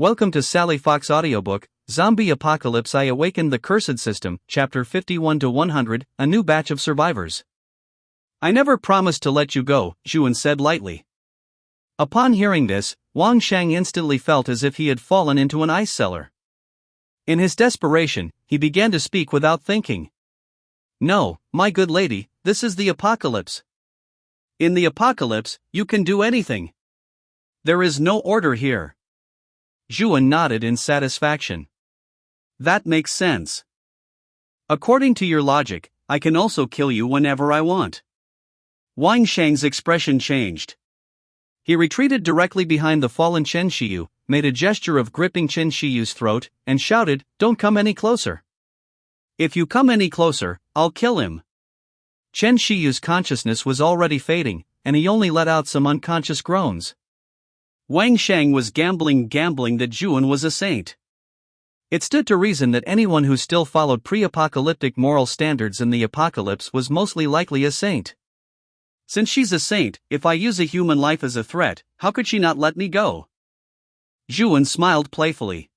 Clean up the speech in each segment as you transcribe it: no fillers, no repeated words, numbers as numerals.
Welcome to Sally Fox Audiobook, Zombie Apocalypse. I Awakened the Cursed System, Chapter 51-100, A New Batch of Survivors. I never promised to let you go, Zhuan said lightly. Upon hearing this, Wang Shang instantly felt as if he had fallen into an ice cellar. In his desperation, he began to speak without thinking. No, my good lady, this is the apocalypse. In the apocalypse, you can do anything. There is no order here. Zhuan nodded in satisfaction. That makes sense. According to your logic, I can also kill you whenever I want. Wang Shang's expression changed. He retreated directly behind the fallen Chen Shiyu, made a gesture of gripping Chen Shiyu's throat, and shouted, "Don't come any closer. If you come any closer, I'll kill him." Chen Shiyu's consciousness was already fading, and he only let out some unconscious groans. Wang Shang was gambling that Zhuan was a saint. It stood to reason that anyone who still followed pre-apocalyptic moral standards in the apocalypse was mostly likely a saint. Since she's a saint, if I use a human life as a threat, how could she not let me go? Zhuan smiled playfully.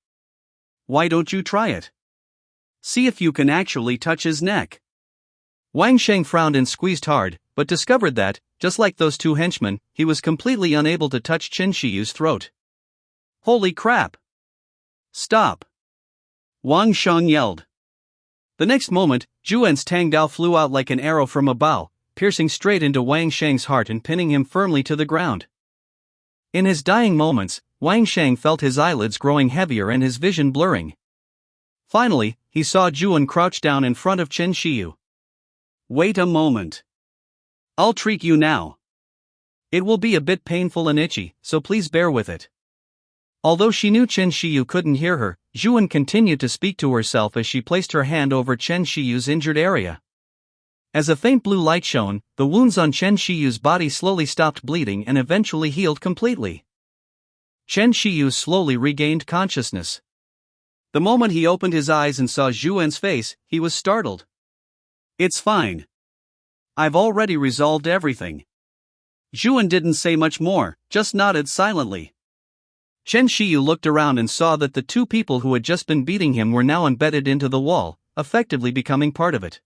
Why don't you try it? See if you can actually touch his neck. Wang Shang frowned and squeezed hard, but discovered that, just like those two henchmen, he was completely unable to touch Chen Shiyu's throat. Holy crap! Stop! Wang Shang yelled. The next moment, Zhuan's Tang Dao flew out like an arrow from a bow, piercing straight into Wang Shang's heart and pinning him firmly to the ground. In his dying moments, Wang Shang felt his eyelids growing heavier and his vision blurring. Finally, he saw Zhuan crouch down in front of Chen Shiyu. Wait a moment. I'll treat you now. It will be a bit painful and itchy, so please bear with it. Although she knew Chen Shiyu couldn't hear her, Zhuan continued to speak to herself as she placed her hand over Chen Shiyu's injured area. As a faint blue light shone, the wounds on Chen Shiyu's body slowly stopped bleeding and eventually healed completely. Chen Shiyu slowly regained consciousness. The moment he opened his eyes and saw Zhuan's face, he was startled. It's fine. I've already resolved everything. Zhuan didn't say much more, just nodded silently. Chen Shiyu looked around and saw that the two people who had just been beating him were now embedded into the wall, effectively becoming part of it.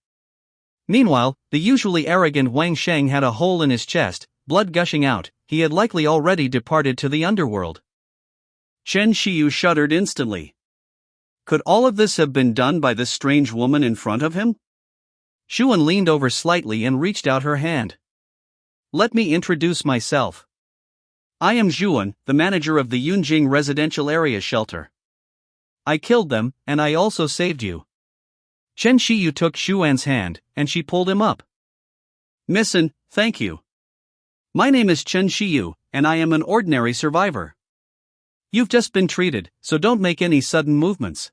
Meanwhile, the usually arrogant Wang Shang had a hole in his chest, blood gushing out. He had likely already departed to the underworld. Chen Shiyu shuddered instantly. Could all of this have been done by this strange woman in front of him? Zhuan leaned over slightly and reached out her hand. Let me introduce myself. I am Zhuan, the manager of the Yunjing Residential Area Shelter. I killed them, and I also saved you. Chen Shiyu took Zhuan's hand, and she pulled him up. Missin, thank you. My name is Chen Shiyu, and I am an ordinary survivor. You've just been treated, so don't make any sudden movements.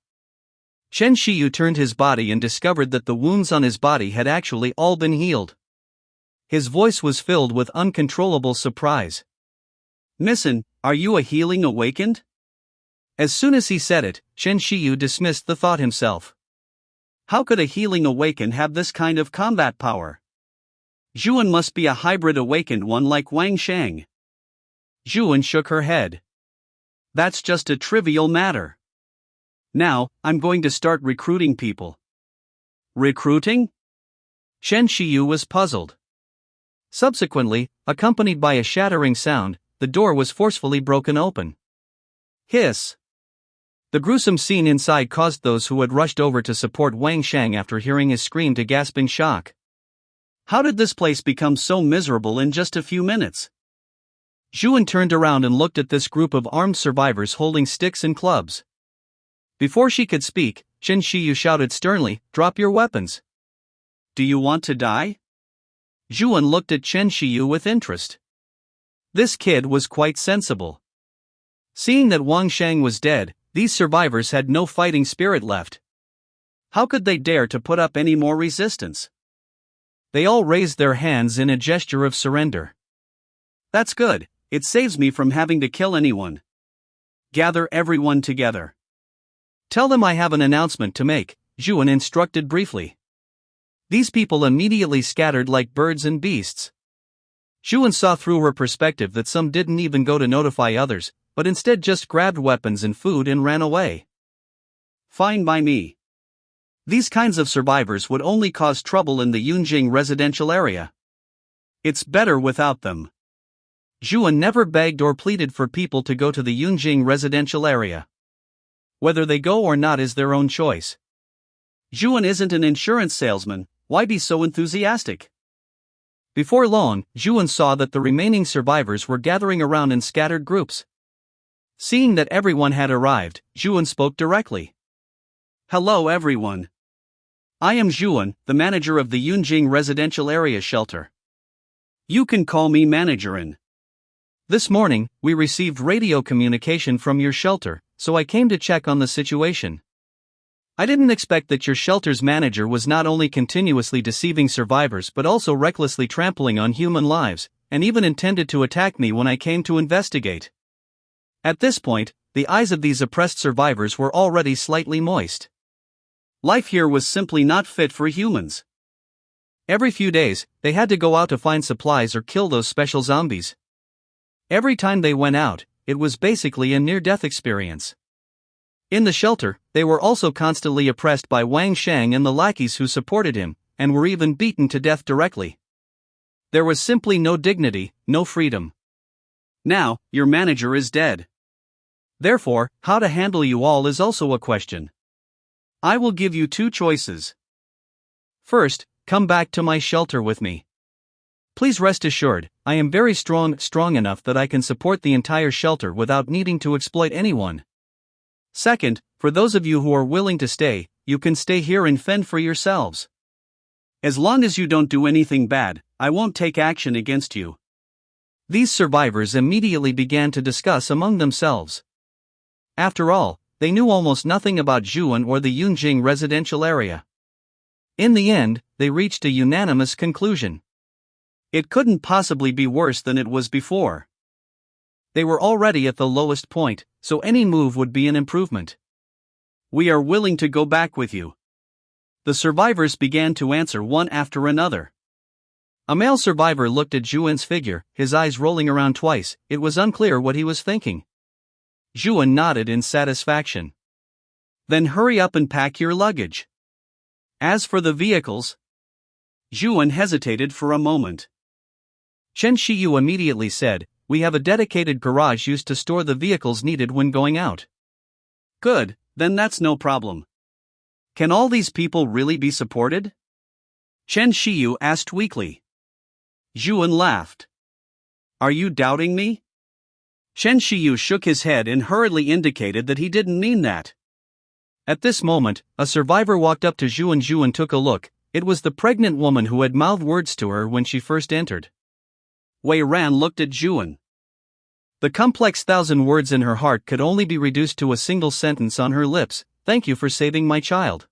Chen Shiyu turned his body and discovered that the wounds on his body had actually all been healed. His voice was filled with uncontrollable surprise. Missin, are you a healing awakened? As soon as he said it, Chen Shiyu dismissed the thought himself. How could a healing awakened have this kind of combat power? Zhuan must be a hybrid awakened one like Wang Shang. Zhuan shook her head. That's just a trivial matter. Now, I'm going to start recruiting people. Recruiting? Chen Shiyu was puzzled. Subsequently, accompanied by a shattering sound, the door was forcefully broken open. Hiss! The gruesome scene inside caused those who had rushed over to support Wang Shang after hearing his scream to gasp in shock. How did this place become so miserable in just a few minutes? Zhuan turned around and looked at this group of armed survivors holding sticks and clubs. Before she could speak, Chen Shiyu shouted sternly, "Drop your weapons." Do you want to die? Zhuan looked at Chen Shiyu with interest. This kid was quite sensible. Seeing that Wang Shang was dead, these survivors had no fighting spirit left. How could they dare to put up any more resistance? They all raised their hands in a gesture of surrender. That's good, it saves me from having to kill anyone. Gather everyone together. Tell them I have an announcement to make, Zhuan instructed briefly. These people immediately scattered like birds and beasts. Zhuan saw through her perspective that some didn't even go to notify others, but instead just grabbed weapons and food and ran away. Fine by me. These kinds of survivors would only cause trouble in the Yunjing residential area. It's better without them. Zhuan never begged or pleaded for people to go to the Yunjing residential area. Whether they go or not is their own choice. Zhuan isn't an insurance salesman, why be so enthusiastic? Before long, Zhuan saw that the remaining survivors were gathering around in scattered groups. Seeing that everyone had arrived, Zhuan spoke directly. Hello everyone. I am Zhuan, the manager of the Yunjing residential area shelter. You can call me Managerin. This morning, we received radio communication from your shelter, so I came to check on the situation. I didn't expect that your shelter's manager was not only continuously deceiving survivors but also recklessly trampling on human lives, and even intended to attack me when I came to investigate. At this point, the eyes of these oppressed survivors were already slightly moist. Life here was simply not fit for humans. Every few days, they had to go out to find supplies or kill those special zombies. Every time they went out, it was basically a near-death experience. In the shelter, they were also constantly oppressed by Wang Shang and the lackeys who supported him, and were even beaten to death directly. There was simply no dignity, no freedom. Now, your manager is dead. Therefore, how to handle you all is also a question. I will give you two choices. First, come back to my shelter with me. Please rest assured, I am very strong enough that I can support the entire shelter without needing to exploit anyone. Second, for those of you who are willing to stay, you can stay here and fend for yourselves. As long as you don't do anything bad, I won't take action against you. These survivors immediately began to discuss among themselves. After all, they knew almost nothing about Zhuan or the Yunjing residential area. In the end, they reached a unanimous conclusion. It couldn't possibly be worse than it was before. They were already at the lowest point, so any move would be an improvement. We are willing to go back with you. The survivors began to answer one after another. A male survivor looked at Zhuan's figure, his eyes rolling around twice. It was unclear what he was thinking. Zhuan nodded in satisfaction. Then hurry up and pack your luggage. As for the vehicles, Zhuan hesitated for a moment. Chen Shiyu immediately said, we have a dedicated garage used to store the vehicles needed when going out. Good, then that's no problem. Can all these people really be supported? Chen Shiyu asked weakly. Zhuan laughed. Are you doubting me? Chen Shiyu shook his head and hurriedly indicated that he didn't mean that. At this moment, a survivor walked up to Zhuan. Zhuan took a look. It was the pregnant woman who had mouthed words to her when she first entered. Wei Ran looked at Zhuan. The complex thousand words in her heart could only be reduced to a single sentence on her lips, thank you for saving my child.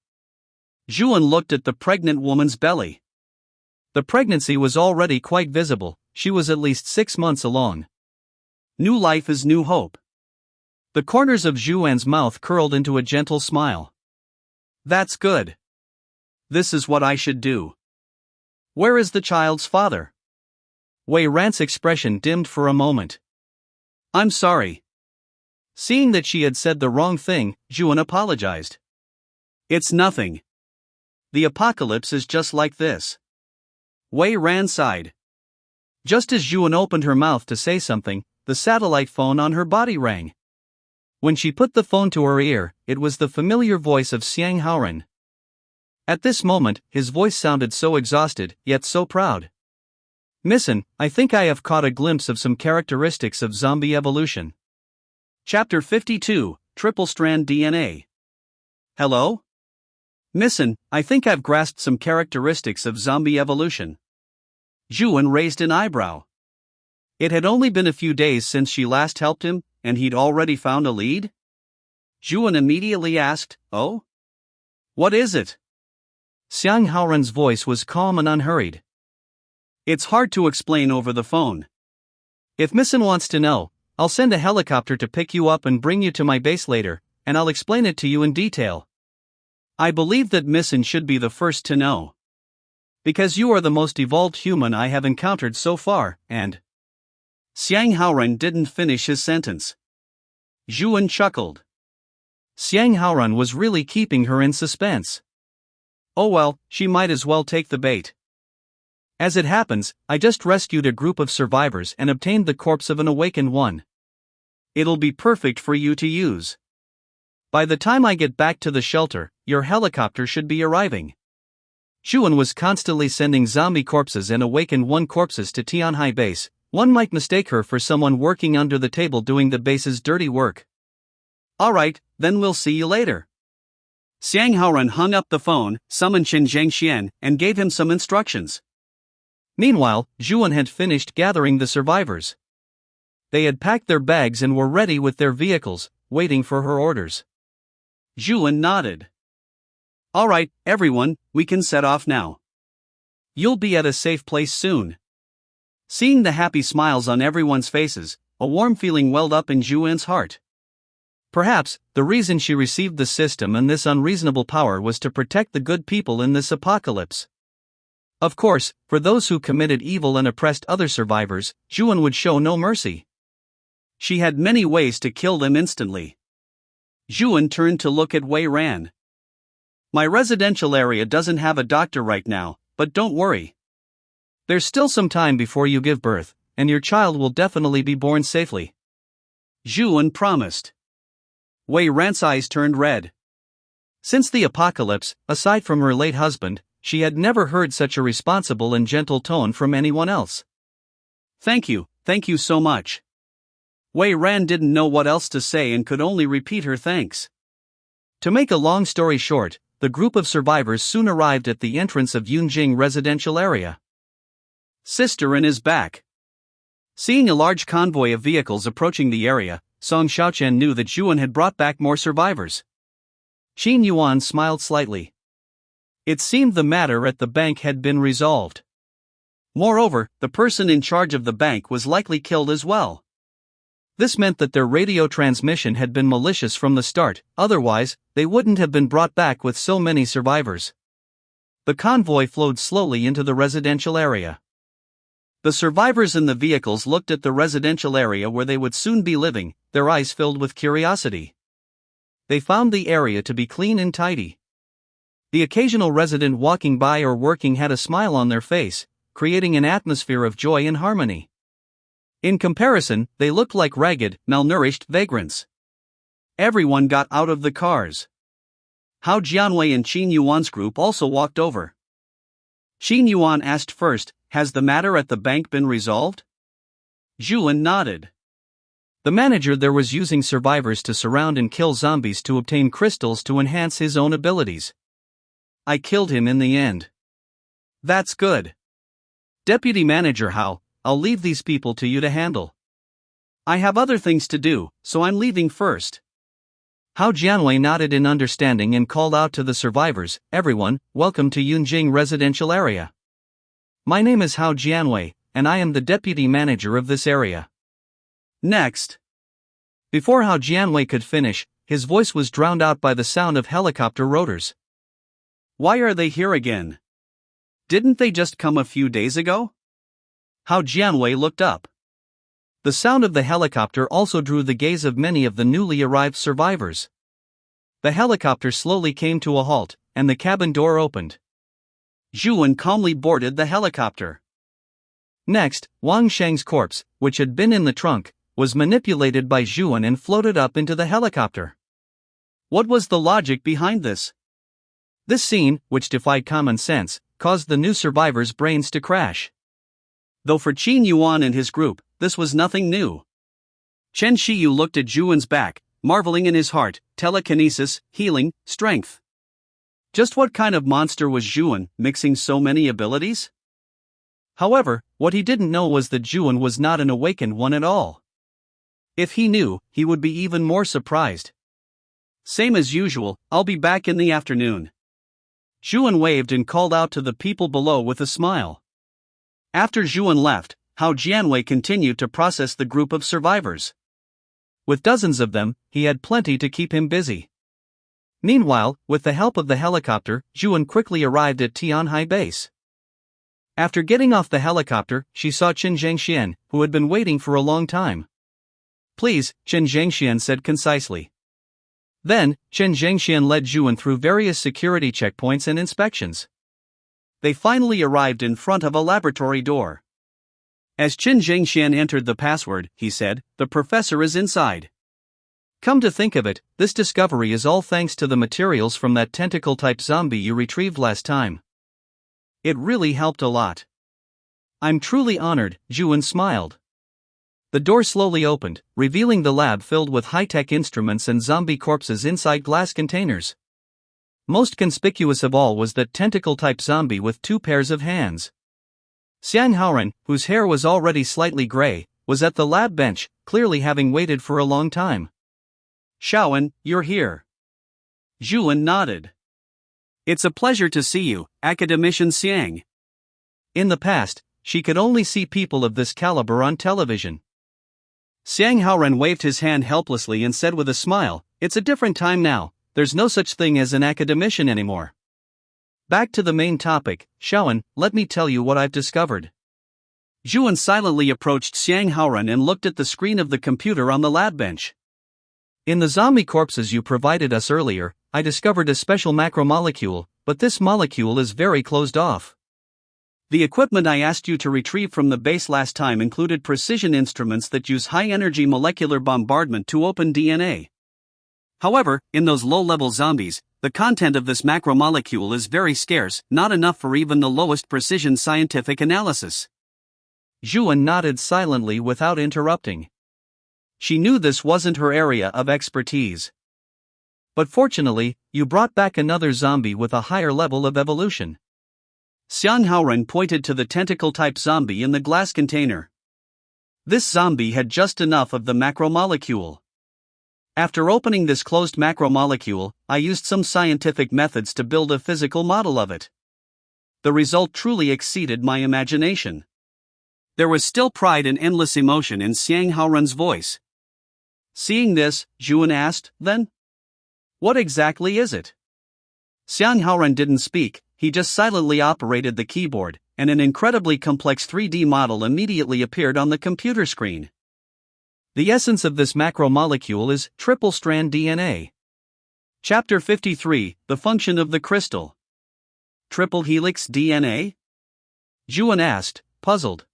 Zhuan looked at the pregnant woman's belly. The pregnancy was already quite visible, she was at least 6 months along. New life is new hope. The corners of Zhuan's mouth curled into a gentle smile. That's good. This is what I should do. Where is the child's father? Wei Ran's expression dimmed for a moment. I'm sorry. Seeing that she had said the wrong thing, Zhuan apologized. It's nothing. The apocalypse is just like this. Wei Ran sighed. Just as Zhuan opened her mouth to say something, the satellite phone on her body rang. When she put the phone to her ear, it was the familiar voice of Xiang Haoren. At this moment, his voice sounded so exhausted, yet so proud. Missin, I think I have caught a glimpse of some characteristics of zombie evolution. Chapter 52, Triple Strand DNA. Hello? Missin, I think I've grasped some characteristics of zombie evolution. Zhuan raised an eyebrow. It had only been a few days since she last helped him, and he'd already found a lead? Zhuan immediately asked, Oh? What is it? Xiang Haoren's voice was calm and unhurried. It's hard to explain over the phone. If Missin wants to know, I'll send a helicopter to pick you up and bring you to my base later, and I'll explain it to you in detail. I believe that Missin should be the first to know. Because you are the most evolved human I have encountered so far, and... Xiang Haoren didn't finish his sentence. Zhuan chuckled. Xiang Haoran was really keeping her in suspense. Oh well, she might as well take the bait. As it happens, I just rescued a group of survivors and obtained the corpse of an awakened one. It'll be perfect for you to use. By the time I get back to the shelter, your helicopter should be arriving. Zhuan was constantly sending zombie corpses and awakened one corpses to Tianhai base. One might mistake her for someone working under the table doing the base's dirty work. Alright, then we'll see you later. Xiang Haoran hung up the phone, summoned Chen Zhangxian, and gave him some instructions. Meanwhile, Zhuan had finished gathering the survivors. They had packed their bags and were ready with their vehicles, waiting for her orders. Zhuan nodded. Alright, everyone, we can set off now. You'll be at a safe place soon. Seeing the happy smiles on everyone's faces, a warm feeling welled up in Zhuan's heart. Perhaps, the reason she received the system and this unreasonable power was to protect the good people in this apocalypse. Of course, for those who committed evil and oppressed other survivors, Zhuan would show no mercy. She had many ways to kill them instantly. Zhuan turned to look at Wei Ran. My residential area doesn't have a doctor right now, but don't worry. There's still some time before you give birth, and your child will definitely be born safely. Zhuan promised. Wei Ran's eyes turned red. Since the apocalypse, aside from her late husband, she had never heard such a responsible and gentle tone from anyone else. Thank you so much. Wei Ran didn't know what else to say and could only repeat her thanks. To make a long story short, the group of survivors soon arrived at the entrance of Yunjing residential area. Sisterin is back. Seeing a large convoy of vehicles approaching the area, Song Xiaoqian knew that Zhuan had brought back more survivors. Qin Yuan smiled slightly. It seemed the matter at the bank had been resolved. Moreover, the person in charge of the bank was likely killed as well. This meant that their radio transmission had been malicious from the start, otherwise, they wouldn't have been brought back with so many survivors. The convoy flowed slowly into the residential area. The survivors in the vehicles looked at the residential area where they would soon be living, their eyes filled with curiosity. They found the area to be clean and tidy. The occasional resident walking by or working had a smile on their face, creating an atmosphere of joy and harmony. In comparison, they looked like ragged, malnourished vagrants. Everyone got out of the cars. Hao Jianwei and Qin Yuan's group also walked over. Qin Yuan asked first, "Has the matter at the bank been resolved?" Zhuan nodded. The manager there was using survivors to surround and kill zombies to obtain crystals to enhance his own abilities. I killed him in the end. That's good. Deputy Manager Hao, I'll leave these people to you to handle. I have other things to do, so I'm leaving first. Hao Jianwei nodded in understanding and called out to the survivors, "Everyone, welcome to Yunjing residential area. My name is Hao Jianwei, and I am the deputy manager of this area." Next. Before Hao Jianwei could finish, his voice was drowned out by the sound of helicopter rotors. Why are they here again? Didn't they just come a few days ago? Hao Jianwei looked up. The sound of the helicopter also drew the gaze of many of the newly arrived survivors. The helicopter slowly came to a halt, and the cabin door opened. Zhuan calmly boarded the helicopter. Next, Wang Sheng's corpse, which had been in the trunk, was manipulated by Zhuan and floated up into the helicopter. What was the logic behind this? This scene, which defied common sense, caused the new survivors' brains to crash. Though for Qin Yuan and his group, this was nothing new. Chen Shiyu looked at Zhuan's back, marveling in his heart, telekinesis, healing, strength. Just what kind of monster was Zhuan, mixing so many abilities? However, what he didn't know was that Zhuan was not an awakened one at all. If he knew, he would be even more surprised. Same as usual, I'll be back in the afternoon. Zhuan waved and called out to the people below with a smile. After Zhuan left, Hao Jianwei continued to process the group of survivors. With dozens of them, he had plenty to keep him busy. Meanwhile, with the help of the helicopter, Zhuan quickly arrived at Tianhai base. After getting off the helicopter, she saw Qin Zhangxian, who had been waiting for a long time. Please, Chen Zhangxian said concisely. Then, Chen Zhangxian led Zhuan through various security checkpoints and inspections. They finally arrived in front of a laboratory door. As Chen Zhangxian entered the password, he said, "The professor is inside." Come to think of it, this discovery is all thanks to the materials from that tentacle-type zombie you retrieved last time. It really helped a lot. I'm truly honored, Zhuan smiled. The door slowly opened, revealing the lab filled with high-tech instruments and zombie corpses inside glass containers. Most conspicuous of all was that tentacle-type zombie with 2 pairs of hands. Xiang Haoran, whose hair was already slightly gray, was at the lab bench, clearly having waited for a long time. Shaoan, you're here. Zhuan nodded. It's a pleasure to see you, Academician Xiang. In the past, she could only see people of this caliber on television. Xiang Haoran waved his hand helplessly and said with a smile, "It's a different time now, there's no such thing as an academician anymore." Back to the main topic, Shaoan, let me tell you what I've discovered. Zhuan silently approached Xiang Haoran and looked at the screen of the computer on the lab bench. In the zombie corpses you provided us earlier, I discovered a special macromolecule, but this molecule is very closed off. The equipment I asked you to retrieve from the base last time included precision instruments that use high-energy molecular bombardment to open DNA. However, in those low-level zombies, the content of this macromolecule is very scarce, not enough for even the lowest precision scientific analysis. Zhuan nodded silently without interrupting. She knew this wasn't her area of expertise. But fortunately, you brought back another zombie with a higher level of evolution. Xiang Haoran pointed to the tentacle-type zombie in the glass container. This zombie had just enough of the macromolecule. After opening this closed macromolecule, I used some scientific methods to build a physical model of it. The result truly exceeded my imagination. There was still pride and endless emotion in Xiang Haoran's voice. Seeing this, Zhuan asked, "Then? What exactly is it?" Xiang Haoran didn't speak, he just silently operated the keyboard, and an incredibly complex 3D model immediately appeared on the computer screen. The essence of this macromolecule is triple-strand DNA. Chapter 53, The Function of the Crystal. Triple helix DNA? Zhuan asked, puzzled.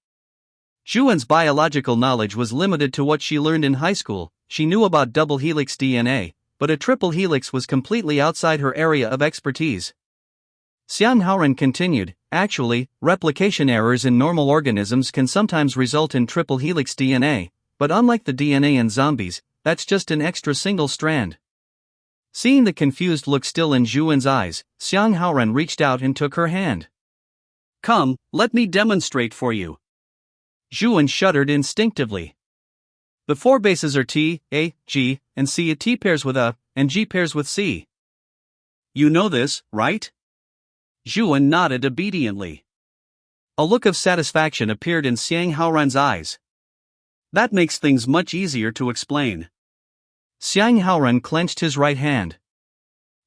Zhuan's biological knowledge was limited to what she learned in high school. She knew about double helix DNA, but a triple helix was completely outside her area of expertise. Xiang Haoran continued, actually, replication errors in normal organisms can sometimes result in triple helix DNA, but unlike the DNA in zombies, that's just an extra single strand. Seeing the confused look still in Zhuan's eyes, Xiang Haoran reached out and took her hand. Come, let me demonstrate for you. Zhuan shuddered instinctively. The 4 bases are T, A, G, and C. T pairs with A, and G pairs with C. You know this, right? Zhuan nodded obediently. A look of satisfaction appeared in Xiang Haoran's eyes. That makes things much easier to explain. Xiang Haoran clenched his right hand.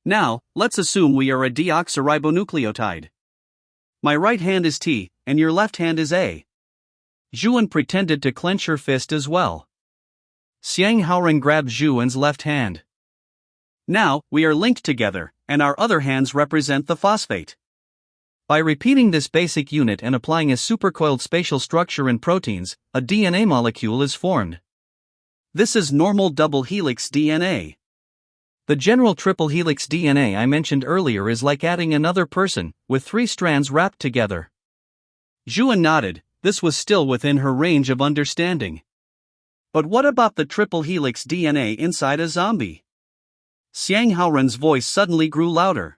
Now, let's assume we are a deoxyribonucleotide. My right hand is T, and your left hand is A. Zhuan pretended to clench her fist as well. Xiang Haoran grabbed Zhuan's left hand. Now, we are linked together, and our other hands represent the phosphate. By repeating this basic unit and applying a supercoiled spatial structure in proteins, a DNA molecule is formed. This is normal double helix DNA. The general triple helix DNA I mentioned earlier is like adding another person, with 3 strands wrapped together. Zhuan nodded, this was still within her range of understanding. But what about the triple helix DNA inside a zombie? Xiang Haoran's voice suddenly grew louder.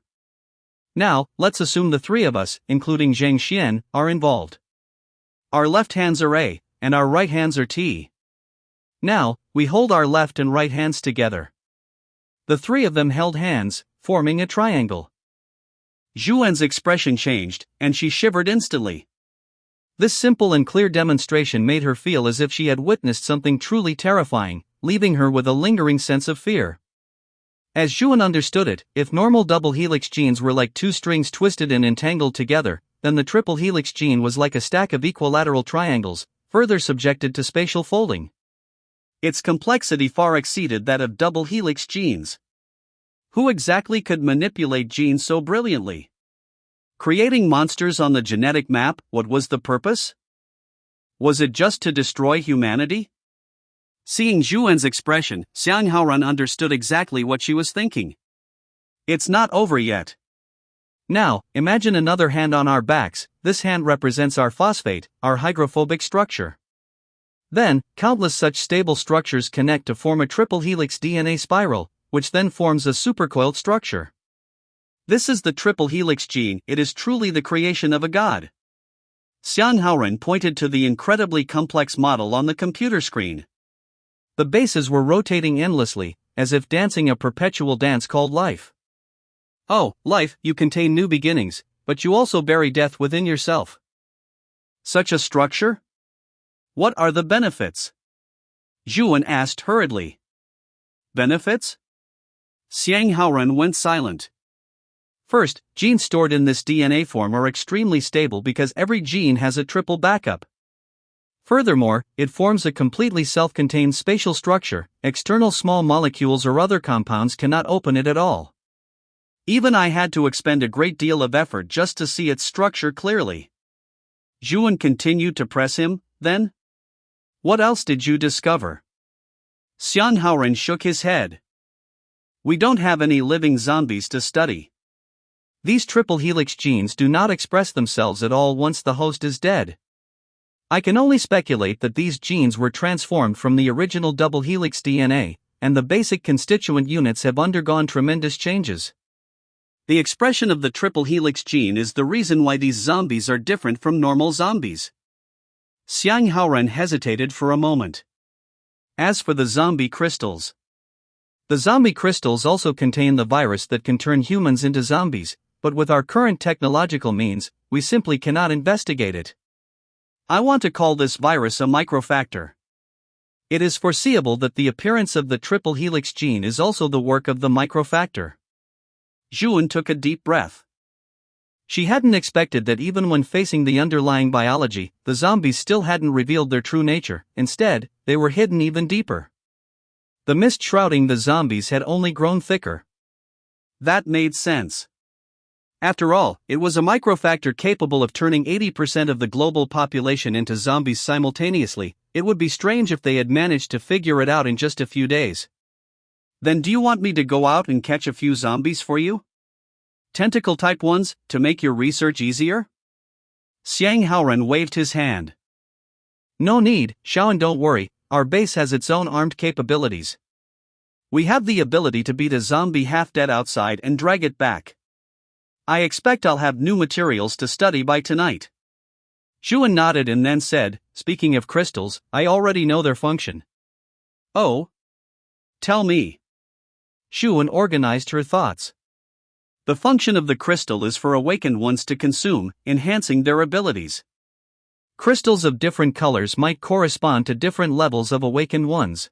Now, let's assume the 3 of us, including Zhang Xian, are involved. Our left hands are A, and our right hands are T. Now, we hold our left and right hands together. The 3 of them held hands, forming a triangle. Zhuan's expression changed, and she shivered instantly. This simple and clear demonstration made her feel as if she had witnessed something truly terrifying, leaving her with a lingering sense of fear. As Zhuan understood it, if normal double helix genes were like 2 strings twisted and entangled together, then the triple helix gene was like a stack of equilateral triangles, further subjected to spatial folding. Its complexity far exceeded that of double helix genes. Who exactly could manipulate genes so brilliantly? Creating monsters on the genetic map, what was the purpose? Was it just to destroy humanity? Seeing Zhuan's expression, Xiang Haoran understood exactly what she was thinking. It's not over yet. Now, imagine another hand on our backs. This hand represents our phosphate, our hydrophobic structure. Then, countless such stable structures connect to form a triple helix DNA spiral, which then forms a supercoiled structure. This is the triple helix gene. It is truly the creation of a god. Xiang Haoran pointed to the incredibly complex model on the computer screen. The bases were rotating endlessly, as if dancing a perpetual dance called life. Oh, life, you contain new beginnings, but you also bury death within yourself. Such a structure? What are the benefits? Zhuan asked hurriedly. Benefits? Xiang Haoran went silent. First, genes stored in this DNA form are extremely stable because every gene has a triple backup. Furthermore, it forms a completely self-contained spatial structure. External small molecules or other compounds cannot open it at all. Even I had to expend a great deal of effort just to see its structure clearly. Zhuan continued to press him. Then? What else did you discover? Xiang Haoran shook his head. We don't have any living zombies to study. These triple helix genes do not express themselves at all once the host is dead. I can only speculate that these genes were transformed from the original double helix DNA, and the basic constituent units have undergone tremendous changes. The expression of the triple helix gene is the reason why these zombies are different from normal zombies. Xiang Haoran hesitated for a moment. As for the zombie crystals, the zombie crystals also contain the virus that can turn humans into zombies, but with our current technological means, we simply cannot investigate it. I want to call this virus a microfactor. It is foreseeable that the appearance of the triple helix gene is also the work of the microfactor. Zhuan took a deep breath. She hadn't expected that even when facing the underlying biology, the zombies still hadn't revealed their true nature. Instead, they were hidden even deeper. The mist shrouding the zombies had only grown thicker. That made sense. After all, it was a microfactor capable of turning 80% of the global population into zombies simultaneously. It would be strange if they had managed to figure it out in just a few days. Then do you want me to go out and catch a few zombies for you? Tentacle-type ones, to make your research easier? Xiang Haoran waved his hand. No need, Shaoan, don't worry, our base has its own armed capabilities. We have the ability to beat a zombie half-dead outside and drag it back. I expect I'll have new materials to study by tonight. Zhuan nodded and then said, speaking of crystals, I already know their function. Oh? Tell me. Zhuan organized her thoughts. The function of the crystal is for awakened ones to consume, enhancing their abilities. Crystals of different colors might correspond to different levels of awakened ones.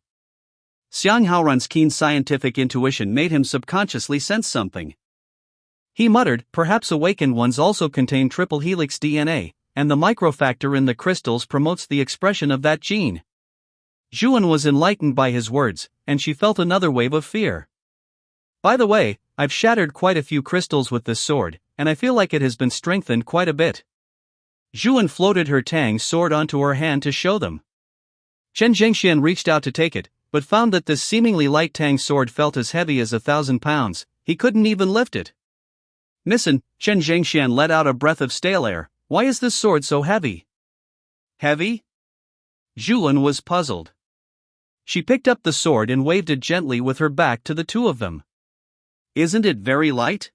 Xiang Haoran's keen scientific intuition made him subconsciously sense something. He muttered, perhaps awakened ones also contain triple helix DNA, and the microfactor in the crystals promotes the expression of that gene. Zhuan was enlightened by his words, and she felt another wave of fear. By the way, I've shattered quite a few crystals with this sword, and I feel like it has been strengthened quite a bit. Zhuan floated her Tang sword onto her hand to show them. Chen Zhengxian reached out to take it, but found that this seemingly light Tang sword felt as heavy as 1,000 pounds. He couldn't even lift it. Listen, Chen Zhengxian let out a breath of stale air. Why is this sword so heavy? Heavy? Zhuan was puzzled. She picked up the sword and waved it gently with her back to the two of them. Isn't it very light?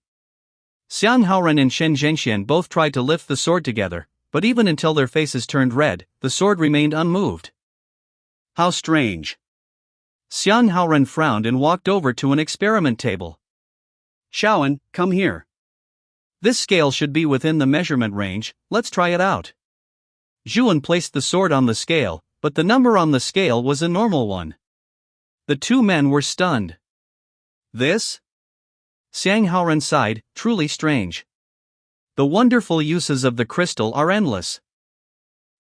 Xiang Haoran and Chen Zhengxian both tried to lift the sword together, but even until their faces turned red, the sword remained unmoved. How strange. Xiang Haoran frowned and walked over to an experiment table. Shaoan, come here. This scale should be within the measurement range, let's try it out. Zhuan placed the sword on the scale, but the number on the scale was a normal one. The two men were stunned. This? Xiang Haoran sighed, truly strange. The wonderful uses of the crystal are endless.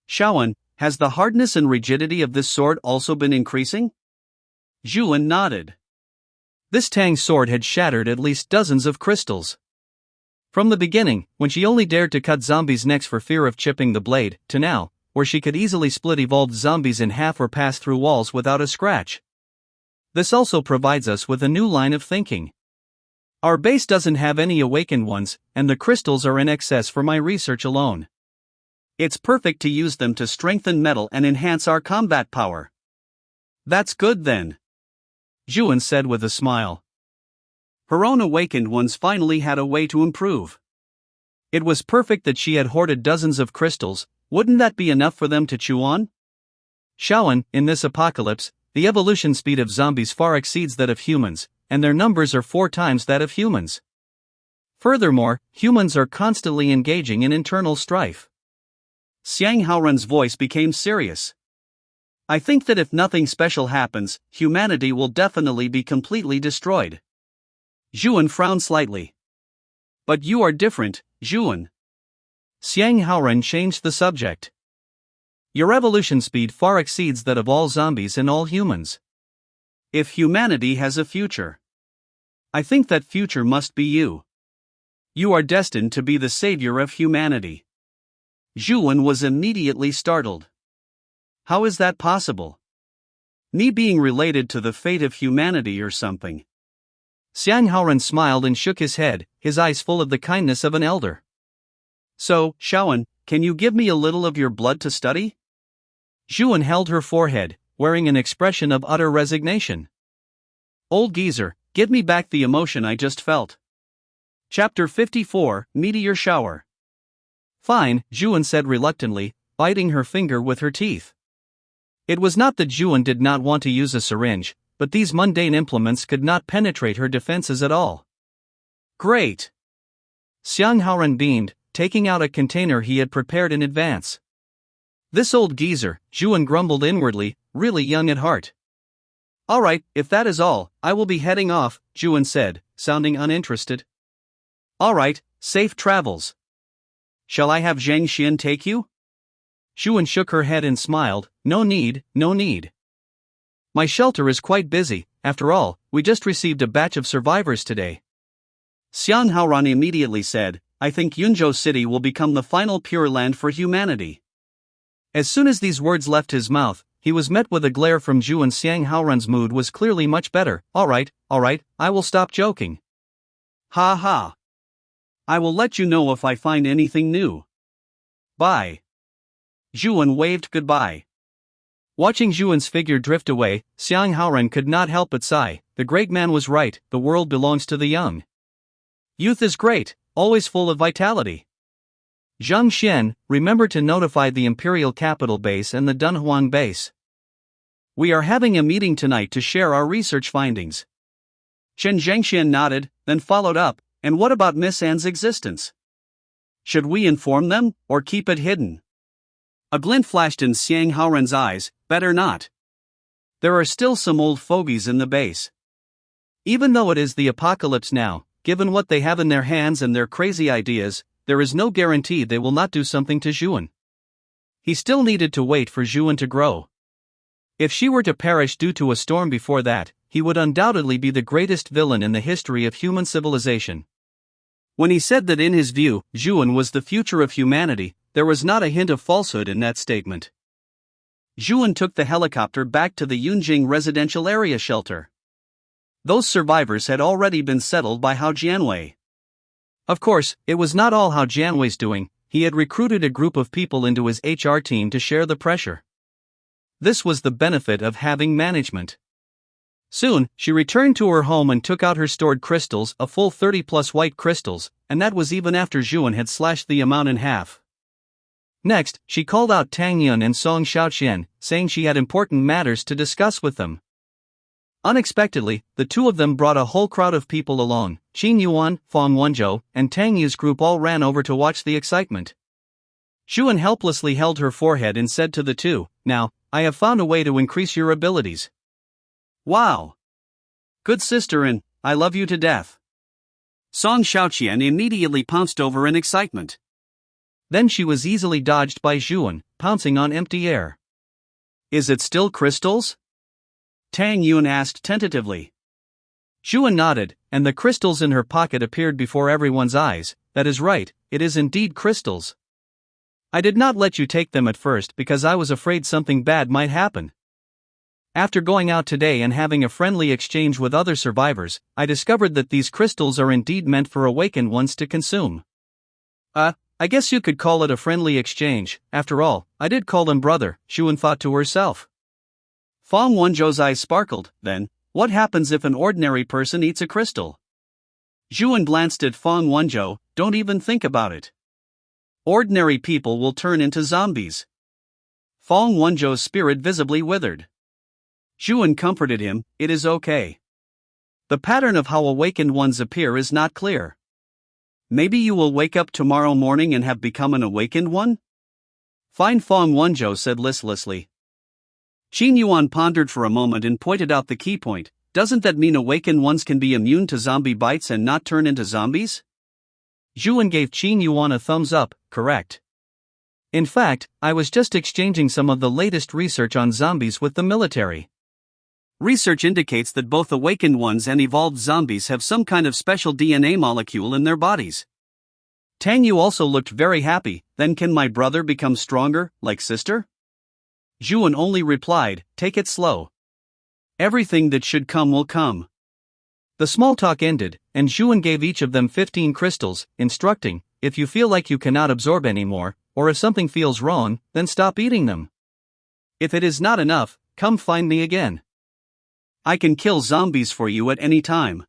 Shaoan, has the hardness and rigidity of this sword also been increasing? Zhuan nodded. This Tang's sword had shattered at least dozens of crystals. From the beginning, when she only dared to cut zombies' necks for fear of chipping the blade, to now, where she could easily split evolved zombies in half or pass through walls without a scratch. This also provides us with a new line of thinking. Our base doesn't have any awakened ones, and the crystals are in excess for my research alone. It's perfect to use them to strengthen metal and enhance our combat power. That's good then, Zhuan said with a smile. Her own awakened ones finally had a way to improve. It was perfect that she had hoarded dozens of crystals. Wouldn't that be enough for them to chew on? Shaoan, in this apocalypse, the evolution speed of zombies far exceeds that of humans, and their numbers are 4 times that of humans. Furthermore, humans are constantly engaging in internal strife. Xiang Haoran's voice became serious. I think that if nothing special happens, humanity will definitely be completely destroyed. Zhuan frowned slightly. But you are different, Zhuan. Xiang Haoran changed the subject. Your evolution speed far exceeds that of all zombies and all humans. If humanity has a future, I think that future must be you. You are destined to be the savior of humanity. Zhuan was immediately startled. How is that possible? Me being related to the fate of humanity or something? Xiang Haoran smiled and shook his head, his eyes full of the kindness of an elder. So, Shaoan, can you give me a little of your blood to study? Zhuan held her forehead, wearing an expression of utter resignation. Old geezer, give me back the emotion I just felt. Chapter 54, Meteor Shower. Fine, Zhuan said reluctantly, biting her finger with her teeth. It was not that Zhuan did not want to use a syringe, but these mundane implements could not penetrate her defenses at all. Great! Xiang Haoran beamed, taking out a container he had prepared in advance. This old geezer, Zhuan grumbled inwardly, really young at heart. Alright, if that is all, I will be heading off, Zhuan said, sounding uninterested. Alright, safe travels. Shall I have Zhang Xian take you? Zhuan shook her head and smiled, no need, no need. My shelter is quite busy, after all, we just received a batch of survivors today. Xiang Haoran immediately said, I think Yunzhou City will become the final Pure Land for humanity. As soon as these words left his mouth, he was met with a glare from Zhuan. Xiang Haoran's mood was clearly much better. Alright, I will stop joking. Ha ha. I will let you know if I find anything new. Bye. Zhuan waved goodbye. Watching Zhuan's figure drift away, Xiang Haoran could not help but sigh. The great man was right, the world belongs to the young. Youth is great, always full of vitality. Zhang Xian, remember to notify the Imperial Capital Base and the Dunhuang Base. We are having a meeting tonight to share our research findings. Chen Zhangxian nodded, then followed up, and what about Miss Anne's existence? Should we inform them, or keep it hidden? A glint flashed in Xiang Haoran's eyes, better not. There are still some old fogies in the base. Even though it is the apocalypse now, given what they have in their hands and their crazy ideas, there is no guarantee they will not do something to Zhuan. He still needed to wait for Zhuan to grow. If she were to perish due to a storm before that, he would undoubtedly be the greatest villain in the history of human civilization. When he said that in his view, Zhuan was the future of humanity, there was not a hint of falsehood in that statement. Zhuan took the helicopter back to the Yunjing residential area shelter. Those survivors had already been settled by Hao Jianwei. Of course, it was not all Hao Jianwei's doing. He had recruited a group of people into his HR team to share the pressure. This was the benefit of having management. Soon, she returned to her home and took out her stored crystals, a full 30+ white crystals, and that was even after Zhuan had slashed the amount in half. Next, she called out Tang Yun and Song Xiaoqian, saying she had important matters to discuss with them. Unexpectedly, the two of them brought a whole crowd of people along. Qin Yuan, Fang Wenzhou, and Tang Yu's group all ran over to watch the excitement. Zhuan helplessly held her forehead and said to the two, Now, I have found a way to increase your abilities. Wow! Good sister and, I love you to death. Song Xiaoqian immediately pounced over in excitement. Then she was easily dodged by Zhuan, pouncing on empty air. Is it still crystals? Tang Yun asked tentatively. Zhuan nodded, and the crystals in her pocket appeared before everyone's eyes. That is right, it is indeed crystals. I did not let you take them at first because I was afraid something bad might happen. After going out today and having a friendly exchange with other survivors, I discovered that these crystals are indeed meant for awakened ones to consume. I guess you could call it a friendly exchange. After all, I did call them brother, Zhuan thought to herself. Fang Wenzhou's eyes sparkled. Then, what happens if an ordinary person eats a crystal? Zhuan glanced at Fang Wenzhou. Don't even think about it. Ordinary people will turn into zombies. Fang Wenzhou's spirit visibly withered. Zhuan comforted him. It is okay. The pattern of how awakened ones appear is not clear. Maybe you will wake up tomorrow morning and have become an awakened one? Fine, Fang Wenzhou said listlessly. Qin Yuan pondered for a moment and pointed out the key point. Doesn't that mean awakened ones can be immune to zombie bites and not turn into zombies? Zhuan gave Qin Yuan a thumbs up. Correct. In fact, I was just exchanging some of the latest research on zombies with the military. Research indicates that both awakened ones and evolved zombies have some kind of special DNA molecule in their bodies. Tang Yu also looked very happy. Then can my brother become stronger, like sister? Zhuan only replied, take it slow. Everything that should come will come. The small talk ended, and Zhuan gave each of them 15 crystals, instructing, if you feel like you cannot absorb anymore, or if something feels wrong, then stop eating them. If it is not enough, come find me again. I can kill zombies for you at any time.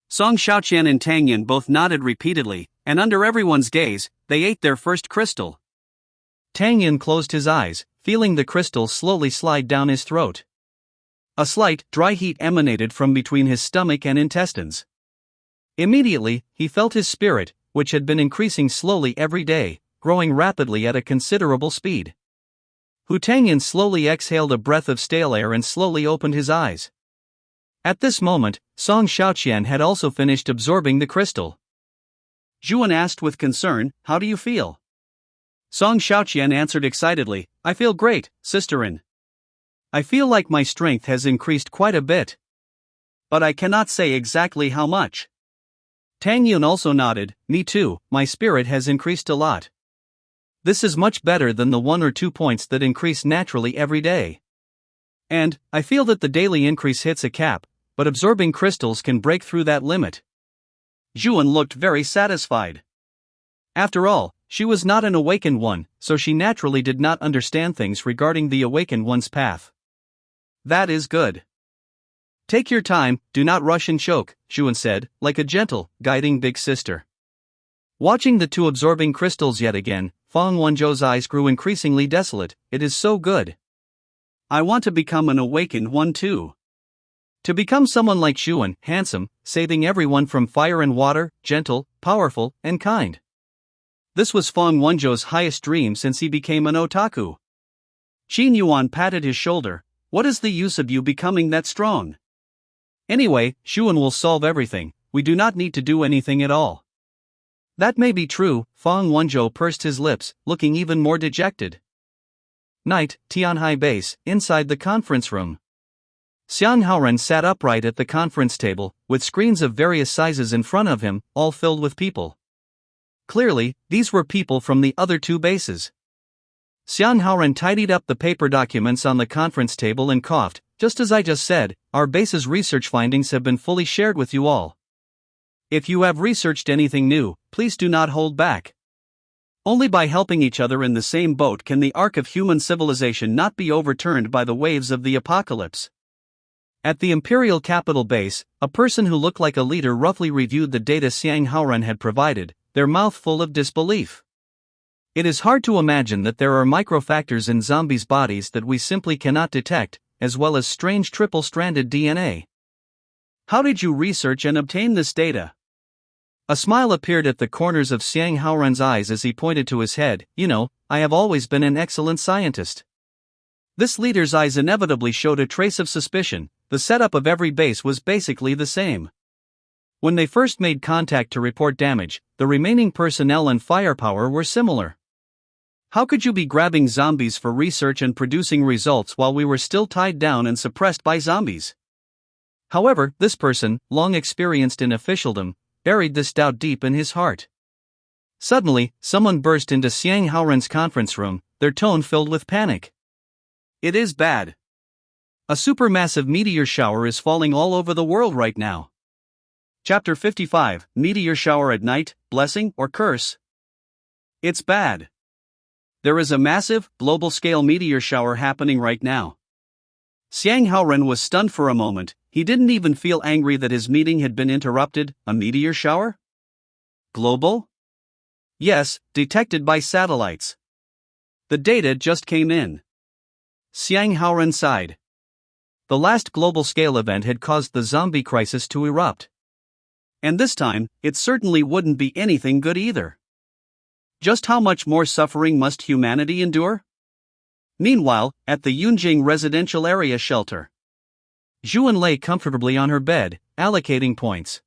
Song Xiaoqian and Tang Yin both nodded repeatedly, and under everyone's gaze, they ate their first crystal. Tang Yin closed his eyes, feeling the crystal slowly slide down his throat. A slight, dry heat emanated from between his stomach and intestines. Immediately, he felt his spirit, which had been increasing slowly every day, growing rapidly at a considerable speed. Hu Tangyan slowly exhaled a breath of stale air and slowly opened his eyes. At this moment, Song Xiaoqian had also finished absorbing the crystal. Zhuan asked with concern, how do you feel? Song Xiaoqian answered excitedly, I feel great, sisterin. I feel like my strength has increased quite a bit. But I cannot say exactly how much. Tang Yun also nodded, me too, my spirit has increased a lot. This is much better than the 1 or 2 points that increase naturally every day. And, I feel that the daily increase hits a cap, but absorbing crystals can break through that limit. Zhuan looked very satisfied. After all, she was not an awakened one, so she naturally did not understand things regarding the awakened one's path. That is good. Take your time, do not rush and choke, Zhuan said, like a gentle, guiding big sister. Watching the two absorbing crystals yet again, Fang Wenzhou's eyes grew increasingly desolate. It is so good. I want to become an awakened one too. To become someone like Zhuan, handsome, saving everyone from fire and water, gentle, powerful, and kind. This was Fang Wenzhou's highest dream since he became an otaku. Qin Yuan patted his shoulder. What is the use of you becoming that strong? Anyway, Zhuan will solve everything, we do not need to do anything at all. That may be true, Fang Wenzhou pursed his lips, looking even more dejected. Night, Tianhai Base, inside the conference room. Xiang Haoren sat upright at the conference table, with screens of various sizes in front of him, all filled with people. Clearly, these were people from the other 2 bases. Xiang Haoren tidied up the paper documents on the conference table and coughed. Just as I just said, our base's research findings have been fully shared with you all. If you have researched anything new, please do not hold back. Only by helping each other in the same boat can the arc of human civilization not be overturned by the waves of the apocalypse. At the Imperial Capital Base, a person who looked like a leader roughly reviewed the data Xiang Haoren had provided, their mouth full of disbelief. It is hard to imagine that there are microfactors in zombies' bodies that we simply cannot detect, as well as strange triple-stranded DNA. How did you research and obtain this data? A smile appeared at the corners of Xiang Haoren's eyes as he pointed to his head. You know, I have always been an excellent scientist. This leader's eyes inevitably showed a trace of suspicion. The setup of every base was basically the same. When they first made contact to report damage, the remaining personnel and firepower were similar. How could you be grabbing zombies for research and producing results while we were still tied down and suppressed by zombies? However, this person, long experienced in officialdom, buried this doubt deep in his heart. Suddenly, someone burst into Xiang Haoren's conference room, their tone filled with panic. It is bad. A supermassive meteor shower is falling all over the world right now. Chapter 55, Meteor Shower at Night, Blessing or Curse? It's bad. There is a massive, global-scale meteor shower happening right now. Xiang Haoren was stunned for a moment. He didn't even feel angry that his meeting had been interrupted. A meteor shower? Global? Yes, detected by satellites. The data just came in. Xiang Haoren sighed. The last global-scale event had caused the zombie crisis to erupt. And this time, it certainly wouldn't be anything good either. Just how much more suffering must humanity endure? Meanwhile, at the Yunjing residential area shelter, Zhuan lay comfortably on her bed, allocating points.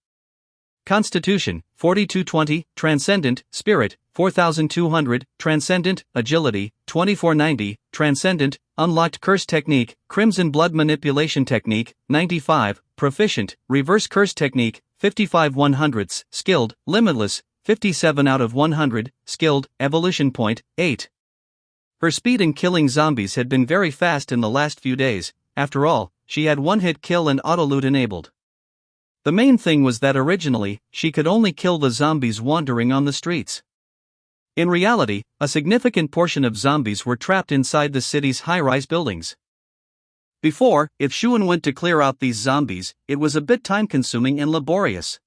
Constitution, 4220, Transcendent, Spirit, 4200, Transcendent, Agility, 2490, Transcendent, Unlocked Curse Technique, Crimson Blood Manipulation Technique, 95, Proficient, Reverse Curse Technique, 55 100ths, Skilled, Limitless, 57 out of 100, Skilled, Evolution Point, 8. Her speed in killing zombies had been very fast in the last few days. After all, she had one-hit kill and auto-loot enabled. The main thing was that originally, she could only kill the zombies wandering on the streets. In reality, a significant portion of zombies were trapped inside the city's high-rise buildings. Before, if Zhuan went to clear out these zombies, it was a bit time-consuming and laborious.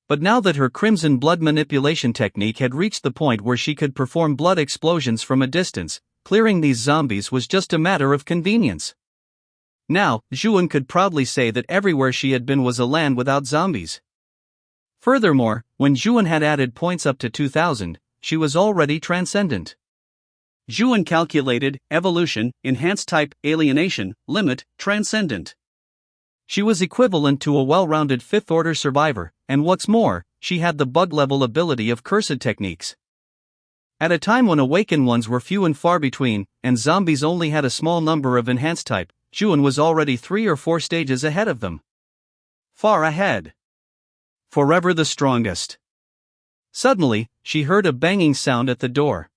But now that her Crimson Blood Manipulation technique had reached the point where she could perform blood explosions from a distance, clearing these zombies was just a matter of convenience. Now, Zhuan could proudly say that everywhere she had been was a land without zombies. Furthermore, when Zhuan had added points up to 2000, she was already transcendent. Zhuan calculated, evolution, enhanced type, alienation, limit, transcendent. She was equivalent to a well-rounded fifth-order survivor, and what's more, she had the bug-level ability of cursed techniques. At a time when awakened ones were few and far between, and zombies only had a small number of enhanced type, Zhuan was already 3 or 4 stages ahead of them. Far ahead. Forever the strongest. Suddenly, she heard a banging sound at the door.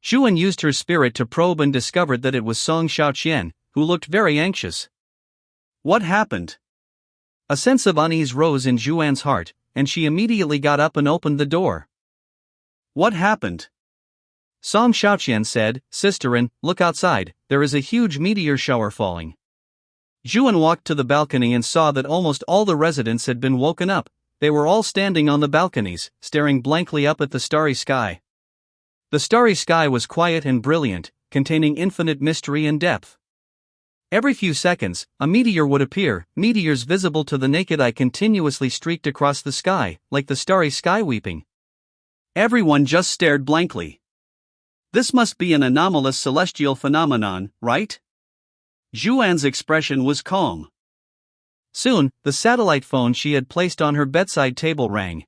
Zhuan used her spirit to probe and discovered that it was Song Xiaoqian, who looked very anxious. What happened? A sense of unease rose in Zhuan's heart, and she immediately got up and opened the door. What happened? Song Xiaoqian said, Sisterin, look outside, there is a huge meteor shower falling. Zhuan walked to the balcony and saw that almost all the residents had been woken up. They were all standing on the balconies, staring blankly up at the starry sky. The starry sky was quiet and brilliant, containing infinite mystery and depth. Every few seconds, a meteor would appear. Meteors visible to the naked eye continuously streaked across the sky, like the starry sky weeping. Everyone just stared blankly. This must be an anomalous celestial phenomenon, right? Zhuan's expression was calm. Soon, the satellite phone she had placed on her bedside table rang.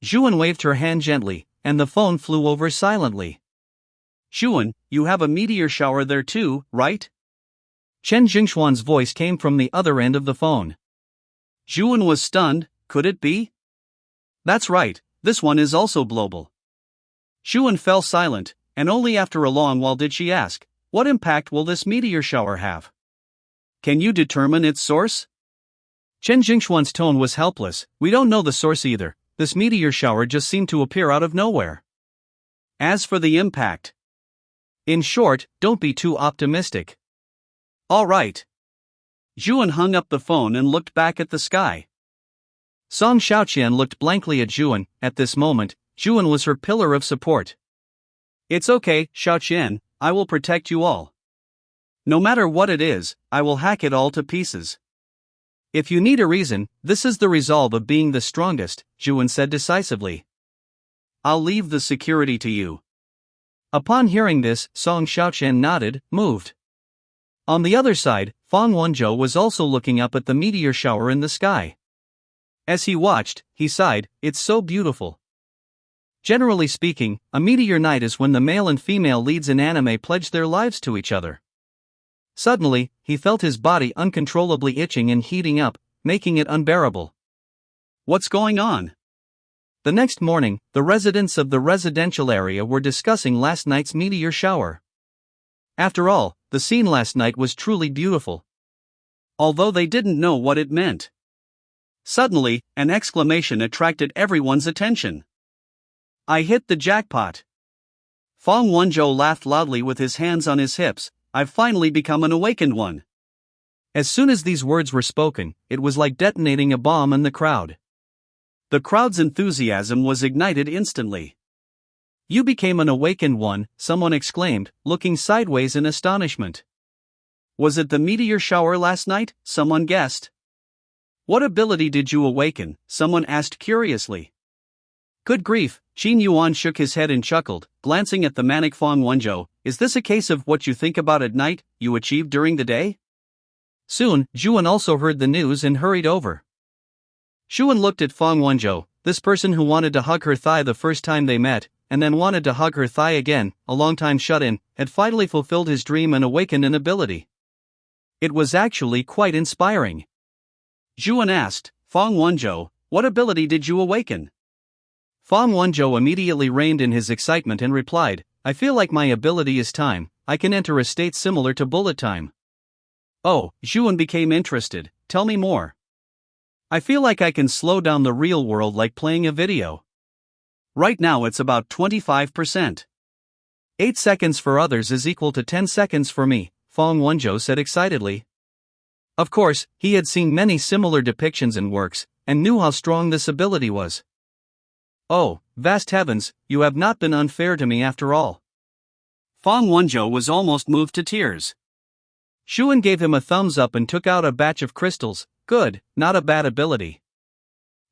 Zhuan waved her hand gently, and the phone flew over silently. Zhuan, you have a meteor shower there too, right? Chen Jingxuan's voice came from the other end of the phone. Zhuan was stunned. Could it be? That's right, this one is also global. Zhuan fell silent, and only after a long while did she ask, what impact will this meteor shower have? Can you determine its source? Chen Jingxuan's tone was helpless. We don't know the source either. This meteor shower just seemed to appear out of nowhere. As for the impact. In short, don't be too optimistic. All right. Zhuan hung up the phone and looked back at the sky. Song Xiaoqian looked blankly at Zhuan. At this moment, Zhuan was her pillar of support. It's okay, Xiaoqian, I will protect you all. No matter what it is, I will hack it all to pieces. If you need a reason, this is the resolve of being the strongest, Zhuan said decisively. I'll leave the security to you. Upon hearing this, Song Xiaoqian nodded, moved. On the other side, Fang Wenzhou was also looking up at the meteor shower in the sky. As he watched, he sighed, it's so beautiful. Generally speaking, a meteor night is when the male and female leads in anime pledge their lives to each other. Suddenly, he felt his body uncontrollably itching and heating up, making it unbearable. What's going on? The next morning, the residents of the residential area were discussing last night's meteor shower. After all, the scene last night was truly beautiful. Although they didn't know what it meant. Suddenly, an exclamation attracted everyone's attention. I hit the jackpot. Fong Wenzhou laughed loudly with his hands on his hips. I've finally become an awakened one. As soon as these words were spoken, it was like detonating a bomb in the crowd. The crowd's enthusiasm was ignited instantly. You became an awakened one, someone exclaimed, looking sideways in astonishment. Was it the meteor shower last night? Someone guessed. What ability did you awaken? Someone asked curiously. Good grief, Qin Yuan shook his head and chuckled, glancing at the manic Fong Wenzhou. Is this a case of what you think about at night, you achieve during the day? Soon, Zhuan also heard the news and hurried over. Zhuan looked at Fong Wenzhou, this person who wanted to hug her thigh the first time they met, and then wanted to hug her thigh again, a long time shut-in, had finally fulfilled his dream and awakened an ability. It was actually quite inspiring. Zhuan asked, Fong Wenzhou, what ability did you awaken? Fong Wenzhou immediately reined in his excitement and replied, I feel like my ability is time, I can enter a state similar to bullet time. Oh, Zhuan became interested, tell me more. I feel like I can slow down the real world like playing a video. Right now it's about 25%. 8 seconds for others is equal to 10 seconds for me, Fong Wenzhou said excitedly. Of course, he had seen many similar depictions in works, and knew how strong this ability was. Oh, vast heavens, you have not been unfair to me after all. Fong Wenzhou was almost moved to tears. Zhuan gave him a thumbs up and took out a batch of crystals. Good, not a bad ability.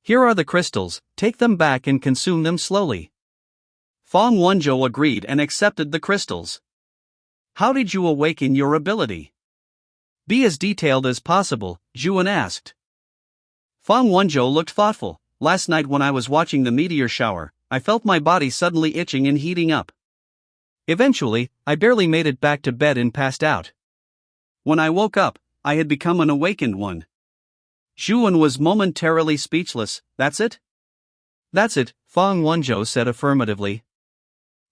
Here are the crystals, take them back and consume them slowly. Fong Wenzhou agreed and accepted the crystals. How did you awaken your ability? Be as detailed as possible, Zhuan asked. Fong Wenzhou looked thoughtful. Last night when I was watching the meteor shower, I felt my body suddenly itching and heating up. Eventually, I barely made it back to bed and passed out. When I woke up, I had become an awakened one. Zhuan was momentarily speechless. That's it? That's it, Fong Wenzhou said affirmatively.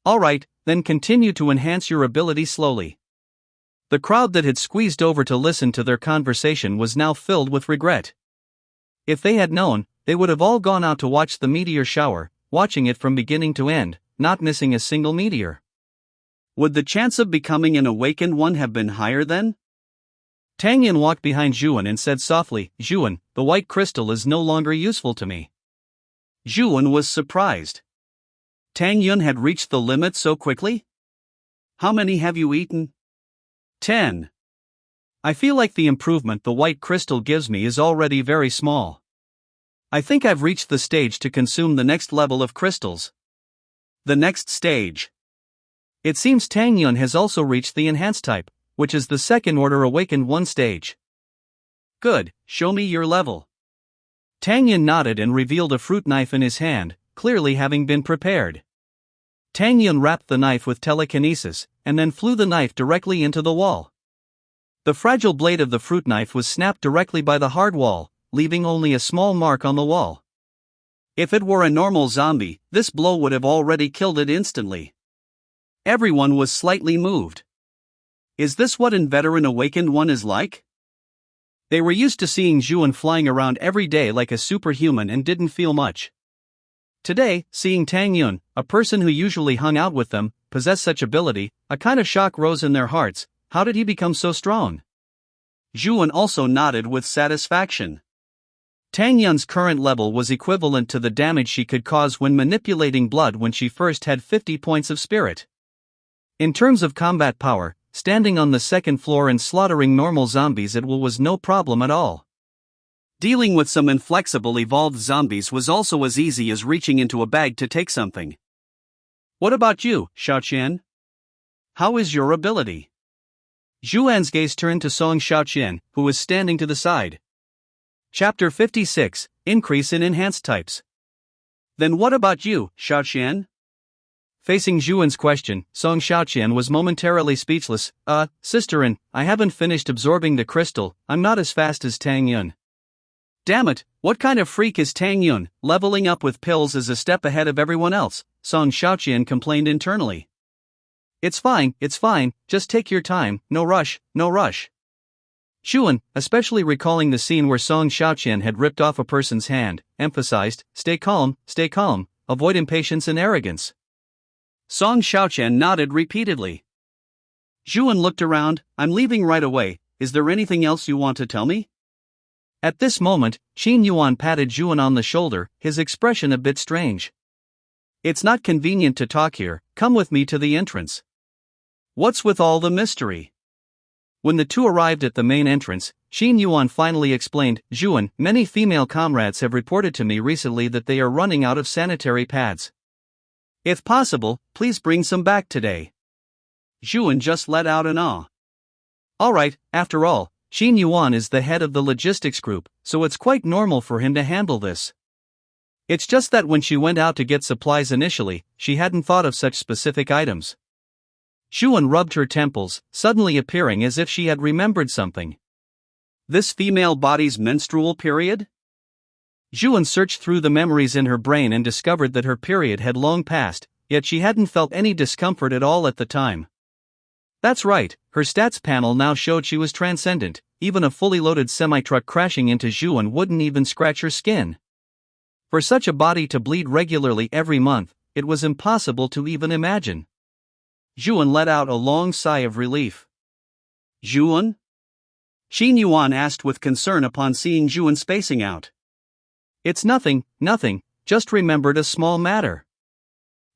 Alright, then continue to enhance your ability slowly. The crowd that had squeezed over to listen to their conversation was now filled with regret. If they had known, they would have all gone out to watch the meteor shower, watching it from beginning to end, not missing a single meteor. Would the chance of becoming an awakened one have been higher then? Tang Yin walked behind Zhuan and said softly, Zhuan, the white crystal is no longer useful to me. Zhuan was surprised. Tang Yin had reached the limit so quickly? How many have you eaten? 10. I feel like the improvement the white crystal gives me is already very small. I think I've reached the stage to consume the next level of crystals. The next stage. It seems Tang Yin has also reached the enhanced type, which is the second order awakened one stage. Good, show me your level. Tang Yin nodded and revealed a fruit knife in his hand, clearly having been prepared. Tang Yin wrapped the knife with telekinesis, and then flew the knife directly into the wall. The fragile blade of the fruit knife was snapped directly by the hard wall, leaving only a small mark on the wall. If it were a normal zombie, this blow would have already killed it instantly. Everyone was slightly moved. Is this what an veteran awakened one is like? They were used to seeing Zhuan flying around every day like a superhuman and didn't feel much. Today, seeing Tang Yin, a person who usually hung out with them, possess such ability, a kind of shock rose in their hearts. How did he become so strong? Zhuan also nodded with satisfaction. Tang Yin's current level was equivalent to the damage she could cause when manipulating blood when she first had 50 points of spirit. In terms of combat power, standing on the second floor and slaughtering normal zombies was no problem at all. Dealing with some inflexible evolved zombies was also as easy as reaching into a bag to take something. What about you, Xiaoqian? How is your ability? Zhuan's gaze turned to Song Xiaoqian, who was standing to the side. Chapter 56, Increase in Enhanced Types. Then what about you, Xiaoqian? Facing Zhuan's question, Song Xiaoqian was momentarily speechless. Sisterin, I haven't finished absorbing the crystal, I'm not as fast as Tang Yun. Damn it, what kind of freak is Tang Yun? Leveling up with pills is a step ahead of everyone else, Song Xiaoqian complained internally. It's fine, just take your time, no rush. Zhuan, especially recalling the scene where Song Xiaoqian had ripped off a person's hand, emphasized, stay calm, avoid impatience and arrogance. Song Xiaoqian nodded repeatedly. Zhuan looked around, I'm leaving right away, is there anything else you want to tell me? At this moment, Qin Yuan patted Zhuan on the shoulder, his expression a bit strange. It's not convenient to talk here, come with me to the entrance. What's with all the mystery? When the two arrived at the main entrance, Qin Yuan finally explained, Zhuan, many female comrades have reported to me recently that they are running out of sanitary pads. If possible, please bring some back today. Zhuan just let out an ah. Alright, after all, Qin Yuan is the head of the logistics group, so it's quite normal for him to handle this. It's just that when she went out to get supplies initially, she hadn't thought of such specific items. Zhuan rubbed her temples, suddenly appearing as if she had remembered something. This female body's menstrual period? Zhuan searched through the memories in her brain and discovered that her period had long passed, yet she hadn't felt any discomfort at all at the time. That's right, her stats panel now showed she was transcendent, even a fully loaded semi-truck crashing into Zhuan wouldn't even scratch her skin. For such a body to bleed regularly every month, it was impossible to even imagine. Zhuan let out a long sigh of relief. Zhuan? Qin Yuan asked with concern upon seeing Zhuan spacing out. It's nothing, just remembered a small matter.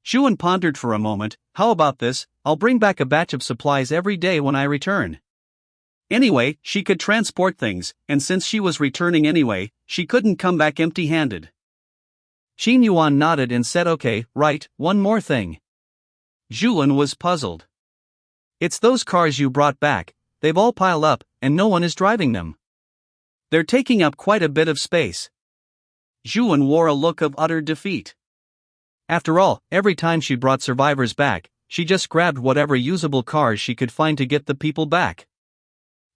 Zhuan pondered for a moment, how about this, I'll bring back a batch of supplies every day when I return. Anyway, she could transport things, and since she was returning anyway, she couldn't come back empty-handed. Qin Yuan nodded and said okay, right, one more thing. Zhuan was puzzled. It's those cars you brought back, they've all piled up, and no one is driving them. They're taking up quite a bit of space. Zhuan wore a look of utter defeat. After all, every time she brought survivors back, she just grabbed whatever usable cars she could find to get the people back.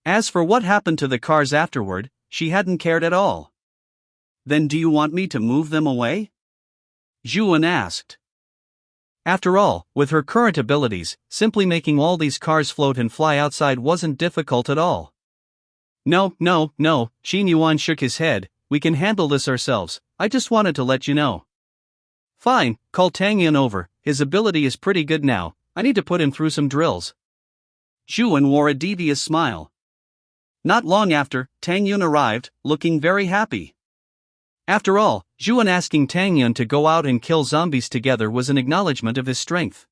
As for what happened to the cars afterward, she hadn't cared at all. Then do you want me to move them away? Zhuan asked. After all, with her current abilities, simply making all these cars float and fly outside wasn't difficult at all. No, Qin Yuan shook his head, we can handle this ourselves, I just wanted to let you know. Fine, call Tang Yun over, his ability is pretty good now, I need to put him through some drills. Zhuan wore a devious smile. Not long after, Tang Yun arrived, looking very happy. After all, Zhuan asking Tang Yun to go out and kill zombies together was an acknowledgement of his strength.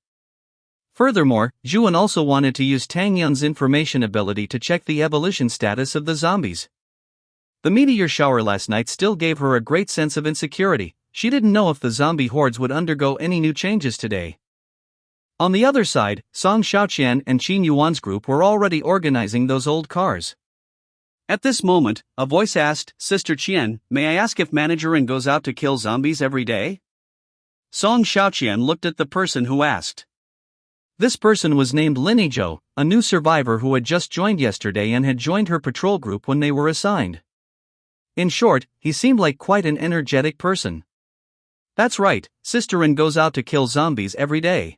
Furthermore, Zhuan also wanted to use Tang Yun's information ability to check the evolution status of the zombies. The meteor shower last night still gave her a great sense of insecurity, she didn't know if the zombie hordes would undergo any new changes today. On the other side, Song Xiaoqian and Qin Yuan's group were already organizing those old cars. At this moment, a voice asked, Sister Qian, may I ask if Manager Ren goes out to kill zombies every day? Song Xiaoqian looked at the person who asked. This person was named Lini Zhou, a new survivor who had just joined yesterday and had joined her patrol group when they were assigned. In short, he seemed like quite an energetic person. That's right, Sister Ren goes out to kill zombies every day.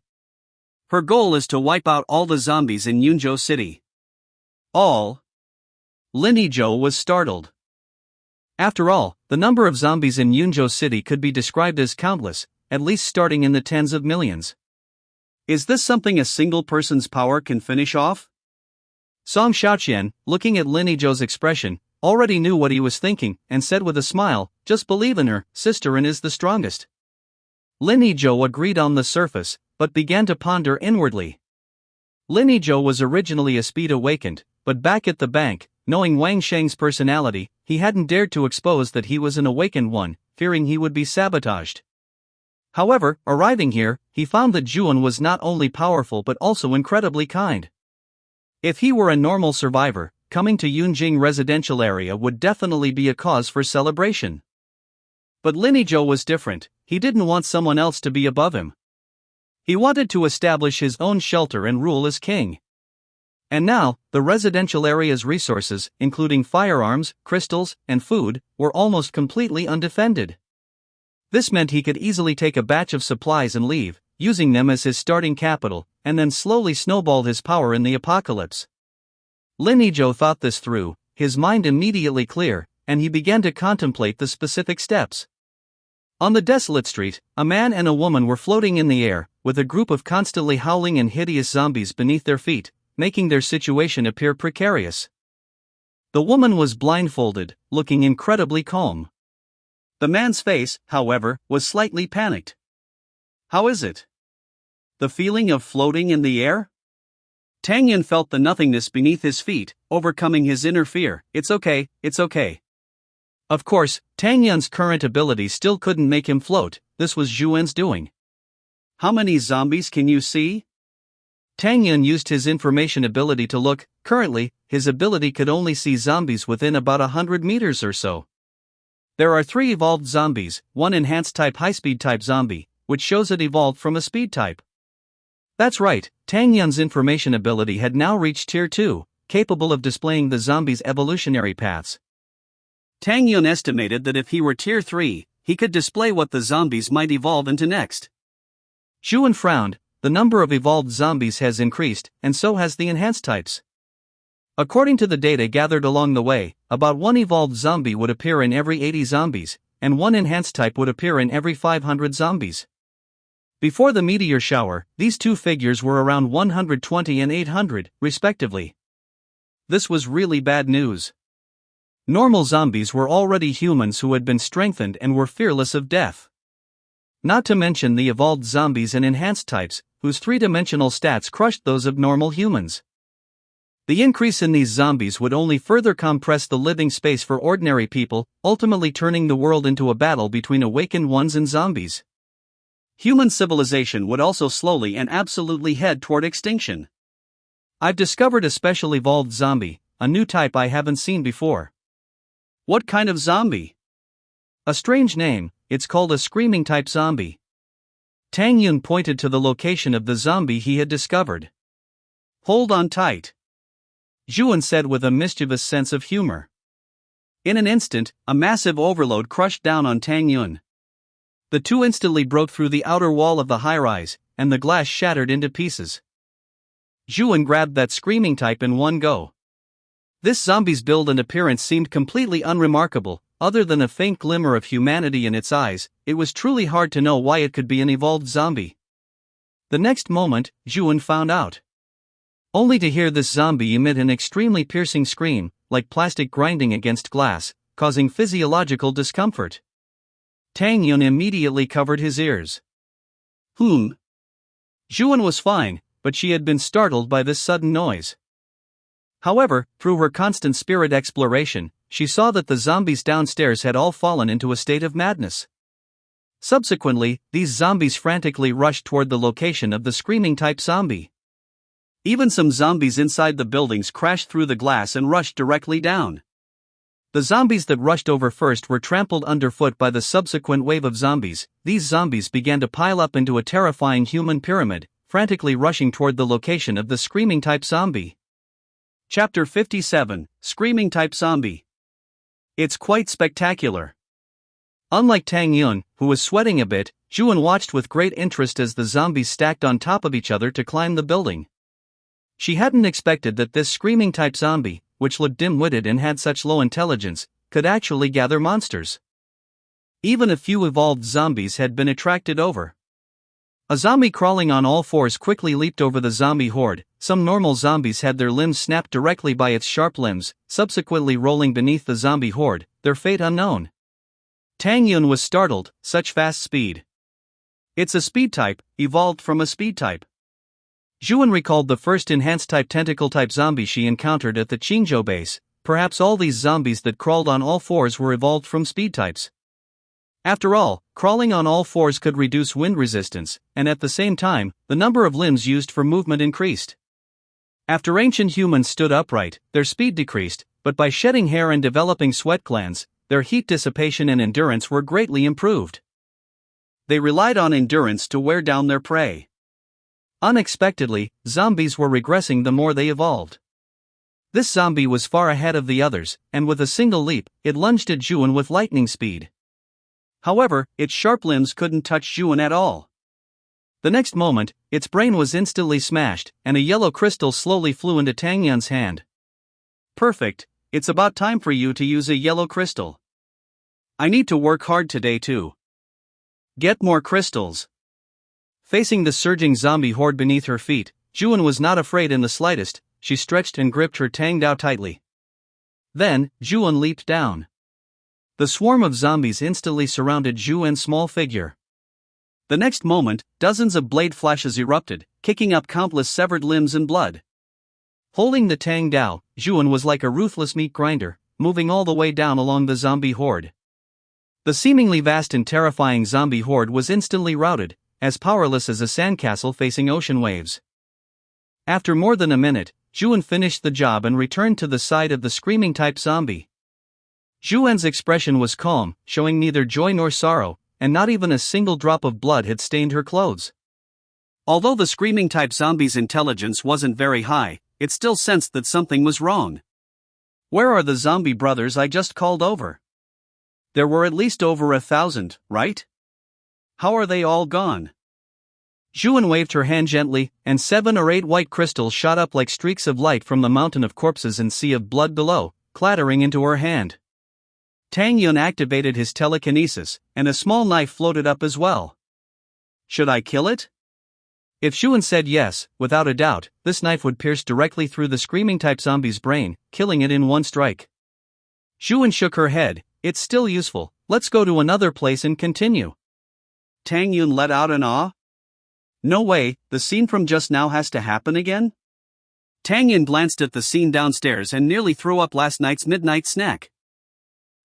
Her goal is to wipe out all the zombies in Yunzhou City. All? Lini Zhou was startled. After all, the number of zombies in Yunzhou City could be described as countless, at least starting in the tens of millions. Is this something a single person's power can finish off? Song Xiaoqian, looking at Lini Zhou's expression, already knew what he was thinking, and said with a smile, just believe in her, Sister Ren is the strongest. Lini Zhou agreed on the surface, but began to ponder inwardly. Lini Zhou was originally a speed awakened, but back at the bank, knowing Wang Sheng's personality, he hadn't dared to expose that he was an awakened one, fearing he would be sabotaged. However, arriving here, he found that Zhuan was not only powerful but also incredibly kind. If he were a normal survivor, coming to Yunjing residential area would definitely be a cause for celebration. But Lini Zhou was different, he didn't want someone else to be above him. He wanted to establish his own shelter and rule as king. And now, the residential area's resources, including firearms, crystals, and food, were almost completely undefended. This meant he could easily take a batch of supplies and leave, using them as his starting capital, and then slowly snowball his power in the apocalypse. Lin Yizhou thought this through, his mind immediately clear, and he began to contemplate the specific steps. On the desolate street, a man and a woman were floating in the air, with a group of constantly howling and hideous zombies beneath their feet, making their situation appear precarious. The woman was blindfolded, looking incredibly calm. The man's face, however, was slightly panicked. How is it? The feeling of floating in the air? Tang Yun felt the nothingness beneath his feet, overcoming his inner fear. It's okay, it's okay. Of course, Tang Yun's current ability still couldn't make him float, this was Zhu En's doing. How many zombies can you see? Tang Yun used his information ability to look. Currently, his ability could only see zombies within about 100 meters or so. There are 3 evolved zombies, one enhanced type high-speed type zombie, which shows it evolved from a speed type. That's right, Tang Yun's information ability had now reached Tier 2, capable of displaying the zombies' evolutionary paths. Tang Yun estimated that if he were Tier 3, he could display what the zombies might evolve into next. Zhu En frowned. The number of evolved zombies has increased, and so has the enhanced types. According to the data gathered along the way, about 1 evolved zombie would appear in every 80 zombies, and 1 enhanced type would appear in every 500 zombies. Before the meteor shower, these two figures were around 120 and 800, respectively. This was really bad news. Normal zombies were already humans who had been strengthened and were fearless of death. Not to mention the evolved zombies and enhanced types, whose 3-dimensional stats crushed those of normal humans. The increase in these zombies would only further compress the living space for ordinary people, ultimately turning the world into a battle between awakened ones and zombies. Human civilization would also slowly and absolutely head toward extinction. I've discovered a special evolved zombie, a new type I haven't seen before. What kind of zombie? A strange name, it's called a screaming type zombie. Tang Yun pointed to the location of the zombie he had discovered. Hold on tight, Zhu En said with a mischievous sense of humor. In an instant, a massive overload crushed down on Tang Yun. The two instantly broke through the outer wall of the high-rise, and the glass shattered into pieces. Zhu En grabbed that screaming type in one go. This zombie's build and appearance seemed completely unremarkable. Other than a faint glimmer of humanity in its eyes, it was truly hard to know why it could be an evolved zombie. The next moment, Zhu En found out. Only to hear this zombie emit an extremely piercing scream, like plastic grinding against glass, causing physiological discomfort. Tang Yun immediately covered his ears. Zhu En was fine, but she had been startled by this sudden noise. However, through her constant spirit exploration, she saw that the zombies downstairs had all fallen into a state of madness. Subsequently, these zombies frantically rushed toward the location of the screaming type zombie. Even some zombies inside the buildings crashed through the glass and rushed directly down. The zombies that rushed over first were trampled underfoot by the subsequent wave of zombies. These zombies began to pile up into a terrifying human pyramid, frantically rushing toward the location of the screaming type zombie. Chapter 57, Screaming Type Zombie. It's quite spectacular. Unlike Tang Yun, who was sweating a bit, Zhu En watched with great interest as the zombies stacked on top of each other to climb the building. She hadn't expected that this screaming type zombie, which looked dim-witted and had such low intelligence, could actually gather monsters. Even a few evolved zombies had been attracted over. A zombie crawling on all fours quickly leaped over the zombie horde. Some normal zombies had their limbs snapped directly by its sharp limbs, subsequently rolling beneath the zombie horde, their fate unknown. Tang Yun was startled, such fast speed. It's a speed type, evolved from a speed type. Zhu En recalled the first enhanced type tentacle type zombie she encountered at the Qingzhou base. Perhaps all these zombies that crawled on all fours were evolved from speed types. After all, crawling on all fours could reduce wind resistance, and at the same time, the number of limbs used for movement increased. After ancient humans stood upright, their speed decreased, but by shedding hair and developing sweat glands, their heat dissipation and endurance were greatly improved. They relied on endurance to wear down their prey. Unexpectedly, zombies were regressing the more they evolved. This zombie was far ahead of the others, and with a single leap, it lunged at Juan with lightning speed. However, its sharp limbs couldn't touch Juan at all. The next moment, its brain was instantly smashed, and a yellow crystal slowly flew into Tang Yun's hand. Perfect, it's about time for you to use a yellow crystal. I need to work hard today too. Get more crystals. Facing the surging zombie horde beneath her feet, Juan was not afraid in the slightest. She stretched and gripped her Tang Dao tightly. Then, Juan leaped down. The swarm of zombies instantly surrounded Juan's small figure. The next moment, dozens of blade flashes erupted, kicking up countless severed limbs and blood. Holding the Tang Dao, Juan was like a ruthless meat grinder, moving all the way down along the zombie horde. The seemingly vast and terrifying zombie horde was instantly routed, as powerless as a sandcastle facing ocean waves. After more than a minute, Juan finished the job and returned to the side of the screaming-type zombie. Juan's expression was calm, showing neither joy nor sorrow, and not even a single drop of blood had stained her clothes. Although the screaming-type zombie's intelligence wasn't very high, it still sensed that something was wrong. Where are the zombie brothers I just called over? There were at least over 1,000, right? How are they all gone? Juan waved her hand gently, and 7 or 8 white crystals shot up like streaks of light from the mountain of corpses and sea of blood below, clattering into her hand. Tang Yun activated his telekinesis, and a small knife floated up as well. Should I kill it? If Juan said yes, without a doubt, this knife would pierce directly through the screaming-type zombie's brain, killing it in one strike. Juan shook her head. It's still useful, let's go to another place and continue. Tang Yun let out an awe. No way, the scene from just now has to happen again? Tang Yun glanced at the scene downstairs and nearly threw up last night's midnight snack.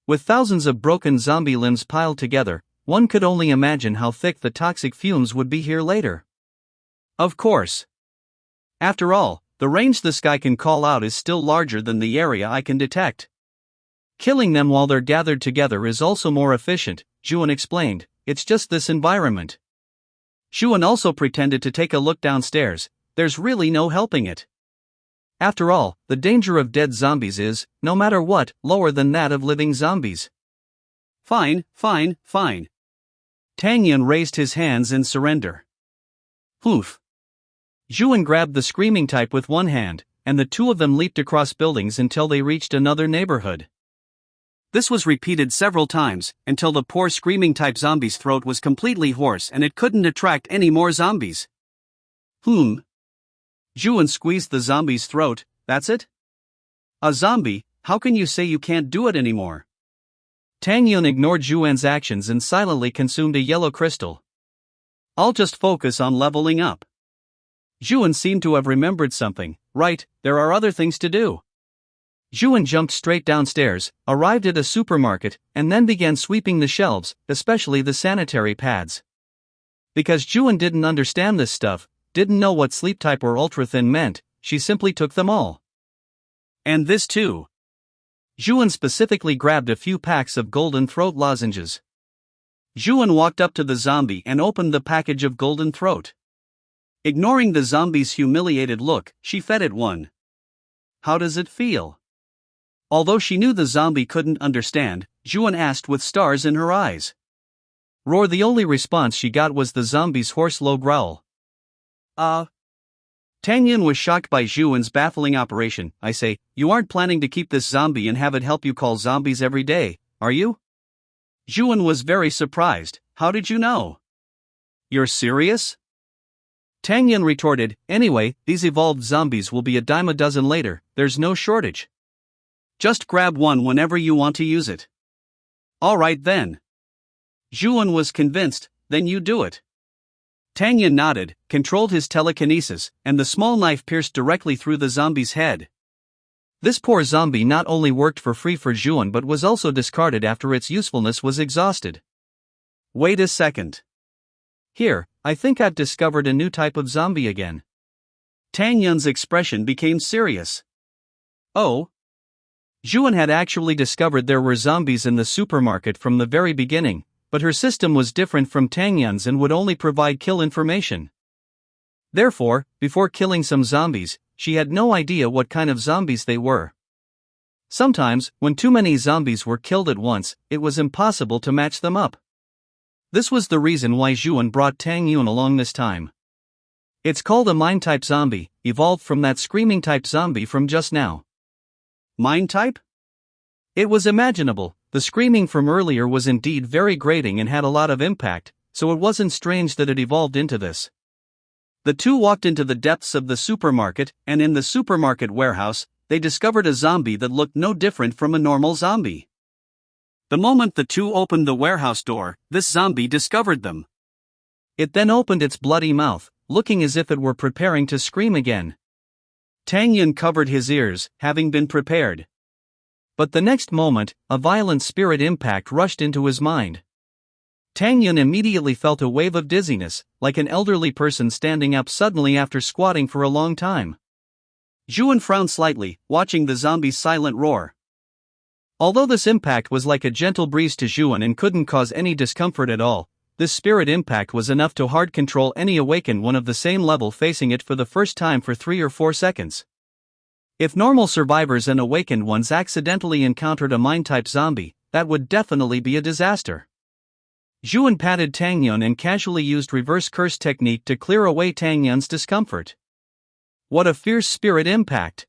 With thousands of broken zombie limbs piled together, one could only imagine how thick the toxic fumes would be here later. Of course. After all, the range the sky can call out is still larger than the area I can detect. Killing them while they're gathered together is also more efficient, Juan explained. It's just this environment. Juan also pretended to take a look downstairs. There's really no helping it. After all, the danger of dead zombies is, no matter what, lower than that of living zombies. Fine. Tang Yun raised his hands in surrender. Poof. Juan grabbed the screaming type with one hand, and the two of them leaped across buildings until they reached another neighborhood. This was repeated several times, until the poor screaming-type zombie's throat was completely hoarse and it couldn't attract any more zombies. Juan squeezed the zombie's throat. That's it? A zombie, how can you say you can't do it anymore? Tang Yun ignored Juan's actions and silently consumed a yellow crystal. I'll just focus on leveling up. Juan seemed to have remembered something. Right, there are other things to do. Juan jumped straight downstairs, arrived at a supermarket, and then began sweeping the shelves, especially the sanitary pads. Because Juan didn't understand this stuff, didn't know what sleep type or ultra-thin meant, she simply took them all. And this too. Juan specifically grabbed a few packs of golden throat lozenges. Juan walked up to the zombie and opened the package of golden throat. Ignoring the zombie's humiliated look, she fed it one. How does it feel? Although she knew the zombie couldn't understand, Juan asked with stars in her eyes. Roar. The only response she got was the zombie's hoarse low growl. Tang Yun was shocked by Juan's baffling operation. I say, you aren't planning to keep this zombie and have it help you call zombies every day, are you? Juan was very surprised. How did you know? You're serious? Tang Yun retorted, anyway, these evolved zombies will be a dime a dozen later, there's no shortage. Just grab one whenever you want to use it. Alright then. Juan was convinced, then you do it. Tang Yun nodded, controlled his telekinesis, and the small knife pierced directly through the zombie's head. This poor zombie not only worked for free for Juan but was also discarded after its usefulness was exhausted. Wait a second. Here, I think I've discovered a new type of zombie again. Tang Yun's expression became serious. Oh? Juan had actually discovered there were zombies in the supermarket from the very beginning, but her system was different from Tang Yun's and would only provide kill information. Therefore, before killing some zombies, she had no idea what kind of zombies they were. Sometimes, when too many zombies were killed at once, it was impossible to match them up. This was the reason why Zhuan brought Tang Yun along this time. It's called a mind-type zombie, evolved from that screaming-type zombie from just now. Mind-type? It was imaginable. The screaming from earlier was indeed very grating and had a lot of impact, so it wasn't strange that it evolved into this. The two walked into the depths of the supermarket, and in the supermarket warehouse, they discovered a zombie that looked no different from a normal zombie. The moment the two opened the warehouse door, this zombie discovered them. It then opened its bloody mouth, looking as if it were preparing to scream again. Tang Yun covered his ears, having been prepared. But the next moment, a violent spirit impact rushed into his mind. Tang Yun immediately felt a wave of dizziness, like an elderly person standing up suddenly after squatting for a long time. Zhuan frowned slightly, watching the zombie's silent roar. Although this impact was like a gentle breeze to Zhuan and couldn't cause any discomfort at all, this spirit impact was enough to hard control any awakened one of the same level facing it for the first time for 3 or 4 seconds. If normal survivors and awakened ones accidentally encountered a mind-type zombie, that would definitely be a disaster. Zhuan patted Tang Yun and casually used reverse curse technique to clear away Tang Yun's discomfort. What a fierce spirit impact!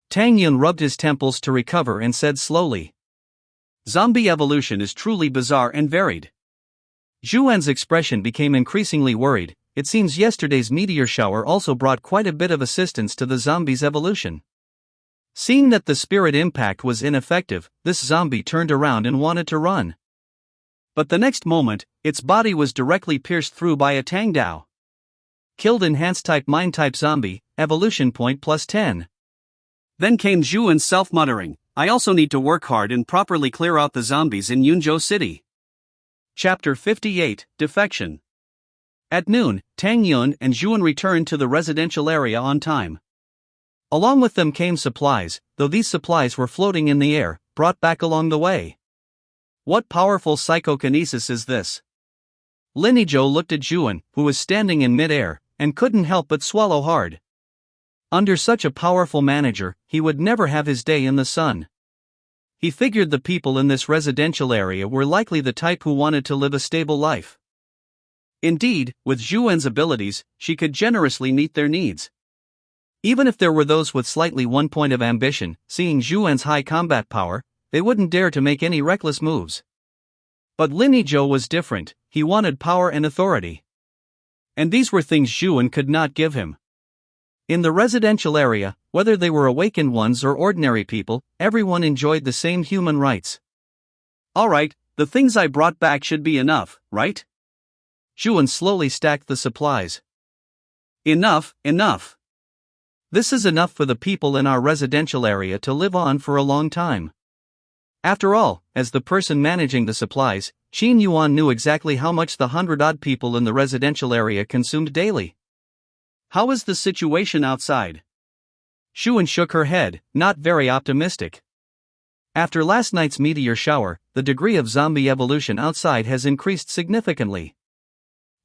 Tang Yun rubbed his temples to recover and said slowly. Zombie evolution is truly bizarre and varied. Zhuan's expression became increasingly worried. It seems yesterday's meteor shower also brought quite a bit of assistance to the zombie's evolution. Seeing that the spirit impact was ineffective, this zombie turned around and wanted to run. But the next moment, its body was directly pierced through by a Tang Dao. Killed enhanced-type mind-type zombie, evolution point plus 10. Then came Zhuan's self-muttering, I also need to work hard and properly clear out the zombies in Yunzhou City. Chapter 58, Defection. At noon, Tang Yun and Zhuan returned to the residential area on time. Along with them came supplies, though these supplies were floating in the air, brought back along the way. What powerful psychokinesis is this? Linizhou looked at Zhuan, who was standing in mid-air, and couldn't help but swallow hard. Under such a powerful manager, he would never have his day in the sun. He figured the people in this residential area were likely the type who wanted to live a stable life. Indeed, with Zhuan's abilities, she could generously meet their needs. Even if there were those with slightly one point of ambition, seeing Zhuan's high combat power, they wouldn't dare to make any reckless moves. But Linizhou was different. He wanted power and authority. And these were things Zhuan could not give him. In the residential area, whether they were awakened ones or ordinary people, everyone enjoyed the same human rights. Alright, the things I brought back should be enough, right? Zhuan slowly stacked the supplies. Enough. This is enough for the people in our residential area to live on for a long time. After all, as the person managing the supplies, Qin Yuan knew exactly how much the 100-odd people in the residential area consumed daily. How is the situation outside? Zhuan shook her head, not very optimistic. After last night's meteor shower, the degree of zombie evolution outside has increased significantly.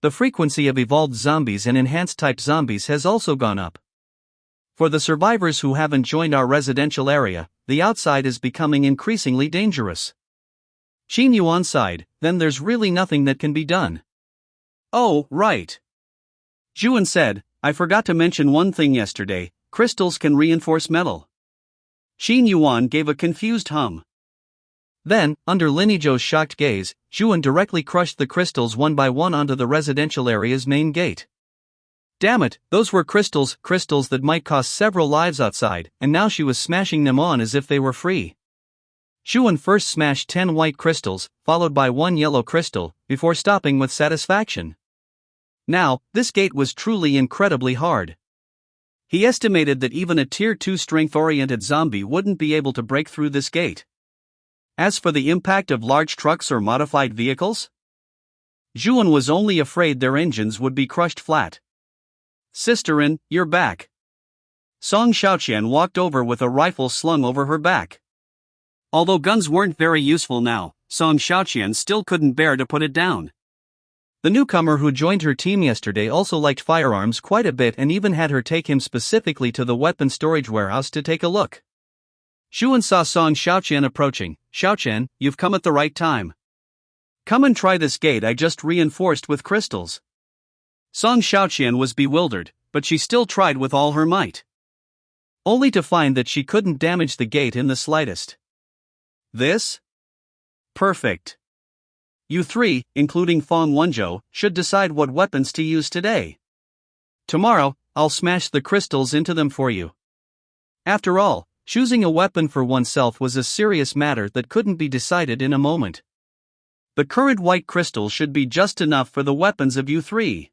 The frequency of evolved zombies and enhanced-type zombies has also gone up. For the survivors who haven't joined our residential area, the outside is becoming increasingly dangerous. Qin Yuan sighed, then there's really nothing that can be done. Oh, right. Zhuan said, I forgot to mention one thing yesterday, crystals can reinforce metal. Qin Yuan gave a confused hum. Then, under Linizhou's shocked gaze, Zhuan directly crushed the crystals one by one onto the residential area's main gate. Damn it, those were crystals that might cost several lives outside, and now she was smashing them on as if they were free. Zhuan first smashed 10 white crystals, followed by 1 yellow crystal, before stopping with satisfaction. Now, this gate was truly incredibly hard. He estimated that even a Tier 2 strength-oriented zombie wouldn't be able to break through this gate. As for the impact of large trucks or modified vehicles, Zhuan was only afraid their engines would be crushed flat. Sisterin, you're back. Song Xiaoqian walked over with a rifle slung over her back. Although guns weren't very useful now, Song Xiaoqian still couldn't bear to put it down. The newcomer who joined her team yesterday also liked firearms quite a bit and even had her take him specifically to the weapon storage warehouse to take a look. Zhuan saw Song Xiaoqian approaching. "Xiaoqian, you've come at the right time. Come and try this gate I just reinforced with crystals." Song Xiaoqian was bewildered, but she still tried with all her might. Only to find that she couldn't damage the gate in the slightest. This? Perfect. You three, including Fong Wenzhou, should decide what weapons to use today. Tomorrow, I'll smash the crystals into them for you. After all, choosing a weapon for oneself was a serious matter that couldn't be decided in a moment. The current white crystal should be just enough for the weapons of you three.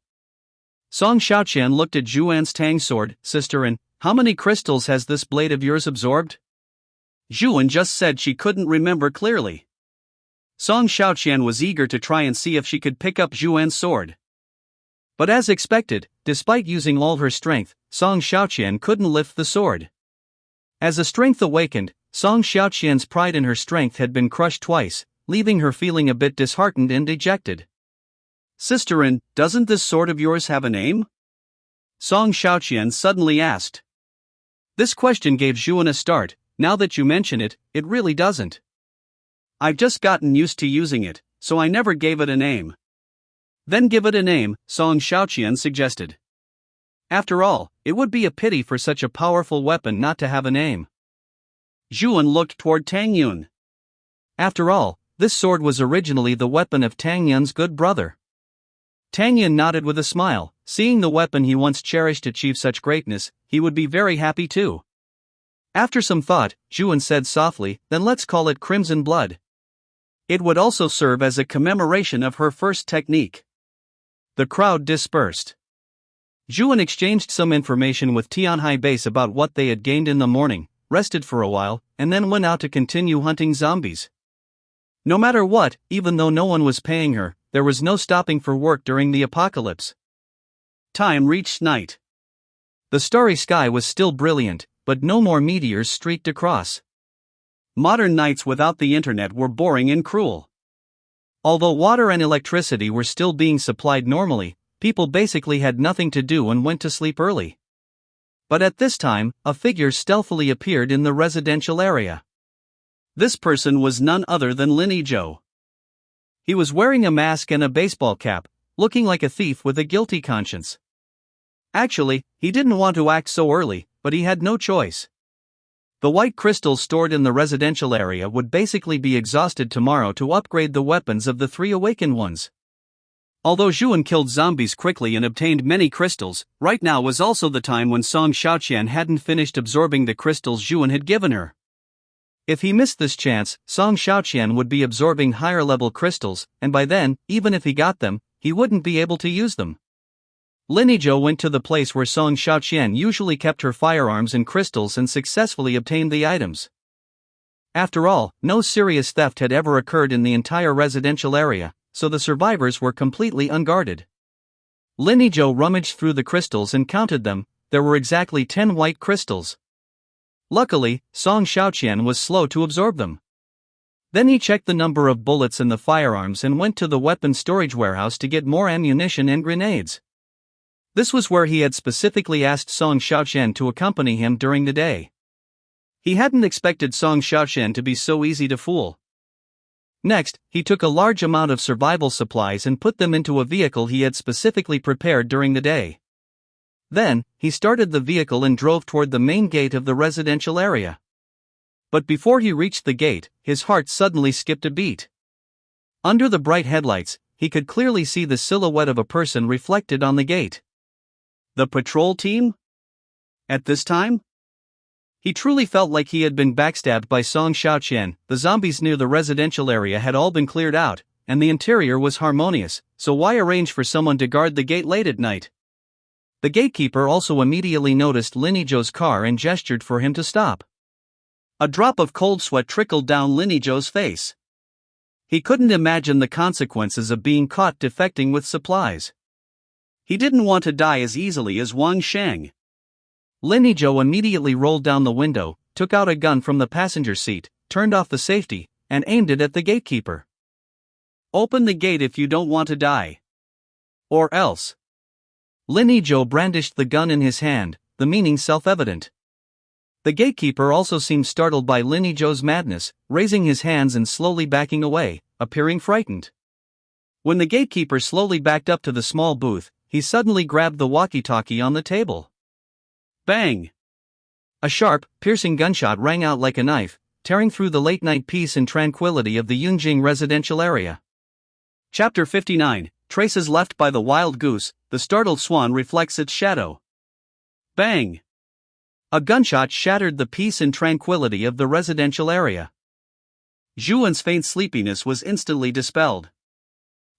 Song Xiaoqian looked at Zhuan's Tang sword. "Sister, and how many crystals has this blade of yours absorbed?" Zhuan just said she couldn't remember clearly. Song Xiaoqian was eager to try and see if she could pick up Zhuan's sword. But as expected, despite using all her strength, Song Xiaoqian couldn't lift the sword. As the strength awakened, Song Xiaoqian's pride in her strength had been crushed twice, leaving her feeling a bit disheartened and dejected. "Sisterin, doesn't this sword of yours have a name?" Song Xiaoqian suddenly asked. This question gave Zhuan a start. "Now that you mention it, it really doesn't. I've just gotten used to using it, so I never gave it a name." "Then give it a name," Song Xiaoqian suggested. After all, it would be a pity for such a powerful weapon not to have a name. Zhuan looked toward Tang Yun. After all, this sword was originally the weapon of Tang Yun's good brother. Tang Yun nodded with a smile. Seeing the weapon he once cherished achieve such greatness, he would be very happy too. After some thought, Zhuan said softly, "Then let's call it Crimson Blood." It would also serve as a commemoration of her first technique. The crowd dispersed. Zhuan exchanged some information with Tianhai Base about what they had gained in the morning, rested for a while, and then went out to continue hunting zombies. No matter what, even though no one was paying her, there was no stopping for work during the apocalypse. Time reached night. The starry sky was still brilliant, but no more meteors streaked across. Modern nights without the internet were boring and cruel. Although water and electricity were still being supplied normally, people basically had nothing to do and went to sleep early. But at this time, a figure stealthily appeared in the residential area. This person was none other than Lin Yizhou. He was wearing a mask and a baseball cap, looking like a thief with a guilty conscience. Actually, he didn't want to act so early, but he had no choice. The white crystals stored in the residential area would basically be exhausted tomorrow to upgrade the weapons of the three awakened ones. Although Zhuan killed zombies quickly and obtained many crystals, right now was also the time when Song Xiaoqian hadn't finished absorbing the crystals Zhuan had given her. If he missed this chance, Song Xiaoqian would be absorbing higher-level crystals, and by then, even if he got them, he wouldn't be able to use them. Lin Yizhou went to the place where Song Xiaoqian usually kept her firearms and crystals and successfully obtained the items. After all, no serious theft had ever occurred in the entire residential area, so the survivors were completely unguarded. Lin Yizhou rummaged through the crystals and counted them. There were exactly 10 white crystals. Luckily, Song Xiaoqian was slow to absorb them. Then he checked the number of bullets in the firearms and went to the weapon storage warehouse to get more ammunition and grenades. This was where he had specifically asked Song Xiaoqian to accompany him during the day. He hadn't expected Song Xiaoqian to be so easy to fool. Next, he took a large amount of survival supplies and put them into a vehicle he had specifically prepared during the day. Then, he started the vehicle and drove toward the main gate of the residential area. But before he reached the gate, his heart suddenly skipped a beat. Under the bright headlights, he could clearly see the silhouette of a person reflected on the gate. The patrol team? At this time? He truly felt like he had been backstabbed by Song Xiaoqian. The zombies near the residential area had all been cleared out, and the interior was harmonious, so why arrange for someone to guard the gate late at night? The gatekeeper also immediately noticed Lin Yizhou's car and gestured for him to stop. A drop of cold sweat trickled down Lin Yizhou's face. He couldn't imagine the consequences of being caught defecting with supplies. He didn't want to die as easily as Wang Sheng. Lin Yizhou immediately rolled down the window, took out a gun from the passenger seat, turned off the safety, and aimed it at the gatekeeper. "Open the gate if you don't want to die." Or else. Lin Yizhou brandished the gun in his hand, the meaning self-evident. The gatekeeper also seemed startled by Lin Yizhou's madness, raising his hands and slowly backing away, appearing frightened. When the gatekeeper slowly backed up to the small booth, he suddenly grabbed the walkie-talkie on the table. Bang! A sharp, piercing gunshot rang out like a knife, tearing through the late-night peace and tranquility of the Yunjing residential area. Chapter 59, Traces Left by the Wild Goose, the startled swan reflects its shadow. Bang! A gunshot shattered the peace and tranquility of the residential area. Zhuan's faint sleepiness was instantly dispelled.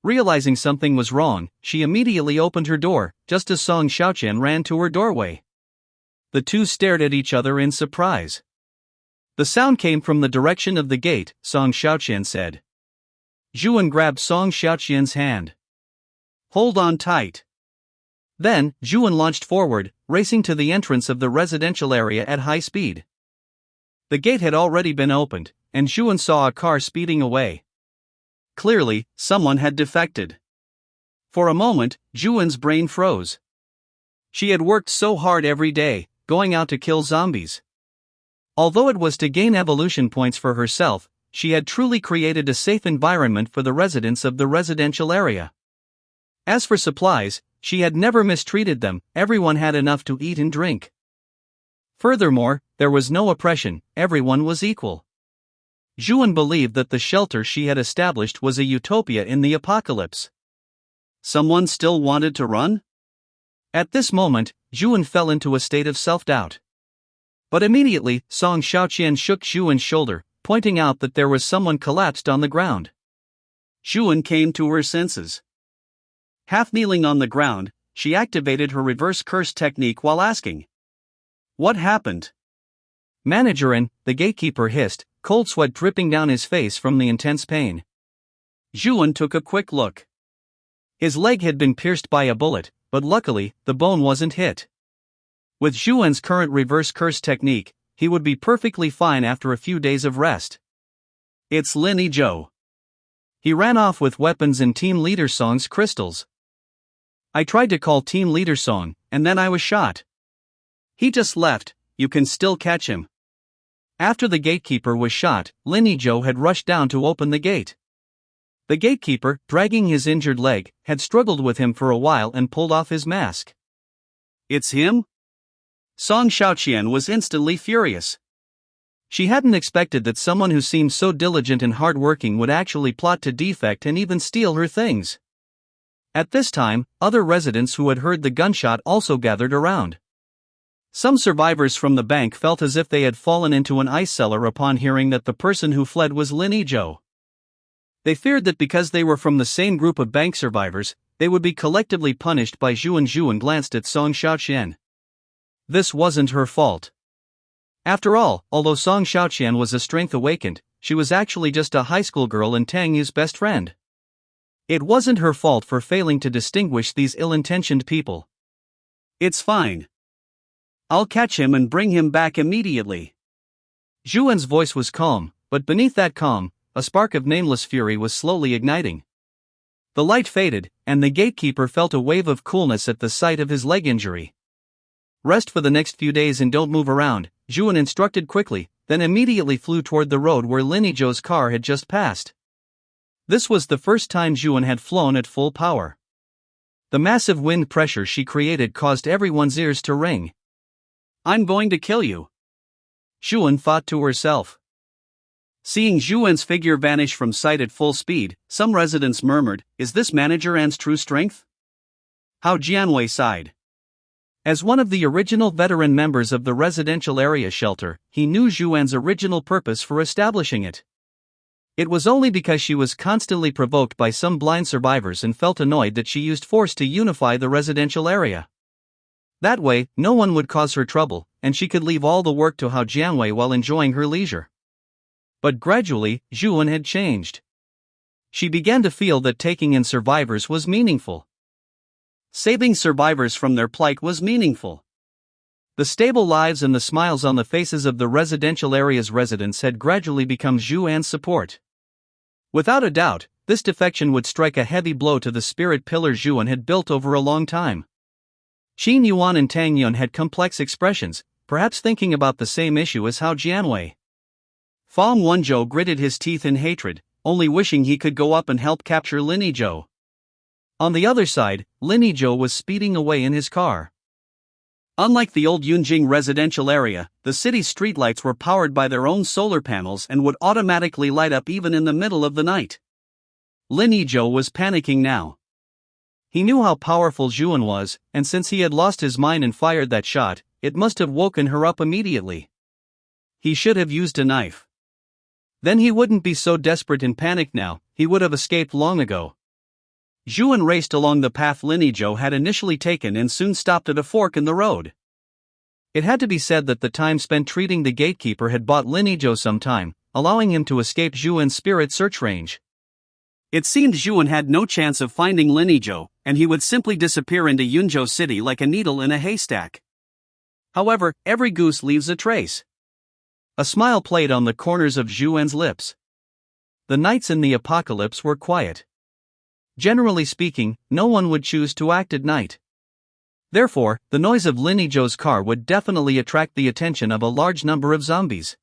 Realizing something was wrong, she immediately opened her door, just as Song Xiaoqian ran to her doorway. The two stared at each other in surprise. The sound came from the direction of the gate, Song Xiaoqian said. Zhuan grabbed Song Xiaoqian's hand. Hold on tight. Then, Zhuan launched forward, racing to the entrance of the residential area at high speed. The gate had already been opened, and Zhuan saw a car speeding away. Clearly, someone had defected. For a moment, Zhuan's brain froze. She had worked so hard every day, going out to kill zombies. Although it was to gain evolution points for herself, she had truly created a safe environment for the residents of the residential area. As for supplies, she had never mistreated them, everyone had enough to eat and drink. Furthermore, there was no oppression, everyone was equal. Zhuan believed that the shelter she had established was a utopia in the apocalypse. Someone still wanted to run? At this moment, Zhuan fell into a state of self-doubt. But immediately, Song Xiaoqian shook Zhuan's shoulder, pointing out that there was someone collapsed on the ground. Zhuan came to her senses. Half kneeling on the ground, she activated her reverse curse technique while asking, "What happened?" Managerin, the gatekeeper hissed, cold sweat dripping down his face from the intense pain. Zhuan took a quick look. His leg had been pierced by a bullet, but luckily, the bone wasn't hit. With Zhuan's current reverse curse technique, he would be perfectly fine after a few days of rest. It's Lin Yizhou. He ran off with weapons and Team Leader Song's crystals. I tried to call Team Leader Song, and then I was shot. He just left, you can still catch him. After the gatekeeper was shot, Lin Yizhou had rushed down to open the gate. The gatekeeper, dragging his injured leg, had struggled with him for a while and pulled off his mask. It's him? Song Xiaoqian was instantly furious. She hadn't expected that someone who seemed so diligent and hardworking would actually plot to defect and even steal her things. At this time, other residents who had heard the gunshot also gathered around. Some survivors from the bank felt as if they had fallen into an ice cellar upon hearing that the person who fled was Lin Yizhou. They feared that because they were from the same group of bank survivors, they would be collectively punished by Zhuan. Zhuan glanced at Song Xiaoqian. This wasn't her fault. After all, although Song Xiaoqian was a strength awakened, she was actually just a high school girl and Tang Yu's best friend. It wasn't her fault for failing to distinguish these ill-intentioned people. It's fine. I'll catch him and bring him back immediately. Zhuan's voice was calm, but beneath that calm, a spark of nameless fury was slowly igniting. The light faded, and the gatekeeper felt a wave of coolness at the sight of his leg injury. Rest for the next few days and don't move around, Zhuan instructed quickly, then immediately flew toward the road where Lin Yizhou's car had just passed. This was the first time Zhuan had flown at full power. The massive wind pressure she created caused everyone's ears to ring. I'm going to kill you, Zhuan thought to herself. Seeing Zhuan's figure vanish from sight at full speed, some residents murmured, "Is this Manager An's true strength?" Hao Jianwei sighed. As one of the original veteran members of the residential area shelter, he knew Zhuan's original purpose for establishing it. It was only because she was constantly provoked by some blind survivors and felt annoyed that she used force to unify the residential area. That way, no one would cause her trouble, and she could leave all the work to Hao Jianwei while enjoying her leisure. But gradually, Zhuan had changed. She began to feel that taking in survivors was meaningful. Saving survivors from their plight was meaningful. The stable lives and the smiles on the faces of the residential area's residents had gradually become Zhuan's support. Without a doubt, this defection would strike a heavy blow to the spirit pillar Zhuan had built over a long time. Qin Yuan and Tang Yun had complex expressions, perhaps thinking about the same issue as Hao Jianwei. Fang Wenzhou gritted his teeth in hatred, only wishing he could go up and help capture Lin Yizhou. On the other side, Lin Yizhou was speeding away in his car. Unlike the old Yunjing residential area, the city's streetlights were powered by their own solar panels and would automatically light up even in the middle of the night. Lin Yizhou was panicking now. He knew how powerful Zhuan was, and since he had lost his mind and fired that shot, it must have woken her up immediately. He should have used a knife. Then he wouldn't be so desperate and panicked now, he would have escaped long ago. Zhuan raced along the path Lin Yizhou had initially taken and soon stopped at a fork in the road. It had to be said that the time spent treating the gatekeeper had bought Lin Yizhou some time, allowing him to escape Zhuan's spirit search range. It seemed Zhuan had no chance of finding Lin Yizhou, and he would simply disappear into Yunzhou City like a needle in a haystack. However, every goose leaves a trace. A smile played on the corners of Zhuan's lips. The nights in the apocalypse were quiet. Generally speaking, no one would choose to act at night. Therefore, the noise of Lin Yizhou's car would definitely attract the attention of a large number of zombies.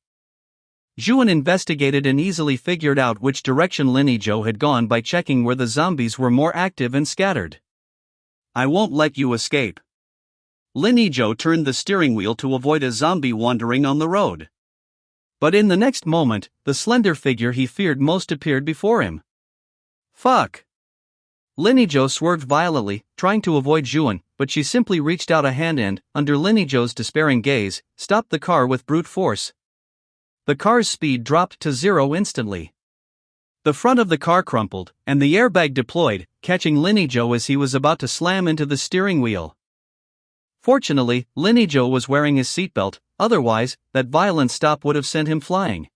Zhuan investigated and easily figured out which direction Lin Yizhou had gone by checking where the zombies were more active and scattered. I won't let you escape. Lin Yizhou turned the steering wheel to avoid a zombie wandering on the road. But in the next moment, the slender figure he feared most appeared before him. Fuck! Lin Yizhou swerved violently, trying to avoid Zhuan, but she simply reached out a hand and, under Lin Yizhou's despairing gaze, stopped the car with brute force. The car's speed dropped to 0 instantly. The front of the car crumpled, and the airbag deployed, catching Lin Yizhou as he was about to slam into the steering wheel. Fortunately, Lin Yizhou was wearing his seatbelt, otherwise, that violent stop would have sent him flying.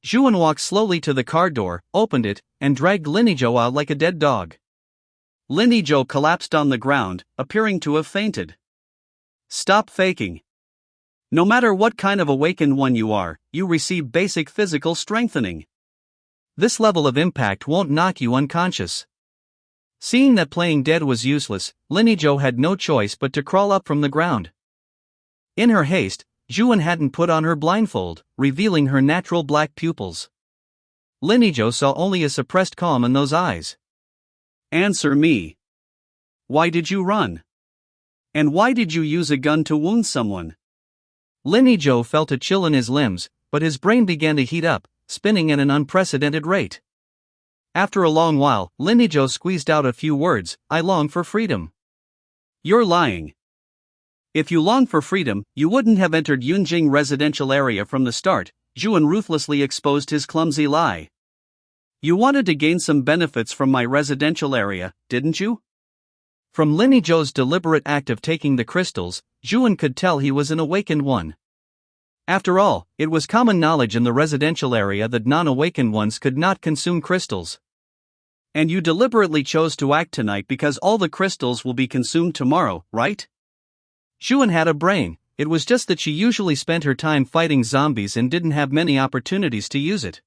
Zhuan walked slowly to the car door, opened it, and dragged Lin Yizhou out like a dead dog. Lin Yizhou collapsed on the ground, appearing to have fainted. Stop faking. No matter what kind of awakened one you are, you receive basic physical strengthening. This level of impact won't knock you unconscious. Seeing that playing dead was useless, Lin Yizhou had no choice but to crawl up from the ground. In her haste, Zhuan hadn't put on her blindfold, revealing her natural black pupils. Lin Yizhou saw only a suppressed calm in those eyes. Answer me. Why did you run? And why did you use a gun to wound someone? Lin Yizhou felt a chill in his limbs, but his brain began to heat up, spinning at an unprecedented rate. After a long while, Lin Yizhou squeezed out a few words, I long for freedom. You're lying. If you longed for freedom, you wouldn't have entered Yunjing residential area from the start, Zhuan ruthlessly exposed his clumsy lie. You wanted to gain some benefits from my residential area, didn't you? From Lin Yizhou's deliberate act of taking the crystals, Zhuan could tell he was an awakened one. After all, it was common knowledge in the residential area that non-awakened ones could not consume crystals. And you deliberately chose to act tonight because all the crystals will be consumed tomorrow, right? Zhuan had a brain, it was just that she usually spent her time fighting zombies and didn't have many opportunities to use it.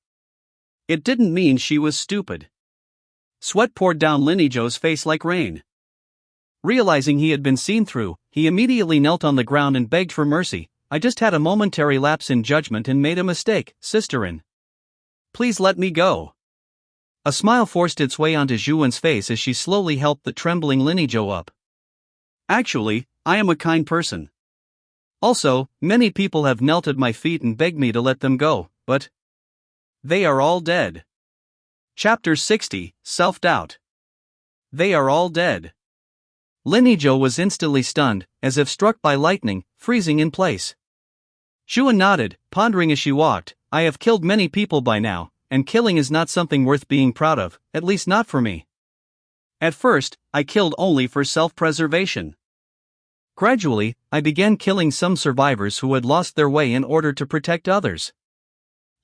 It didn't mean she was stupid. Sweat poured down Lin Yizhou's face like rain. Realizing he had been seen through, he immediately knelt on the ground and begged for mercy. I just had a momentary lapse in judgment and made a mistake, sisterin. Please let me go. A smile forced its way onto Zhuan's face as she slowly helped the trembling Lin Yizhou up. Actually, I am a kind person. Also, many people have knelt at my feet and begged me to let them go, but they are all dead. Chapter 60, Self-Doubt. They are all dead. Lin Yizhou was instantly stunned, as if struck by lightning, freezing in place. Zhuan nodded, pondering as she walked, I have killed many people by now, and killing is not something worth being proud of, at least not for me. At first, I killed only for self-preservation. Gradually, I began killing some survivors who had lost their way in order to protect others.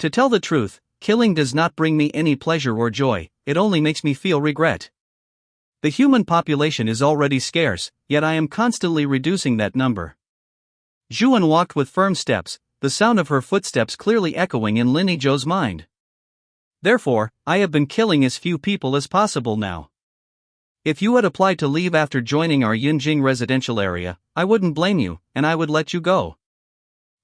To tell the truth, killing does not bring me any pleasure or joy, it only makes me feel regret. The human population is already scarce, yet I am constantly reducing that number. Zhuan walked with firm steps, the sound of her footsteps clearly echoing in Lin Yizhou's mind. Therefore, I have been killing as few people as possible now. If you had applied to leave after joining our Yunjing residential area, I wouldn't blame you, and I would let you go.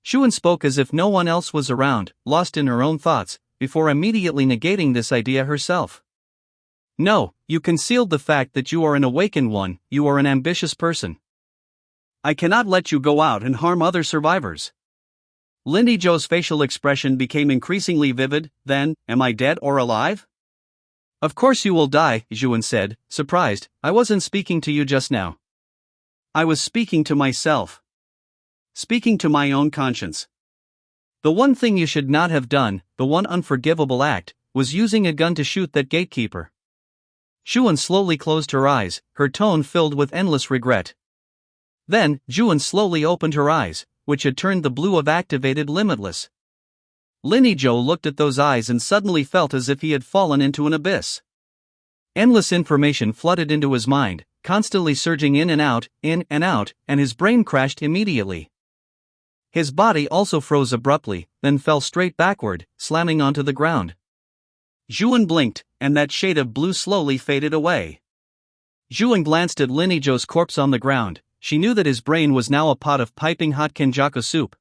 Xuan spoke as if no one else was around, lost in her own thoughts, before immediately negating this idea herself. No, you concealed the fact that you are an awakened one, you are an ambitious person. I cannot let you go out and harm other survivors. Lin Yizhou's facial expression became increasingly vivid. Then, am I dead or alive? Of course you will die, Xuan said, surprised. I wasn't speaking to you just now. I was speaking to myself. Speaking to my own conscience. The one thing you should not have done, the one unforgivable act, was using a gun to shoot that gatekeeper. Xuan slowly closed her eyes, her tone filled with endless regret. Then, Xuan slowly opened her eyes, which had turned the blue of activated limitless. Lin Yizhou looked at those eyes and suddenly felt as if he had fallen into an abyss. Endless information flooded into his mind, constantly surging in and out, and his brain crashed immediately. His body also froze abruptly, then fell straight backward, slamming onto the ground. Xuan blinked, and that shade of blue slowly faded away. Xuan glanced at Lin Yizhou's corpse on the ground. She knew that his brain was now a pot of piping hot kenjaku soup.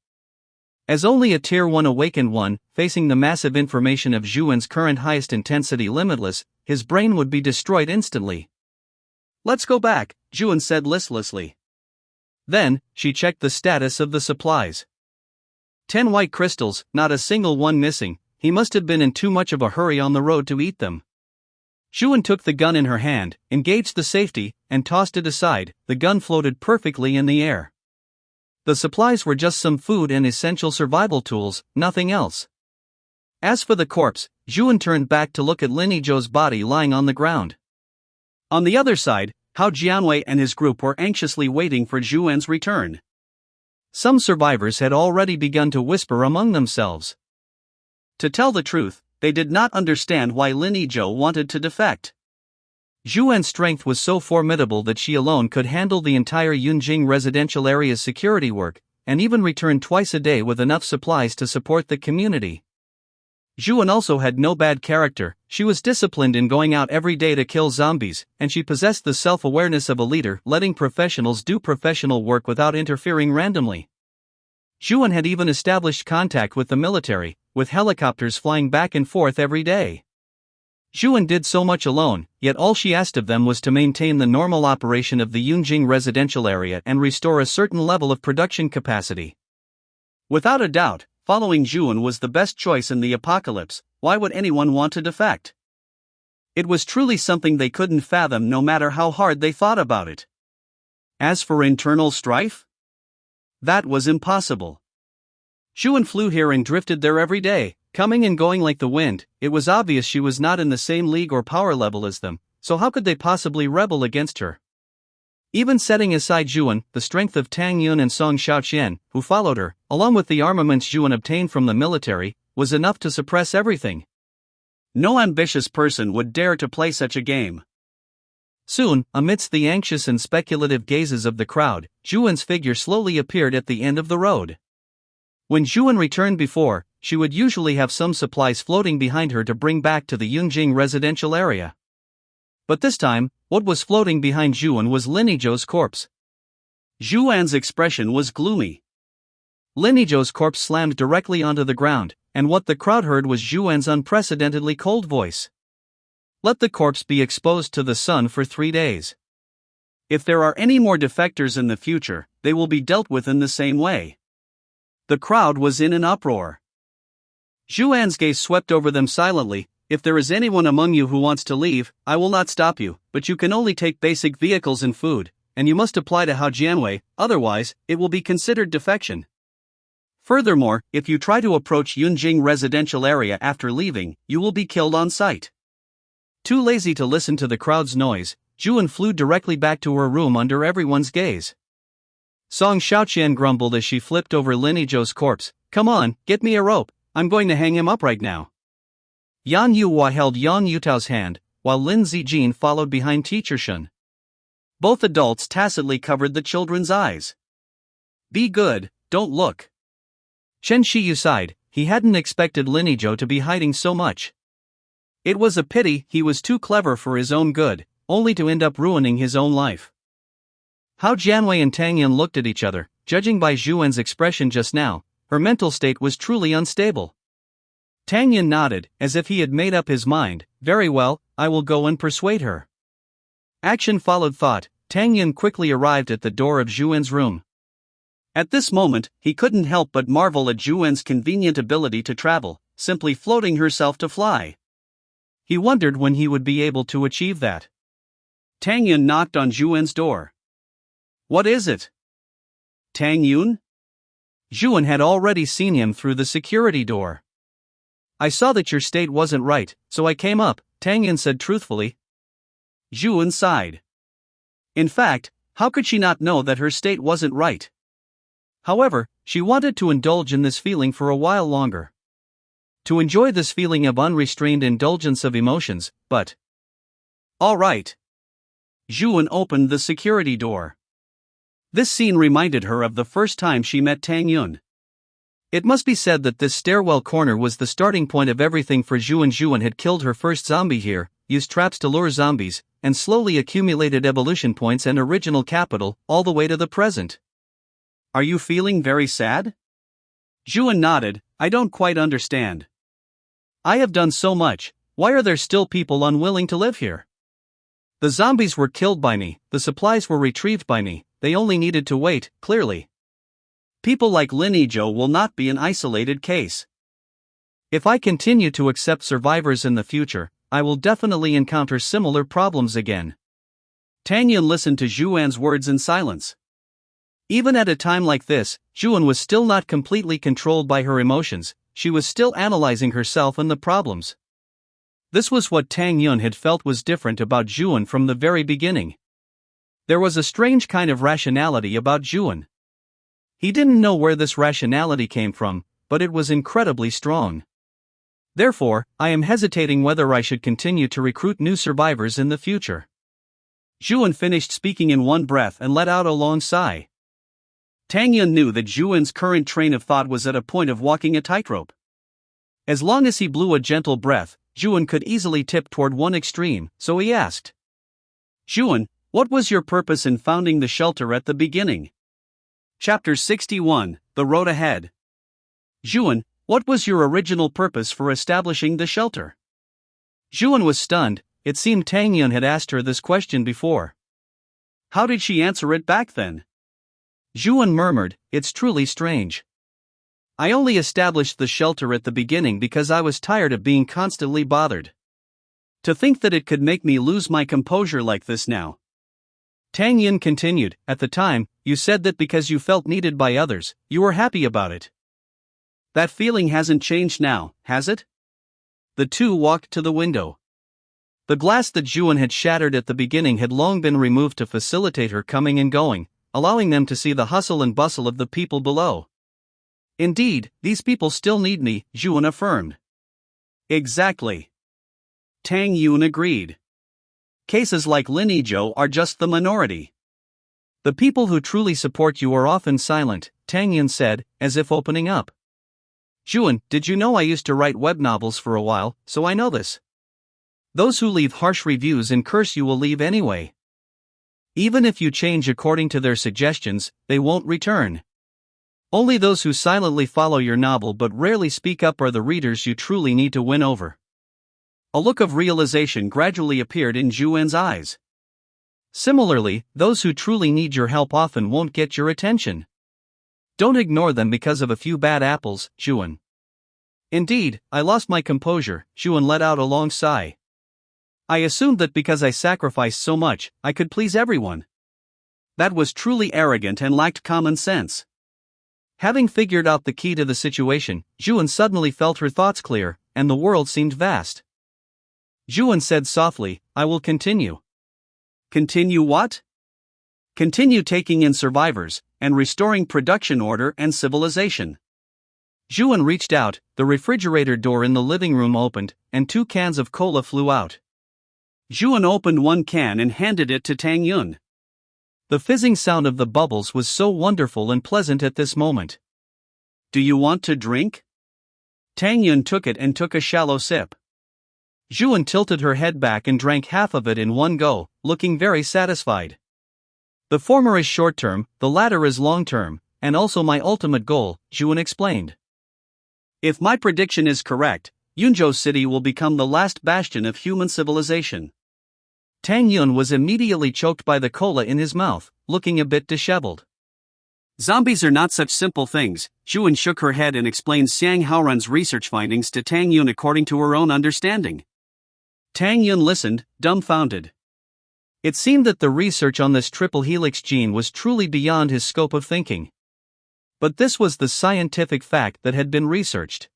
As only a Tier 1 awakened one, facing the massive information of Xuan's current highest intensity limitless, his brain would be destroyed instantly. Let's go back, Xuan said listlessly. Then, she checked the status of the supplies. 10 white crystals, not a single one missing. He must have been in too much of a hurry on the road to eat them. Xuan took the gun in her hand, engaged the safety, and tossed it aside. The gun floated perfectly in the air. The supplies were just some food and essential survival tools, nothing else. As for the corpse, Xuan turned back to look at Lin Yizhou's body lying on the ground. On the other side, Hao Jianwei and his group were anxiously waiting for Xuan's return. Some survivors had already begun to whisper among themselves. To tell the truth, they did not understand why Lin Yizhou wanted to defect. Xuan's strength was so formidable that she alone could handle the entire Yunjing residential area's security work, and even return twice a day with enough supplies to support the community. Xuan also had no bad character. She was disciplined in going out every day to kill zombies, and she possessed the self-awareness of a leader, letting professionals do professional work without interfering randomly. Xuan had even established contact with the military, with helicopters flying back and forth every day. Xuan did so much alone, yet all she asked of them was to maintain the normal operation of the Yunjing residential area and restore a certain level of production capacity. Without a doubt, following Xuan was the best choice in the apocalypse. Why would anyone want to defect? It was truly something they couldn't fathom no matter how hard they thought about it. As for internal strife? That was impossible. Xuan flew here and drifted there every day, coming and going like the wind. It was obvious she was not in the same league or power level as them, so how could they possibly rebel against her? Even setting aside Xuan, the strength of Tang Yun and Song Xiaoqian, who followed her, along with the armaments Xuan obtained from the military, was enough to suppress everything. No ambitious person would dare to play such a game. Soon, amidst the anxious and speculative gazes of the crowd, Xuan's figure slowly appeared at the end of the road. When Xuan returned before, she would usually have some supplies floating behind her to bring back to the Yunjing residential area. But this time, what was floating behind Xuan was Lin Yizhou's corpse. Xuan's expression was gloomy. Lin Yizhou's corpse slammed directly onto the ground, and what the crowd heard was Xuan's unprecedentedly cold voice. Let the corpse be exposed to the sun for 3 days. If there are any more defectors in the future, they will be dealt with in the same way. The crowd was in an uproar. Xuan's gaze swept over them silently. If there is anyone among you who wants to leave, I will not stop you, but you can only take basic vehicles and food, and you must apply to Hao Jianwei, otherwise, it will be considered defection. Furthermore, if you try to approach Yunjing residential area after leaving, you will be killed on sight. Too lazy to listen to the crowd's noise, Xuan flew directly back to her room under everyone's gaze. Song Xiaoqian grumbled as she flipped over Lin Yizhou's corpse. Come on, get me a rope, I'm going to hang him up right now. Yan Yuhua held Yan Yutao's hand, while Lin Zijin followed behind Teacher Shun. Both adults tacitly covered the children's eyes. Be good, don't look. Chen Shiyu sighed. He hadn't expected Lin Yizhou to be hiding so much. It was a pity he was too clever for his own good, only to end up ruining his own life. How Jianwei and Tang Yin looked at each other, judging by Zhu Wen's expression just now, her mental state was truly unstable. Tang Yin nodded, as if he had made up his mind. Very well, I will go and persuade her. Action followed thought. Tang Yin quickly arrived at the door of Zhu Wen's room. At this moment, he couldn't help but marvel at Zhu Wen's convenient ability to travel, simply floating herself to fly. He wondered when he would be able to achieve that. Tang Yun knocked on Zhu Wen's door. What is it? Tang Yun? Zhu Wen had already seen him through the security door. I saw that your state wasn't right, so I came up, Tang Yun said truthfully. Zhu Wen sighed. In fact, how could she not know that her state wasn't right? However, she wanted to indulge in this feeling for a while longer. To enjoy this feeling of unrestrained indulgence of emotions, but... All right. Zhu Wen opened the security door. This scene reminded her of the first time she met Tang Yun. It must be said that this stairwell corner was the starting point of everything for Zhu Wen. Zhu Wen had killed her first zombie here, used traps to lure zombies, and slowly accumulated evolution points and original capital, all the way to the present. Are you feeling very sad? Zhu Wen nodded. I don't quite understand. I have done so much, why are there still people unwilling to live here? The zombies were killed by me, the supplies were retrieved by me, they only needed to wait, clearly. People like Lin Yizhou will not be an isolated case. If I continue to accept survivors in the future, I will definitely encounter similar problems again. Tang Yun listened to Zhu Wen's words in silence. Even at a time like this, Zhu Wen was still not completely controlled by her emotions, she was still analyzing herself and the problems. This was what Tang Yun had felt was different about Zhu Wen from the very beginning. There was a strange kind of rationality about Zhu Wen. He didn't know where this rationality came from, but it was incredibly strong. Therefore, I am hesitating whether I should continue to recruit new survivors in the future. Zhu Wen finished speaking in one breath and let out a long sigh. Tang Yun knew that Zhu Wen's current train of thought was at a point of walking a tightrope. As long as he blew a gentle breath, Zhu Wen could easily tip toward one extreme, so he asked. Zhu Wen, what was your purpose in founding the shelter at the beginning? Chapter 61, The Road Ahead. Zhu Wen, what was your original purpose for establishing the shelter? Zhu Wen was stunned, it seemed Tang Yun had asked her this question before. How did she answer it back then? Zhu Wen murmured, it's truly strange. I only established the shelter at the beginning because I was tired of being constantly bothered. To think that it could make me lose my composure like this now. Tang Yin continued, at the time, you said that because you felt needed by others, you were happy about it. That feeling hasn't changed now, has it? The two walked to the window. The glass that Zhu Wen had shattered at the beginning had long been removed to facilitate her coming and going, allowing them to see the hustle and bustle of the people below. Indeed, these people still need me, Zhu Wen affirmed. Exactly. Tang Yun agreed. Cases like Lin Yizhou are just the minority. The people who truly support you are often silent, Tang Yun said, as if opening up. Zhu Wen, did you know I used to write web novels for a while, so I know this. Those who leave harsh reviews and curse you will leave anyway. Even if you change according to their suggestions, they won't return. Only those who silently follow your novel but rarely speak up are the readers you truly need to win over. A look of realization gradually appeared in Zhu Wen's eyes. Similarly, those who truly need your help often won't get your attention. Don't ignore them because of a few bad apples, Zhu Wen. Indeed, I lost my composure, Zhu Wen let out a long sigh. I assumed that because I sacrificed so much, I could please everyone. That was truly arrogant and lacked common sense. Having figured out the key to the situation, Zhu Wen suddenly felt her thoughts clear, and the world seemed vast. Zhu Wen said softly, I will continue. Continue what? Continue taking in survivors, and restoring production order and civilization. Zhu Wen reached out, the refrigerator door in the living room opened, and 2 cans of cola flew out. Zhu Wen opened one can and handed it to Tang Yun. The fizzing sound of the bubbles was so wonderful and pleasant at this moment. Do you want to drink? Tang Yun took it and took a shallow sip. Zhuan tilted her head back and drank half of it in one go, looking very satisfied. The former is short-term, the latter is long-term, and also my ultimate goal, Zhuan explained. If my prediction is correct, Yunzhou City will become the last bastion of human civilization. Tang Yun was immediately choked by the cola in his mouth, looking a bit disheveled. Zombies are not such simple things, Zhuan shook her head and explained Xiang Haoran's research findings to Tang Yun according to her own understanding. Tang Yun listened, dumbfounded. It seemed that the research on this triple helix gene was truly beyond his scope of thinking. But this was the scientific fact that had been researched.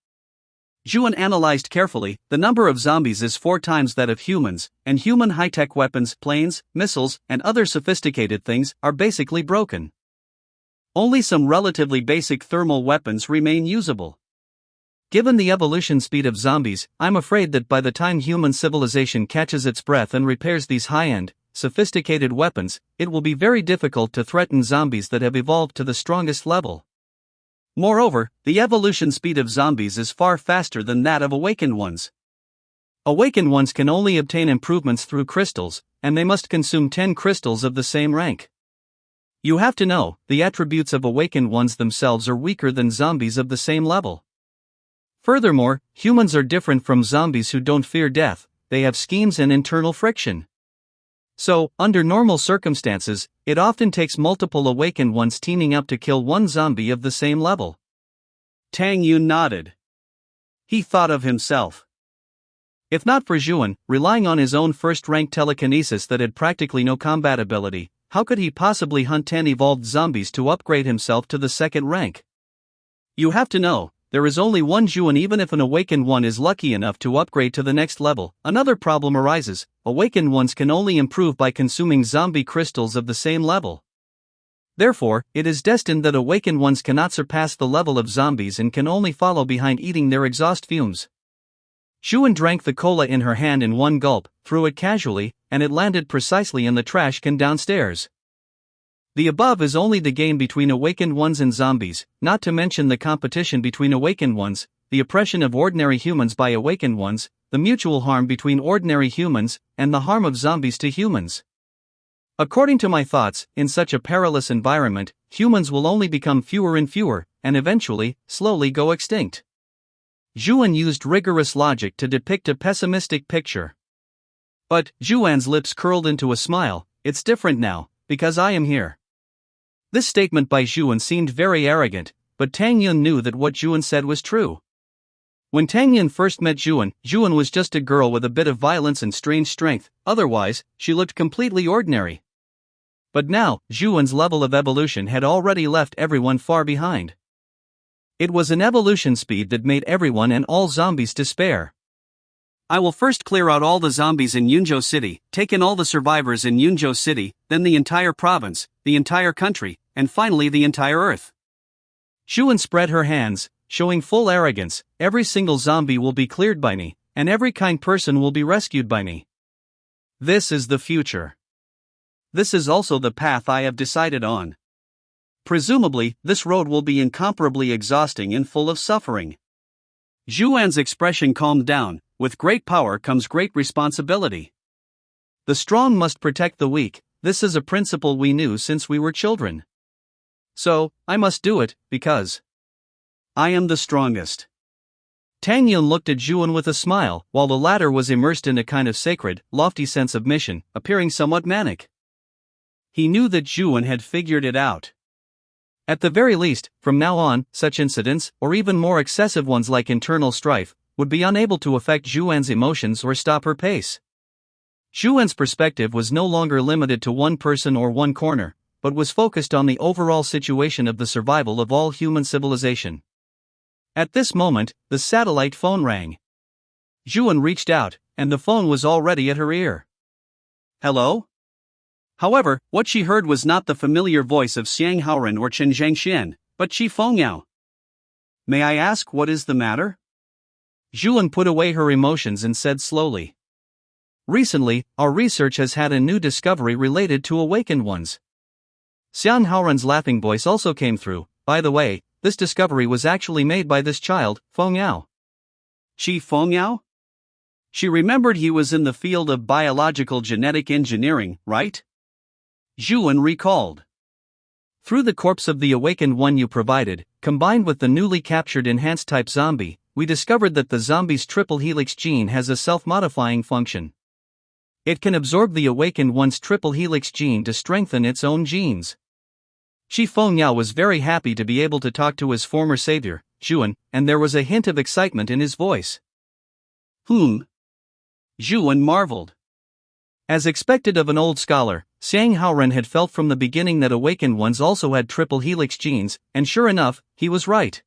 Zhuan analyzed carefully, the number of zombies is 4 times that of humans, and human high-tech weapons, planes, missiles, and other sophisticated things are basically broken. Only some relatively basic thermal weapons remain usable. Given the evolution speed of zombies, I'm afraid that by the time human civilization catches its breath and repairs these high-end, sophisticated weapons, it will be very difficult to threaten zombies that have evolved to the strongest level. Moreover, the evolution speed of zombies is far faster than that of awakened ones. Awakened ones can only obtain improvements through crystals, and they must consume 10 crystals of the same rank. You have to know, the attributes of awakened ones themselves are weaker than zombies of the same level. Furthermore, humans are different from zombies who don't fear death, they have schemes and internal friction. So, under normal circumstances, it often takes multiple awakened ones teaming up to kill one zombie of the same level. Tang Yun nodded. He thought of himself. If not for Zhuan, relying on his own first-rank telekinesis that had practically no combat ability, how could he possibly hunt 10 evolved zombies to upgrade himself to the second rank? You have to know, there is only one Zhuan even if an awakened one is lucky enough to upgrade to the next level. Another problem arises, awakened ones can only improve by consuming zombie crystals of the same level. Therefore, it is destined that awakened ones cannot surpass the level of zombies and can only follow behind eating their exhaust fumes. Zhuan drank the cola in her hand in one gulp, threw it casually, and it landed precisely in the trash can downstairs. The above is only the game between awakened ones and zombies, not to mention the competition between awakened ones, the oppression of ordinary humans by awakened ones, the mutual harm between ordinary humans, and the harm of zombies to humans. According to my thoughts, in such a perilous environment, humans will only become fewer and fewer, and eventually, slowly go extinct. Zhuan used rigorous logic to depict a pessimistic picture. But, Zhuan's lips curled into a smile, it's different now, because I am here. This statement by Zhuan seemed very arrogant, but Tang Yun knew that what Zhuan said was true. When Tang Yun first met Zhuan, Zhuan was just a girl with a bit of violence and strange strength, otherwise, she looked completely ordinary. But now, Zhuan's level of evolution had already left everyone far behind. It was an evolution speed that made everyone and all zombies despair. I will first clear out all the zombies in Yunzhou City, take in all the survivors in Yunzhou City, then the entire province, the entire country, and finally the entire Earth. Zhuan spread her hands, showing full arrogance, every single zombie will be cleared by me, and every kind person will be rescued by me. This is the future. This is also the path I have decided on. Presumably, this road will be incomparably exhausting and full of suffering. Zhuan's expression calmed down. With great power comes great responsibility. The strong must protect the weak, this is a principle we knew since we were children. So, I must do it, because I am the strongest. Tang Yun looked at Zhuan with a smile, while the latter was immersed in a kind of sacred, lofty sense of mission, appearing somewhat manic. He knew that Zhuan had figured it out. At the very least, from now on, such incidents, or even more excessive ones like internal strife, would be unable to affect Zhuan's emotions or stop her pace. Zhuan's perspective was no longer limited to one person or one corner, but was focused on the overall situation of the survival of all human civilization. At this moment, the satellite phone rang. Zhuan reached out, and the phone was already at her ear. Hello? However, what she heard was not the familiar voice of Xiang Haoran or Chen Zhangxian, but Qi Fengyao. May I ask what is the matter? Zhuan put away her emotions and said slowly. Recently, our research has had a new discovery related to awakened ones. Xiang Haoran's laughing voice also came through. By the way, this discovery was actually made by this child, Fengyao. Qi Fengyao? She remembered he was in the field of biological genetic engineering, right? Zhuan recalled. Through the corpse of the awakened one you provided, combined with the newly captured enhanced type zombie, we discovered that the zombie's triple helix gene has a self-modifying function. It can absorb the awakened one's triple helix gene to strengthen its own genes. Shi Fengyao was very happy to be able to talk to his former savior, Zhuan, and there was a hint of excitement in his voice. Zhuan marveled. As expected of an old scholar, Xiang Haoren had felt from the beginning that awakened ones also had triple helix genes, and sure enough, he was right.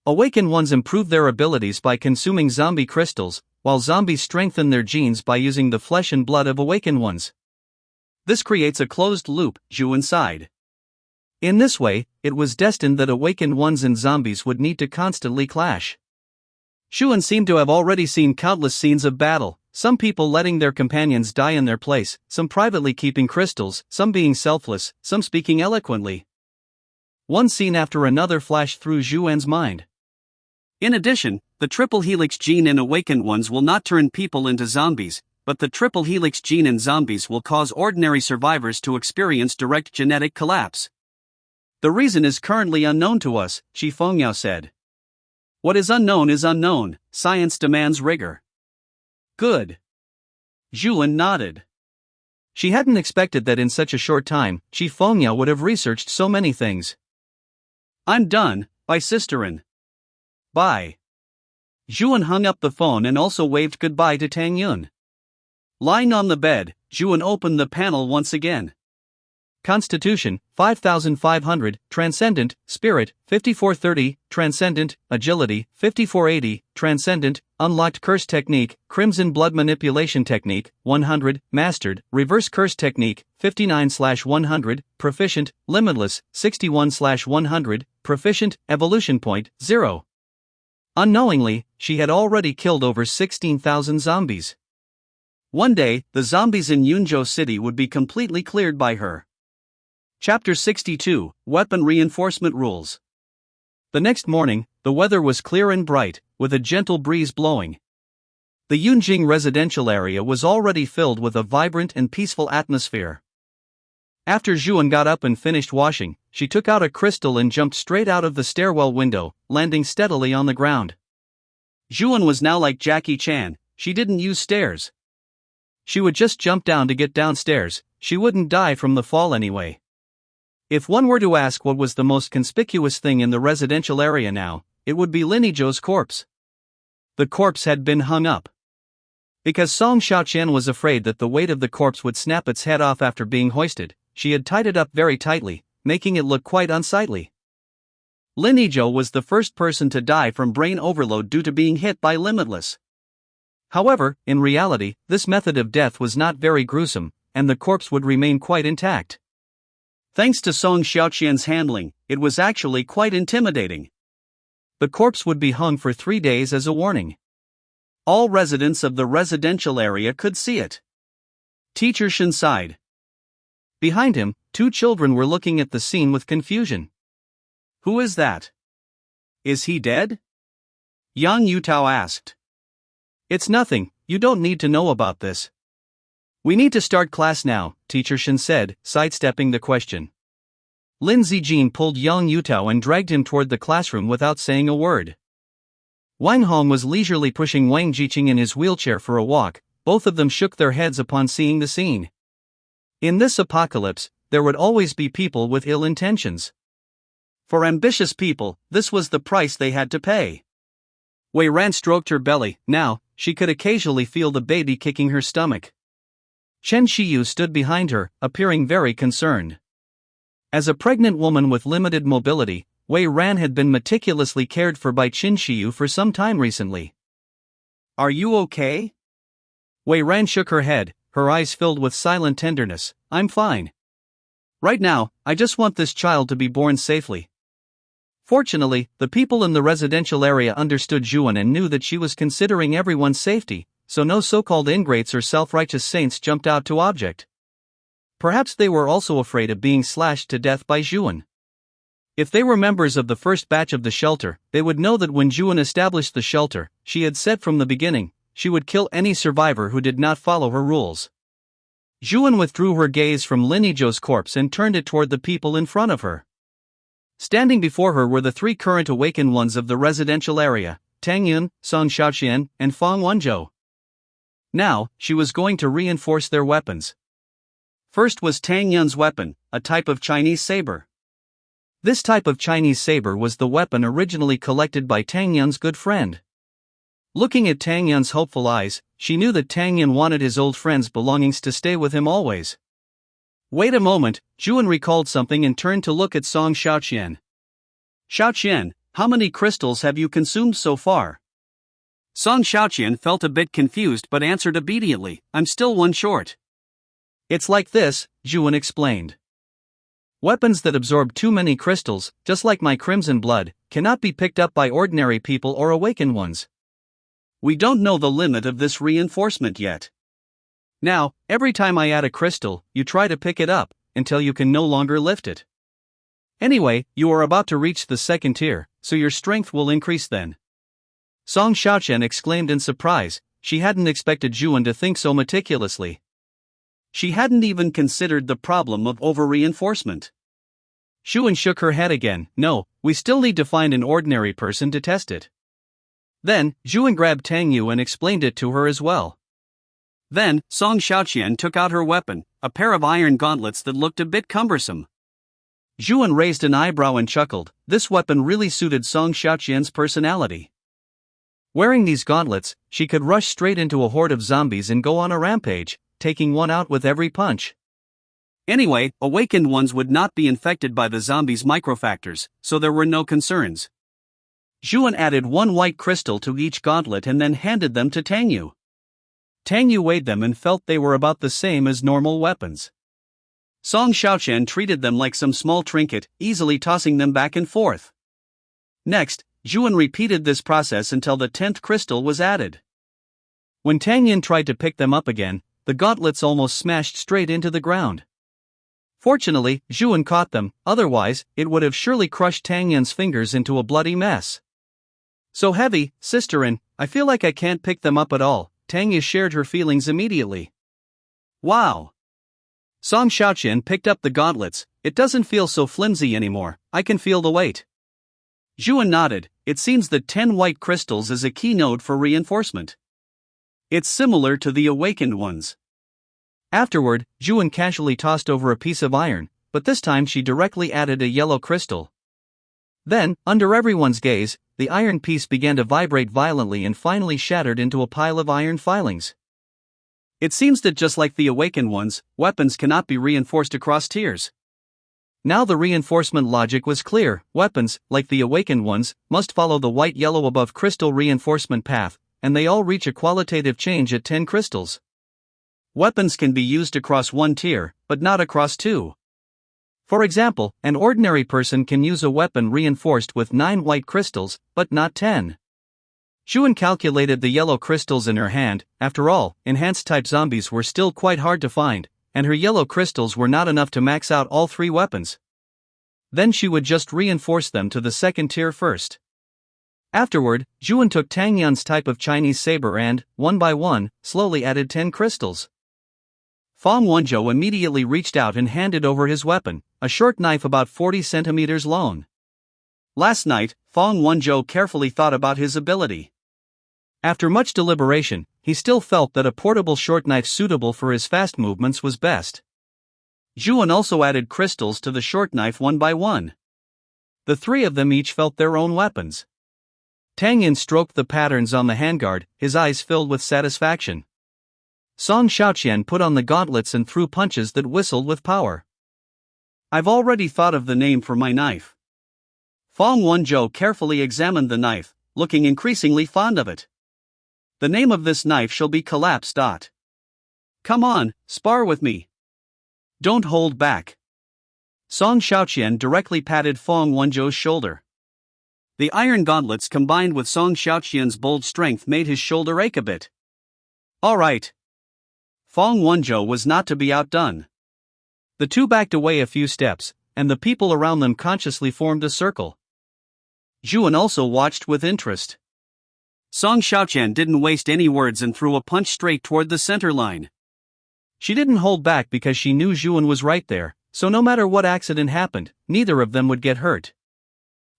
Awakened ones improve their abilities by consuming zombie crystals, while zombies strengthen their genes by using the flesh and blood of awakened ones. This creates a closed loop, Zhuan sighed. In this way, it was destined that awakened ones and zombies would need to constantly clash. Zhuan seemed to have already seen countless scenes of battle, some people letting their companions die in their place, some privately keeping crystals, some being selfless, some speaking eloquently. One scene after another flashed through Zhuan's mind. In addition, the triple helix gene in awakened ones will not turn people into zombies, but the triple helix gene in zombies will cause ordinary survivors to experience direct genetic collapse. The reason is currently unknown to us, Shi Fengyao said. What is unknown, science demands rigor. Good. Zhuan nodded. She hadn't expected that in such a short time, Shi Fengyao would have researched so many things. I'm done, bye sisterin. Bye. Zhuan hung up the phone and also waved goodbye to Tang Yun. Lying on the bed, Zhuan opened the panel once again. Constitution, 5500, Transcendent, Spirit, 5430, Transcendent, Agility, 5480, Transcendent, Unlocked Curse Technique, Crimson Blood Manipulation Technique, 100, Mastered, Reverse Curse Technique, 59/100, Proficient, Limitless, 61/100, Proficient, Evolution Point, 0. Unknowingly, she had already killed over 16,000 zombies. One day, the zombies in Yunzhou City would be completely cleared by her. Chapter 62, Weapon Reinforcement Rules. The next morning, the weather was clear and bright, with a gentle breeze blowing. The Yunjing residential area was already filled with a vibrant and peaceful atmosphere. After Zhuan got up and finished washing, she took out a crystal and jumped straight out of the stairwell window, landing steadily on the ground. Zhuan was now like Jackie Chan, she didn't use stairs. She would just jump down to get downstairs, she wouldn't die from the fall anyway. If one were to ask what was the most conspicuous thing in the residential area now, it would be Lin Yizhou's corpse. The corpse had been hung up. Because Song Xiaoqian was afraid that the weight of the corpse would snap its head off after being hoisted, she had tied it up very tightly, making it look quite unsightly. Lin Yizhou was the first person to die from brain overload due to being hit by Limitless. However, in reality, this method of death was not very gruesome, and the corpse would remain quite intact. Thanks to Song Xiaoqian's handling, it was actually quite intimidating. The corpse would be hung for 3 days as a warning. All residents of the residential area could see it. Teacher Shen sighed. Behind him, 2 children were looking at the scene with confusion. Who is that? Is he dead? Yang Yutao asked. It's nothing, you don't need to know about this. We need to start class now, Teacher Shen said, sidestepping the question. Lin Zijin pulled Yang Yutao and dragged him toward the classroom without saying a word. Wang Hong was leisurely pushing Wang Jiqing in his wheelchair for a walk, both of them shook their heads upon seeing the scene. In this apocalypse, there would always be people with ill intentions. For ambitious people, this was the price they had to pay. Wei Ran stroked her belly, now, she could occasionally feel the baby kicking her stomach. Chen Shiyu stood behind her, appearing very concerned. As a pregnant woman with limited mobility, Wei Ran had been meticulously cared for by Chen Shiyu for some time recently. Are you okay? Wei Ran shook her head, her eyes filled with silent tenderness. I'm fine. Right now, I just want this child to be born safely. Fortunately, the people in the residential area understood Zhuan and knew that she was considering everyone's safety, so no so-called ingrates or self-righteous saints jumped out to object. Perhaps they were also afraid of being slashed to death by Zhuan. If they were members of the first batch of the shelter, they would know that when Zhuan established the shelter, she had said from the beginning, she would kill any survivor who did not follow her rules. Zhuan withdrew her gaze from Lin Yizhou's corpse and turned it toward the people in front of her. Standing before her were the three current awakened ones of the residential area, Tang Yun, Song Xiaoqian, and Fang Wenzhou. Now, she was going to reinforce their weapons. First was Tang Yun's weapon, a type of Chinese saber. This type of Chinese saber was the weapon originally collected by Tang Yun's good friend. Looking at Tang Yun's hopeful eyes, she knew that Tang Yun wanted his old friend's belongings to stay with him always. Wait a moment, Zhuan recalled something and turned to look at Song Xiaoqian. Xiaoqian, how many crystals have you consumed so far? Song Xiaoqian felt a bit confused but answered obediently, I'm still one short. It's like this, Zhuan explained. Weapons that absorb too many crystals, just like my crimson blood, cannot be picked up by ordinary people or awakened ones. We don't know the limit of this reinforcement yet. Now, every time I add a crystal, you try to pick it up, until you can no longer lift it. Anyway, you are about to reach the second tier, so your strength will increase then. Song Xiaoqian exclaimed in surprise, she hadn't expected Zhuan to think so meticulously. She hadn't even considered the problem of over-reinforcement. Zhuan shook her head again, no, we still need to find an ordinary person to test it. Then, Zhuan grabbed Tang Yu and explained it to her as well. Then, Song Xiaoqian took out her weapon, a pair of iron gauntlets that looked a bit cumbersome. Zhuan raised an eyebrow and chuckled, this weapon really suited Song Xiaoqian's personality. Wearing these gauntlets, she could rush straight into a horde of zombies and go on a rampage, taking one out with every punch. Anyway, awakened ones would not be infected by the zombies' microfactors, so there were no concerns. Zhuan added one white crystal to each gauntlet and then handed them to Tang Yu. Tang Yu weighed them and felt they were about the same as normal weapons. Song Xiaoqian treated them like some small trinket, easily tossing them back and forth. Next, Zhuan repeated this process until the 10th crystal was added. When Tang Yun tried to pick them up again, the gauntlets almost smashed straight into the ground. Fortunately, Zhuan caught them, otherwise, it would have surely crushed Tang Yun's fingers into a bloody mess. So heavy, sisterin, I feel like I can't pick them up at all, Tang Yu shared her feelings immediately. Wow! Song Xiaoqian picked up the gauntlets, it doesn't feel so flimsy anymore, I can feel the weight. Zhuan nodded, it seems that 10 white crystals is a key node for reinforcement. It's similar to the awakened ones. Afterward, Zhuan casually tossed over a piece of iron, but this time she directly added a yellow crystal. Then, under everyone's gaze, the iron piece began to vibrate violently and finally shattered into a pile of iron filings. It seems that just like the awakened ones, weapons cannot be reinforced across tiers. Now the reinforcement logic was clear, weapons, like the awakened ones, must follow the white-yellow above crystal reinforcement path, and they all reach a qualitative change at 10 crystals. Weapons can be used across one tier, but not across two. For example, an ordinary person can use a weapon reinforced with 9 white crystals, but not 10. Zhuan calculated the yellow crystals in her hand, after all, enhanced-type zombies were still quite hard to find, and her yellow crystals were not enough to max out all 3 weapons. Then she would just reinforce them to the second tier first. Afterward, Zhuan took Tang Yun's type of Chinese saber and, one by one, slowly added 10 crystals. Fang Wenzhou immediately reached out and handed over his weapon, a short knife about 40 centimeters long. Last night, Fang Wenzhou carefully thought about his ability. After much deliberation, he still felt that a portable short knife suitable for his fast movements was best. Zhuan also added crystals to the short knife one by one. The 3 of them each felt their own weapons. Tang Yun stroked the patterns on the handguard, his eyes filled with satisfaction. Song Xiaoqian put on the gauntlets and threw punches that whistled with power. I've already thought of the name for my knife. Fang Wenzhou carefully examined the knife, looking increasingly fond of it. The name of this knife shall be Collapse. Come on, spar with me. Don't hold back. Song Xiaoqian directly patted Fang Wenzhou's shoulder. The iron gauntlets combined with Song Xiaoqian's bold strength made his shoulder ache a bit. All right. Fang Wenzhou was not to be outdone. The two backed away a few steps, and the people around them consciously formed a circle. Zhuan also watched with interest. Song Xiaoqian didn't waste any words and threw a punch straight toward the center line. She didn't hold back because she knew Zhuan was right there, so no matter what accident happened, neither of them would get hurt.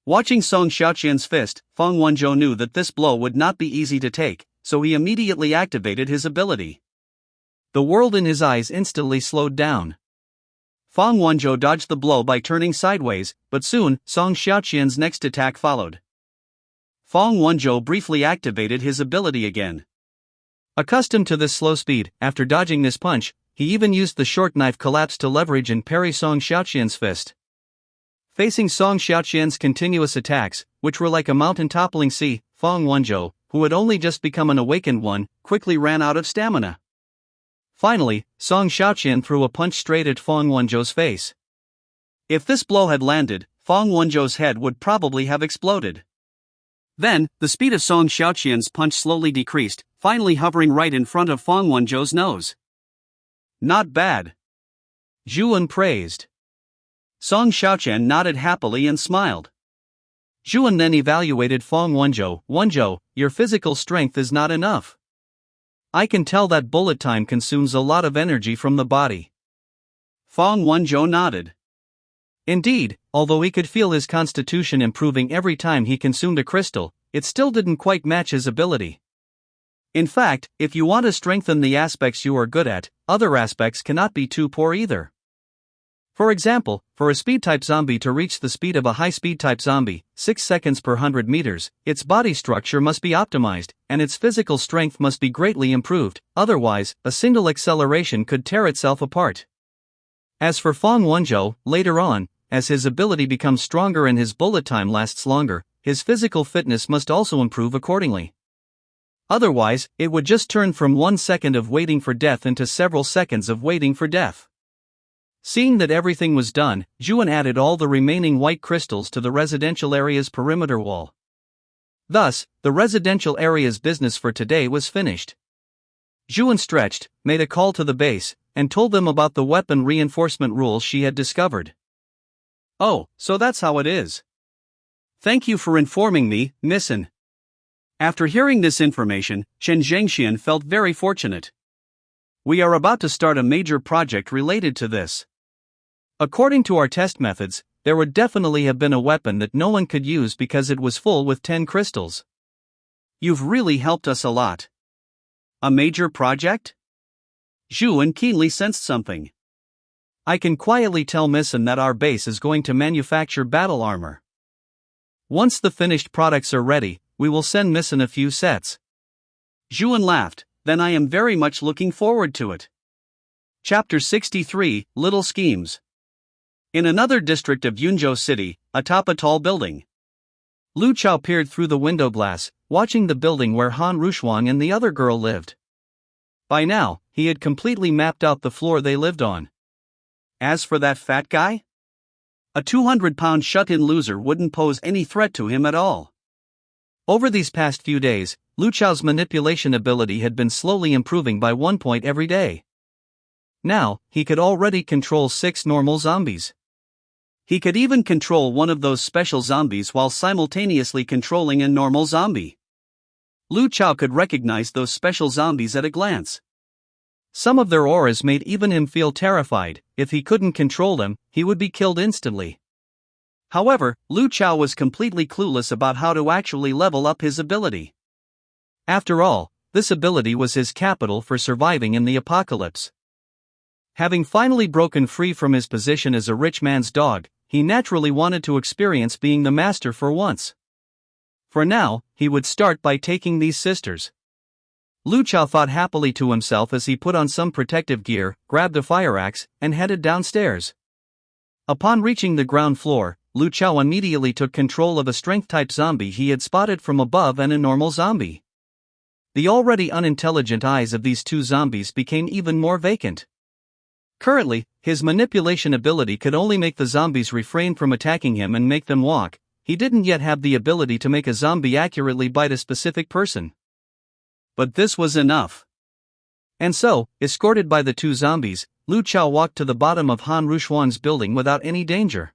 Watching Song Xiaoqian's fist, Fang Wenzhou knew that this blow would not be easy to take, so he immediately activated his ability. The world in his eyes instantly slowed down. Fang Wenzhou dodged the blow by turning sideways, but soon, Song Xiaoqian's next attack followed. Fang Wenzhou briefly activated his ability again. Accustomed to this slow speed, after dodging this punch, he even used the short knife collapse to leverage and parry Song Xiaoqian's fist. Facing Song Xiaoqian's continuous attacks, which were like a mountain-toppling sea, Fang Wenzhou, who had only just become an awakened one, quickly ran out of stamina. Finally, Song Xiaoqian threw a punch straight at Fang Wenzhou's face. If this blow had landed, Fang Wenzhou's head would probably have exploded. Then, the speed of Song Xiaoqian's punch slowly decreased, finally hovering right in front of Fang Wenzhou's nose. Not bad. Zhuan praised. Song Xiaoqian nodded happily and smiled. Zhuan then evaluated Fang Wenzhou. Wenzhou, your physical strength is not enough. I can tell that bullet time consumes a lot of energy from the body. Fang Wenzhou nodded. Indeed, although he could feel his constitution improving every time he consumed a crystal, it still didn't quite match his ability. In fact, if you want to strengthen the aspects you are good at, other aspects cannot be too poor either. For example, for a speed-type zombie to reach the speed of a high-speed-type zombie, 6 seconds per 100 meters, its body structure must be optimized, and its physical strength must be greatly improved, otherwise, a single acceleration could tear itself apart. As for Fang Wenzhou, later on, as his ability becomes stronger and his bullet time lasts longer, his physical fitness must also improve accordingly. Otherwise, it would just turn from 1 second of waiting for death into several seconds of waiting for death. Seeing that everything was done, Zhuan added all the remaining white crystals to the residential area's perimeter wall. Thus, the residential area's business for today was finished. Zhuan stretched, made a call to the base, and told them about the weapon reinforcement rules she had discovered. Oh, so that's how it is. Thank you for informing me, Nissen. After hearing this information, Chen Zhengxian felt very fortunate. We are about to start a major project related to this. According to our test methods, there would definitely have been a weapon that no one could use because it was full with 10 crystals. You've really helped us a lot. A major project? Zhuan keenly sensed something. I can quietly tell Nissen that our base is going to manufacture battle armor. Once the finished products are ready, we will send Nissen a few sets. Zhuan laughed. Then I am very much looking forward to it. Chapter 63, Little Schemes. In another district of Yunzhou City, atop a tall building. Lu Chao peered through the window glass, watching the building where Han Rushuang and the other girl lived. By now, he had completely mapped out the floor they lived on. As for that fat guy? A 200-pound shut-in loser wouldn't pose any threat to him at all. Over these past few days, Lu Chao's manipulation ability had been slowly improving by 1 point every day. Now, he could already control 6 normal zombies. He could even control one of those special zombies while simultaneously controlling a normal zombie. Lu Chao could recognize those special zombies at a glance. Some of their auras made even him feel terrified. If he couldn't control them, he would be killed instantly. However, Lu Chao was completely clueless about how to actually level up his ability. After all, this ability was his capital for surviving in the apocalypse. Having finally broken free from his position as a rich man's dog, he naturally wanted to experience being the master for once. For now, he would start by taking these sisters. Lu Chao thought happily to himself as he put on some protective gear, grabbed a fire axe, and headed downstairs. Upon reaching the ground floor, Lu Chao immediately took control of a strength-type zombie he had spotted from above and a normal zombie. The already unintelligent eyes of these two zombies became even more vacant. Currently, his manipulation ability could only make the zombies refrain from attacking him and make them walk. He didn't yet have the ability to make a zombie accurately bite a specific person. But this was enough. And so, escorted by the two zombies, Lu Chao walked to the bottom of Han Rushuang's building without any danger.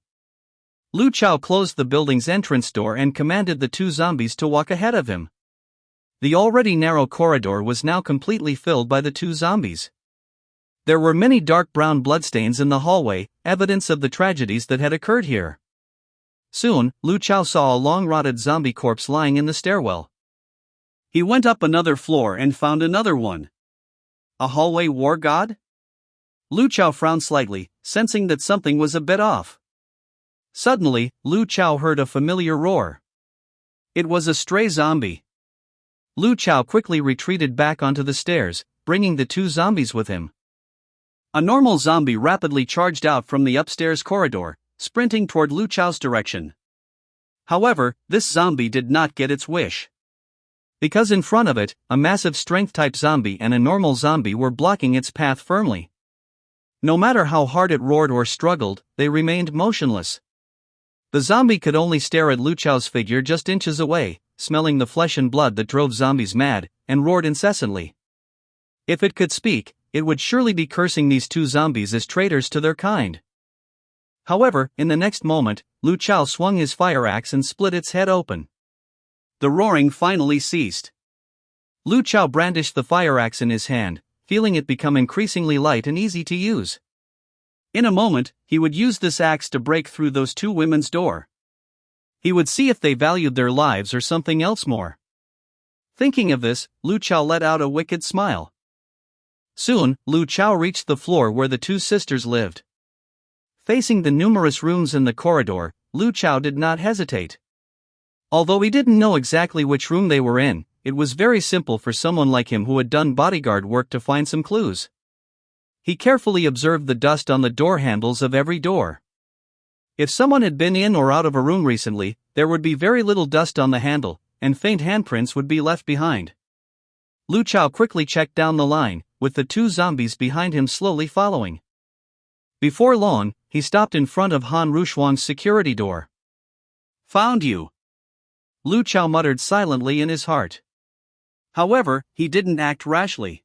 Lu Chao closed the building's entrance door and commanded the two zombies to walk ahead of him. The already narrow corridor was now completely filled by the two zombies. There were many dark brown bloodstains in the hallway, evidence of the tragedies that had occurred here. Soon, Lu Chao saw a long-rotted zombie corpse lying in the stairwell. He went up another floor and found another one. A hallway war god? Lu Chao frowned slightly, sensing that something was a bit off. Suddenly, Lu Chao heard a familiar roar. It was a stray zombie. Lu Chao quickly retreated back onto the stairs, bringing the two zombies with him. A normal zombie rapidly charged out from the upstairs corridor, sprinting toward Lu Chao's direction. However, this zombie did not get its wish. Because in front of it, a massive strength-type zombie and a normal zombie were blocking its path firmly. No matter how hard it roared or struggled, they remained motionless. The zombie could only stare at Lu Chao's figure just inches away, smelling the flesh and blood that drove zombies mad, and roared incessantly. If it could speak, it would surely be cursing these two zombies as traitors to their kind. However, in the next moment, Lu Chao swung his fire axe and split its head open. The roaring finally ceased. Lu Chao brandished the fire axe in his hand, feeling it become increasingly light and easy to use. In a moment, he would use this axe to break through those two women's door. He would see if they valued their lives or something else more. Thinking of this, Lu Chao let out a wicked smile. Soon, Lu Chao reached the floor where the two sisters lived. Facing the numerous rooms in the corridor, Lu Chao did not hesitate. Although he didn't know exactly which room they were in, it was very simple for someone like him who had done bodyguard work to find some clues. He carefully observed the dust on the door handles of every door. If someone had been in or out of a room recently, there would be very little dust on the handle, and faint handprints would be left behind. Lu Chao quickly checked down the line, with the two zombies behind him slowly following. Before long, he stopped in front of Han Rushuang's security door. "Found you," Lu Chao muttered silently in his heart. However, he didn't act rashly.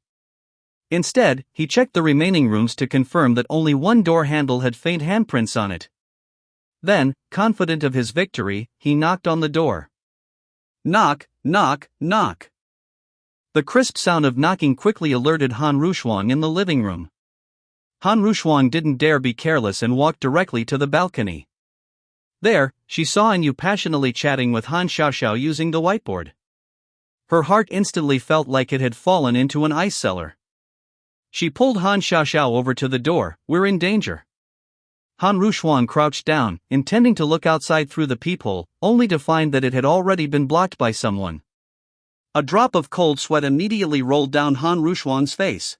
Instead, he checked the remaining rooms to confirm that only one door handle had faint handprints on it. Then, confident of his victory, he knocked on the door. Knock, knock, knock. The crisp sound of knocking quickly alerted Han Rushuang in the living room. Han Rushuang didn't dare be careless and walked directly to the balcony. There, she saw Anyu passionately chatting with Han Xiaoxiao using the whiteboard. Her heart instantly felt like it had fallen into an ice cellar. She pulled Han Xiaoxiao over to the door. "We're in danger." Han Rushuang crouched down, intending to look outside through the peephole, only to find that it had already been blocked by someone. A drop of cold sweat immediately rolled down Han Rushuang's face.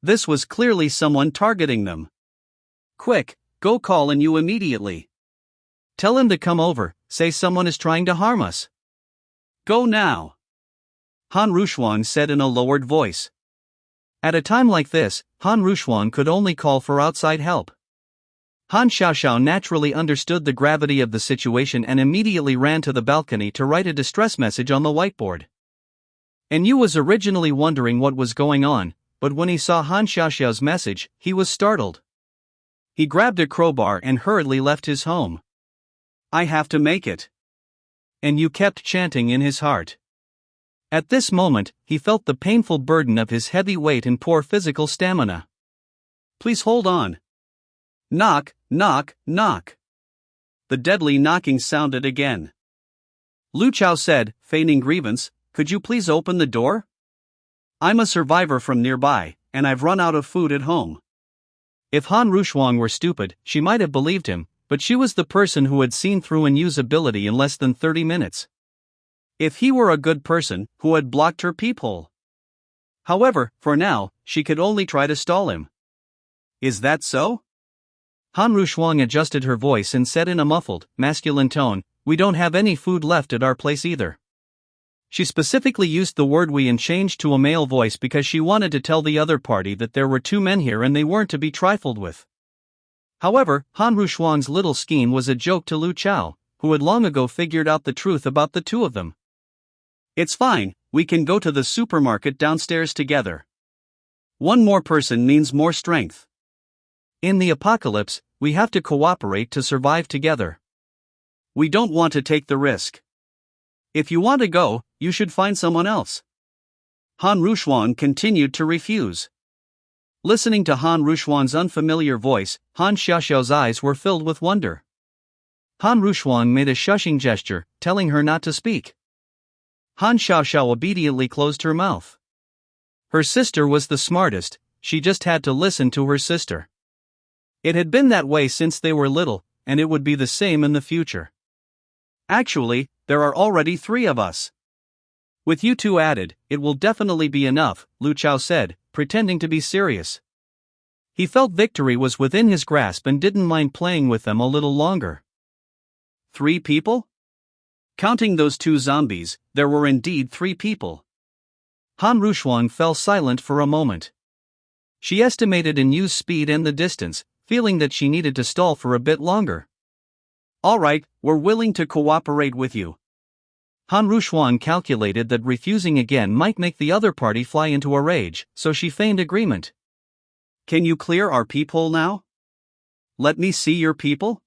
This was clearly someone targeting them. "Quick, go call Anyu immediately. Tell him to come over, say someone is trying to harm us. Go now," Han Rushuang said in a lowered voice. At a time like this, Han Rushuang could only call for outside help. Han Xiaoxiao naturally understood the gravity of the situation and immediately ran to the balcony to write a distress message on the whiteboard. Anyu was originally wondering what was going on, but when he saw Han Xiaoxiao's message, he was startled. He grabbed a crowbar and hurriedly left his home. "I have to make it." Anyu kept chanting in his heart. At this moment, he felt the painful burden of his heavy weight and poor physical stamina. "Please hold on." Knock, knock, knock. The deadly knocking sounded again. Lu Chao said, feigning grievance, "Could you please open the door? I'm a survivor from nearby, and I've run out of food at home." If Han Rushuang were stupid, she might have believed him, but she was the person who had seen through Anyu's ability in less than 30 minutes. If he were a good person, who had blocked her peephole? However, for now, she could only try to stall him. "Is that so?" Han Rushuang adjusted her voice and said in a muffled, masculine tone, "We don't have any food left at our place either." She specifically used the word "we" and changed to a male voice because she wanted to tell the other party that there were two men here and they weren't to be trifled with. However, Han Rushuang's little scheme was a joke to Lu Chao, who had long ago figured out the truth about the two of them. "It's fine, we can go to the supermarket downstairs together. One more person means more strength. In the apocalypse, we have to cooperate to survive together. We don't want to take the risk. If you want to go, you should find someone else. Han Rushuan continued to refuse. Listening to Han Rushuan's unfamiliar voice, Han Xiaoxiao's eyes were filled with wonder. Han Rushuan made a shushing gesture, telling her not to speak. Han Xiaoxiao obediently closed her mouth. Her sister was the smartest, she just had to listen to her sister. It had been that way since they were little, and it would be the same in the future. Actually, there are already 3 of us. With you 2 added, it will definitely be enough, Lu Chao said, pretending to be serious. He felt victory was within his grasp and didn't mind playing with them a little longer. 3 people? Counting those 2 zombies, there were indeed 3 people. Han Rushuan fell silent for a moment. She estimated in use speed and the distance, feeling that she needed to stall for a bit longer. All right, we're willing to cooperate with you. Han Rushuan calculated that refusing again might make the other party fly into a rage, so she feigned agreement. Can you clear our peephole now? Let me see your people?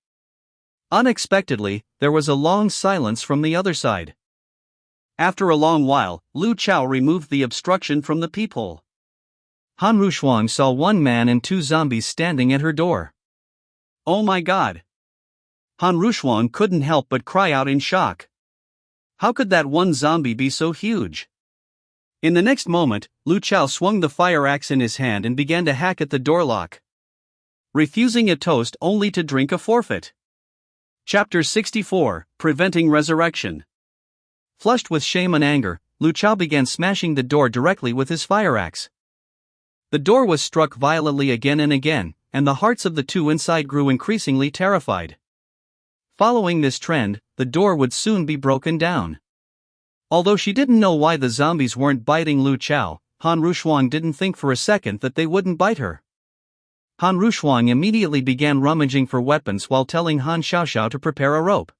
Unexpectedly, there was a long silence from the other side. After a long while, Lu Chao removed the obstruction from the peephole. Han Rushuan saw 1 man and 2 zombies standing at her door. Oh my god! Han Rushuan couldn't help but cry out in shock. How could that 1 zombie be so huge? In the next moment, Lu Chao swung the fire axe in his hand and began to hack at the door lock. Refusing a toast only to drink a forfeit. Chapter 64, Preventing Resurrection. Flushed with shame and anger, Lu Chao began smashing the door directly with his fire axe. The door was struck violently again and again, and the hearts of the 2 inside grew increasingly terrified. Following this trend, the door would soon be broken down. Although she didn't know why the zombies weren't biting Lu Chao, Han Rushuan didn't think for a second that they wouldn't bite her. Han Rushuan immediately began rummaging for weapons while telling Han Xiaoxiao to prepare a rope.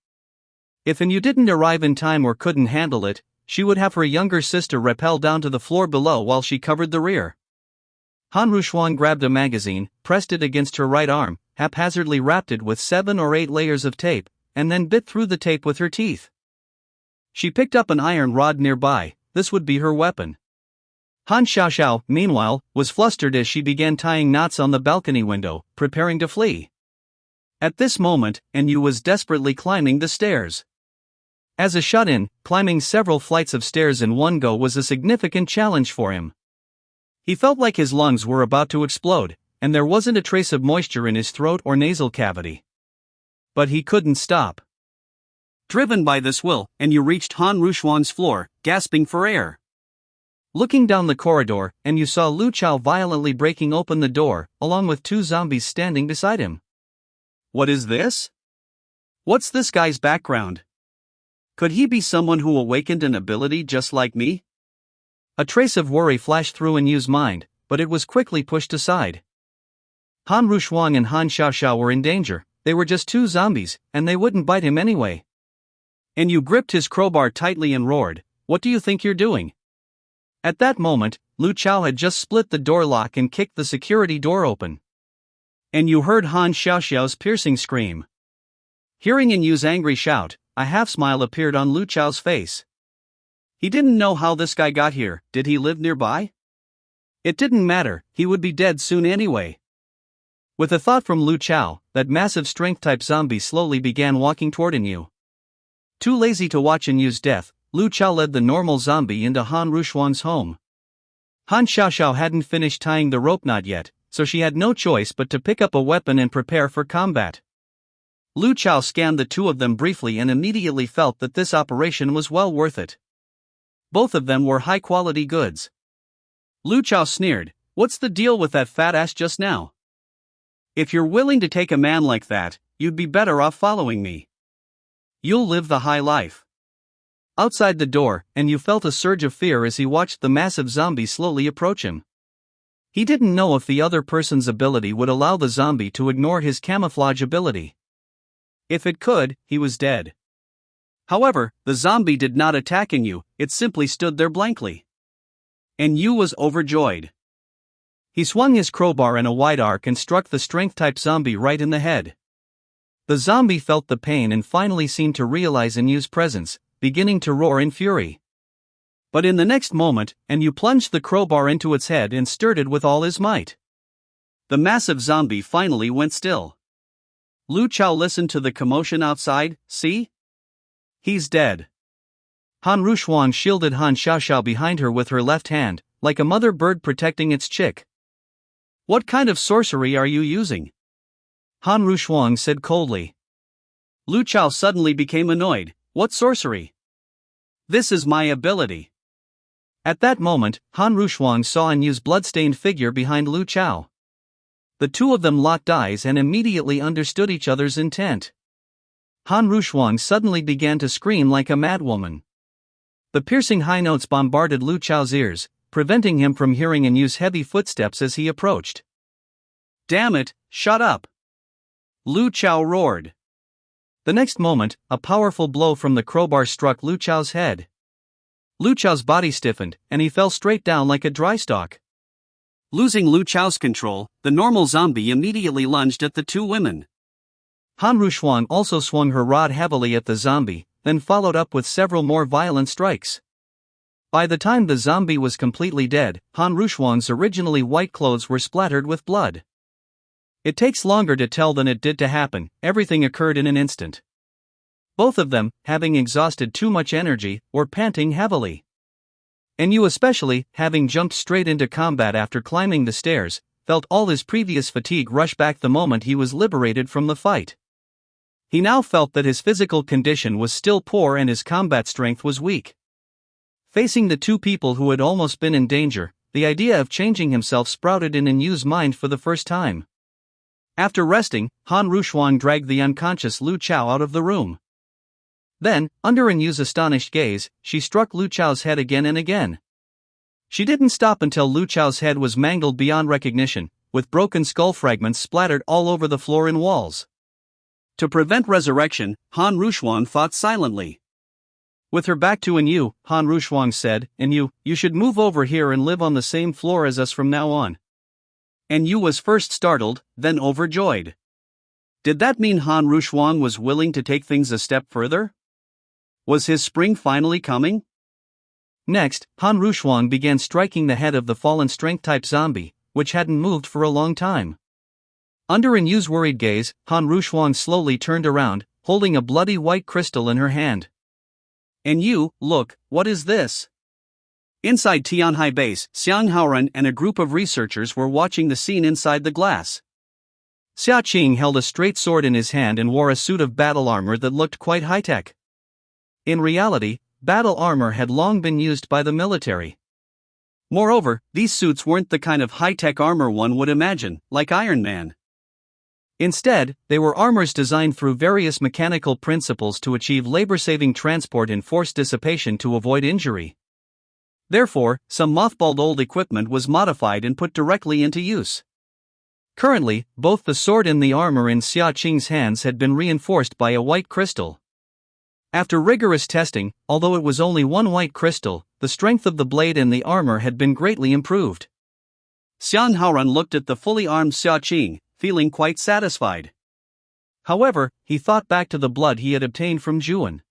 If you didn't arrive in time or couldn't handle it, she would have her younger sister rappel down to the floor below while she covered the rear. Han Rushuan grabbed a magazine, pressed it against her right arm, haphazardly wrapped it with 7 or 8 layers of tape, and then bit through the tape with her teeth. She picked up an iron rod nearby, this would be her weapon. Han Xiaoxiao, meanwhile, was flustered as she began tying knots on the balcony window, preparing to flee. At this moment, Enyu was desperately climbing the stairs. As a shut-in, climbing several flights of stairs in one go was a significant challenge for him. He felt like his lungs were about to explode, and there wasn't a trace of moisture in his throat or nasal cavity. But he couldn't stop. Driven by this will, Enyu reached Han Rushuan's floor, gasping for air. Looking down the corridor, Enyu saw Lu Chao violently breaking open the door, along with 2 zombies standing beside him. What is this? What's this guy's background? Could he be someone who awakened an ability just like me? A trace of worry flashed through Enyu's mind, but it was quickly pushed aside. Han Rushuan and Han Xiaoxiao were in danger, they were just 2 zombies, and they wouldn't bite him anyway. Enyu gripped his crowbar tightly and roared, "What do you think you're doing?" At that moment, Lu Chao had just split the door lock and kicked the security door open. Enyu heard Han Xiaoxiao's piercing scream. Hearing Enyu's angry shout, a half-smile appeared on Lu Chao's face. He didn't know how this guy got here, did he live nearby? It didn't matter, he would be dead soon anyway. With a thought from Lu Chao, that massive strength-type zombie slowly began walking toward Enyu. Too lazy to watch Enyu's death, Lu Chao led the normal zombie into Han Rushuan's home. Han Xiaoxiao hadn't finished tying the rope knot yet, so she had no choice but to pick up a weapon and prepare for combat. Lu Chao scanned the 2 of them briefly and immediately felt that this operation was well worth it. Both of them were high-quality goods. Lu Chao sneered, "What's the deal with that fat ass just now? If you're willing to take a man like that, you'd be better off following me. You'll live the high life." Outside the door, Enyu felt a surge of fear as he watched the massive zombie slowly approach him. He didn't know if the other person's ability would allow the zombie to ignore his camouflage ability. If it could, he was dead. However, the zombie did not attack Enyu, it simply stood there blankly. Enyu was overjoyed. He swung his crowbar in a wide arc and struck the strength-type zombie right in the head. The zombie felt the pain and finally seemed to realize Enyu's presence, beginning to roar in fury. But in the next moment, and Yu plunged the crowbar into its head and stirred it with all his might. The massive zombie finally went still. Lu Chao listened to the commotion outside. See? He's dead. Han Rushuang shielded Han Xiaoxiao behind her with her left hand, like a mother bird protecting its chick. What kind of sorcery are you using? Han Rushuang said coldly. Lu Chao suddenly became annoyed. What sorcery? This is my ability. At that moment, Han Rushuang saw An Yu's bloodstained figure behind Lu Chao. The two of them locked eyes and immediately understood each other's intent. Han Rushuang suddenly began to scream like a madwoman. The piercing high notes bombarded Lu Chao's ears, preventing him from hearing An Yu's heavy footsteps as he approached. Damn it, shut up! Lu Chao roared. The next moment, a powerful blow from the crowbar struck Lu Chao's head. Lu Chao's body stiffened, and he fell straight down like a dry stalk. Losing Lu Chao's control, the normal zombie immediately lunged at the two women. Han Rushuang also swung her rod heavily at the zombie, then followed up with several more violent strikes. By the time the zombie was completely dead, Han Rushuang's originally white clothes were splattered with blood. It takes longer to tell than it did to happen. Everything occurred in an instant. Both of them, having exhausted too much energy, were panting heavily. And Yu especially, having jumped straight into combat after climbing the stairs, felt all his previous fatigue rush back the moment he was liberated from the fight. He now felt that his physical condition was still poor and his combat strength was weak. Facing the two people who had almost been in danger, the idea of changing himself sprouted in An Yu's mind for the first time. After resting, Han Rushuang dragged the unconscious Lu Chao out of the room. Then, under An Yu's astonished gaze, she struck Lu Chao's head again and again. She didn't stop until Lu Chao's head was mangled beyond recognition, with broken skull fragments splattered all over the floor and walls. To prevent resurrection, Han Rushuang fought silently. With her back to An Yu, Han Rushuang said, An Yu, you should move over here and live on the same floor as us from now on. An Yu was first startled, then overjoyed. Did that mean Han Rushuang was willing to take things a step further? Was his spring finally coming? Next, Han Rushuang began striking the head of the fallen strength-type zombie, which hadn't moved for a long time. Under An Yu's worried gaze, Han Rushuang slowly turned around, holding a bloody white crystal in her hand. An Yu, look, what is this? Inside Tianhai Base, Xiang Haoran and a group of researchers were watching the scene inside the glass. Xia Qing held a straight sword in his hand and wore a suit of battle armor that looked quite high-tech. In reality, battle armor had long been used by the military. Moreover, these suits weren't the kind of high-tech armor one would imagine, like Iron Man. Instead, they were armors designed through various mechanical principles to achieve labor-saving transport and force dissipation to avoid injury. Therefore, some mothballed old equipment was modified and put directly into use. Currently, both the sword and the armor in Xia Qing's hands had been reinforced by a white crystal. After rigorous testing, although it was only one white crystal, the strength of the blade and the armor had been greatly improved. Xiang Haoran looked at the fully armed Xia Qing, feeling quite satisfied. However, he thought back to the blood he had obtained from Zhuan.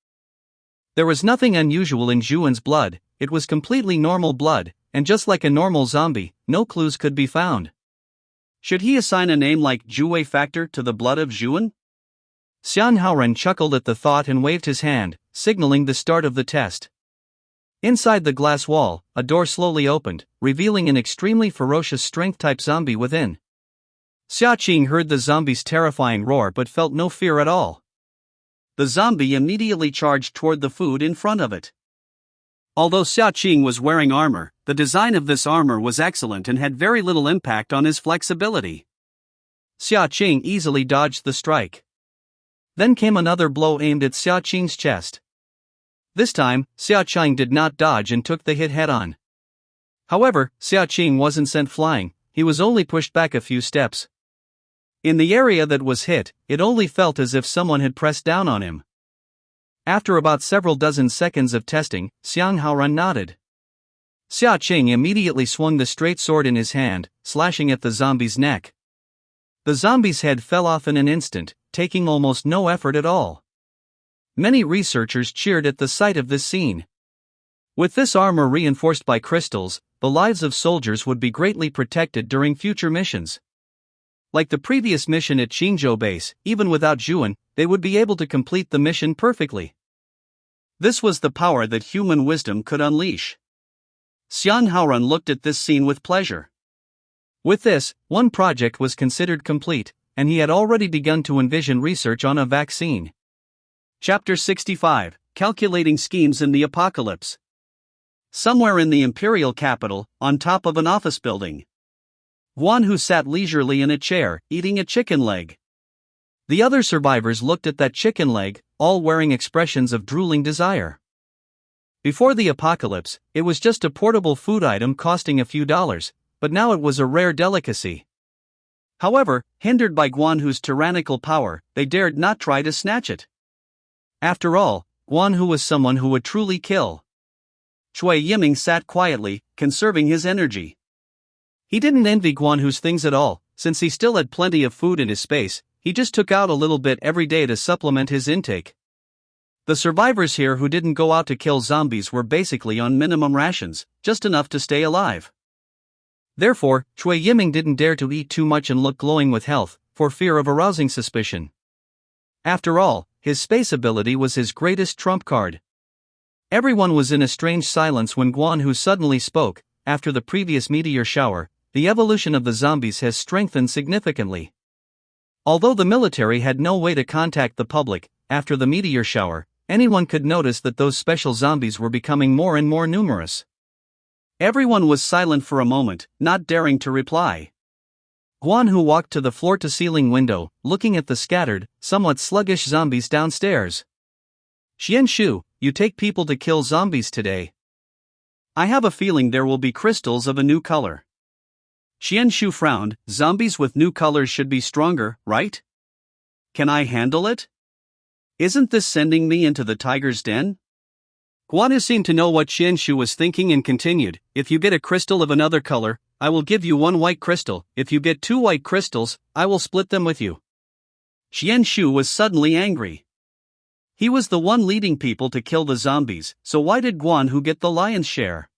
There was nothing unusual in Zhuan's blood. It was completely normal blood, and just like a normal zombie, no clues could be found. Should he assign a name like Zhuwei Factor to the blood of Zhuan? Xiang Haoran chuckled at the thought and waved his hand, signaling the start of the test. Inside the glass wall, a door slowly opened, revealing an extremely ferocious strength-type zombie within. Xia Qing heard the zombie's terrifying roar but felt no fear at all. The zombie immediately charged toward the food in front of it. Although Xia Qing was wearing armor, the design of this armor was excellent and had very little impact on his flexibility. Xia Qing easily dodged the strike. Then came another blow aimed at Xia Qing's chest. This time, Xia Qing did not dodge and took the hit head-on. However, Xia Qing wasn't sent flying, he was only pushed back a few steps. In the area that was hit, it only felt as if someone had pressed down on him. After about several dozen seconds of testing, Xiang Haoran nodded. Xia Qing immediately swung the straight sword in his hand, slashing at the zombie's neck. The zombie's head fell off in an instant, taking almost no effort at all. Many researchers cheered at the sight of this scene. With this armor reinforced by crystals, the lives of soldiers would be greatly protected during future missions. Like the previous mission at Qingzhou Base, even without Zhuan, they would be able to complete the mission perfectly. This was the power that human wisdom could unleash. Xian Haoran looked at this scene with pleasure. With this, one project was considered complete, and he had already begun to envision research on a vaccine. Chapter 65: Calculating Schemes in the Apocalypse. Somewhere in the imperial capital, on top of an office building, Guan Hu sat leisurely in a chair, eating a chicken leg. The other survivors looked at that chicken leg, all wearing expressions of drooling desire. Before the apocalypse, it was just a portable food item costing a few dollars, but now it was a rare delicacy. However, hindered by Guan Hu's tyrannical power, they dared not try to snatch it. After all, Guan Hu was someone who would truly kill. Cui Yiming sat quietly, conserving his energy. He didn't envy Guan Hu's things at all, since he still had plenty of food in his space. He just took out a little bit every day to supplement his intake. The survivors here who didn't go out to kill zombies were basically on minimum rations, just enough to stay alive. Therefore, Cui Yiming didn't dare to eat too much and look glowing with health, for fear of arousing suspicion. After all, his space ability was his greatest trump card. Everyone was in a strange silence when Guan Hu suddenly spoke. After the previous meteor shower, the evolution of the zombies has strengthened significantly. Although the military had no way to contact the public, after the meteor shower, anyone could notice that those special zombies were becoming more and more numerous. Everyone was silent for a moment, not daring to reply. Guan Hu walked to the floor-to-ceiling window, looking at the scattered, somewhat sluggish zombies downstairs. Xian Shu, you take people to kill zombies today. I have a feeling there will be crystals of a new color. Xian Shu frowned. Zombies with new colors should be stronger, right? Can I handle it? Isn't this sending me into the tiger's den? Guan Hu seemed to know what Xian Shu was thinking and continued, if you get a crystal of another color, I will give you one white crystal. If you get 2 white crystals, I will split them with you. Xian Shu was suddenly angry. He was the one leading people to kill the zombies, so why did Guan Hu get the lion's share?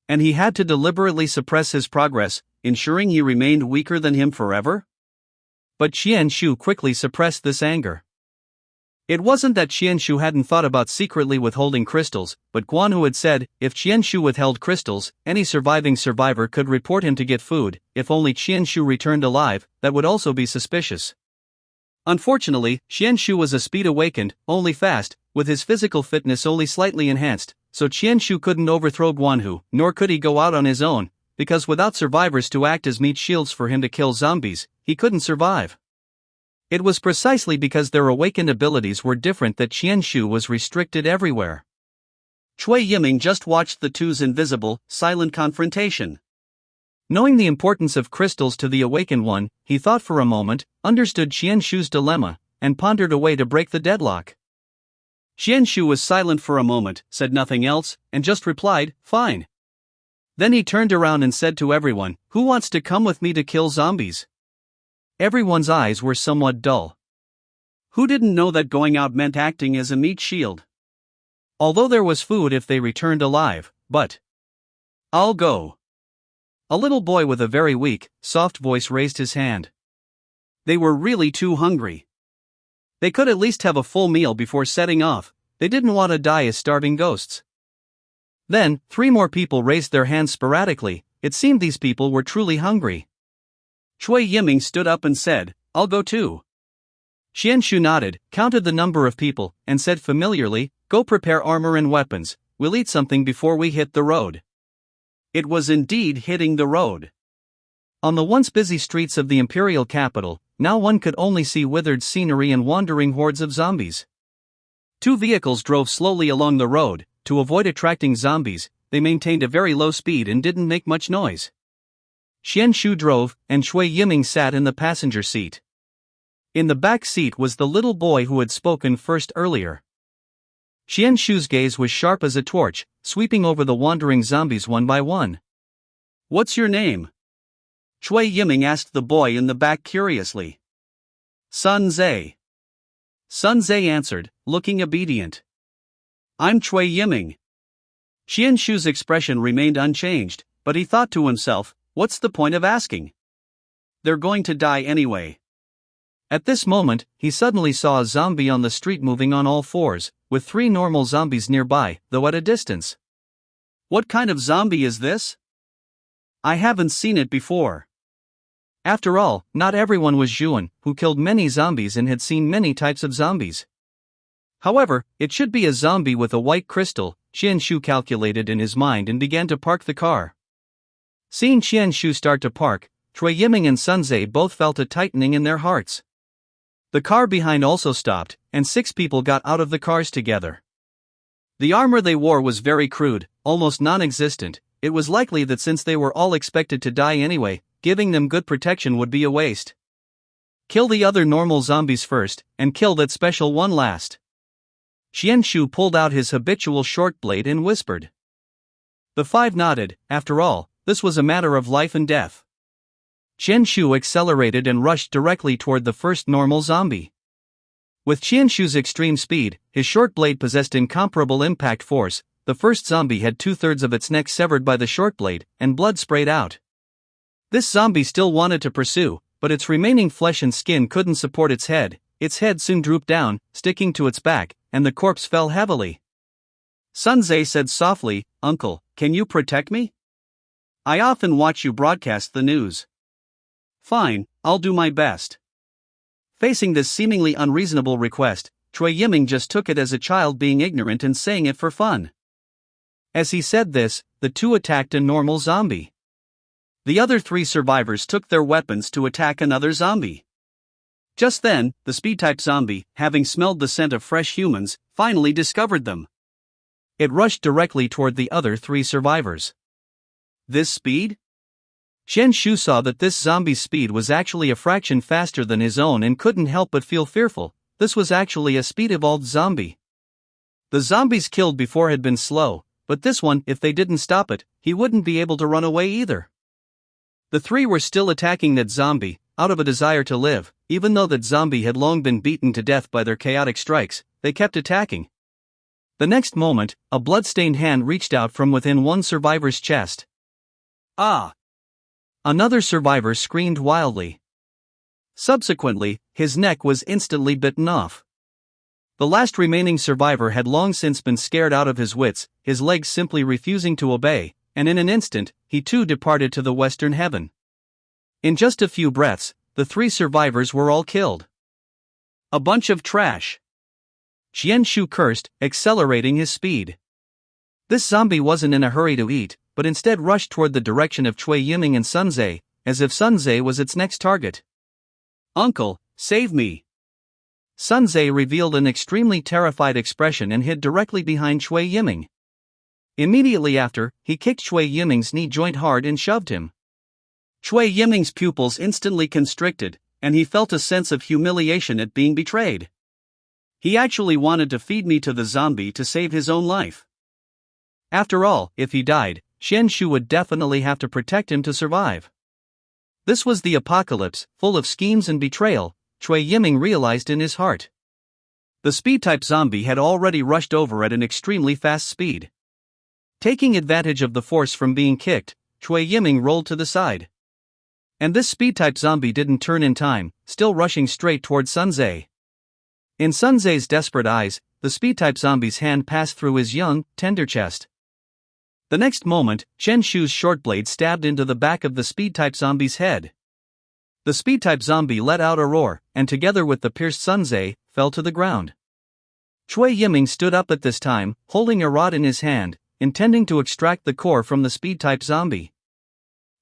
And he had to deliberately suppress his progress, ensuring he remained weaker than him forever? But Xian Shu quickly suppressed this anger. It wasn't that Xian Shu hadn't thought about secretly withholding crystals, but Guan Hu had said, if Xian Shu withheld crystals, any surviving survivor could report him to get food. If only Xian Shu returned alive, that would also be suspicious. Unfortunately, Xian Shu was a speed awakened, only fast, with his physical fitness only slightly enhanced, so Xian Shu couldn't overthrow Guan Hu, nor could he go out on his own, because without survivors to act as meat shields for him to kill zombies, he couldn't survive. It was precisely because their awakened abilities were different that Xian Shu was restricted everywhere. Cui Yiming just watched the two's invisible, silent confrontation. Knowing the importance of crystals to the awakened one, he thought for a moment, understood Xian Shu's dilemma, and pondered a way to break the deadlock. Xian Shu was silent for a moment, said nothing else, and just replied, fine. Then he turned around and said to everyone, who wants to come with me to kill zombies? Everyone's eyes were somewhat dull. Who didn't know that going out meant acting as a meat shield? Although there was food if they returned alive, but I'll go. A little boy with a very weak, soft voice raised his hand. They were really too hungry. They could at least have a full meal before setting off. They didn't want to die as starving ghosts. Then, 3 more people raised their hands sporadically. It seemed these people were truly hungry. Cui Yiming stood up and said, I'll go too. Xian Shu nodded, counted the number of people, and said familiarly, go prepare armor and weapons. We'll eat something before we hit the road. It was indeed hitting the road. On the once busy streets of the imperial capital, now one could only see withered scenery and wandering hordes of zombies. 2 vehicles drove slowly along the road. To avoid attracting zombies, they maintained a very low speed and didn't make much noise. Xian Shu drove, and Cui Yiming sat in the passenger seat. In the back seat was the little boy who had spoken first earlier. Xian Shu's gaze was sharp as a torch, sweeping over the wandering zombies one by one. What's your name? Cui Yiming asked the boy in the back curiously. Sun Zhe. Sun Tze answered, looking obedient. I'm Cui Yiming. Qian Shu's expression remained unchanged, but he thought to himself, what's the point of asking? They're going to die anyway. At this moment, he suddenly saw a zombie on the street moving on all fours, with 3 normal zombies nearby, though at a distance. What kind of zombie is this? I haven't seen it before. After all, not everyone was Zhuan, who killed many zombies and had seen many types of zombies. However, it should be a zombie with a white crystal, Qian Shu calculated in his mind and began to park the car. Seeing Qian Shu start to park, Cui Yiming and Sun Tze both felt a tightening in their hearts. The car behind also stopped, and 6 people got out of the cars together. The armor they wore was very crude, almost non-existent. It was likely that since they were all expected to die anyway, giving them good protection would be a waste. Kill the other normal zombies first, and kill that special one last. Qian Shu pulled out his habitual short blade and whispered. The 5 nodded. After all, this was a matter of life and death. Qian Shu accelerated and rushed directly toward the first normal zombie. With Qian Shu's extreme speed, his short blade possessed incomparable impact force. The first zombie had 2/3 of its neck severed by the short blade, and blood sprayed out. This zombie still wanted to pursue, but its remaining flesh and skin couldn't support its head. Its head soon drooped down, sticking to its back, and the corpse fell heavily. Sun Tze said softly, Uncle, can you protect me? I often watch you broadcast the news. Fine, I'll do my best. Facing this seemingly unreasonable request, Cui Yiming just took it as a child being ignorant and saying it for fun. As he said this, the 2 attacked a normal zombie. The other 3 survivors took their weapons to attack another zombie. Just then, the speed-type zombie, having smelled the scent of fresh humans, finally discovered them. It rushed directly toward the other 3 survivors. This speed? Qian Shu saw that this zombie's speed was actually a fraction faster than his own and couldn't help but feel fearful. This was actually a speed-evolved zombie. The zombies killed before had been slow, but this one, if they didn't stop it, he wouldn't be able to run away either. The 3 were still attacking that zombie, out of a desire to live. Even though that zombie had long been beaten to death by their chaotic strikes, they kept attacking. The next moment, a blood-stained hand reached out from within one survivor's chest. Ah! Another survivor screamed wildly. Subsequently, his neck was instantly bitten off. The last remaining survivor had long since been scared out of his wits, his legs simply refusing to obey, and in an instant, he too departed to the western heaven. In just a few breaths, the 3 survivors were all killed. A bunch of trash. Qian Shu cursed, accelerating his speed. This zombie wasn't in a hurry to eat, but instead rushed toward the direction of Cui Yiming and Sun Tze, as if Sun Tze was its next target. Uncle, save me! Sun Tze revealed an extremely terrified expression and hid directly behind Cui Yiming. Immediately after, he kicked Cui Yiming's knee joint hard and shoved him. Cui Yiming's pupils instantly constricted, and he felt a sense of humiliation at being betrayed. He actually wanted to feed me to the zombie to save his own life. After all, if he died, Qian Shu would definitely have to protect him to survive. This was the apocalypse, full of schemes and betrayal, Cui Yiming realized in his heart. The speed-type zombie had already rushed over at an extremely fast speed. Taking advantage of the force from being kicked, Cui Yiming rolled to the side. And this speed-type zombie didn't turn in time, still rushing straight toward Sun Tze. In Sun Tze's desperate eyes, the speed-type zombie's hand passed through his young, tender chest. The next moment, Qian Shu's short blade stabbed into the back of the speed-type zombie's head. The speed-type zombie let out a roar, and together with the pierced Sun Tze, fell to the ground. Cui Yiming stood up at this time, holding a rod in his hand, intending to extract the core from the speed-type zombie.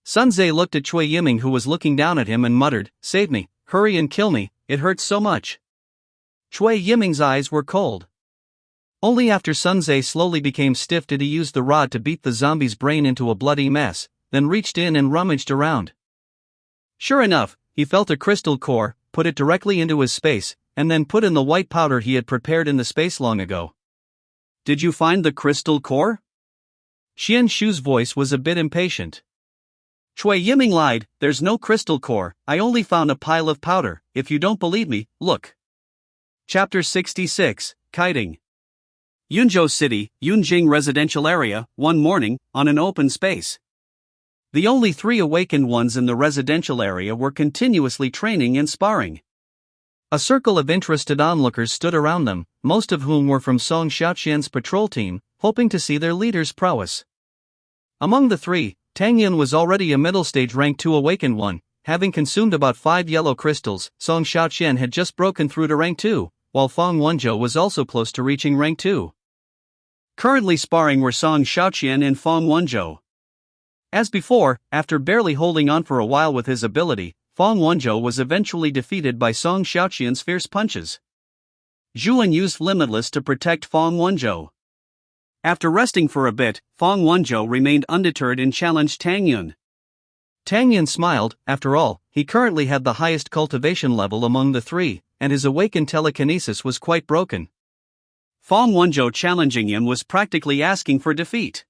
Sun Tze looked at Cui Yiming, who was looking down at him, and muttered, "Save me, hurry and kill me, it hurts so much." Cui Yiming's eyes were cold. Only after Sun Tze slowly became stiff did he use the rod to beat the zombie's brain into a bloody mess, then reached in and rummaged around. Sure enough, he felt a crystal core, put it directly into his space, and then put in the white powder he had prepared in the space long ago. "Did you find the crystal core?" Qian Shu's voice was a bit impatient. Cui Yiming lied, "There's no crystal core, I only found a pile of powder. If you don't believe me, look." Chapter 66, Kiting. Yunzhou City, Yunjing residential area, one morning, on an open space. The only three awakened ones in the residential area were continuously training and sparring. A circle of interested onlookers stood around them, most of whom were from Song Xiaoqian's patrol team, hoping to see their leader's prowess. Among the three, Tang Yun was already a middle-stage rank 2 awakened one, having consumed about 5 yellow crystals. Song Xiaoqian had just broken through to rank 2, while Fang Wenzhou was also close to reaching rank 2. Currently sparring were Song Xiaoqian and Fang Wenzhou. As before, after barely holding on for a while with his ability, Fang Wenzhou was eventually defeated by Song Xiaoqian's fierce punches. Zhuan used Limitless to protect Fang Wenzhou. After resting for a bit, Fang Wenzhou remained undeterred and challenged Tang Yun. Tang Yun smiled. After all, he currently had the highest cultivation level among the three, and his awakened telekinesis was quite broken. Fang Wenzhou challenging him was practically asking for defeat.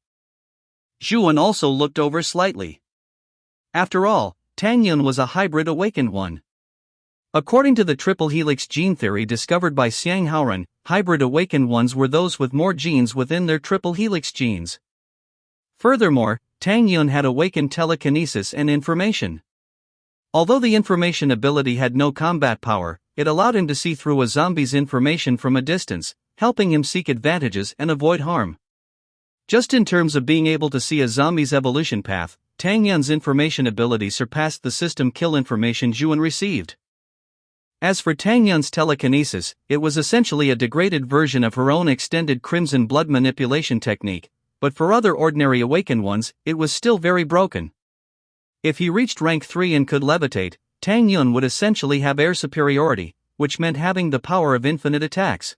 Zhuan also looked over slightly. After all, Tang Yun was a hybrid awakened one. According to the triple helix gene theory discovered by Xiang Haoren, hybrid awakened ones were those with more genes within their triple helix genes. Furthermore, Tang Yun had awakened telekinesis and information. Although the information ability had no combat power, it allowed him to see through a zombie's information from a distance, helping him seek advantages and avoid harm. Just in terms of being able to see a zombie's evolution path, Tang Yun's information ability surpassed the system kill information Zhuan received. As for Tang Yun's telekinesis, it was essentially a degraded version of her own extended crimson blood manipulation technique, but for other ordinary awakened ones, it was still very broken. If he reached rank 3 and could levitate, Tang Yun would essentially have air superiority, which meant having the power of infinite attacks.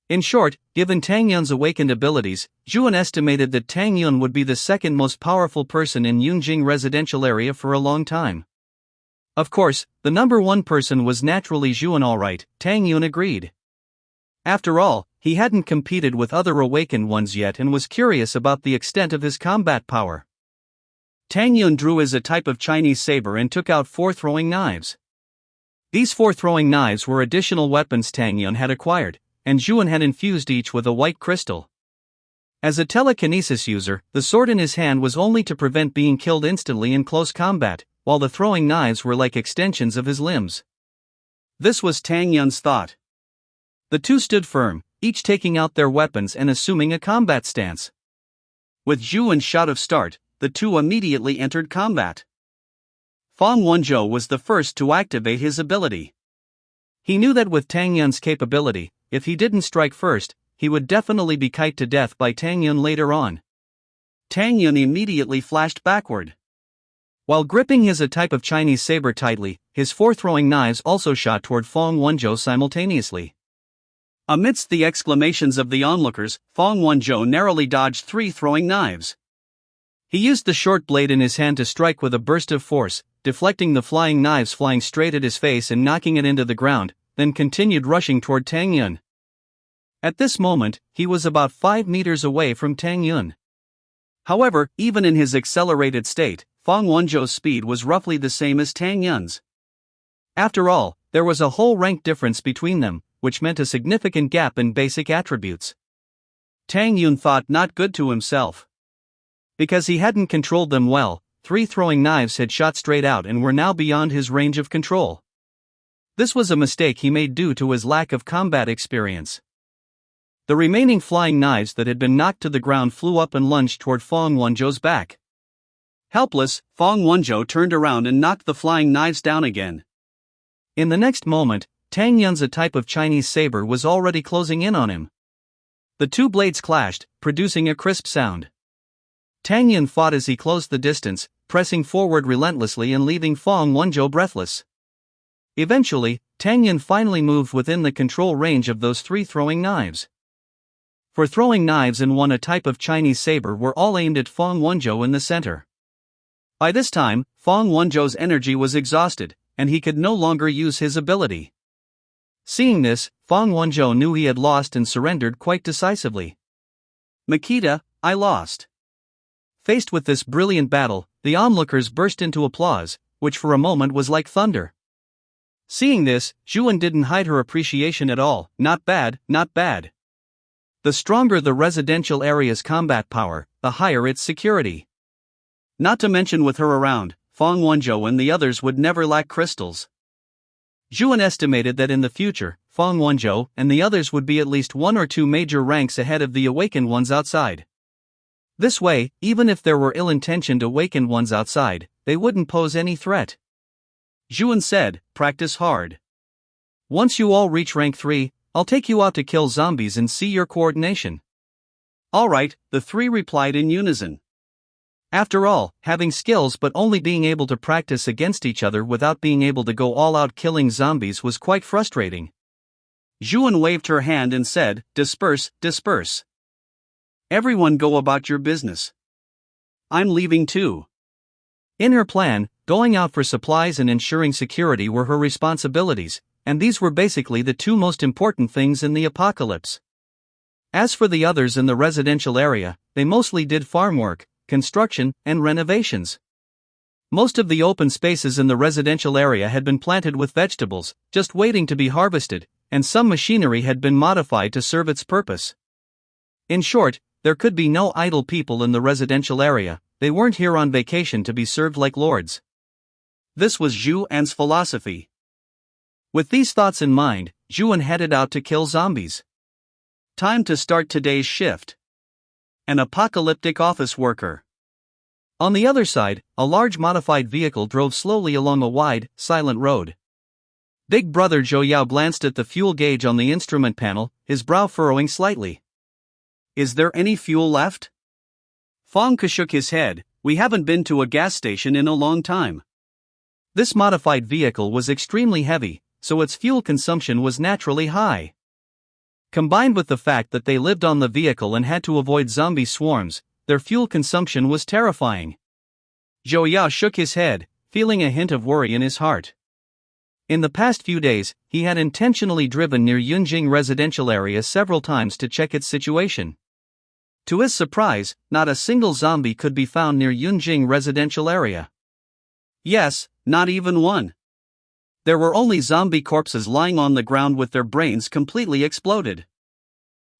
In short, given Tang Yun's awakened abilities, Zhuan estimated that Tang Yun would be the second most powerful person in Yunjing residential area for a long time. Of course, the number one person was naturally Zhuan. Alright, Tang Yun agreed. After all, he hadn't competed with other awakened ones yet and was curious about the extent of his combat power. Tang Yun drew as a type of Chinese saber and took out 4 throwing knives. These 4 throwing knives were additional weapons Tang Yun had acquired, and Zhuan had infused each with a white crystal. As a telekinesis user, the sword in his hand was only to prevent being killed instantly in close combat, while the throwing knives were like extensions of his limbs. This was Tang Yun's thought. The two stood firm, each taking out their weapons and assuming a combat stance. With Zhuan's shout of start, the two immediately entered combat. Fang Wenzhou was the first to activate his ability. He knew that with Tang Yun's capability, if he didn't strike first, he would definitely be kited to death by Tang Yun later on. Tang Yun immediately flashed backward. While gripping his a type of Chinese saber tightly, his 4 throwing knives also shot toward Fang Wenzhou simultaneously. Amidst the exclamations of the onlookers, Fang Wenzhou narrowly dodged 3 throwing knives. He used the short blade in his hand to strike with a burst of force, deflecting the flying knives flying straight at his face and knocking it into the ground, then continued rushing toward Tang Yun. At this moment, he was about 5 meters away from Tang Yun. However, even in his accelerated state, Fang Wenzhou's speed was roughly the same as Tang Yun's. After all, there was a whole rank difference between them, which meant a significant gap in basic attributes. Tang Yun thought not good to himself. Because he hadn't controlled them well, 3 throwing knives had shot straight out and were now beyond his range of control. This was a mistake he made due to his lack of combat experience. The remaining flying knives that had been knocked to the ground flew up and lunged toward Fang Wenzhou's back. Helpless, Fang Wenzhou turned around and knocked the flying knives down again. In the next moment, Tang Yun's a type of Chinese saber was already closing in on him. The 2 blades clashed, producing a crisp sound. Tang Yun fought as he closed the distance, pressing forward relentlessly and leaving Fang Wenzhou breathless. Eventually, Tang Yun finally moved within the control range of those 3 throwing knives. For throwing knives and one a type of Chinese saber were all aimed at Fang Wenzhou in the center. By this time, Fang Wenzhou's energy was exhausted, and he could no longer use his ability. Seeing this, Fang Wenzhou knew he had lost and surrendered quite decisively. Makita, I lost. Faced with this brilliant battle, the onlookers burst into applause, which for a moment was like thunder. Seeing this, Zhuan didn't hide her appreciation at all. Not bad, not bad. The stronger the residential area's combat power, the higher its security. Not to mention with her around, Fang Wenzhou and the others would never lack crystals. Zhuan estimated that in the future, Fang Wenzhou and the others would be at least 1 or 2 major ranks ahead of the awakened ones outside. This way, even if there were ill-intentioned awakened ones outside, they wouldn't pose any threat. Zhuan said, practice hard. Once you all reach rank 3, I'll take you out to kill zombies and see your coordination. Alright, the 3 replied in unison. After all, having skills but only being able to practice against each other without being able to go all out killing zombies was quite frustrating. Zhuan waved her hand and said, disperse, disperse. Everyone go about your business. I'm leaving too. In her plan, going out for supplies and ensuring security were her responsibilities, and these were basically the 2 most important things in the apocalypse. As for the others in the residential area, they mostly did farm work, construction, and renovations. Most of the open spaces in the residential area had been planted with vegetables, just waiting to be harvested, and some machinery had been modified to serve its purpose. In short, there could be no idle people in the residential area. They weren't here on vacation to be served like lords. This was Zhu An's philosophy. With these thoughts in mind, Zhuan headed out to kill zombies. Time to start today's shift. An apocalyptic office worker. On the other side, a large modified vehicle drove slowly along a wide, silent road. Big Brother Zhou Yao glanced at the fuel gauge on the instrument panel, his brow furrowing slightly. Is there any fuel left? Fang Ke shook his head. We haven't been to a gas station in a long time. This modified vehicle was extremely heavy, so its fuel consumption was naturally high. Combined with the fact that they lived on the vehicle and had to avoid zombie swarms, their fuel consumption was terrifying. Zhou Yao shook his head, feeling a hint of worry in his heart. In the past few days, he had intentionally driven near Yunjing residential area several times to check its situation. To his surprise, not a single zombie could be found near Yunjing residential area. Yes, not even one. There were only zombie corpses lying on the ground with their brains completely exploded.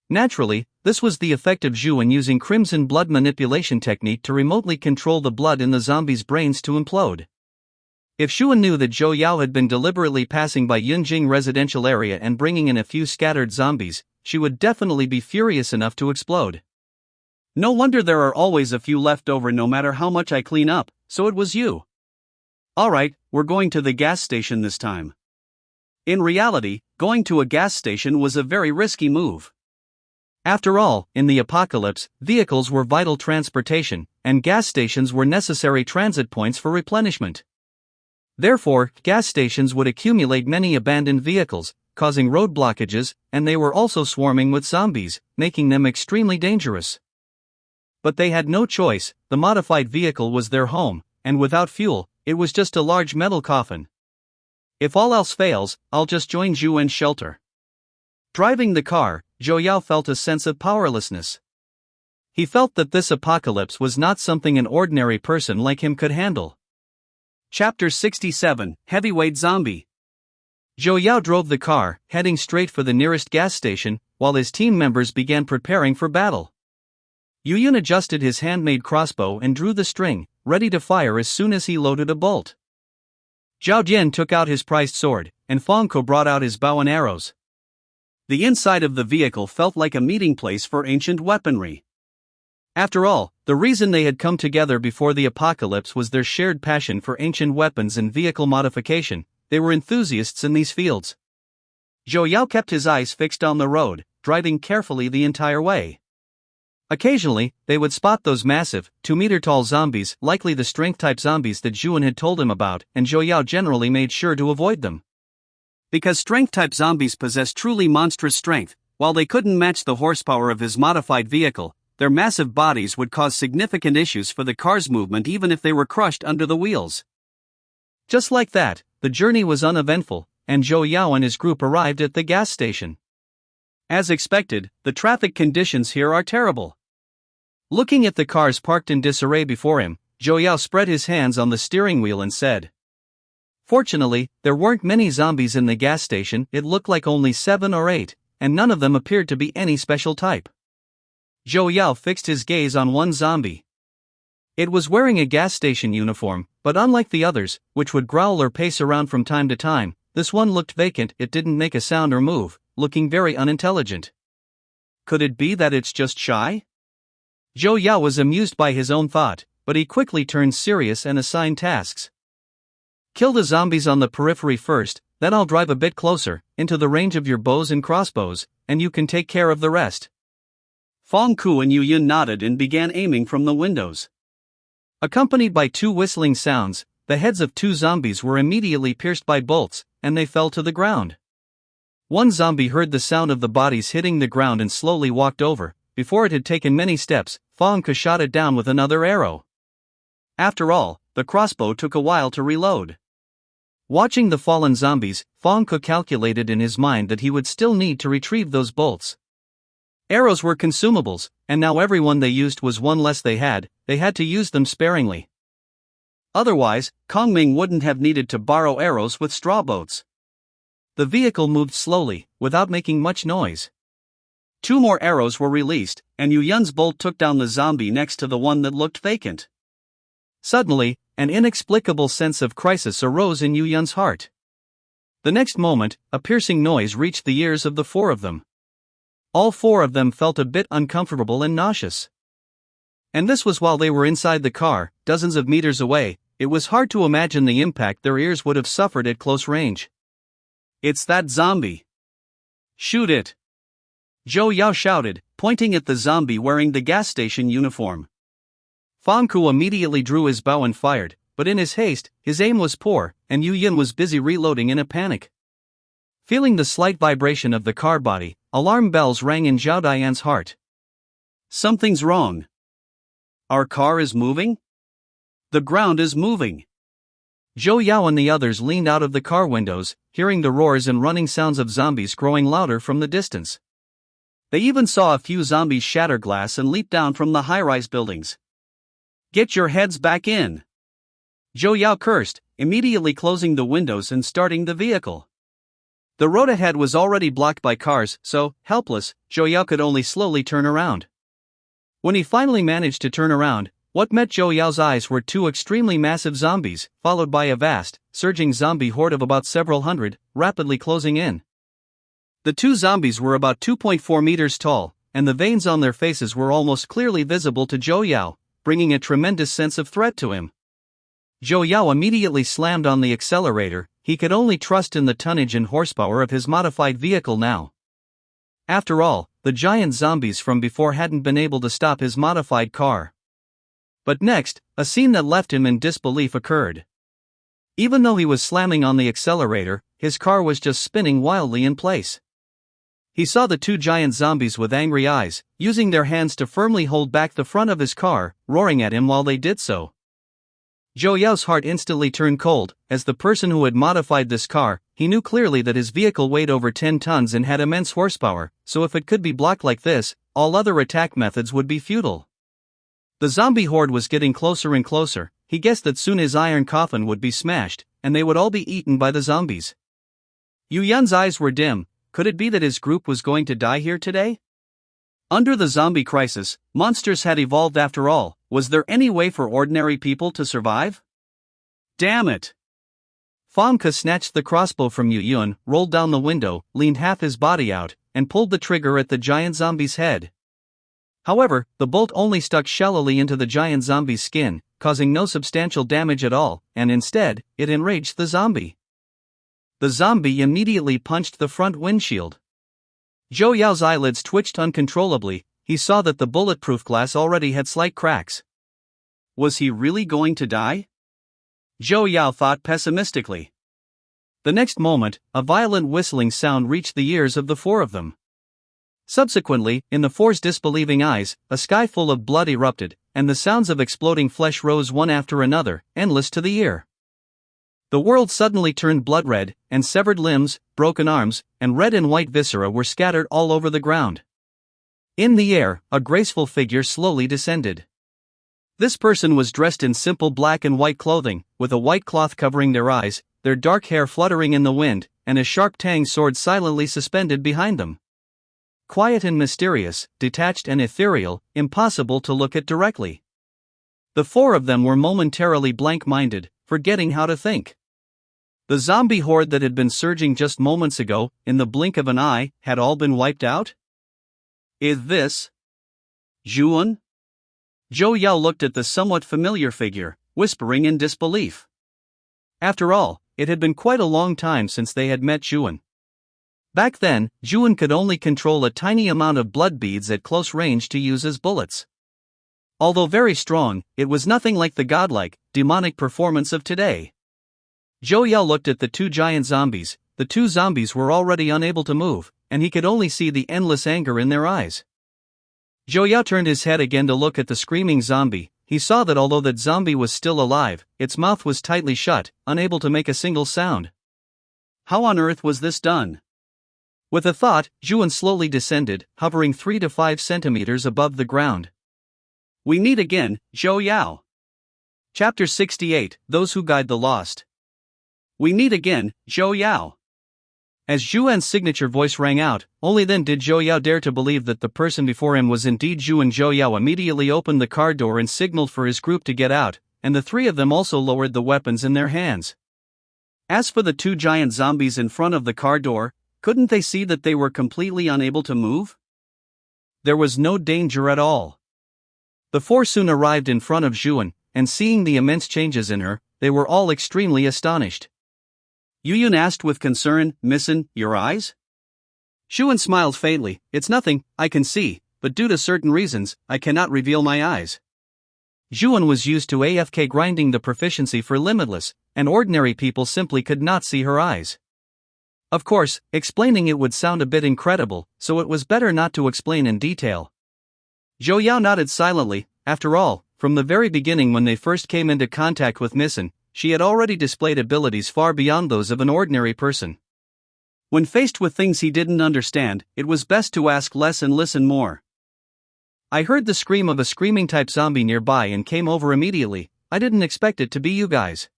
Naturally, this was the effect of Zhuan using crimson blood manipulation technique to remotely control the blood in the zombies' brains to implode. If Zhuan knew that Zhou Yao had been deliberately passing by Yunjing residential area and bringing in a few scattered zombies, she would definitely be furious enough to explode. No wonder there are always a few left over no matter how much I clean up, so it was you. Alright, we're going to the gas station this time. In reality, going to a gas station was a very risky move. After all, in the apocalypse, vehicles were vital transportation, and gas stations were necessary transit points for replenishment. Therefore, gas stations would accumulate many abandoned vehicles, causing road blockages, and they were also swarming with zombies, making them extremely dangerous. But they had no choice. The modified vehicle was their home, and without fuel, it was just a large metal coffin. If all else fails, I'll just join Zhu An's shelter. Driving the car, Zhou Yao felt a sense of powerlessness. He felt that this apocalypse was not something an ordinary person like him could handle. Chapter 67, Heavyweight Zombie. Zhou Yao drove the car, heading straight for the nearest gas station, while his team members began preparing for battle. Yu Yun adjusted his handmade crossbow and drew the string, ready to fire as soon as he loaded a bolt. Zhao Jian took out his prized sword, and Fang Ke brought out his bow and arrows. The inside of the vehicle felt like a meeting place for ancient weaponry. After all, the reason they had come together before the apocalypse was their shared passion for ancient weapons and vehicle modification. They were enthusiasts in these fields. Zhou Yao kept his eyes fixed on the road, driving carefully the entire way. Occasionally, they would spot those massive, 2-meter-tall zombies, likely the strength-type zombies that Zhuan had told him about, and Zhou Yao generally made sure to avoid them. Because strength-type zombies possess truly monstrous strength, while they couldn't match the horsepower of his modified vehicle, their massive bodies would cause significant issues for the car's movement even if they were crushed under the wheels. Just like that, the journey was uneventful, and Zhou Yao and his group arrived at the gas station. As expected, the traffic conditions here are terrible. Looking at the cars parked in disarray before him, Zhou Yao spread his hands on the steering wheel and said, Fortunately, there weren't many zombies in the gas station. It looked like only 7 or 8, and none of them appeared to be any special type. Zhou Yao fixed his gaze on one zombie. It was wearing a gas station uniform, but unlike the others, which would growl or pace around from time to time, this one looked vacant. It didn't make a sound or move, looking very unintelligent. Could it be that it's just shy? Zhou Yao was amused by his own thought, but he quickly turned serious and assigned tasks. Kill the zombies on the periphery first, then I'll drive a bit closer, into the range of your bows and crossbows, and you can take care of the rest. Fang Ku and Yu Yun nodded and began aiming from the windows. Accompanied by 2 whistling sounds, the heads of 2 zombies were immediately pierced by bolts, and they fell to the ground. One zombie heard the sound of the bodies hitting the ground and slowly walked over. Before it had taken many steps, Fang Ku shot it down with another arrow. After all, the crossbow took a while to reload. Watching the fallen zombies, Fang Ku calculated in his mind that he would still need to retrieve those bolts. Arrows were consumables, and now every one they used was one less they had to use them sparingly. Otherwise, Kong Ming wouldn't have needed to borrow arrows with straw boats. The vehicle moved slowly, without making much noise. 2 more arrows were released, and Yu Yun's bolt took down the zombie next to the one that looked vacant. Suddenly, an inexplicable sense of crisis arose in Yu Yun's heart. The next moment, a piercing noise reached the ears of the 4 of them. All 4 of them felt a bit uncomfortable and nauseous. And this was while they were inside the car, dozens of meters away. It was hard to imagine the impact their ears would have suffered at close range. It's that zombie. Shoot it! Zhou Yao shouted, pointing at the zombie wearing the gas station uniform. Fang Ku immediately drew his bow and fired, but in his haste, his aim was poor, and Yu Yun was busy reloading in a panic. Feeling the slight vibration of the car body, alarm bells rang in Zhao Dian's heart. Something's wrong. Our car is moving? The ground is moving. Zhou Yao and the others leaned out of the car windows, hearing the roars and running sounds of zombies growing louder from the distance. They even saw a few zombies shatter glass and leap down from the high-rise buildings. Get your heads back in! Zhou Yao cursed, immediately closing the windows and starting the vehicle. The road ahead was already blocked by cars, so, helpless, Zhou Yao could only slowly turn around. When he finally managed to turn around, what met Zhou Yao's eyes were 2 extremely massive zombies, followed by a vast, surging zombie horde of about several hundred, rapidly closing in. The 2 zombies were about 2.4 meters tall, and the veins on their faces were almost clearly visible to Zhou Yao, bringing a tremendous sense of threat to him. Zhou Yao immediately slammed on the accelerator. He could only trust in the tonnage and horsepower of his modified vehicle now. After all, the giant zombies from before hadn't been able to stop his modified car. But next, a scene that left him in disbelief occurred. Even though he was slamming on the accelerator, his car was just spinning wildly in place. He saw the 2 giant zombies with angry eyes, using their hands to firmly hold back the front of his car, roaring at him while they did so. Zhou Yao's heart instantly turned cold. As the person who had modified this car, he knew clearly that his vehicle weighed over 10 tons and had immense horsepower, so if it could be blocked like this, all other attack methods would be futile. The zombie horde was getting closer and closer. He guessed that soon his iron coffin would be smashed, and they would all be eaten by the zombies. Yu Yun's eyes were dim. Could it be that his group was going to die here today? Under the zombie crisis, monsters had evolved after all. Was there any way for ordinary people to survive? Damn it! Fang Ku snatched the crossbow from Yu Yun, rolled down the window, leaned half his body out, and pulled the trigger at the giant zombie's head. However, the bolt only stuck shallowly into the giant zombie's skin, causing no substantial damage at all, and instead, it enraged the zombie. The zombie immediately punched the front windshield. Zhou Yao's eyelids twitched uncontrollably. He saw that the bulletproof glass already had slight cracks. Was he really going to die? Zhou Yao thought pessimistically. The next moment, a violent whistling sound reached the ears of the 4 of them. Subsequently, in the 4's disbelieving eyes, a sky full of blood erupted, and the sounds of exploding flesh rose one after another, endless to the ear. The world suddenly turned blood red, and severed limbs, broken arms, and red and white viscera were scattered all over the ground. In the air, a graceful figure slowly descended. This person was dressed in simple black and white clothing, with a white cloth covering their eyes, their dark hair fluttering in the wind, and a sharp tang sword silently suspended behind them. Quiet and mysterious, detached and ethereal, impossible to look at directly. The four of them were momentarily blank-minded, forgetting how to think. The zombie horde that had been surging just moments ago, in the blink of an eye, had all been wiped out? Is this Juan? Zhou Yao looked at the somewhat familiar figure, whispering in disbelief. After all, it had been quite a long time since they had met Juan. Back then, Juan could only control a tiny amount of blood beads at close range to use as bullets. Although very strong, it was nothing like the godlike, demonic performance of today. Zhou Yao looked at the two giant zombies. The two zombies were already unable to move, and he could only see the endless anger in their eyes. Zhou Yao turned his head again to look at the screaming zombie. He saw that although that zombie was still alive, its mouth was tightly shut, unable to make a single sound. How on earth was this done? With a thought, Juan slowly descended, hovering 3 to 5 centimeters above the ground. We meet again, Zhou Yao. Chapter 68, Those Who Guide the Lost. We meet again, Zhou Yao. As Juan's signature voice rang out, only then did Zhou Yao dare to believe that the person before him was indeed Juan. Zhou Yao immediately opened the car door and signaled for his group to get out, and the three of them also lowered the weapons in their hands. As for the two giant zombies in front of the car door, couldn't they see that they were completely unable to move? There was no danger at all. The four soon arrived in front of Juan, and seeing the immense changes in her, they were all extremely astonished. Yuyun asked with concern, "Missin, your eyes?" Juan smiled faintly. "It's nothing, I can see, but due to certain reasons, I cannot reveal my eyes." Juan was used to AFK grinding the proficiency for Limitless, and ordinary people simply could not see her eyes. Of course, explaining it would sound a bit incredible, so it was better not to explain in detail. Zhou Yao nodded silently. After all, from the very beginning when they first came into contact with Missin, she had already displayed abilities far beyond those of an ordinary person. When faced with things he didn't understand, it was best to ask less and listen more. I heard the scream of a screaming-type zombie nearby and came over immediately. I didn't expect it to be you guys.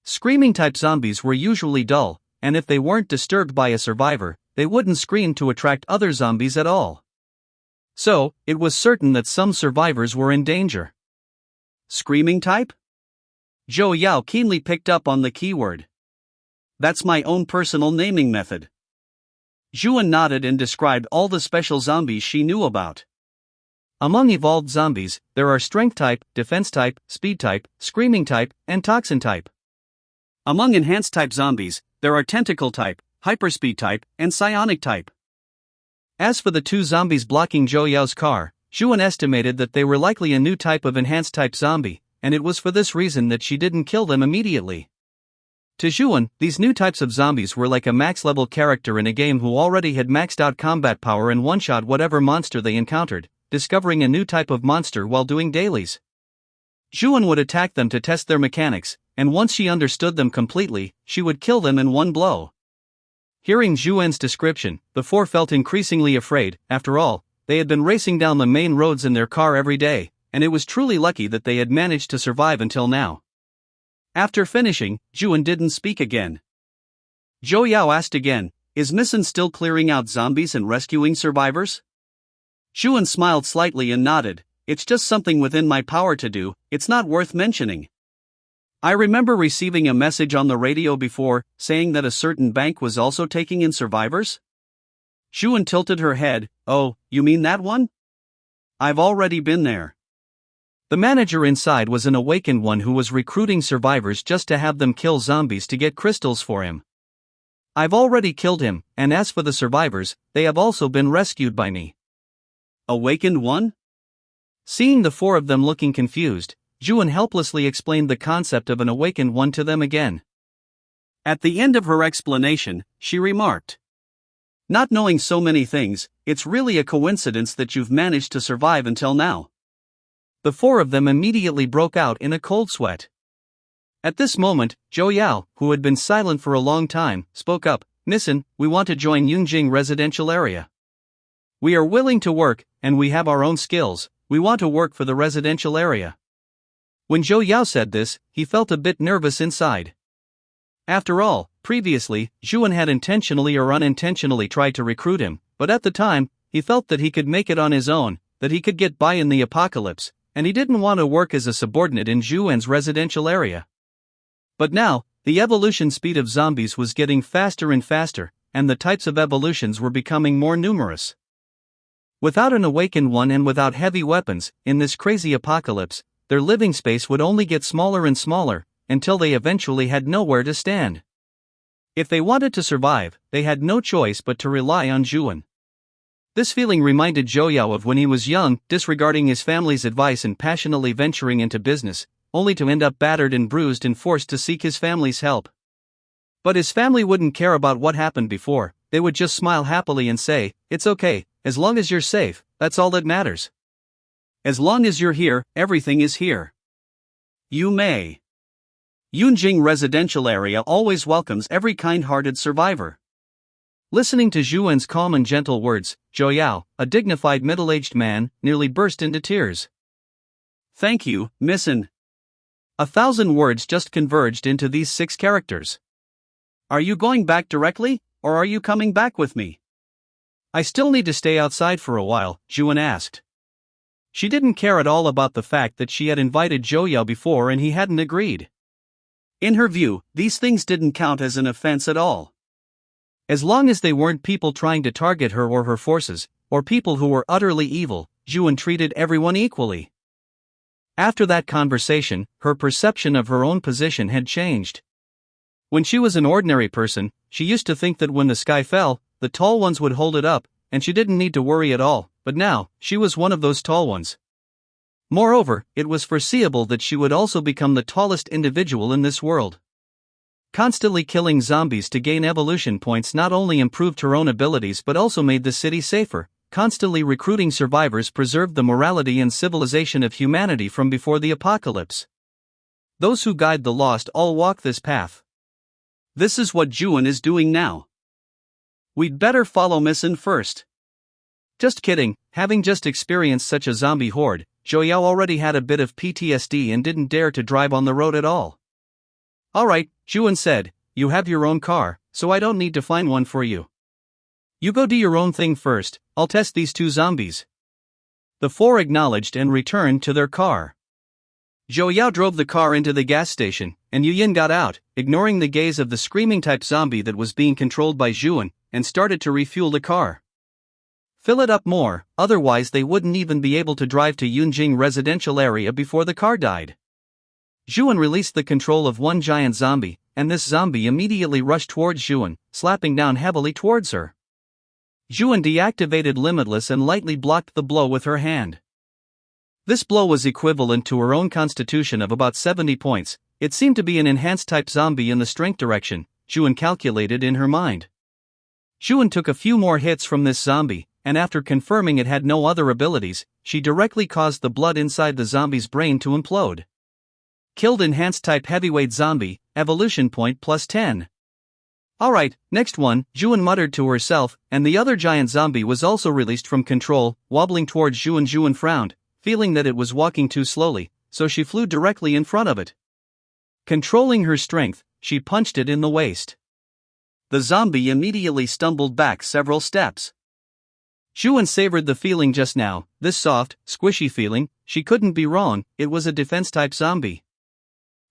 Screaming-type zombies were usually dull, and if they weren't disturbed by a survivor, they wouldn't scream to attract other zombies at all. So, it was certain that some survivors were in danger. Screaming type? Zhou Yao keenly picked up on the keyword. That's my own personal naming method. Juan nodded and described all the special zombies she knew about. Among evolved zombies, there are strength type, defense type, speed type, screaming type, and toxin type. Among enhanced type zombies, there are tentacle type, hyperspeed type, and psionic type. As for the two zombies blocking Zhou Yao's car, Juan estimated that they were likely a new type of enhanced type zombie, and it was for this reason that she didn't kill them immediately. To Juan, these new types of zombies were like a max-level character in a game who already had maxed out combat power and one-shot whatever monster they encountered, discovering a new type of monster while doing dailies. Juan would attack them to test their mechanics, and once she understood them completely, she would kill them in one blow. Hearing Juan's description, the four felt increasingly afraid. After all, they had been racing down the main roads in their car every day, and it was truly lucky that they had managed to survive until now. After finishing, Juan didn't speak again. Zhou Yao asked again, "Is Missin still clearing out zombies and rescuing survivors?" Juan smiled slightly and nodded. "It's just something within my power to do, it's not worth mentioning. I remember receiving a message on the radio before, saying that a certain bank was also taking in survivors?" Juan tilted her head. "Oh, you mean that one? I've already been there." The manager inside was an awakened one who was recruiting survivors just to have them kill zombies to get crystals for him. "I've already killed him, and as for the survivors, they have also been rescued by me." Awakened one? Seeing the four of them looking confused, Juan helplessly explained the concept of an awakened one to them again. At the end of her explanation, she remarked, "Not knowing so many things, it's really a coincidence that you've managed to survive until now." The four of them immediately broke out in a cold sweat. At this moment, Zhou Yao, who had been silent for a long time, spoke up. "Missin, we want to join Yungjing residential area. We are willing to work, and we have our own skills. We want to work for the residential area." When Zhou Yao said this, he felt a bit nervous inside. After all, previously, Zhuan had intentionally or unintentionally tried to recruit him, but at the time, he felt that he could make it on his own, that he could get by in the apocalypse, and he didn't want to work as a subordinate in Zhuan's residential area. But now, the evolution speed of zombies was getting faster and faster, and the types of evolutions were becoming more numerous. Without an awakened one and without heavy weapons, in this crazy apocalypse, their living space would only get smaller and smaller, until they eventually had nowhere to stand. If they wanted to survive, they had no choice but to rely on Zhuan. This feeling reminded Zhou Yao of when he was young, disregarding his family's advice and passionately venturing into business, only to end up battered and bruised and forced to seek his family's help. But his family wouldn't care about what happened before, they would just smile happily and say, "It's okay, as long as you're safe, that's all that matters. As long as you're here, everything is here. You may." Yunjing residential area always welcomes every kind-hearted survivor. Listening to Zhuan's calm and gentle words, Zhou Yao, a dignified middle-aged man, nearly burst into tears. "Thank you, Missin." 1,000 words just converged into these 6 characters. "Are you going back directly, or are you coming back with me?" "I still need to stay outside for a while," Zhuan asked. She didn't care at all about the fact that she had invited Zhou Yao before and he hadn't agreed. In her view, these things didn't count as an offense at all. As long as they weren't people trying to target her or her forces, or people who were utterly evil, Zhuan treated everyone equally. After that conversation, her perception of her own position had changed. When she was an ordinary person, she used to think that when the sky fell, the tall ones would hold it up, and she didn't need to worry at all, but now, she was one of those tall ones. Moreover, it was foreseeable that she would also become the tallest individual in this world. Constantly killing zombies to gain evolution points not only improved her own abilities but also made the city safer. Constantly recruiting survivors preserved the morality and civilization of humanity from before the apocalypse. Those who guide the lost all walk this path. This is what Zhuan is doing now. We'd better follow Missin first. Just kidding, having just experienced such a zombie horde, Zhou Yao already had a bit of PTSD and didn't dare to drive on the road at all. "Alright," Zhuan said, "you have your own car, so I don't need to find one for you. You go do your own thing first, I'll test these 2 zombies." The 4 acknowledged and returned to their car. Zhou Yao drove the car into the gas station, and Yu Yin got out, ignoring the gaze of the screaming-type zombie that was being controlled by Zhuan, and started to refuel the car. Fill it up more, otherwise they wouldn't even be able to drive to Yunjing residential area before the car died. Zhuan released the control of one giant zombie, and this zombie immediately rushed towards Zhuan, slapping down heavily towards her. Zhuan deactivated Limitless and lightly blocked the blow with her hand. This blow was equivalent to her own constitution of about 70 points. It seemed to be an enhanced type zombie in the strength direction, Zhuan calculated in her mind. Zhuan took a few more hits from this zombie, and after confirming it had no other abilities, she directly caused the blood inside the zombie's brain to implode. Killed enhanced type heavyweight zombie, evolution point plus 10. "Alright, next one," Zhuan muttered to herself, and the other giant zombie was also released from control, wobbling towards Zhuan. Zhuan frowned, feeling that it was walking too slowly, so she flew directly in front of it. Controlling her strength, she punched it in the waist. The zombie immediately stumbled back several steps. Zhuan savored the feeling just now, this soft, squishy feeling. She couldn't be wrong, it was a defense-type zombie.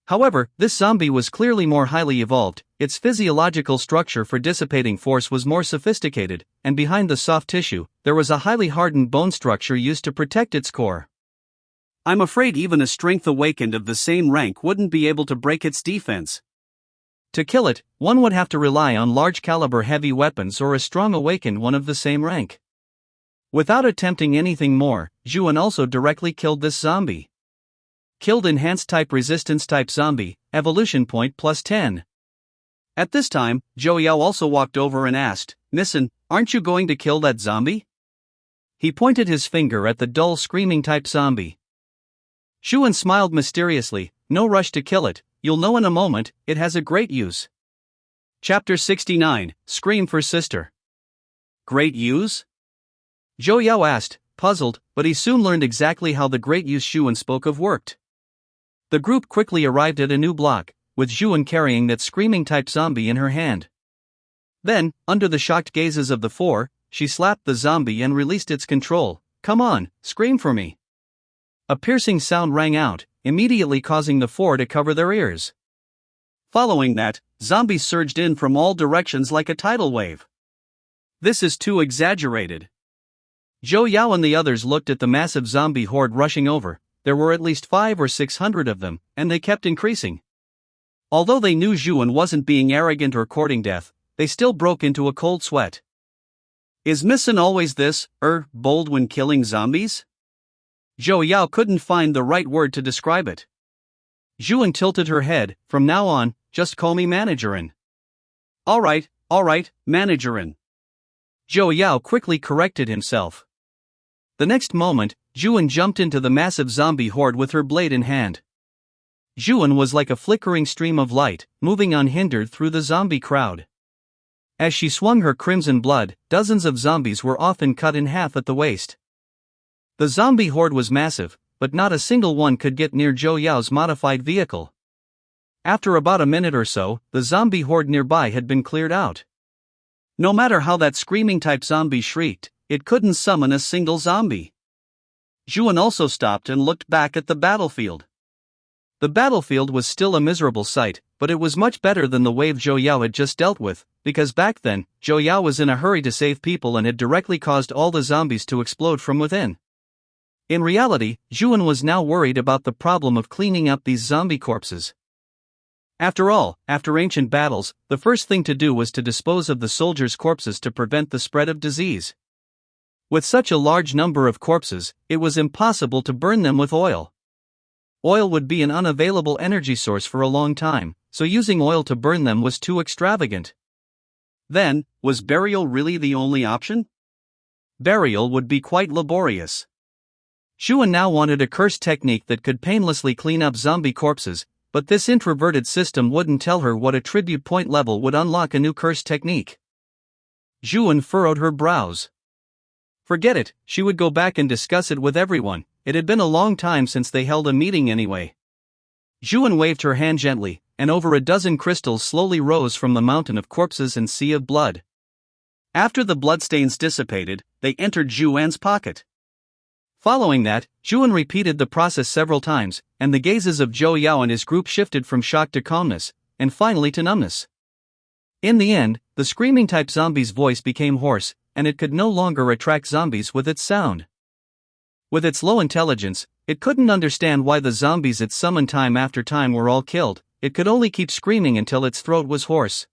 However, this zombie was clearly more highly evolved, its physiological structure for dissipating force was more sophisticated, and behind the soft tissue, there was a highly hardened bone structure used to protect its core. I'm afraid even a strength awakened of the same rank wouldn't be able to break its defense. To kill it, one would have to rely on large-caliber heavy weapons or a strong awakened one of the same rank. Without attempting anything more, Zhuan also directly killed this zombie. Killed enhanced type resistance type zombie, evolution point plus 10. At this time, Zhou Yao also walked over and asked, "Missin, aren't you going to kill that zombie?" He pointed his finger at the dull screaming type zombie. Zhuan smiled mysteriously, "No rush to kill it, you'll know in a moment, it has a great use." Chapter 69, Scream for Sister. Great use? Zhou Yao asked, puzzled, but he soon learned exactly how the great use Zhuan spoke of worked. The group quickly arrived at a new block, with Zhuan carrying that screaming-type zombie in her hand. Then, under the shocked gazes of the four, she slapped the zombie and released its control. "Come on, scream for me." A piercing sound rang out, immediately causing the four to cover their ears. Following that, zombies surged in from all directions like a tidal wave. "This is too exaggerated." Zhou Yao and the others looked at the massive zombie horde rushing over. There were at least 500 or 600 of them, and they kept increasing. Although they knew Zhuan wasn't being arrogant or courting death, they still broke into a cold sweat. Is Misson always this, bold when killing zombies? Zhou Yao couldn't find the right word to describe it. Zhuan tilted her head. "From now on, just call me Managerin." All right, Managerin. Zhou Yao quickly corrected himself. The next moment, Zhuan jumped into the massive zombie horde with her blade in hand. Zhuan was like a flickering stream of light, moving unhindered through the zombie crowd. As she swung her crimson blood, dozens of zombies were often cut in half at the waist. The zombie horde was massive, but not a single one could get near Zhou Yao's modified vehicle. After about a minute or so, the zombie horde nearby had been cleared out. No matter how that screaming-type zombie shrieked, it couldn't summon a single zombie. Zhuan also stopped and looked back at the battlefield. The battlefield was still a miserable sight, but it was much better than the wave Zhou Yao had just dealt with, because back then, Zhou Yao was in a hurry to save people and had directly caused all the zombies to explode from within. In reality, Zhuan was now worried about the problem of cleaning up these zombie corpses. After all, after ancient battles, the first thing to do was to dispose of the soldiers' corpses to prevent the spread of disease. With such a large number of corpses, it was impossible to burn them with oil. Oil would be an unavailable energy source for a long time, so using oil to burn them was too extravagant. Then, was burial really the only option? Burial would be quite laborious. Zhuan now wanted a curse technique that could painlessly clean up zombie corpses, but this introverted system wouldn't tell her what attribute point level would unlock a new curse technique. Zhuan furrowed her brows. Forget it, she would go back and discuss it with everyone. It had been a long time since they held a meeting anyway. Zhuan waved her hand gently, and over a dozen crystals slowly rose from the mountain of corpses and sea of blood. After the bloodstains dissipated, they entered Zhuan's pocket. Following that, Zhuan repeated the process several times, and the gazes of Zhou Yao and his group shifted from shock to calmness, and finally to numbness. In the end, the screaming-type zombie's voice became hoarse, and it could no longer attract zombies with its sound. With its low intelligence, it couldn't understand why the zombies it summoned time after time were all killed. It could only keep screaming until its throat was hoarse.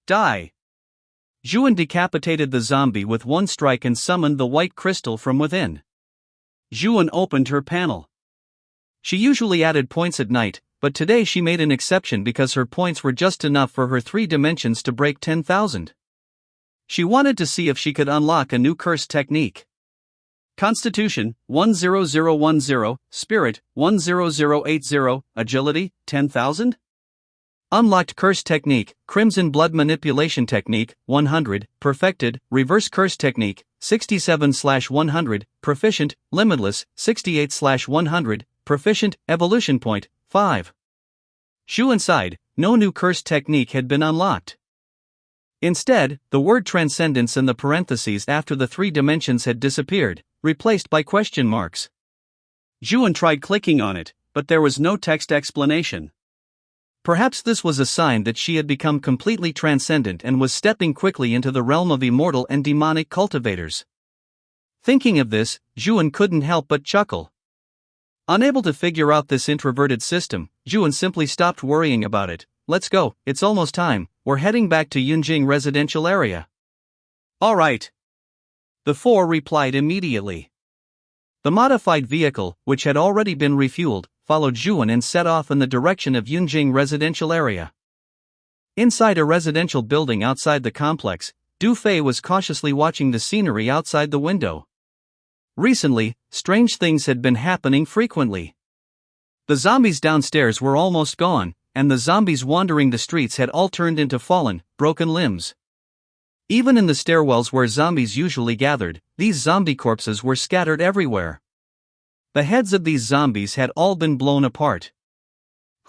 Die! Zhuan decapitated the zombie with one strike and summoned the white crystal from within. Zhuan opened her panel. She usually added points at night, but today she made an exception because her points were just enough for her 3 dimensions to break 10,000. She wanted to see if she could unlock a new curse technique. Constitution, 10010, Spirit, 10080, Agility, 10,000? Unlocked curse technique, Crimson Blood Manipulation Technique, 100, Perfected, Reverse Curse Technique, 67/100, Proficient, Limitless, 68/100, Proficient, Evolution Point, 5. Zhuan sighed, no new curse technique had been unlocked. Instead, the word transcendence in the parentheses after the 3 dimensions had disappeared, replaced by question marks. Zhuan tried clicking on it, but there was no text explanation. Perhaps this was a sign that she had become completely transcendent and was stepping quickly into the realm of immortal and demonic cultivators. Thinking of this, Zhuan couldn't help but chuckle. Unable to figure out this introverted system, Zhuan simply stopped worrying about it. Let's go, it's almost time, we're heading back to Yunjing residential area. All right. The 4 replied immediately. The modified vehicle, which had already been refueled, followed Zhuan and set off in the direction of Yunjing residential area. Inside a residential building outside the complex, Du Fei was cautiously watching the scenery outside the window. Recently, strange things had been happening frequently. The zombies downstairs were almost gone, and the zombies wandering the streets had all turned into fallen, broken limbs. Even in the stairwells where zombies usually gathered, these zombie corpses were scattered everywhere. The heads of these zombies had all been blown apart.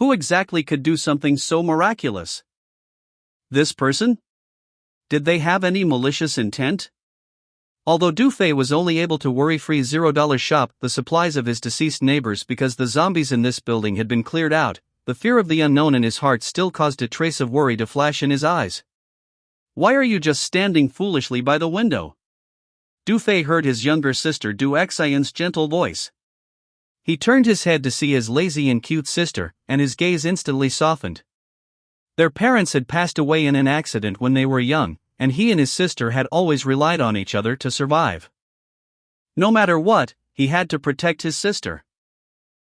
Who exactly could do something so miraculous? This person? Did they have any malicious intent? Although Dufay was only able to worry-free $0 shop the supplies of his deceased neighbors because the zombies in this building had been cleared out, the fear of the unknown in his heart still caused a trace of worry to flash in his eyes. Why are you just standing foolishly by the window? Dufay heard his younger sister Du Xian's gentle voice. He turned his head to see his lazy and cute sister, and his gaze instantly softened. Their parents had passed away in an accident when they were young, and he and his sister had always relied on each other to survive. No matter what, he had to protect his sister.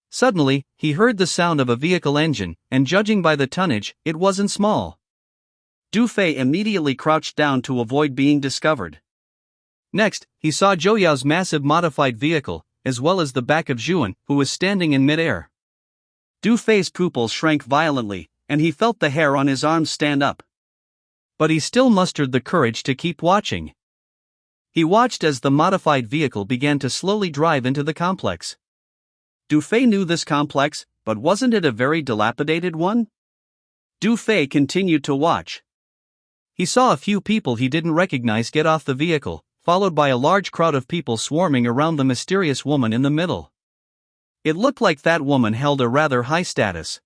Suddenly, he heard the sound of a vehicle engine, and judging by the tonnage, it wasn't small. Dufay immediately crouched down to avoid being discovered. Next, he saw Zhou Yao's massive modified vehicle, as well as the back of Zhuan, who was standing in midair. Dufay's pupils shrank violently, and he felt the hair on his arms stand up. But he still mustered the courage to keep watching. He watched as the modified vehicle began to slowly drive into the complex. Dufay knew this complex, but wasn't it a very dilapidated one? Dufay continued to watch. He saw a few people he didn't recognize get off the vehicle, followed by a large crowd of people swarming around the mysterious woman in the middle. It looked like that woman held a rather high status.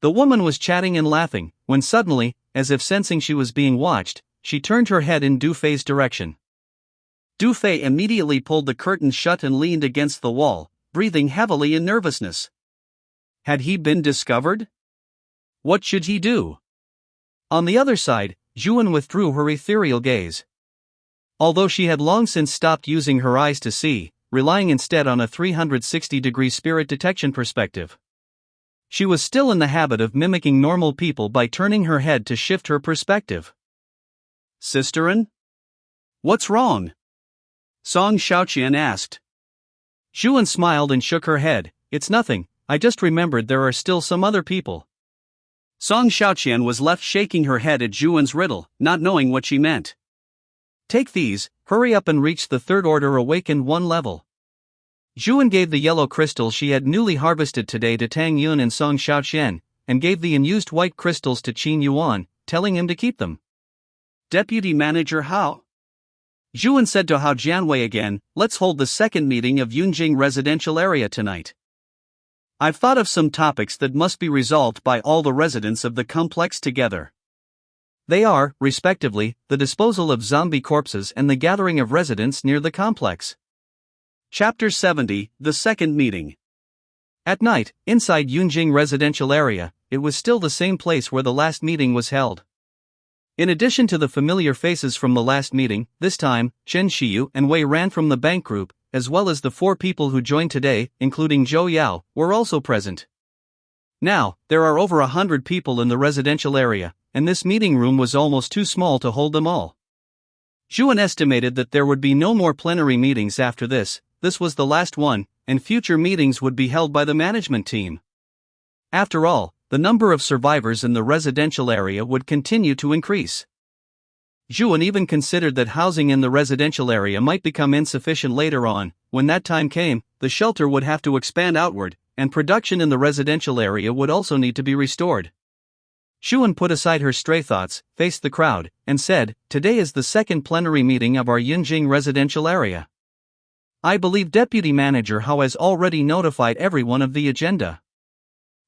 The woman was chatting and laughing, when suddenly, as if sensing she was being watched, she turned her head in Dufay's direction. Dufay immediately pulled the curtains shut and leaned against the wall, breathing heavily in nervousness. Had he been discovered? What should he do? On the other side, Zhuan withdrew her ethereal gaze. Although she had long since stopped using her eyes to see, relying instead on a 360-degree spirit detection perspective. She was still in the habit of mimicking normal people by turning her head to shift her perspective. Sisterin? What's wrong? Song Xiaoqian asked. Zhuan smiled and shook her head. It's nothing, I just remembered there are still some other people. Song Xiaoqian was left shaking her head at Zhuan's riddle, not knowing what she meant. Take these, hurry up and reach the third order awakened 1 level. Zhuan gave the yellow crystals she had newly harvested today to Tang Yun and Song Xiaoqian, and gave the unused white crystals to Qin Yuan, telling him to keep them. Deputy Manager Hao? Zhuan said to Hao Jianwei again, let's hold the second meeting of Yunjing residential area tonight. I've thought of some topics that must be resolved by all the residents of the complex together. They are, respectively, the disposal of zombie corpses and the gathering of residents near the complex. Chapter 70, The Second Meeting. At night, inside Yunjing residential area, it was still the same place where the last meeting was held. In addition to the familiar faces from the last meeting, this time, Chen Xiyu and Wei Ran from the bank group, as well as the 4 people who joined today, including Zhou Yao, were also present. Now, there are over 100 people in the residential area, and this meeting room was almost too small to hold them all. Zhuan estimated that there would be no more plenary meetings after this. This was the last one, and future meetings would be held by the management team. After all, the number of survivors in the residential area would continue to increase. Zhuan even considered that housing in the residential area might become insufficient later on. When that time came, the shelter would have to expand outward, and production in the residential area would also need to be restored. Zhuan put aside her stray thoughts, faced the crowd, and said, today is the second plenary meeting of our Yunjing residential area. I believe Deputy Manager Hao has already notified everyone of the agenda.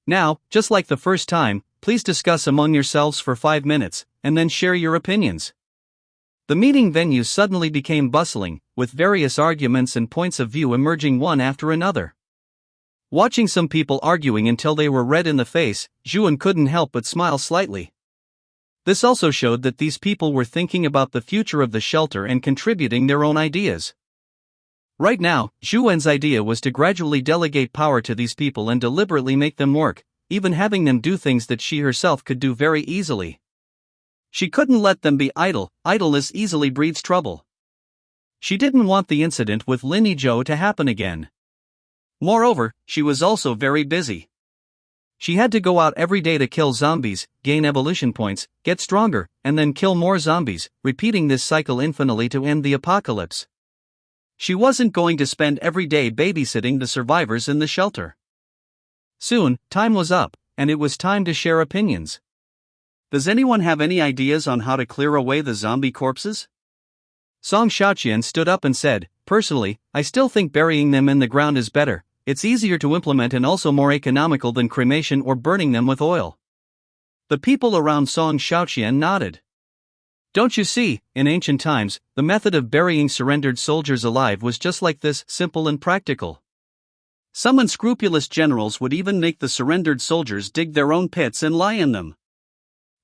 Now, just like the first time, please discuss among yourselves for 5 minutes, and then share your opinions. The meeting venue suddenly became bustling, with various arguments and points of view emerging one after another. Watching some people arguing until they were red in the face, Zhuan couldn't help but smile slightly. This also showed that these people were thinking about the future of the shelter and contributing their own ideas. Right now, Zhuan's idea was to gradually delegate power to these people and deliberately make them work, even having them do things that she herself could do very easily. She couldn't let them be idle. Idleness easily breeds trouble. She didn't want the incident with Lin Yizhou to happen again. Moreover, she was also very busy. She had to go out every day to kill zombies, gain evolution points, get stronger, and then kill more zombies, repeating this cycle infinitely to end the apocalypse. She wasn't going to spend every day babysitting the survivors in the shelter. Soon, time was up, and it was time to share opinions. Does anyone have any ideas on how to clear away the zombie corpses? Song Xiaoqian stood up and said, "Personally, I still think burying them in the ground is better. It's easier to implement and also more economical than cremation or burning them with oil." The people around Song Xiaoqian nodded. Don't you see, in ancient times, the method of burying surrendered soldiers alive was just like this, simple and practical. Some unscrupulous generals would even make the surrendered soldiers dig their own pits and lie in them.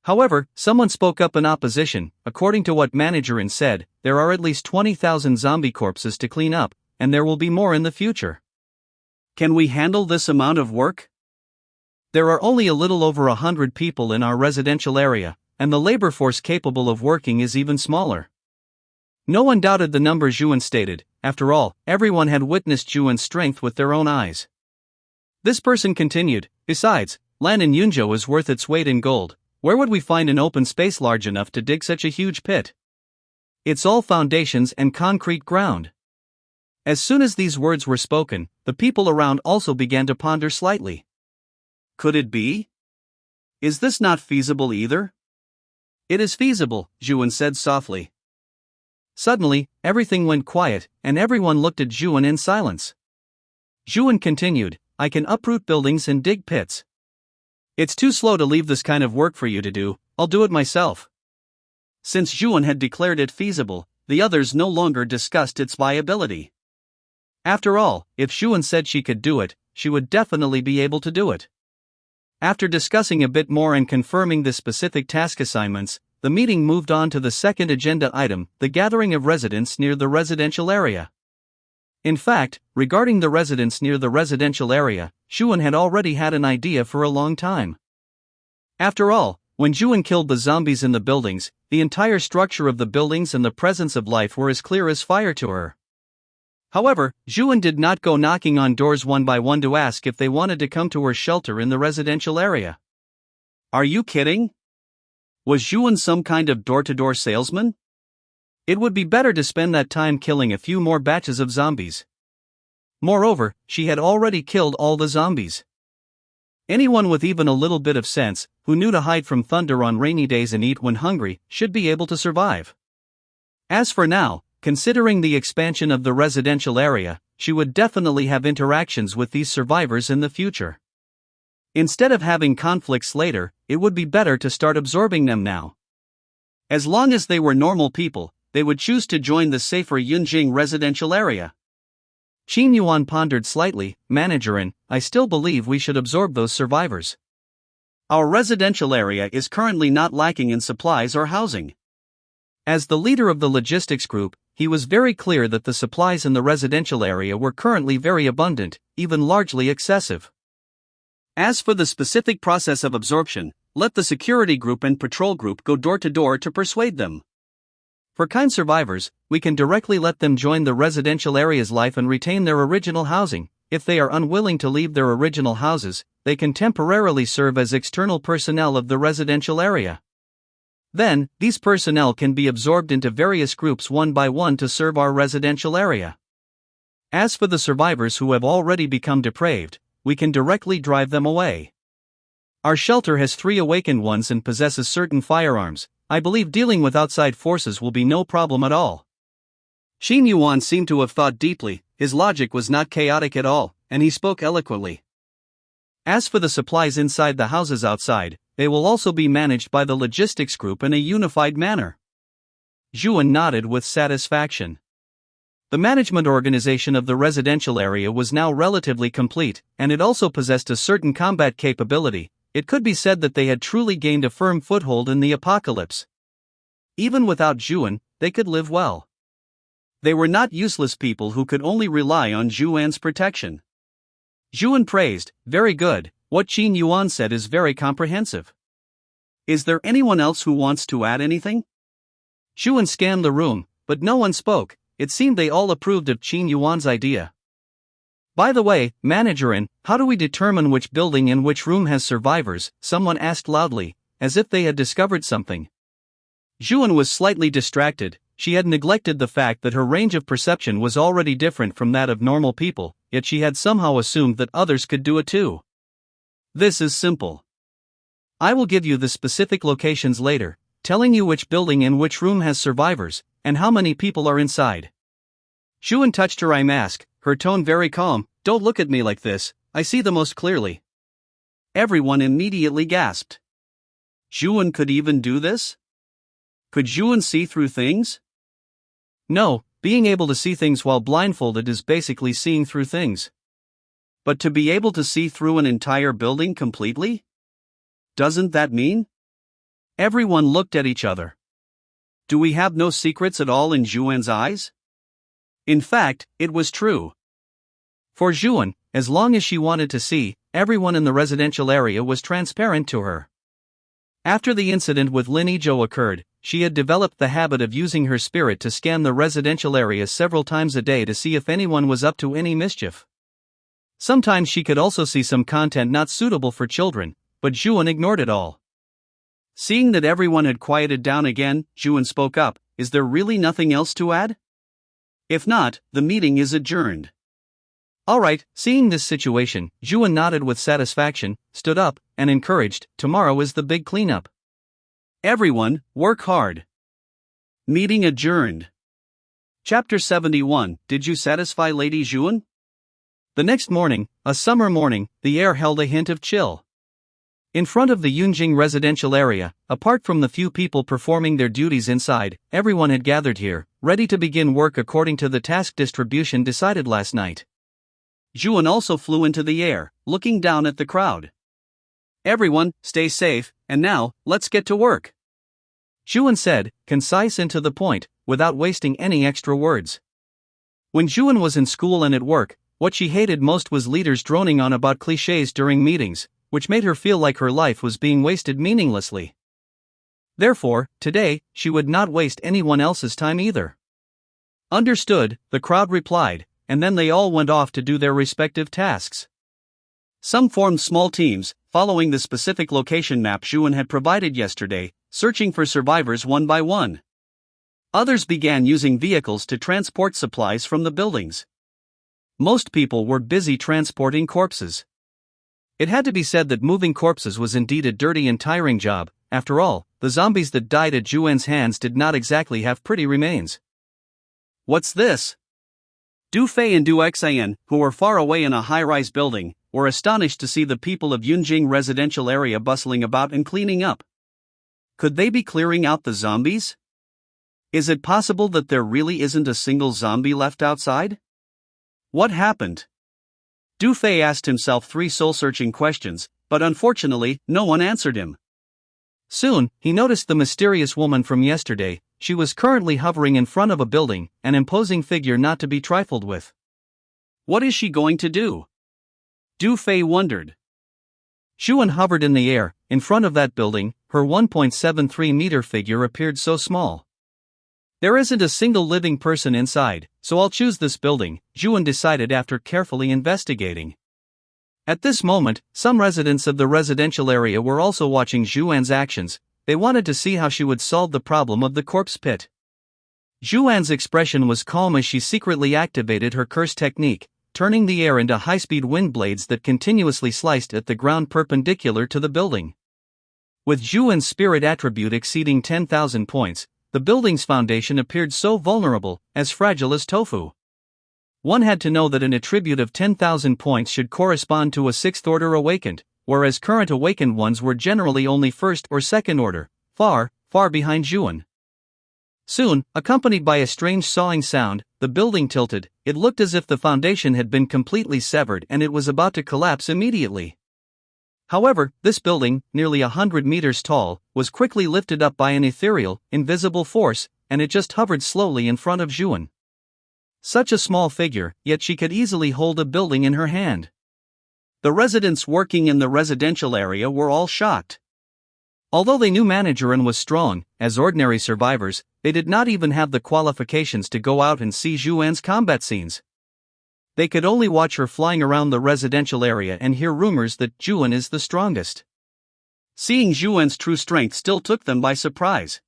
However, someone spoke up in opposition. According to what Managerin said, there are at least 20,000 zombie corpses to clean up, and there will be more in the future. Can we handle this amount of work? There are only a little over 100 people in our residential area, and the labor force capable of working is even smaller. No one doubted the number Zhuan stated. After all, everyone had witnessed Zhuan's strength with their own eyes. This person continued, "Besides, land in Yunzhou is worth its weight in gold. Where would we find an open space large enough to dig such a huge pit? It's all foundations and concrete ground." As soon as these words were spoken, the people around also began to ponder slightly. Could it be? Is this not feasible either? It is feasible, Zhuan said softly. Suddenly, everything went quiet, and everyone looked at Zhuan in silence. Zhuan continued, "I can uproot buildings and dig pits. It's too slow to leave this kind of work for you to do, I'll do it myself." Since Zhuan had declared it feasible, the others no longer discussed its viability. After all, if Zhuan said she could do it, she would definitely be able to do it. After discussing a bit more and confirming the specific task assignments, the meeting moved on to the second agenda item, the gathering of residents near the residential area. In fact, regarding the residents near the residential area, Zhuan had already had an idea for a long time. After all, when Zhuan killed the zombies in the buildings, the entire structure of the buildings and the presence of life were as clear as fire to her. However, Zhuan did not go knocking on doors one by one to ask if they wanted to come to her shelter in the residential area. Are you kidding? Was Zhuan some kind of door-to-door salesman? It would be better to spend that time killing a few more batches of zombies. Moreover, she had already killed all the zombies. Anyone with even a little bit of sense, who knew to hide from thunder on rainy days and eat when hungry, should be able to survive. As for now, considering the expansion of the residential area, she would definitely have interactions with these survivors in the future. Instead of having conflicts later, it would be better to start absorbing them now. As long as they were normal people, they would choose to join the safer Yunjing residential area. Qin Yuan pondered slightly, "Managerin, I still believe we should absorb those survivors. Our residential area is currently not lacking in supplies or housing." As the leader of the logistics group, he was very clear that the supplies in the residential area were currently very abundant, even largely excessive. As for the specific process of absorption, let the security group and patrol group go door to door to persuade them. For kind survivors, we can directly let them join the residential area's life and retain their original housing. If they are unwilling to leave their original houses, they can temporarily serve as external personnel of the residential area. Then, these personnel can be absorbed into various groups one by one to serve our residential area. As for the survivors who have already become depraved, we can directly drive them away. Our shelter has 3 awakened ones and possesses certain firearms. I believe dealing with outside forces will be no problem at all. Qin Yuan seemed to have thought deeply, his logic was not chaotic at all, and he spoke eloquently. As for the supplies inside the houses outside, they will also be managed by the logistics group in a unified manner. Zhuan nodded with satisfaction. The management organization of the residential area was now relatively complete, and it also possessed a certain combat capability. It could be said that they had truly gained a firm foothold in the apocalypse. Even without Zhuan, they could live well. They were not useless people who could only rely on Zhuan's protection. Zhuan praised, "Very good, what Qin Yuan said is very comprehensive. Is there anyone else who wants to add anything?" Zhuan scanned the room, but no one spoke. It seemed they all approved of Qin Yuan's idea. "By the way, Managerin, how do we determine which building and which room has survivors?" someone asked loudly, as if they had discovered something. Zhuan was slightly distracted. She had neglected the fact that her range of perception was already different from that of normal people, yet she had somehow assumed that others could do it too. This is simple. I will give you the specific locations later, telling you which building and which room has survivors, and how many people are inside. Zhuan touched her eye mask, her tone very calm. Don't look at me like this, I see the most clearly. Everyone immediately gasped. Zhuan could even do this? Could Zhuan see through things? No, being able to see things while blindfolded is basically seeing through things. But to be able to see through an entire building completely? Doesn't that mean? Everyone looked at each other. Do we have no secrets at all in Zhuan's eyes? In fact, it was true. For Zhuan, as long as she wanted to see, everyone in the residential area was transparent to her. After the incident with Lin Yizhou occurred, she had developed the habit of using her spirit to scan the residential area several times a day to see if anyone was up to any mischief. Sometimes she could also see some content not suitable for children, but Zhuan ignored it all. Seeing that everyone had quieted down again, Zhuan spoke up, "Is there really nothing else to add? If not, the meeting is adjourned." Alright, seeing this situation, Zhuan nodded with satisfaction, stood up, and encouraged, "Tomorrow is the big cleanup. Everyone, work hard." Meeting adjourned. Chapter 71. Did you satisfy Lady Zhuan? The next morning, a summer morning, the air held a hint of chill. In front of the Yunjing residential area, apart from the few people performing their duties inside, everyone had gathered here, ready to begin work according to the task distribution decided last night. Zhuan also flew into the air, looking down at the crowd. "Everyone, stay safe, and now, let's get to work," Zhuan said, concise and to the point, without wasting any extra words. When Zhuan was in school and at work, what she hated most was leaders droning on about clichés during meetings, which made her feel like her life was being wasted meaninglessly. Therefore, today, she would not waste anyone else's time either. Understood, the crowd replied, and then they all went off to do their respective tasks. Some formed small teams, following the specific location map Zhuan had provided yesterday, searching for survivors one by one. Others began using vehicles to transport supplies from the buildings. Most people were busy transporting corpses. It had to be said that moving corpses was indeed a dirty and tiring job. After all, the zombies that died at Zhuan's hands did not exactly have pretty remains. "What's this?" Du Fei and Du Xian, who were far away in a high-rise building, were astonished to see the people of Yunjing residential area bustling about and cleaning up. Could they be clearing out the zombies? Is it possible that there really isn't a single zombie left outside? What happened? Du Fei asked himself 3 soul-searching questions, but unfortunately, no one answered him. Soon, he noticed the mysterious woman from yesterday. She was currently hovering in front of a building, an imposing figure not to be trifled with. What is she going to do? Du Fei wondered. Zhuan hovered in the air, in front of that building. Her 1.73-meter figure appeared so small. There isn't a single living person inside, so I'll choose this building, Zhuan decided after carefully investigating. At this moment, some residents of the residential area were also watching Zhuan's actions. They wanted to see how she would solve the problem of the corpse pit. Zhuan's expression was calm as she secretly activated her curse technique, turning the air into high-speed wind blades that continuously sliced at the ground perpendicular to the building. With Zhuan's spirit attribute exceeding 10,000 points, the building's foundation appeared so vulnerable, as fragile as tofu. One had to know that an attribute of 10,000 points should correspond to a 6th order awakened, whereas current awakened ones were generally only 1st or 2nd order, far, far behind Zhuan. Soon, accompanied by a strange sawing sound, the building tilted. It looked as if the foundation had been completely severed and it was about to collapse immediately. However, this building, nearly 100 meters tall, was quickly lifted up by an ethereal, invisible force, and it just hovered slowly in front of Zhuan. Such a small figure, yet she could easily hold a building in her hand. The residents working in the residential area were all shocked. Although they knew Managerin was strong, as ordinary survivors, they did not even have the qualifications to go out and see Zhuan's combat scenes. They could only watch her flying around the residential area and hear rumors that Zhuan is the strongest. Seeing Zhuan's true strength still took them by surprise.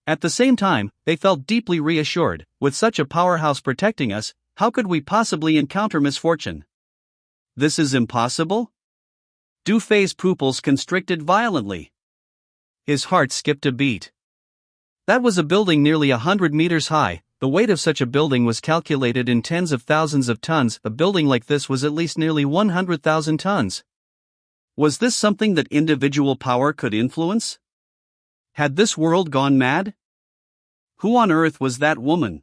At the same time, they felt deeply reassured. With such a powerhouse protecting us, how could we possibly encounter misfortune? This is impossible? Du Fei's pupils constricted violently. His heart skipped a beat. That was a building nearly 100 meters high. The weight of such a building was calculated in tens of thousands of tons. A building like this was at least nearly 100,000 tons. Was this something that individual power could influence? Had this world gone mad? Who on earth was that woman?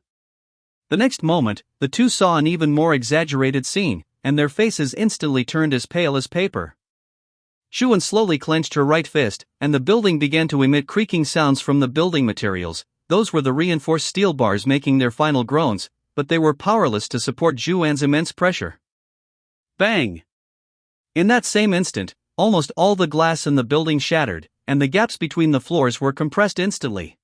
The next moment, the two saw an even more exaggerated scene, and their faces instantly turned as pale as paper. Xuan slowly clenched her right fist, and the building began to emit creaking sounds from the building materials. Those were the reinforced steel bars making their final groans, but they were powerless to support Juan's immense pressure. Bang! In that same instant, almost all the glass in the building shattered, and the gaps between the floors were compressed instantly.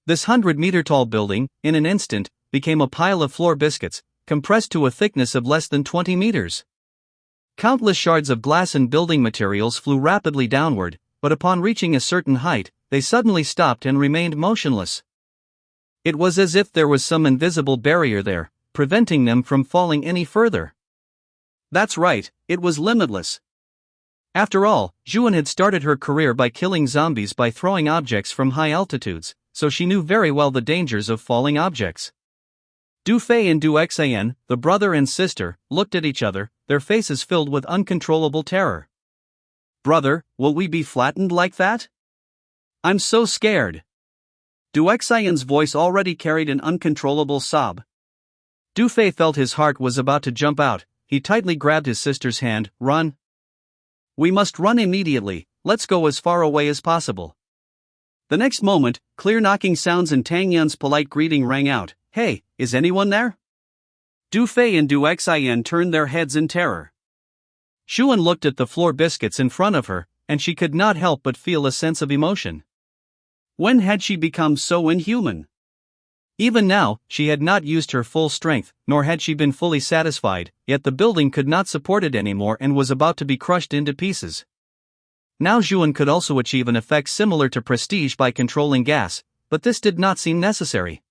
This 100-meter-tall building, in an instant, became a pile of floor biscuits, compressed to a thickness of less than 20 meters. Countless shards of glass and building materials flew rapidly downward, but upon reaching a certain height, they suddenly stopped and remained motionless. It was as if there was some invisible barrier there, preventing them from falling any further. That's right, it was limitless. After all, Juan had started her career by killing zombies by throwing objects from high altitudes, so she knew very well the dangers of falling objects. Du Fei and Du Xian, the brother and sister, looked at each other, their faces filled with uncontrollable terror. Brother, will we be flattened like that? I'm so scared. Du Xian's voice already carried an uncontrollable sob. Du Fei felt his heart was about to jump out. He tightly grabbed his sister's hand. Run. We must run immediately, let's go as far away as possible. The next moment, clear knocking sounds and Tang Yun's polite greeting rang out. Hey, is anyone there? Du Fei and Du Xian turned their heads in terror. Xuan looked at the floor biscuits in front of her, and she could not help but feel a sense of emotion. When had she become so inhuman? Even now, she had not used her full strength, nor had she been fully satisfied, yet the building could not support it anymore and was about to be crushed into pieces. Now Xuan could also achieve an effect similar to prestige by controlling gas, but this did not seem necessary.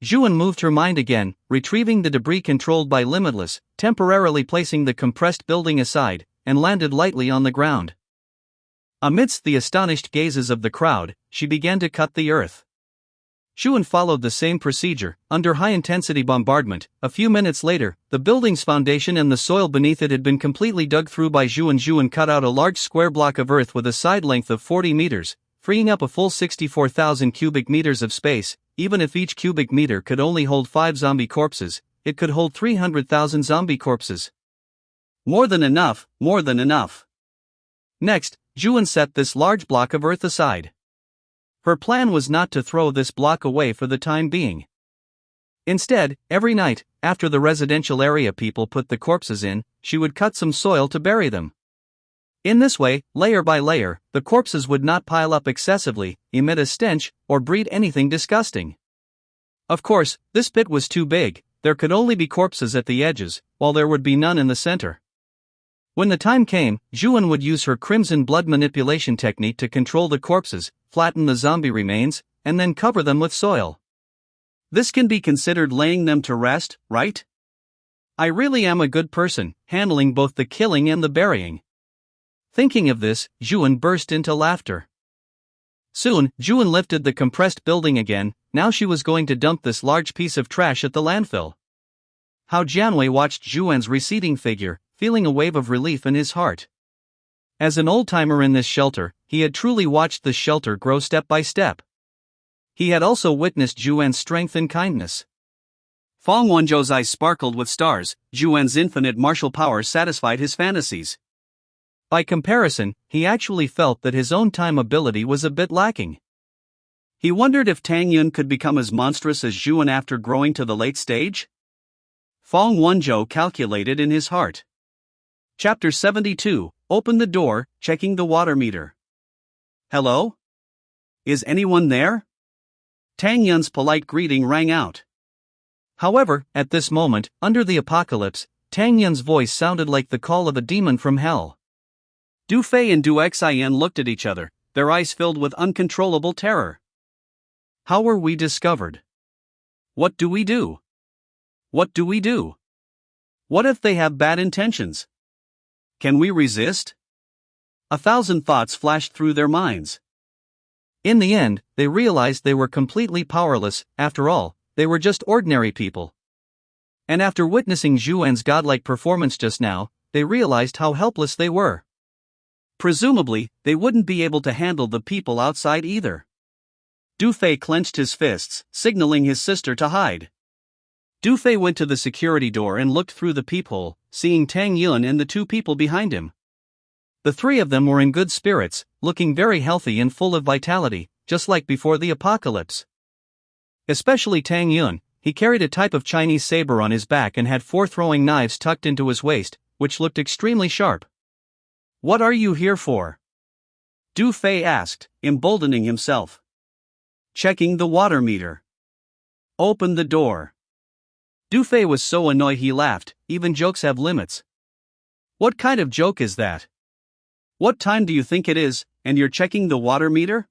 Xuan moved her mind again, retrieving the debris controlled by Limitless, temporarily placing the compressed building aside, and landed lightly on the ground. Amidst the astonished gazes of the crowd, she began to cut the earth. Xuan followed the same procedure. Under high-intensity bombardment, a few minutes later, the building's foundation and the soil beneath it had been completely dug through by Xuan. Xuan cut out a large square block of earth with a side length of 40 meters, freeing up a full 64,000 cubic meters of space. Even if each cubic meter could only hold 5 zombie corpses, it could hold 300,000 zombie corpses. More than enough, more than enough. Next, Xuan set this large block of earth aside. Her plan was not to throw this block away for the time being. Instead, every night, after the residential area people put the corpses in, she would cut some soil to bury them. In this way, layer by layer, the corpses would not pile up excessively, emit a stench, or breed anything disgusting. Of course, this pit was too big, there could only be corpses at the edges, while there would be none in the center. When the time came, Xuan would use her crimson blood manipulation technique to control the corpses, flatten the zombie remains, and then cover them with soil. This can be considered laying them to rest, right? I really am a good person, handling both the killing and the burying. Thinking of this, Xuan burst into laughter. Soon, Xuan lifted the compressed building again. Now she was going to dump this large piece of trash at the landfill. Hao Jianwei watched Xuan's receding figure, feeling a wave of relief in his heart. As an old-timer in this shelter, he had truly watched the shelter grow step by step. He had also witnessed Xuan's strength and kindness. Fang Wanzhou's eyes sparkled with stars. Xuan's infinite martial power satisfied his fantasies. By comparison, he actually felt that his own time ability was a bit lacking. He wondered if Tang Yun could become as monstrous as Xuan after growing to the late stage? Fang Wanzhou calculated in his heart. Chapter 72, Open the door, checking the water meter. Hello? Is anyone there? Tang Yun's polite greeting rang out. However, at this moment, under the apocalypse, Tang Yun's voice sounded like the call of a demon from hell. Du Fei and Du Xian looked at each other, their eyes filled with uncontrollable terror. How were we discovered? What do we do? What do we do? What if they have bad intentions? Can we resist? 1,000 thoughts flashed through their minds. In the end, they realized they were completely powerless. After all, they were just ordinary people. And after witnessing Zhu En's godlike performance just now, they realized how helpless they were. Presumably, they wouldn't be able to handle the people outside either. Du Fei clenched his fists, signaling his sister to hide. Du Fei went to the security door and looked through the peephole, seeing Tang Yun and the two people behind him. The three of them were in good spirits, looking very healthy and full of vitality, just like before the apocalypse. Especially Tang Yun, he carried a type of Chinese saber on his back and had 4 throwing knives tucked into his waist, which looked extremely sharp. "What are you here for?" Du Fei asked, emboldening himself. "Checking the water meter." "Open the door." Du Fei was so annoyed he laughed. Even jokes have limits. "What kind of joke is that? What time do you think it is, and you're checking the water meter?"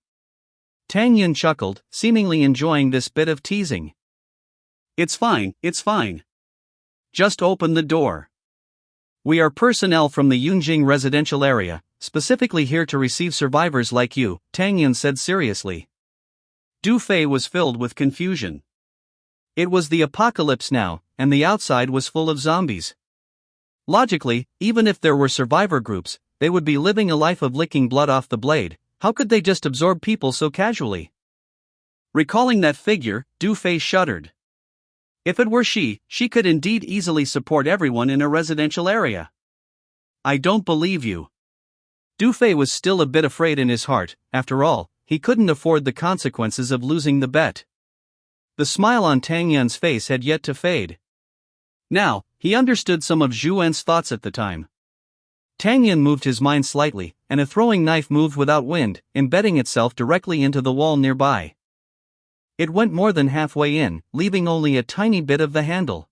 Tang Yun chuckled, seemingly enjoying this bit of teasing. It's fine. Just open the door. We are personnel from the Yunjing residential area, specifically here to receive survivors like you," Tang Yun said seriously. Du Fei was filled with confusion. It was the apocalypse now, and the outside was full of zombies. Logically, even if there were survivor groups, they would be living a life of licking blood off the blade. How could they just absorb people so casually? Recalling that figure, Du Fei shuddered. If it were she could indeed easily support everyone in a residential area. "I don't believe you." Du Fei was still a bit afraid in his heart. After all, he couldn't afford the consequences of losing the bet. The smile on Tang Yun's face had yet to fade. Now, he understood some of Zhu En's thoughts at the time. Tang Yun moved his mind slightly, and a throwing knife moved without wind, embedding itself directly into the wall nearby. It went more than halfway in, leaving only a tiny bit of the handle.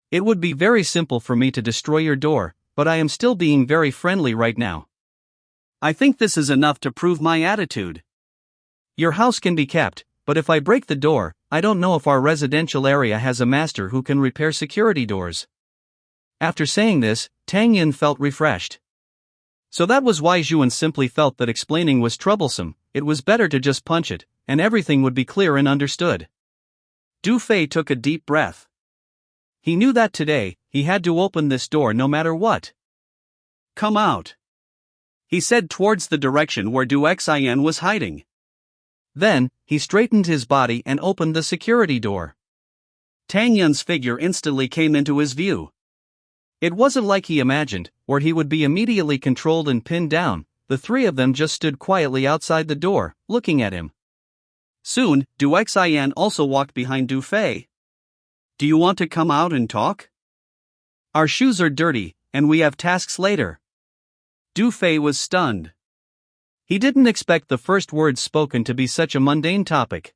"It would be very simple for me to destroy your door, but I am still being very friendly right now. I think this is enough to prove my attitude. Your house can be kept, but if I break the door, I don't know if our residential area has a master who can repair security doors." After saying this, Tang Yun felt refreshed. So that was why Zhu En simply felt that explaining was troublesome. It was better to just punch it, and everything would be clear and understood. Du Fei took a deep breath. He knew that today, he had to open this door no matter what. "Come out," he said towards the direction where Du Xian was hiding. Then, he straightened his body and opened the security door. Tang Yun's figure instantly came into his view. It wasn't like he imagined, where he would be immediately controlled and pinned down. The three of them just stood quietly outside the door, looking at him. Soon, Du Xian also walked behind Du Fei. "Do you want to come out and talk? Our shoes are dirty, and we have tasks later." Du Fei was stunned. He didn't expect the first words spoken to be such a mundane topic.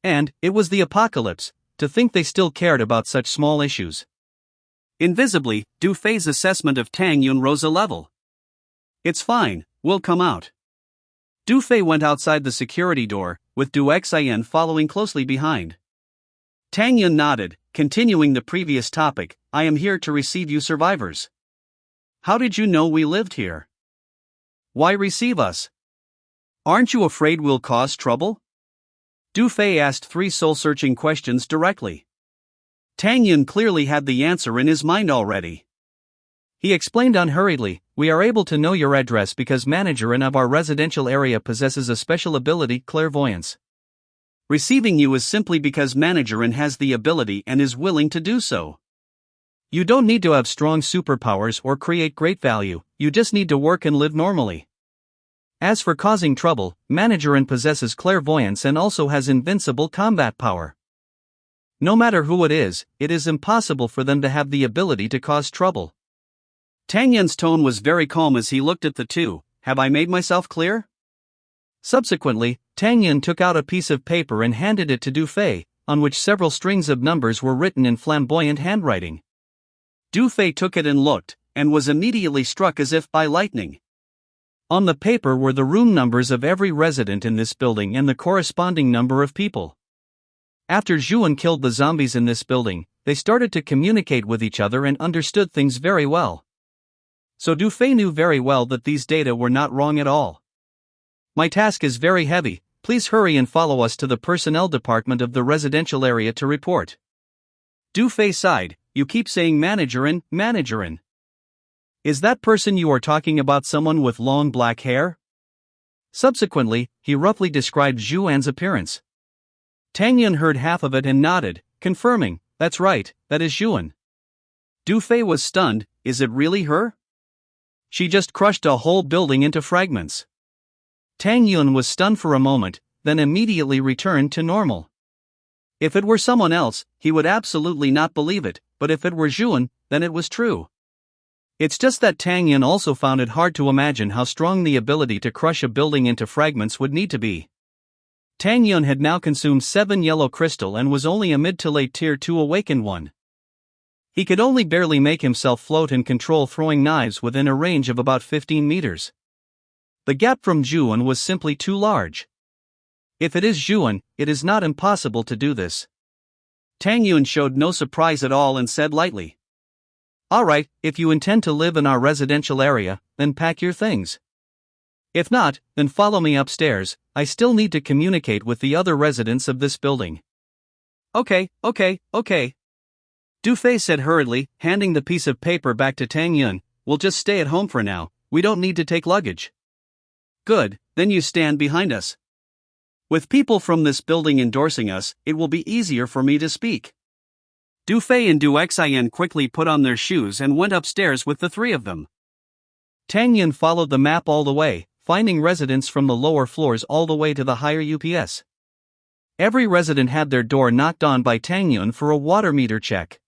And, it was the apocalypse, to think they still cared about such small issues. Invisibly, Du Fei's assessment of Tang Yun rose a level. "It's fine, we'll come out." Du Fei went outside the security door, with Du Xian following closely behind. Tang Yun nodded, continuing the previous topic. "I am here to receive you survivors. How did you know we lived here? Why receive us? Aren't you afraid we'll cause trouble?" Du Fei asked 3 soul-searching questions directly. Tang Yun clearly had the answer in his mind already. He explained unhurriedly, "We are able to know your address because manager of our residential area possesses a special ability, clairvoyance. Receiving you is simply because manager has the ability and is willing to do so. You don't need to have strong superpowers or create great value, you just need to work and live normally. As for causing trouble, manager possesses clairvoyance and also has invincible combat power. No matter who it is impossible for them to have the ability to cause trouble." Tang Yun's tone was very calm as he looked at the two. "Have I made myself clear?" Subsequently, Tang Yun took out a piece of paper and handed it to Du Fei, on which several strings of numbers were written in flamboyant handwriting. Du Fei took it and looked, and was immediately struck as if by lightning. On the paper were the room numbers of every resident in this building and the corresponding number of people. After Zhu En killed the zombies in this building, they started to communicate with each other and understood things very well. So Du Fei knew very well that these data were not wrong at all. My task is very heavy, please hurry and follow us to the personnel department of the residential area to report. Du Fei sighed, you keep saying managerin. Is that person you are talking about someone with long black hair? Subsequently, he roughly described Zhu An's appearance. Tang Yun heard half of it and nodded, confirming, that's right, that is Zhu An. Du Fei was stunned, is it really her? She just crushed a whole building into fragments. Tang Yun was stunned for a moment, then immediately returned to normal. If it were someone else, he would absolutely not believe it, but if it were Zhu An, then it was true. It's just that Tang Yun also found it hard to imagine how strong the ability to crush a building into fragments would need to be. Tang Yun had now consumed 7 yellow crystal and was only a mid to late tier 2 awakened one. He could only barely make himself float and control throwing knives within a range of about 15 meters. The gap from Zhu An was simply too large. If it is Zhu An, it is not impossible to do this. Tang Yun showed no surprise at all and said lightly, alright, if you intend to live in our residential area, then pack your things. If not, then follow me upstairs, I still need to communicate with the other residents of this building. Okay. Du Fei said hurriedly, handing the piece of paper back to Tang Yun, we'll just stay at home for now, we don't need to take luggage. Good, then you stand behind us. With people from this building endorsing us, it will be easier for me to speak. Du Fei and Du Xian quickly put on their shoes and went upstairs with the 3 of them. Tang Yun followed the map all the way, finding residents from the lower floors all the way to the higher UPS. Every resident had their door knocked on by Tang Yun for a water meter check.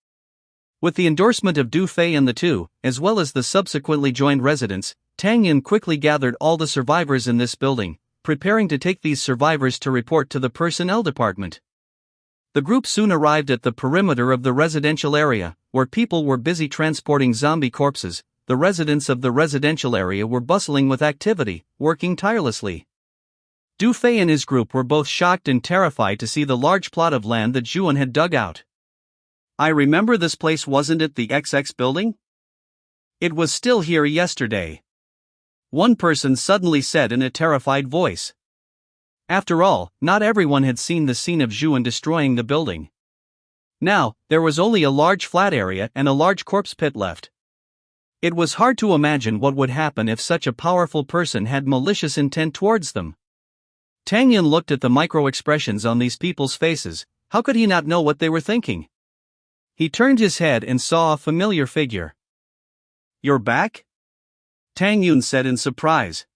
With the endorsement of Du Fei and the 2, as well as the subsequently joined residents, Tang Yun quickly gathered all the survivors in this building, preparing to take these survivors to report to the personnel department. The group soon arrived at the perimeter of the residential area, where people were busy transporting zombie corpses. The residents of the residential area were bustling with activity, working tirelessly. Du Fei and his group were both shocked and terrified to see the large plot of land that Zhu An had dug out. I remember this place, wasn't it the XX building? It was still here yesterday. One person suddenly said in a terrified voice. After all, not everyone had seen the scene of Zhu An destroying the building. Now, there was only a large flat area and a large corpse pit left. It was hard to imagine what would happen if such a powerful person had malicious intent towards them. Tang Yun looked at the micro-expressions on these people's faces. How could he not know what they were thinking? He turned his head and saw a familiar figure. You're back? Tang Yun said in surprise.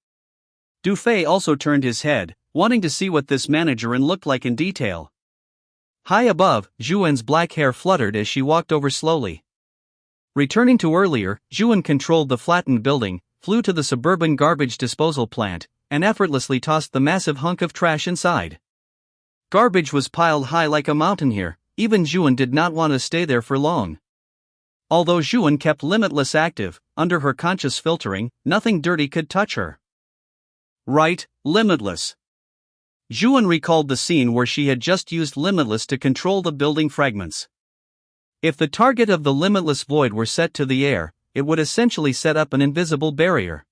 Du Fei also turned his head, wanting to see what this managerin looked like in detail. High above, Zhu An's black hair fluttered as she walked over slowly. Returning to earlier, Zhu An controlled the flattened building, flew to the suburban garbage disposal plant, and effortlessly tossed the massive hunk of trash inside. Garbage was piled high like a mountain here, even Zhu An did not want to stay there for long. Although Zhu An kept Limitless active, under her conscious filtering, nothing dirty could touch her. Right, Limitless. Zhu An recalled the scene where she had just used Limitless to control the building fragments. If the target of the Limitless void were set to the air, it would essentially set up an invisible barrier.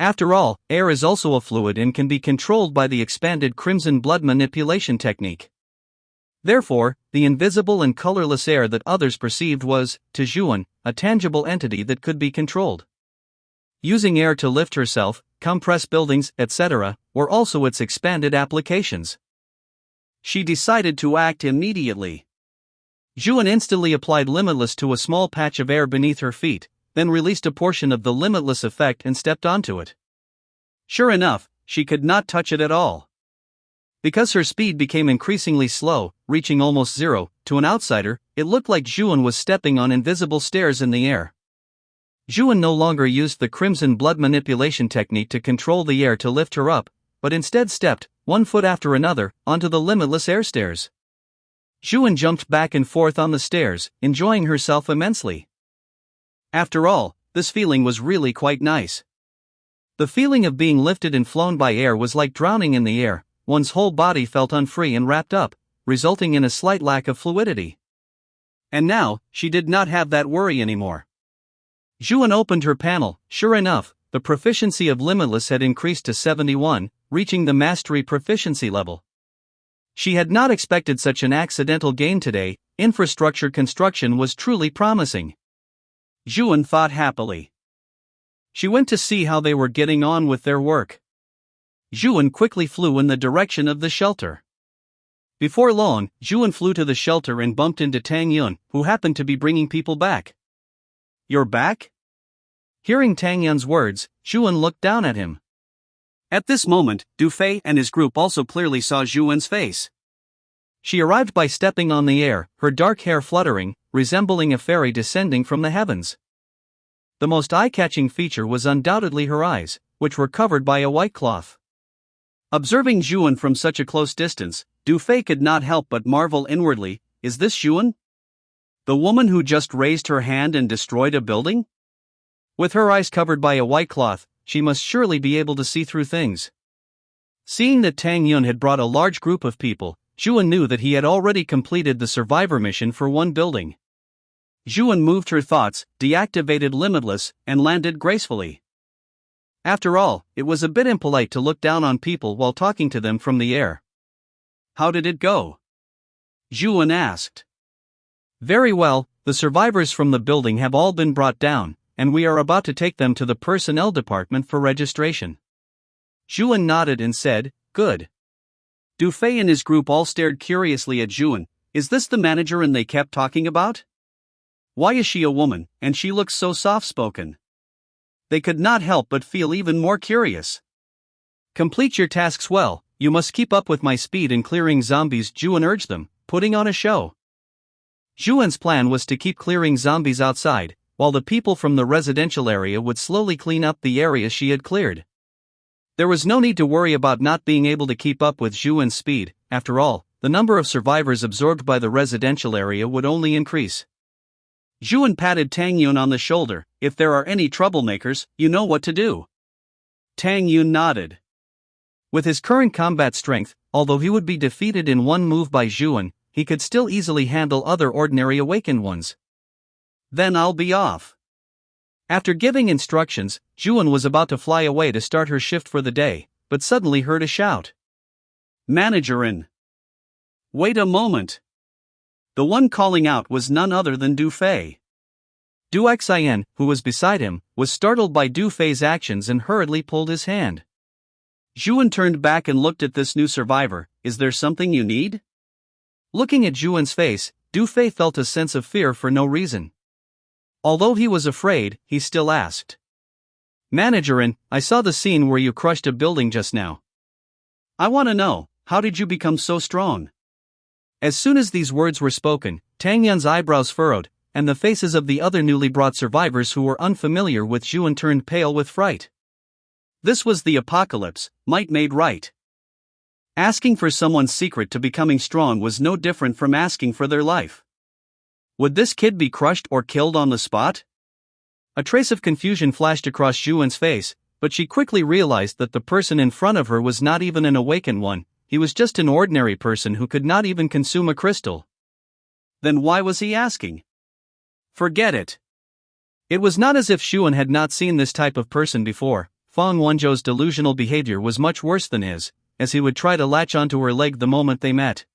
After all, air is also a fluid and can be controlled by the expanded crimson blood manipulation technique. Therefore, the invisible and colorless air that others perceived was, to Zhu An, a tangible entity that could be controlled. Using air to lift herself, compress buildings, etc., were also its expanded applications. She decided to act immediately. Zhu An instantly applied Limitless to a small patch of air beneath her feet, then released a portion of the Limitless effect and stepped onto it. Sure enough, she could not touch it at all. Because her speed became increasingly slow, reaching almost zero, to an outsider, it looked like Zhu An was stepping on invisible stairs in the air. Zhu An no longer used the crimson blood manipulation technique to control the air to lift her up, but instead stepped, one foot after another, onto the Limitless air stairs. Zhu An jumped back and forth on the stairs, enjoying herself immensely. After all, this feeling was really quite nice. The feeling of being lifted and flown by air was like drowning in the air. One's whole body felt unfree and wrapped up, resulting in a slight lack of fluidity. And now, she did not have that worry anymore. Zhuan opened her panel. Sure enough, the proficiency of Limitless had increased to 71, reaching the mastery proficiency level. She had not expected such an accidental gain today. Infrastructure construction was truly promising. Zhuan thought happily. She went to see how they were getting on with their work. Zhuan quickly flew in the direction of the shelter. Before long, Zhuan flew to the shelter and bumped into Tang Yun, who happened to be bringing people back. "You're back?" Hearing Tang Yun's words, Zhuan looked down at him. At this moment, Du Fei and his group also clearly saw Zhuan's face. She arrived by stepping on the air, her dark hair fluttering, resembling a fairy descending from the heavens. The most eye-catching feature was undoubtedly her eyes, which were covered by a white cloth. Observing Zhuan from such a close distance, Du Fei could not help but marvel inwardly, is this Zhuan? The woman who just raised her hand and destroyed a building? With her eyes covered by a white cloth, she must surely be able to see through things. Seeing that Tang Yun had brought a large group of people, Zhuan knew that he had already completed the survivor mission for one building. Zhuan moved her thoughts, deactivated Limitless, and landed gracefully. After all, it was a bit impolite to look down on people while talking to them from the air. How did it go? Zhuan asked. Very well, the survivors from the building have all been brought down, and we are about to take them to the personnel department for registration. Zhuan nodded and said, good. Du Fei and his group all stared curiously at Zhuan. Is this the manager and they kept talking about? Why is she a woman, and she looks so soft-spoken? They could not help but feel even more curious. Complete your tasks well, you must keep up with my speed in clearing zombies, Zhuan urged them, putting on a show. Zhuan's plan was to keep clearing zombies outside, while the people from the residential area would slowly clean up the areas she had cleared. There was no need to worry about not being able to keep up with Zhuan's speed. After all, the number of survivors absorbed by the residential area would only increase. Zhuan patted Tang Yun on the shoulder. If there are any troublemakers, you know what to do. Tang Yun nodded. With his current combat strength, although he would be defeated in one move by Zhuan, he could still easily handle other ordinary awakened ones. Then I'll be off. After giving instructions, Zhuan was about to fly away to start her shift for the day, but suddenly heard a shout. Managerin! Wait a moment. The one calling out was none other than Du Fei. Du Xian, who was beside him, was startled by Du Fei's actions and hurriedly pulled his hand. Zhuan turned back and looked at this new survivor. Is there something you need? Looking at Zhuan's face, Du Fei felt a sense of fear for no reason. Although he was afraid, he still asked. Managerin, I saw the scene where you crushed a building just now. I want to know, how did you become so strong? As soon as these words were spoken, Tang Yun's eyebrows furrowed, and the faces of the other newly brought survivors who were unfamiliar with Zhuan turned pale with fright. This was the apocalypse, might made right. Asking for someone's secret to becoming strong was no different from asking for their life. Would this kid be crushed or killed on the spot? A trace of confusion flashed across Zhuan's face, but she quickly realized that the person in front of her was not even an awakened one. He was just an ordinary person who could not even consume a crystal. Then why was he asking? Forget it. It was not as if Zhuan had not seen this type of person before. Fang Wenzhou's delusional behavior was much worse than his, as he would try to latch onto her leg the moment they met.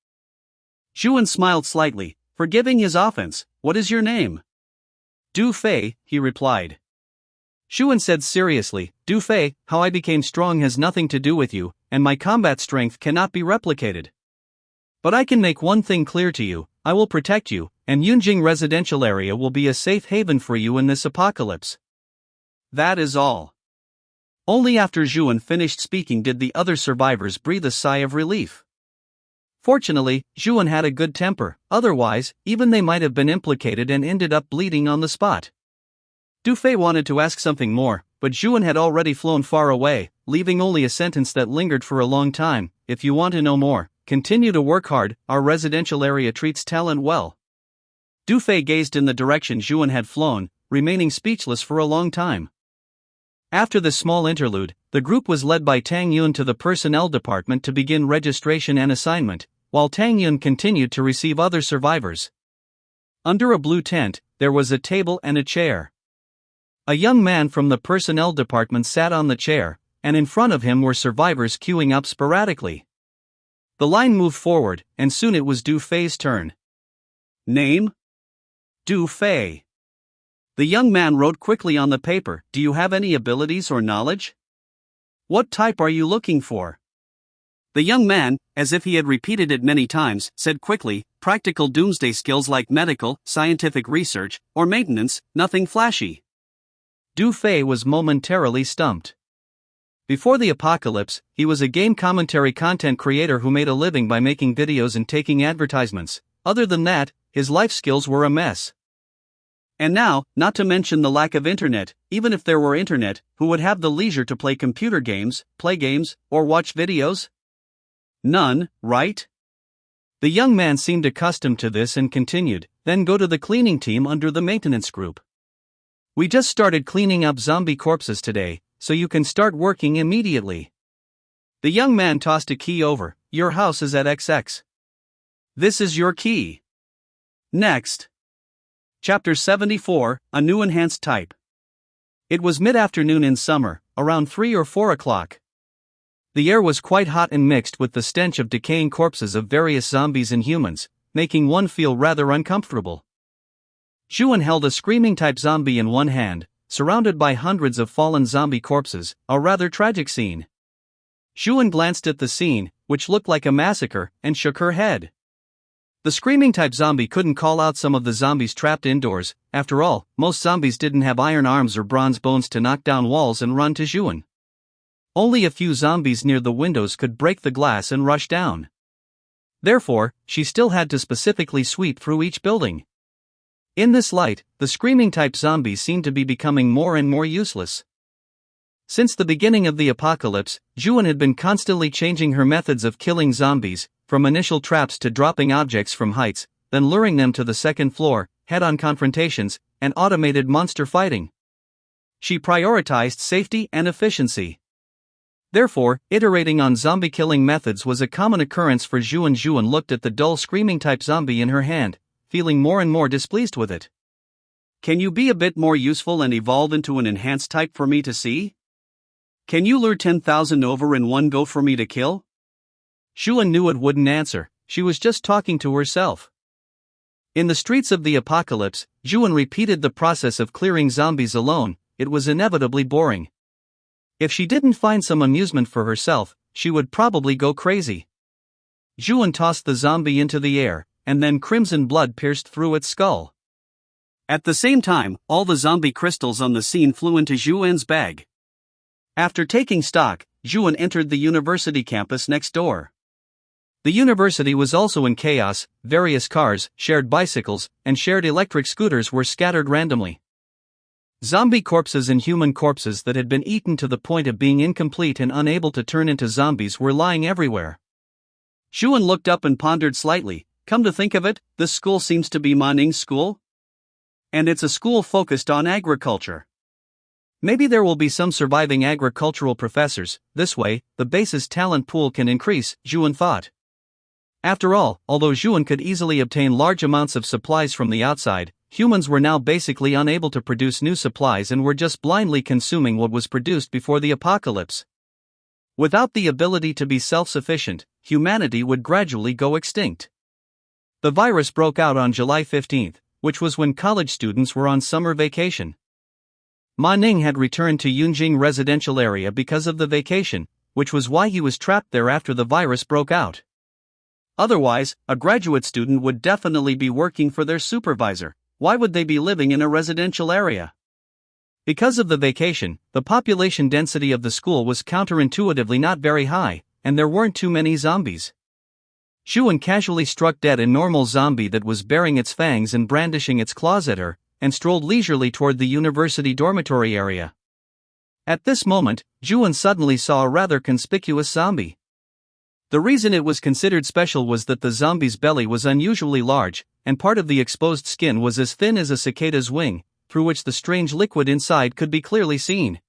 Zhuan smiled slightly, forgiving his offense. What is your name? Du Fei, he replied. Zhuan said seriously, Du Fei, how I became strong has nothing to do with you, and my combat strength cannot be replicated. But I can make one thing clear to you, I will protect you, and Yunjing residential area will be a safe haven for you in this apocalypse. That is all. Only after Zhuan finished speaking did the other survivors breathe a sigh of relief. Fortunately, Zhuan had a good temper, otherwise, even they might have been implicated and ended up bleeding on the spot. Du Fei wanted to ask something more, but Zhuan had already flown far away, leaving only a sentence that lingered for a long time. If you want to know more, continue to work hard, our residential area treats talent well. Du Fei gazed in the direction Zhuan had flown, remaining speechless for a long time. After this small interlude, the group was led by Tang Yun to the personnel department to begin registration and assignment, while Tang Yun continued to receive other survivors. Under a blue tent, there was a table and a chair. A young man from the personnel department sat on the chair, and in front of him were survivors queuing up sporadically. The line moved forward, and soon it was Du Fei's turn. Name? Du Fei. The young man wrote quickly on the paper, "Do you have any abilities or knowledge? What type are you looking for?" The young man, as if he had repeated it many times, said quickly, "Practical doomsday skills like medical, scientific research, or maintenance, nothing flashy." Du Fei was momentarily stumped. Before the apocalypse, he was a game commentary content creator who made a living by making videos and taking advertisements. Other than that, his life skills were a mess. And now, not to mention the lack of internet, even if there were internet, who would have the leisure to play computer games, play games, or watch videos? None, right? The young man seemed accustomed to this and continued, "Then go to the cleaning team under the maintenance group. We just started cleaning up zombie corpses today, so you can start working immediately." The young man tossed a key over. "Your house is at XX. This is your key." Next. Chapter 74, A New Enhanced Type. It was mid-afternoon in summer, around 3 or 4 o'clock. The air was quite hot and mixed with the stench of decaying corpses of various zombies and humans, making one feel rather uncomfortable. Zhuan held a screaming-type zombie in one hand, surrounded by hundreds of fallen zombie corpses, a rather tragic scene. Zhuan glanced at the scene, which looked like a massacre, and shook her head. The screaming-type zombie couldn't call out some of the zombies trapped indoors. After all, most zombies didn't have iron arms or bronze bones to knock down walls and run to Zhuan. Only a few zombies near the windows could break the glass and rush down. Therefore, she still had to specifically sweep through each building. In this light, the screaming-type zombies seemed to be becoming more and more useless. Since the beginning of the apocalypse, Zhuan had been constantly changing her methods of killing zombies, from initial traps to dropping objects from heights, then luring them to the second floor, head-on confrontations, and automated monster fighting. She prioritized safety and efficiency. Therefore, iterating on zombie-killing methods was a common occurrence for Zhuan. Zhuan looked at the dull screaming-type zombie in her hand, feeling more and more displeased with it. "Can you be a bit more useful and evolve into an enhanced type for me to see? Can you lure 10,000 over in one go for me to kill?" Zhuan knew it wouldn't answer. She was just talking to herself. In the streets of the apocalypse, Zhuan repeated the process of clearing zombies alone. It was inevitably boring. If she didn't find some amusement for herself, she would probably go crazy. Zhuan tossed the zombie into the air, and then crimson blood pierced through its skull. At the same time, all the zombie crystals on the scene flew into Zhuan's bag. After taking stock, Zhuan entered the university campus next door. The university was also in chaos. Various cars, shared bicycles, and shared electric scooters were scattered randomly. Zombie corpses and human corpses that had been eaten to the point of being incomplete and unable to turn into zombies were lying everywhere. Zhuan looked up and pondered slightly. Come to think of it, this school seems to be Ma Ning's school? And it's a school focused on agriculture. Maybe there will be some surviving agricultural professors. This way, the base's talent pool can increase, Zhuan thought. After all, although Zhuan could easily obtain large amounts of supplies from the outside, humans were now basically unable to produce new supplies and were just blindly consuming what was produced before the apocalypse. Without the ability to be self-sufficient, humanity would gradually go extinct. The virus broke out on July 15th, which was when college students were on summer vacation. Ma Ning had returned to Yunjing residential area because of the vacation, which was why he was trapped there after the virus broke out. Otherwise, a graduate student would definitely be working for their supervisor. Why would they be living in a residential area? Because of the vacation, the population density of the school was counterintuitively not very high, and there weren't too many zombies. Zhuan casually struck dead a normal zombie that was baring its fangs and brandishing its claws at her, and strolled leisurely toward the university dormitory area. At this moment, Zhuan suddenly saw a rather conspicuous zombie. The reason it was considered special was that the zombie's belly was unusually large, and part of the exposed skin was as thin as a cicada's wing, through which the strange liquid inside could be clearly seen.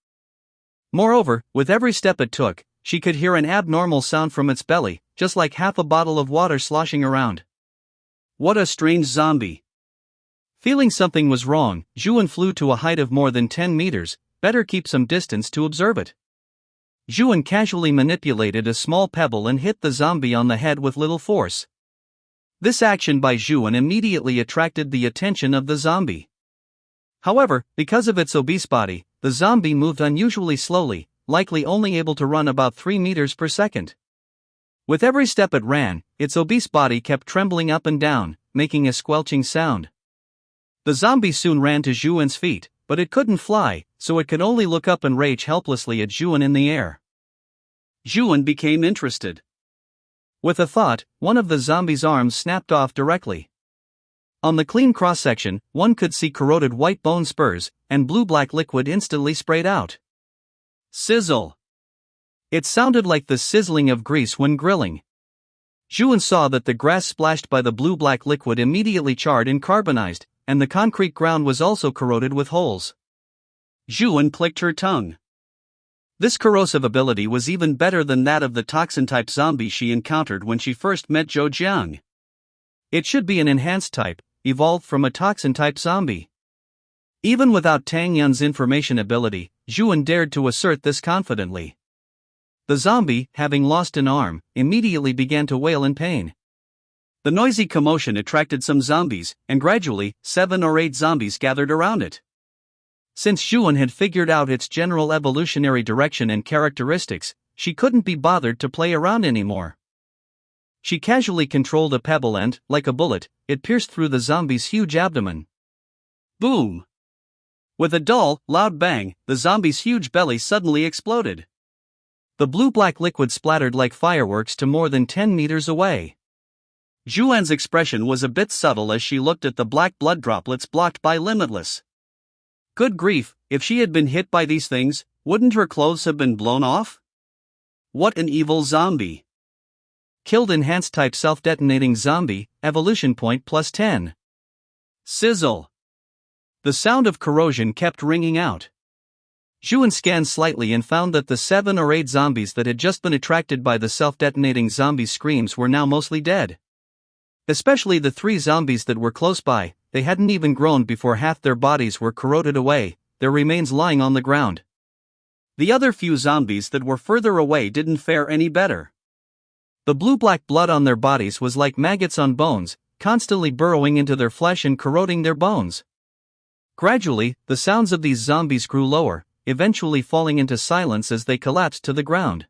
Moreover, with every step it took, she could hear an abnormal sound from its belly, just like half a bottle of water sloshing around. What a strange zombie. Feeling something was wrong, Zhuan flew to a height of more than 10 meters, better keep some distance to observe it. Zhuan casually manipulated a small pebble and hit the zombie on the head with little force. This action by Zhuan immediately attracted the attention of the zombie. However, because of its obese body, the zombie moved unusually slowly, likely only able to run about 3 meters per second. With every step it ran, its obese body kept trembling up and down, making a squelching sound. The zombie soon ran to Zhuan's feet, but it couldn't fly, so it could only look up and rage helplessly at Zhuan in the air. Zhuan became interested. With a thought, one of the zombie's arms snapped off directly. On the clean cross-section, one could see corroded white bone spurs, and blue-black liquid instantly sprayed out. Sizzle! It sounded like the sizzling of grease when grilling. Zhuan saw that the grass splashed by the blue-black liquid immediately charred and carbonized, and the concrete ground was also corroded with holes. Zhuan clicked her tongue. This corrosive ability was even better than that of the toxin-type zombie she encountered when she first met Zhou Jiang. It should be an enhanced type, evolved from a toxin-type zombie. Even without Tang Yun's information ability, Zhuan dared to assert this confidently. The zombie, having lost an arm, immediately began to wail in pain. The noisy commotion attracted some zombies, and gradually, 7 or 8 zombies gathered around it. Since Zhuan had figured out its general evolutionary direction and characteristics, she couldn't be bothered to play around anymore. She casually controlled a pebble and, like a bullet, it pierced through the zombie's huge abdomen. Boom! With a dull, loud bang, the zombie's huge belly suddenly exploded. The blue-black liquid splattered like fireworks to more than 10 meters away. Zhuan's expression was a bit subtle as she looked at the black blood droplets blocked by Limitless. Good grief, if she had been hit by these things, wouldn't her clothes have been blown off? What an evil zombie! Killed enhanced type self-detonating zombie, evolution point plus 10. Sizzle! The sound of corrosion kept ringing out. Zhuan scanned slightly and found that the 7 or 8 zombies that had just been attracted by the self-detonating zombie's screams were now mostly dead. Especially the 3 zombies that were close by, they hadn't even grown before half their bodies were corroded away, their remains lying on the ground. The other few zombies that were further away didn't fare any better. The blue-black blood on their bodies was like maggots on bones, constantly burrowing into their flesh and corroding their bones. Gradually, the sounds of these zombies grew lower, eventually falling into silence as they collapsed to the ground.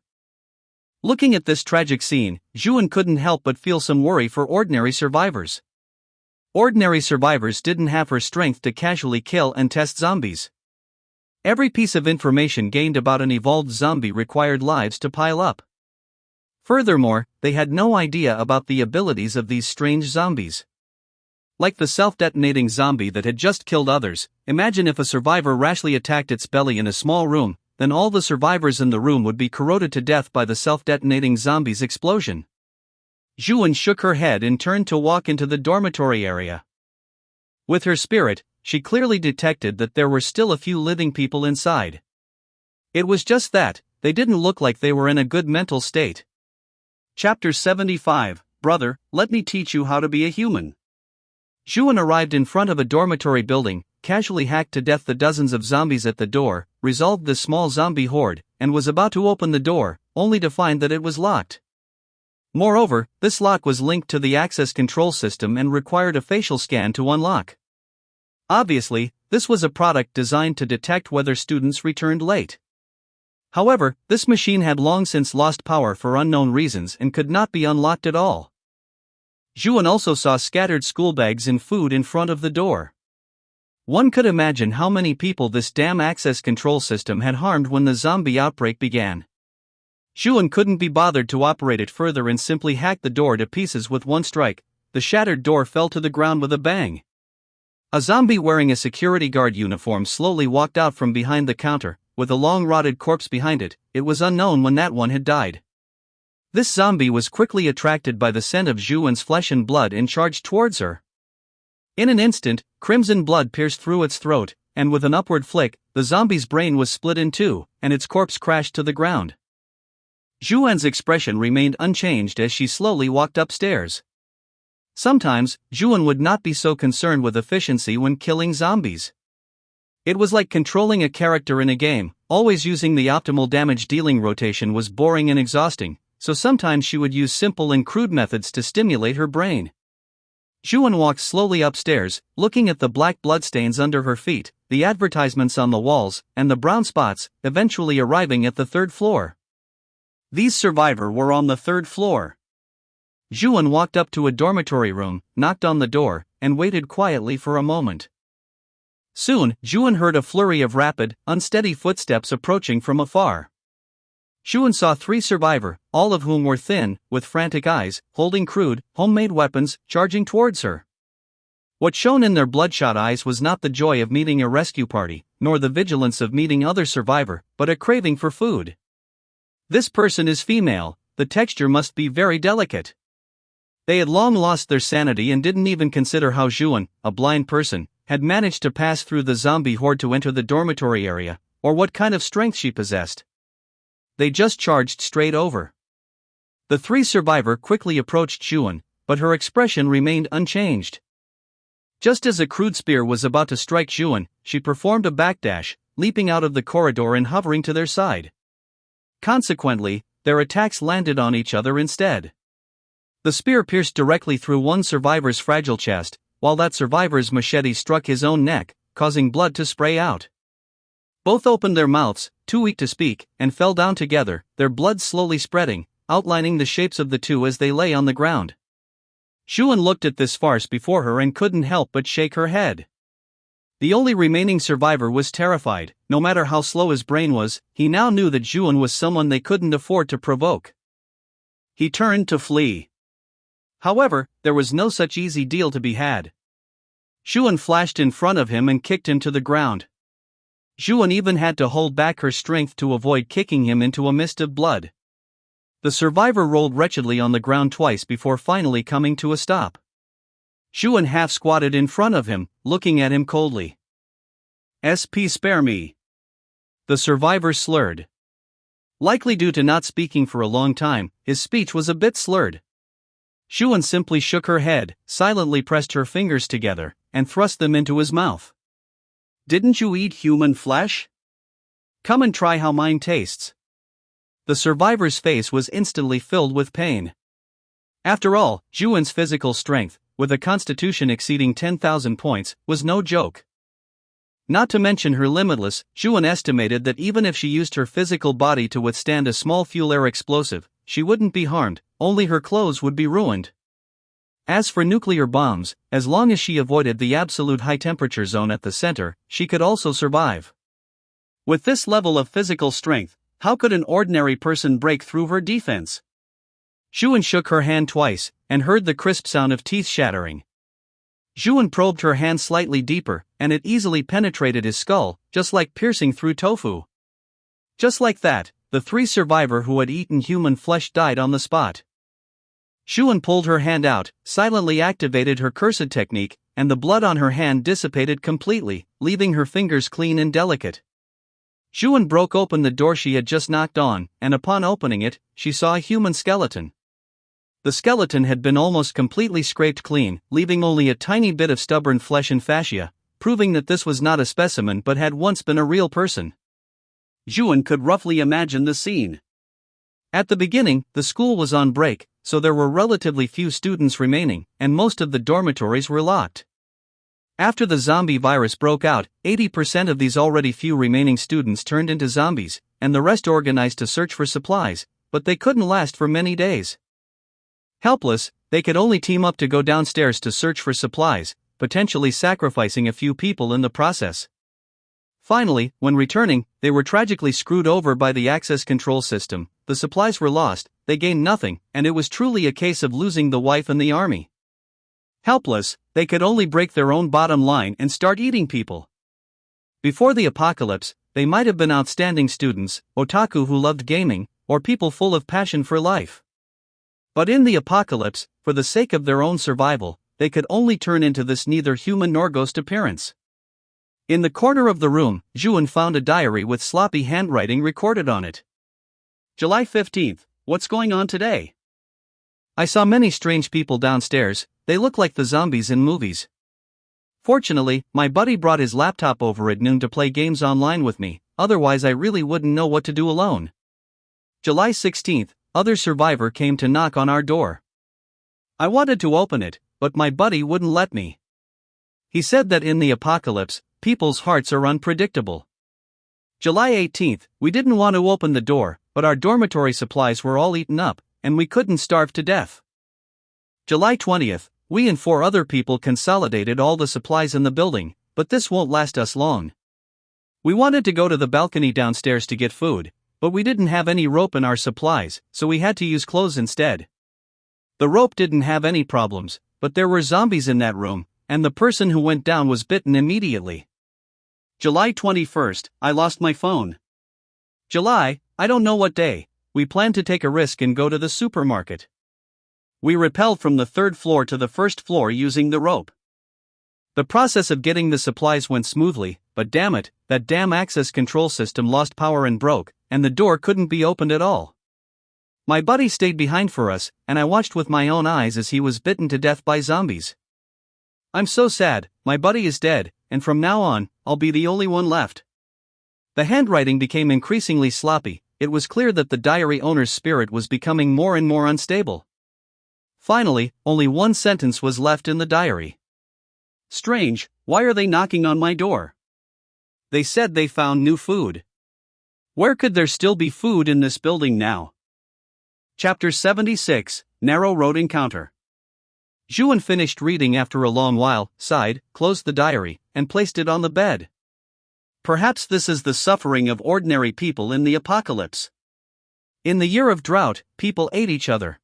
Looking at this tragic scene, Zhuan couldn't help but feel some worry for ordinary survivors. Ordinary survivors didn't have her strength to casually kill and test zombies. Every piece of information gained about an evolved zombie required lives to pile up. Furthermore, they had no idea about the abilities of these strange zombies. Like the self-detonating zombie that had just killed others, imagine if a survivor rashly attacked its belly in a small room, then all the survivors in the room would be corroded to death by the self-detonating zombie's explosion. Zhuan shook her head and turned to walk into the dormitory area. With her spirit, she clearly detected that there were still a few living people inside. It was just that, they didn't look like they were in a good mental state. Chapter 75, Brother, let me teach you how to be a human. Zhuan arrived in front of a dormitory building, casually hacked to death the dozens of zombies at the door, resolved the small zombie horde, and was about to open the door, only to find that it was locked. Moreover, this lock was linked to the access control system and required a facial scan to unlock. Obviously, this was a product designed to detect whether students returned late. However, this machine had long since lost power for unknown reasons and could not be unlocked at all. Zhuan also saw scattered school bags and food in front of the door. One could imagine how many people this damn access control system had harmed when the zombie outbreak began. Zhuan couldn't be bothered to operate it further and simply hacked the door to pieces with one strike. The shattered door fell to the ground with a bang. A zombie wearing a security guard uniform slowly walked out from behind the counter, with a long rotted corpse behind it. It was unknown when that one had died. This zombie was quickly attracted by the scent of Zhuan's flesh and blood and charged towards her. In an instant, crimson blood pierced through its throat, and with an upward flick, the zombie's brain was split in two, and its corpse crashed to the ground. Zhuan's expression remained unchanged as she slowly walked upstairs. Sometimes, Juan would not be so concerned with efficiency when killing zombies. It was like controlling a character in a game. Always using the optimal damage dealing rotation was boring and exhausting, so sometimes she would use simple and crude methods to stimulate her brain. Juan walked slowly upstairs, looking at the black bloodstains under her feet, the advertisements on the walls, and the brown spots, eventually arriving at the third floor. These survivors were on the third floor. Juan walked up to a dormitory room, knocked on the door, and waited quietly for a moment. Soon, Juan heard a flurry of rapid, unsteady footsteps approaching from afar. Juan saw 3 survivors, all of whom were thin, with frantic eyes, holding crude, homemade weapons, charging towards her. What shone in their bloodshot eyes was not the joy of meeting a rescue party, nor the vigilance of meeting other survivors, but a craving for food. This person is female, the texture must be very delicate. They had long lost their sanity and didn't even consider how Juan, a blind person, had managed to pass through the zombie horde to enter the dormitory area, or what kind of strength she possessed. They just charged straight over. The 3 survivors quickly approached Juan, but her expression remained unchanged. Just as a crude spear was about to strike Juan, she performed a backdash, leaping out of the corridor and hovering to their side. Consequently, their attacks landed on each other instead. The spear pierced directly through one survivor's fragile chest, while that survivor's machete struck his own neck, causing blood to spray out. Both opened their mouths, too weak to speak, and fell down together, their blood slowly spreading, outlining the shapes of the two as they lay on the ground. Juan looked at this farce before her and couldn't help but shake her head. The only remaining survivor was terrified. No matter how slow his brain was, he now knew that Juan was someone they couldn't afford to provoke. He turned to flee. However, there was no such easy deal to be had. Juan flashed in front of him and kicked him to the ground. Juan even had to hold back her strength to avoid kicking him into a mist of blood. The survivor rolled wretchedly on the ground twice before finally coming to a stop. Juan half squatted in front of him, looking at him coldly. "SP, spare me." The survivor slurred. Likely due to not speaking for a long time, his speech was a bit slurred. Juan simply shook her head, silently pressed her fingers together, and thrust them into his mouth. "Didn't you eat human flesh? Come and try how mine tastes." The survivor's face was instantly filled with pain. After all, Juan's physical strength, with a constitution exceeding 10,000 points, was no joke. Not to mention her limitless, Juan estimated that even if she used her physical body to withstand a small fuel-air explosive, she wouldn't be harmed, only her clothes would be ruined. As for nuclear bombs, as long as she avoided the absolute high-temperature zone at the center, she could also survive. With this level of physical strength, how could an ordinary person break through her defense? Juan shook her hand twice, and heard the crisp sound of teeth shattering. Juan probed her hand slightly deeper, and it easily penetrated his skull, just like piercing through tofu. Just like that, the 3 survivors who had eaten human flesh died on the spot. Juan pulled her hand out, silently activated her cursed technique, and the blood on her hand dissipated completely, leaving her fingers clean and delicate. Juan broke open the door she had just knocked on, and upon opening it, she saw a human skeleton. The skeleton had been almost completely scraped clean, leaving only a tiny bit of stubborn flesh and fascia, proving that this was not a specimen but had once been a real person. Juan could roughly imagine the scene. At the beginning, the school was on break, so there were relatively few students remaining, and most of the dormitories were locked. After the zombie virus broke out, 80% of these already few remaining students turned into zombies, and the rest organized to search for supplies, but they couldn't last for many days. Helpless, they could only team up to go downstairs to search for supplies, potentially sacrificing a few people in the process. Finally, when returning, they were tragically screwed over by the access control system. The supplies were lost, they gained nothing, and it was truly a case of losing the wife and the army. Helpless, they could only break their own bottom line and start eating people. Before the apocalypse, they might have been outstanding students, otaku who loved gaming, or people full of passion for life. But in the apocalypse, for the sake of their own survival, they could only turn into this neither human nor ghost appearance. In the corner of the room, Juan found a diary with sloppy handwriting recorded on it. July 15th, what's going on today? I saw many strange people downstairs, they look like the zombies in movies. Fortunately, my buddy brought his laptop over at noon to play games online with me, otherwise I really wouldn't know what to do alone. July 16th, other survivor came to knock on our door. I wanted to open it, but my buddy wouldn't let me. He said that in the apocalypse, people's hearts are unpredictable. July 18th, we didn't want to open the door, but our dormitory supplies were all eaten up, and we couldn't starve to death. July 20th, we and 4 other people consolidated all the supplies in the building, but this won't last us long. We wanted to go to the balcony downstairs to get food, but we didn't have any rope in our supplies, so we had to use clothes instead. The rope didn't have any problems, but there were zombies in that room, and the person who went down was bitten immediately. July 21st, I lost my phone. July, I don't know what day, we planned to take a risk and go to the supermarket. We rappelled from the 3rd floor to the 1st floor using the rope. The process of getting the supplies went smoothly, but damn it, that damn access control system lost power and broke, and the door couldn't be opened at all. My buddy stayed behind for us, and I watched with my own eyes as he was bitten to death by zombies. I'm so sad, my buddy is dead, and from now on, I'll be the only one left. The handwriting became increasingly sloppy, it was clear that the diary owner's spirit was becoming more and more unstable. Finally, only one sentence was left in the diary. Strange, why are they knocking on my door? They said they found new food. Where could there still be food in this building now? Chapter 76, Narrow Road Encounter. Zhuan finished reading after a long while, sighed, closed the diary, and placed it on the bed. Perhaps this is the suffering of ordinary people in the apocalypse. In the year of drought, people ate each other.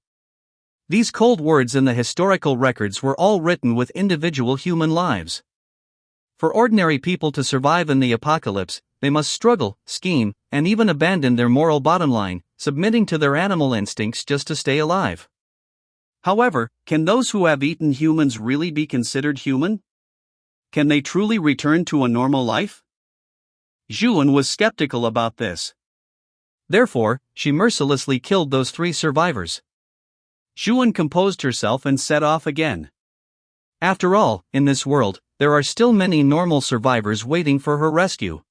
These cold words in the historical records were all written with individual human lives. For ordinary people to survive in the apocalypse, they must struggle, scheme, and even abandon their moral bottom line, submitting to their animal instincts just to stay alive. However, can those who have eaten humans really be considered human? Can they truly return to a normal life? Zhuan was skeptical about this. Therefore, she mercilessly killed those 3 survivors. Zhuan composed herself and set off again. After all, in this world, there are still many normal survivors waiting for her rescue.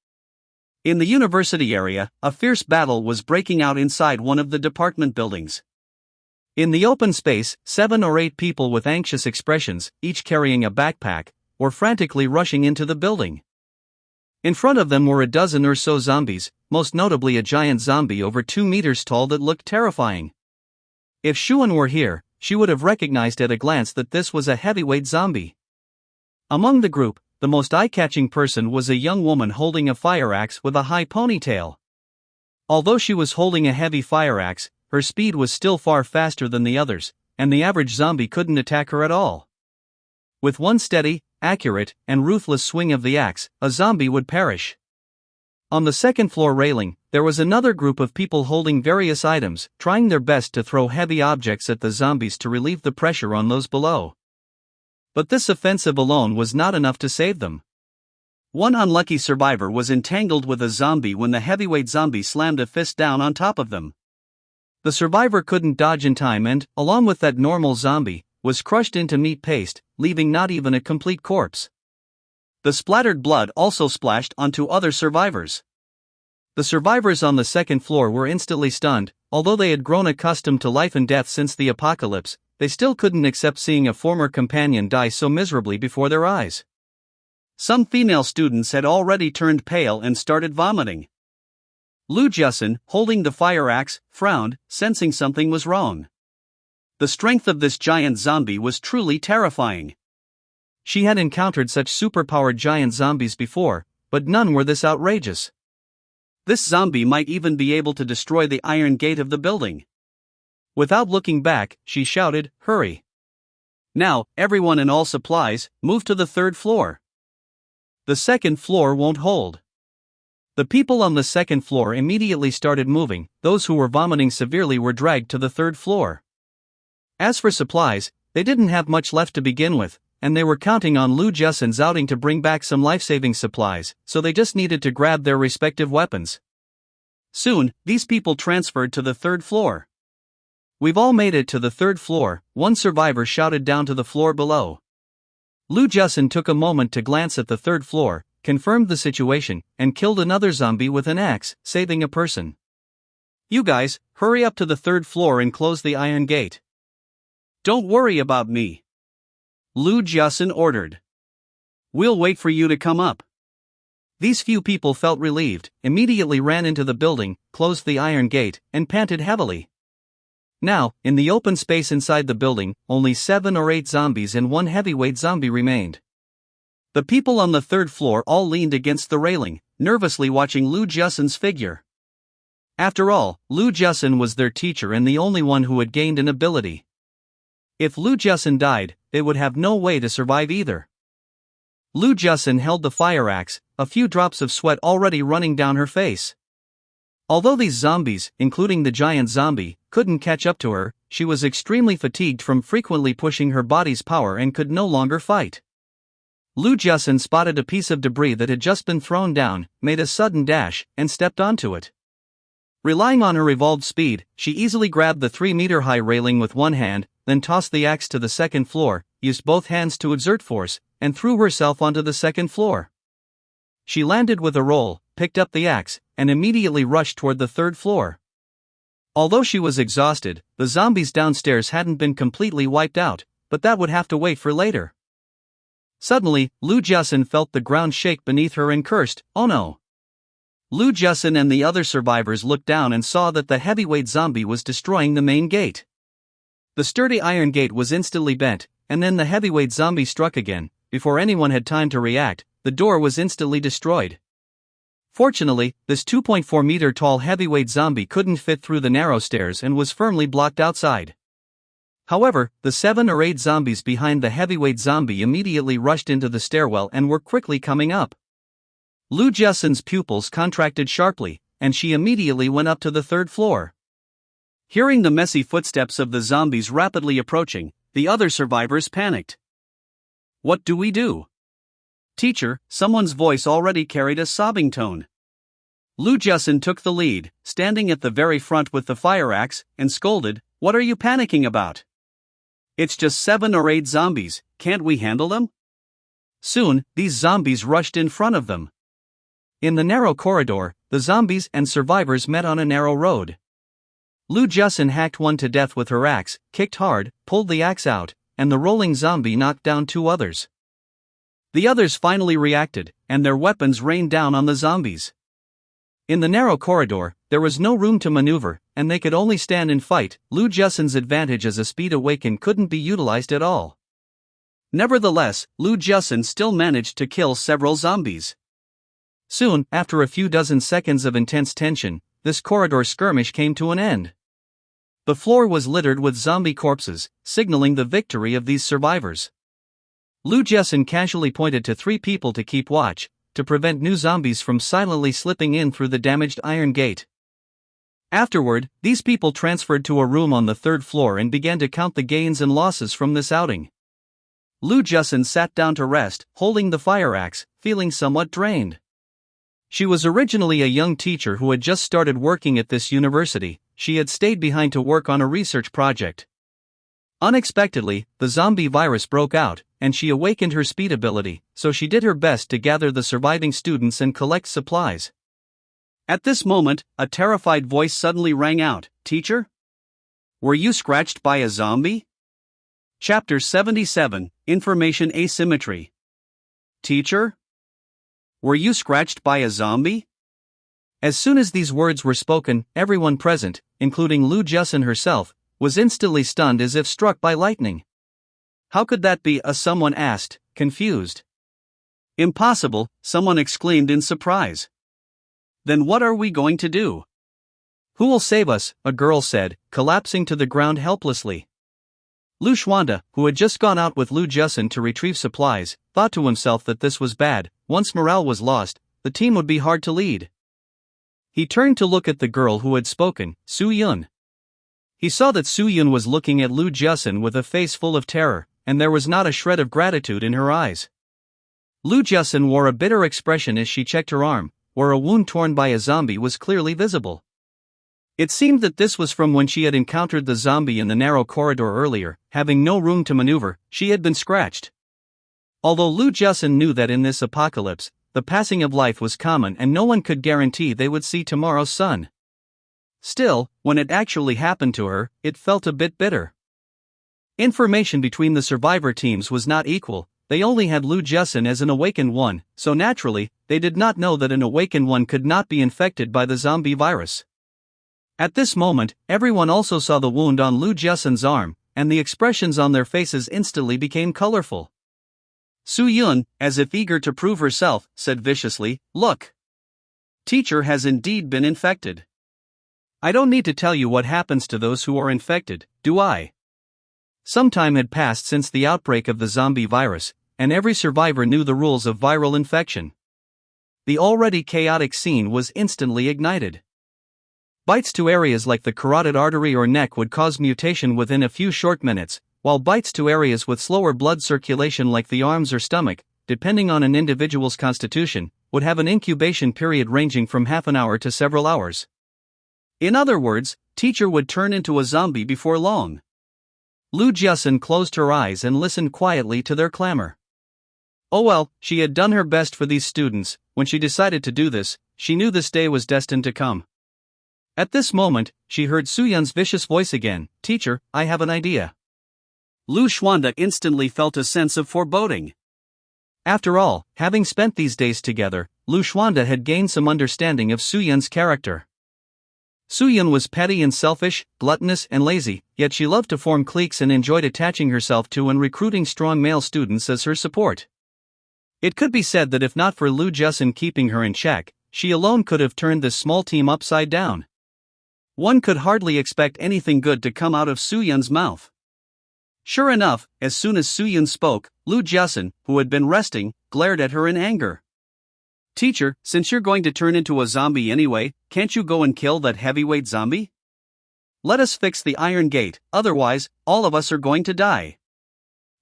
In the university area, a fierce battle was breaking out inside one of the department buildings. In the open space, 7 or 8 people with anxious expressions, each carrying a backpack, were frantically rushing into the building. In front of them were a dozen or so zombies, most notably a giant zombie over 2 meters tall that looked terrifying. If Zhuan were here, she would have recognized at a glance that this was a heavyweight zombie. Among the group, the most eye-catching person was a young woman holding a fire axe with a high ponytail. Although she was holding a heavy fire axe, her speed was still far faster than the others, and the average zombie couldn't attack her at all. With one steady, accurate, and ruthless swing of the axe, a zombie would perish. On the 2nd floor railing, there was another group of people holding various items, trying their best to throw heavy objects at the zombies to relieve the pressure on those below. But this offensive alone was not enough to save them. One unlucky survivor was entangled with a zombie when the heavyweight zombie slammed a fist down on top of them. The survivor couldn't dodge in time and, along with that normal zombie, was crushed into meat paste, leaving not even a complete corpse. The splattered blood also splashed onto other survivors. The survivors on the 2nd floor were instantly stunned. Although they had grown accustomed to life and death since the apocalypse, they still couldn't accept seeing a former companion die so miserably before their eyes. Some female students had already turned pale and started vomiting. Lu Jiasun, holding the fire axe, frowned, sensing something was wrong. The strength of this giant zombie was truly terrifying. She had encountered such superpowered giant zombies before, but none were this outrageous. This zombie might even be able to destroy the iron gate of the building. Without looking back, she shouted, "Hurry! Now, everyone and all supplies, move to the 3rd floor. The 2nd floor won't hold." The people on the 2nd floor immediately started moving. Those who were vomiting severely were dragged to the 3rd floor. As for supplies, they didn't have much left to begin with, and they were counting on Lu Jiasun's outing to bring back some life-saving supplies, so they just needed to grab their respective weapons. Soon, these people transferred to the 3rd floor. "We've all made it to the third floor," one survivor shouted down to the floor below. Lu Jusin took a moment to glance at the third floor, confirmed the situation, and killed another zombie with an axe, saving a person. "You guys, hurry up to the third floor and close the iron gate." "Don't worry about me," Lu Jusin ordered. "We'll wait for you to come up." These few people felt relieved, immediately ran into the building, closed the iron gate, and panted heavily. Now, in the open space inside the building, only 7 or 8 zombies and one heavyweight zombie remained. The people on the third floor all leaned against the railing, nervously watching Lu Jusin's figure. After all, Lu Jusin was their teacher and the only one who had gained an ability. If Lu Jusin died, they would have no way to survive either. Lu Jusin held the fire axe, a few drops of sweat already running down her face. Although these zombies, including the giant zombie, couldn't catch up to her, she was extremely fatigued from frequently pushing her body's power and could no longer fight. Lu Jusin spotted a piece of debris that had just been thrown down, made a sudden dash, and stepped onto it. Relying on her revolved speed, she easily grabbed the 3-meter-high railing with one hand, then tossed the axe to the second floor, used both hands to exert force, and threw herself onto the second floor. She landed with a roll, picked up the axe, and immediately rushed toward the third floor. Although she was exhausted, the zombies downstairs hadn't been completely wiped out, but that would have to wait for later. Suddenly, Lu Jusin felt the ground shake beneath her and cursed, "Oh no!" Lu Jusin and the other survivors looked down and saw that the heavyweight zombie was destroying the main gate. The sturdy iron gate was instantly bent, and then the heavyweight zombie struck again. Before anyone had time to react, the door was instantly destroyed. Fortunately, this 2.4-meter-tall heavyweight zombie couldn't fit through the narrow stairs and was firmly blocked outside. However, the 7 or 8 zombies behind the heavyweight zombie immediately rushed into the stairwell and were quickly coming up. Lu Jusin's pupils contracted sharply, and she immediately went up to the third floor. Hearing the messy footsteps of the zombies rapidly approaching, the other survivors panicked. "What do we do?" "Teacher," someone's voice already carried a sobbing tone. Lu Jusin took the lead, standing at the very front with the fire axe, and scolded, "What are you panicking about? It's just 7 or 8 zombies, can't we handle them?" Soon, these zombies rushed in front of them. In the narrow corridor, the zombies and survivors met on a narrow road. Lu Jusin hacked one to death with her axe, kicked hard, pulled the axe out, and the rolling zombie knocked down 2 others. The others finally reacted, and their weapons rained down on the zombies. In the narrow corridor, there was no room to maneuver, and they could only stand and fight. Lu Jusin's advantage as a speed awakened couldn't be utilized at all. Nevertheless, Lu Jusin still managed to kill several zombies. Soon, after a few dozen seconds of intense tension, this corridor skirmish came to an end. The floor was littered with zombie corpses, signaling the victory of these survivors. Lu Jusin casually pointed to 3 people to keep watch, to prevent new zombies from silently slipping in through the damaged iron gate. Afterward, these people transferred to a room on the third floor and began to count the gains and losses from this outing. Lu Jusin sat down to rest, holding the fire axe, feeling somewhat drained. She was originally a young teacher who had just started working at this university. She had stayed behind to work on a research project. Unexpectedly, the zombie virus broke out, and she awakened her speed ability, so she did her best to gather the surviving students and collect supplies. At this moment, a terrified voice suddenly rang out, "Teacher? Were you scratched by a zombie?" Chapter 77, Information Asymmetry. "Teacher? Were you scratched by a zombie?" As soon as these words were spoken, everyone present, including Lu Jusin herself, was instantly stunned as if struck by lightning. "How could that be?" someone asked, confused. "Impossible," someone exclaimed in surprise. "Then what are we going to do?" "Who will save us?" a girl said, collapsing to the ground helplessly. Lu Xuanda, who had just gone out with Lu Jusin to retrieve supplies, thought to himself that this was bad. Once morale was lost, the team would be hard to lead. He turned to look at the girl who had spoken, Su Yun. He saw that Su Yun was looking at Lu Jusin with a face full of terror, and there was not a shred of gratitude in her eyes. Lu Jusin wore a bitter expression as she checked her arm, where a wound torn by a zombie was clearly visible. It seemed that this was from when she had encountered the zombie in the narrow corridor earlier. Having no room to maneuver, she had been scratched. Although Lu Jiasun knew that in this apocalypse, the passing of life was common and no one could guarantee they would see tomorrow's sun. Still, when it actually happened to her, it felt a bit bitter. Information between the survivor teams was not equal. They only had Lu Jiasun as an awakened one, so naturally, they did not know that an awakened one could not be infected by the zombie virus. At this moment, everyone also saw the wound on Lu Jiasun's arm, and the expressions on their faces instantly became colorful. Su Yun, as if eager to prove herself, said viciously, "Look! Teacher has indeed been infected. I don't need to tell you what happens to those who are infected, do I?" Some time had passed since the outbreak of the zombie virus, and every survivor knew the rules of viral infection. The already chaotic scene was instantly ignited. Bites to areas like the carotid artery or neck would cause mutation within a few short minutes, while bites to areas with slower blood circulation like the arms or stomach, depending on an individual's constitution, would have an incubation period ranging from half an hour to several hours. In other words, teacher would turn into a zombie before long. Lu Jiasun closed her eyes and listened quietly to their clamor. Oh well, she had done her best for these students. When she decided to do this, she knew this day was destined to come. At this moment, she heard Su Yun's vicious voice again. "Teacher, I have an idea." Lu Xuanda instantly felt a sense of foreboding. After all, having spent these days together, Lu Xuanda had gained some understanding of Su Yun's character. Su Yun was petty and selfish, gluttonous and lazy, yet she loved to form cliques and enjoyed attaching herself to and recruiting strong male students as her support. It could be said that if not for Lu Jiasun keeping her in check, she alone could have turned this small team upside down. One could hardly expect anything good to come out of Su Yun's mouth. Sure enough, as soon as Su Yun spoke, Lu Jiasun, who had been resting, glared at her in anger. "Teacher, since you're going to turn into a zombie anyway, can't you go and kill that heavyweight zombie? Let us fix the iron gate, otherwise, all of us are going to die."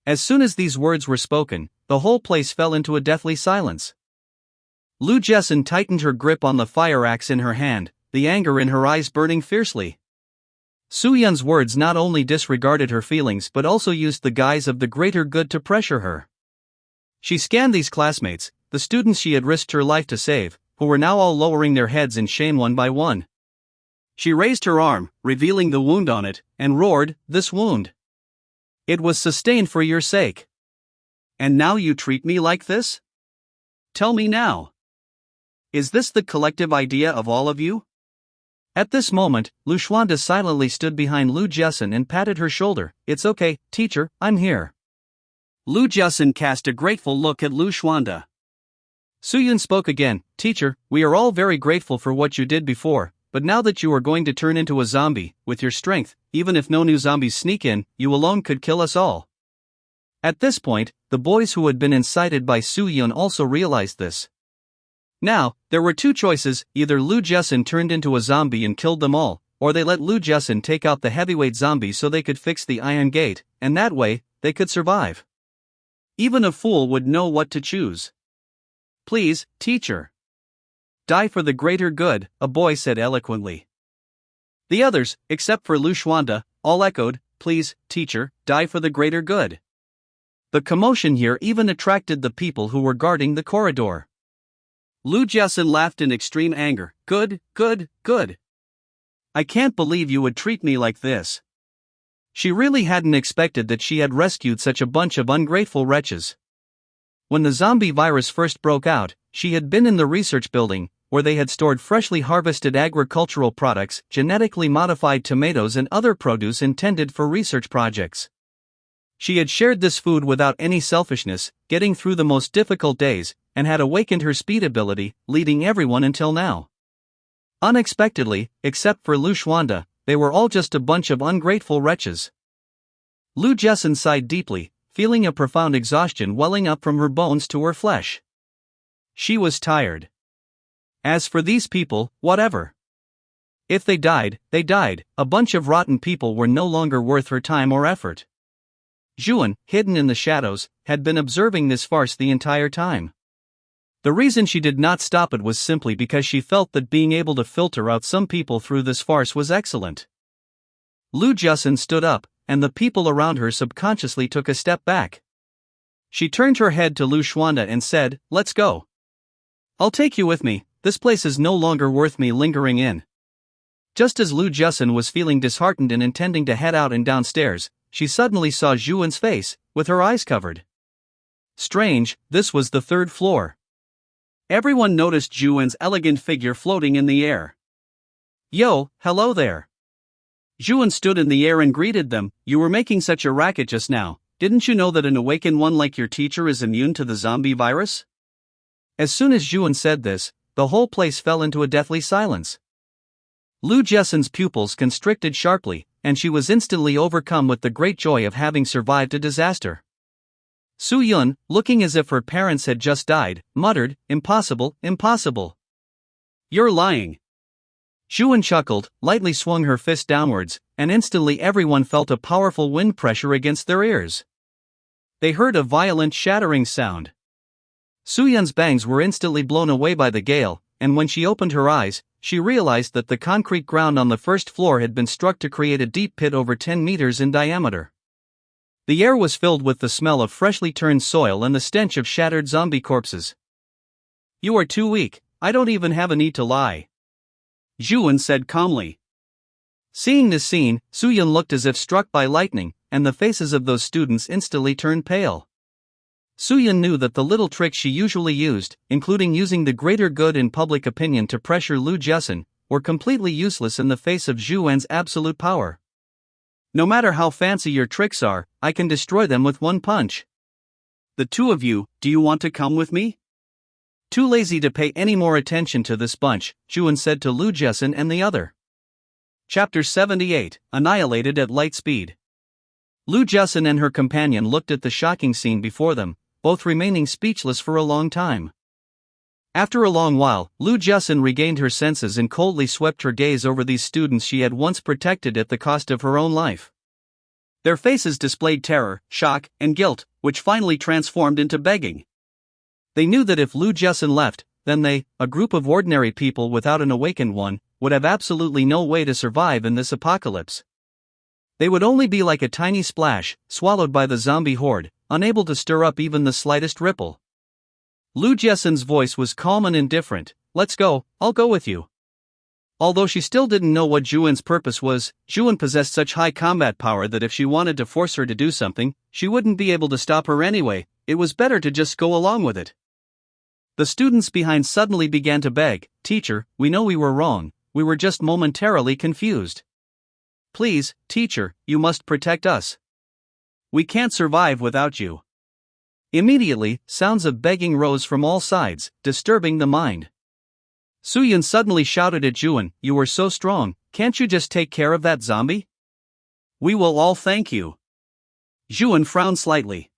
As soon as these words were spoken, the whole place fell into a deathly silence. Lu Jiasun tightened her grip on the fire axe in her hand, the anger in her eyes burning fiercely. Su Yun's words not only disregarded her feelings but also used the guise of the greater good to pressure her. She scanned these classmates, the students she had risked her life to save, who were now all lowering their heads in shame one by one. She raised her arm, revealing the wound on it, and roared, "This wound! It was sustained for your sake. And now you treat me like this? Tell me now. Is this the collective idea of all of you?" At this moment, Lu Xuanda silently stood behind Lu Jiasun and patted her shoulder. "It's okay, teacher, I'm here." Lu Jiasun cast a grateful look at Lu Xuanda. Su Yun spoke again. "Teacher, we are all very grateful for what you did before, but now that you are going to turn into a zombie, with your strength, even if no new zombies sneak in, you alone could kill us all." At this point, the boys who had been incited by Su Yun also realized this. Now, there were two choices: either Lu Jiasun turned into a zombie and killed them all, or they let Lu Jiasun take out the heavyweight zombie so they could fix the iron gate, and that way, they could survive. Even a fool would know what to choose. "Please, teacher. Die for the greater good," a boy said eloquently. The others, except for Lu Xuanda, all echoed, "Please, teacher, die for the greater good." The commotion here even attracted the people who were guarding the corridor. Lu Jiasun laughed in extreme anger. Good. I can't believe you would treat me like this." She really hadn't expected that she had rescued such a bunch of ungrateful wretches. When the zombie virus first broke out, she had been in the research building, where they had stored freshly harvested agricultural products, genetically modified tomatoes and other produce intended for research projects. She had shared this food without any selfishness, getting through the most difficult days, and had awakened her speed ability, leading everyone until now. Unexpectedly, except for Lu Xuanda, they were all just a bunch of ungrateful wretches. Lu Jiasun sighed deeply, feeling a profound exhaustion welling up from her bones to her flesh. She was tired. As for these people, whatever. If they died, they died. A bunch of rotten people were no longer worth her time or effort. Zhuan, hidden in the shadows, had been observing this farce the entire time. The reason she did not stop it was simply because she felt that being able to filter out some people through this farce was excellent. Lu Jiasun stood up, and the people around her subconsciously took a step back. She turned her head to Lu Xuanda and said, "Let's go. I'll take you with me, this place is no longer worth me lingering in." Just as Lu Jiasun was feeling disheartened and intending to head out and downstairs, she suddenly saw Zhuan's face, with her eyes covered. Strange, this was the third floor. Everyone noticed Zhuan's elegant figure floating in the air. "Yo, hello there." Zhuan stood in the air and greeted them. "You were making such a racket just now, didn't you know that an awakened one like your teacher is immune to the zombie virus?" As soon as Zhuan said this, the whole place fell into a deathly silence. Lu Jiasun's pupils constricted sharply, and she was instantly overcome with the great joy of having survived a disaster. Su Yun, looking as if her parents had just died, muttered, "Impossible, impossible. You're lying." Zhuan chuckled, lightly swung her fist downwards, and instantly everyone felt a powerful wind pressure against their ears. They heard a violent shattering sound. Su Yun's bangs were instantly blown away by the gale, and when she opened her eyes, she realized that the concrete ground on the first floor had been struck to create a deep pit over 10 meters in diameter. The air was filled with the smell of freshly turned soil and the stench of shattered zombie corpses. "You are too weak, I don't even have a need to lie," Zhuan said calmly. Seeing this scene, Su Yun looked as if struck by lightning, and the faces of those students instantly turned pale. Su Yun knew that the little tricks she usually used, including using the greater good in public opinion to pressure Lu Jiasun, were completely useless in the face of Zhuan's absolute power. "No matter how fancy your tricks are, I can destroy them with one punch. The two of you, do you want to come with me?" Too lazy to pay any more attention to this bunch, Zhuan said to Lu Jiasun and the other. Chapter 78, Annihilated at Light Speed. Lu Jiasun and her companion looked at the shocking scene before them, both remaining speechless for a long time. After a long while, Lu Jiasun regained her senses and coldly swept her gaze over these students she had once protected at the cost of her own life. Their faces displayed terror, shock, and guilt, which finally transformed into begging. They knew that if Lu Jiasun left, then they, a group of ordinary people without an awakened one, would have absolutely no way to survive in this apocalypse. They would only be like a tiny splash, swallowed by the zombie horde, unable to stir up even the slightest ripple. Lu Jiasun's voice was calm and indifferent. "Let's go, I'll go with you." Although she still didn't know what Zhuan's purpose was, Zhuan possessed such high combat power that if she wanted to force her to do something, she wouldn't be able to stop her anyway. It was better to just go along with it. The students behind suddenly began to beg, "Teacher, we know we were wrong, we were just momentarily confused. Please, teacher, you must protect us. We can't survive without you." Immediately, sounds of begging rose from all sides, disturbing the mind. Su Yun suddenly shouted at Zhuan, "You were so strong, can't you just take care of that zombie? We will all thank you." Zhuan frowned slightly.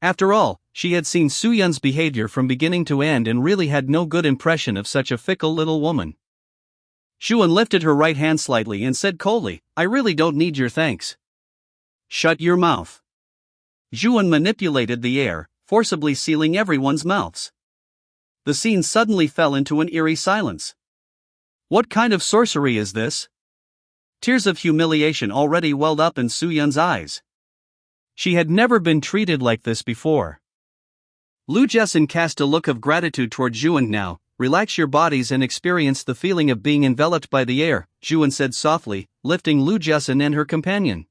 After all, she had seen Su Yun's behavior from beginning to end and really had no good impression of such a fickle little woman. Zhuan lifted her right hand slightly and said coldly, "I really don't need your thanks." "Shut your mouth." Zhuan manipulated the air, forcibly sealing everyone's mouths. The scene suddenly fell into an eerie silence. What kind of sorcery is this? Tears of humiliation already welled up in Su Yun's eyes. She had never been treated like this before. Lu Jiasun cast a look of gratitude toward Zhuan. "Now, relax your bodies and experience the feeling of being enveloped by the air," Zhuan said softly, lifting Lu Jiasun and her companion.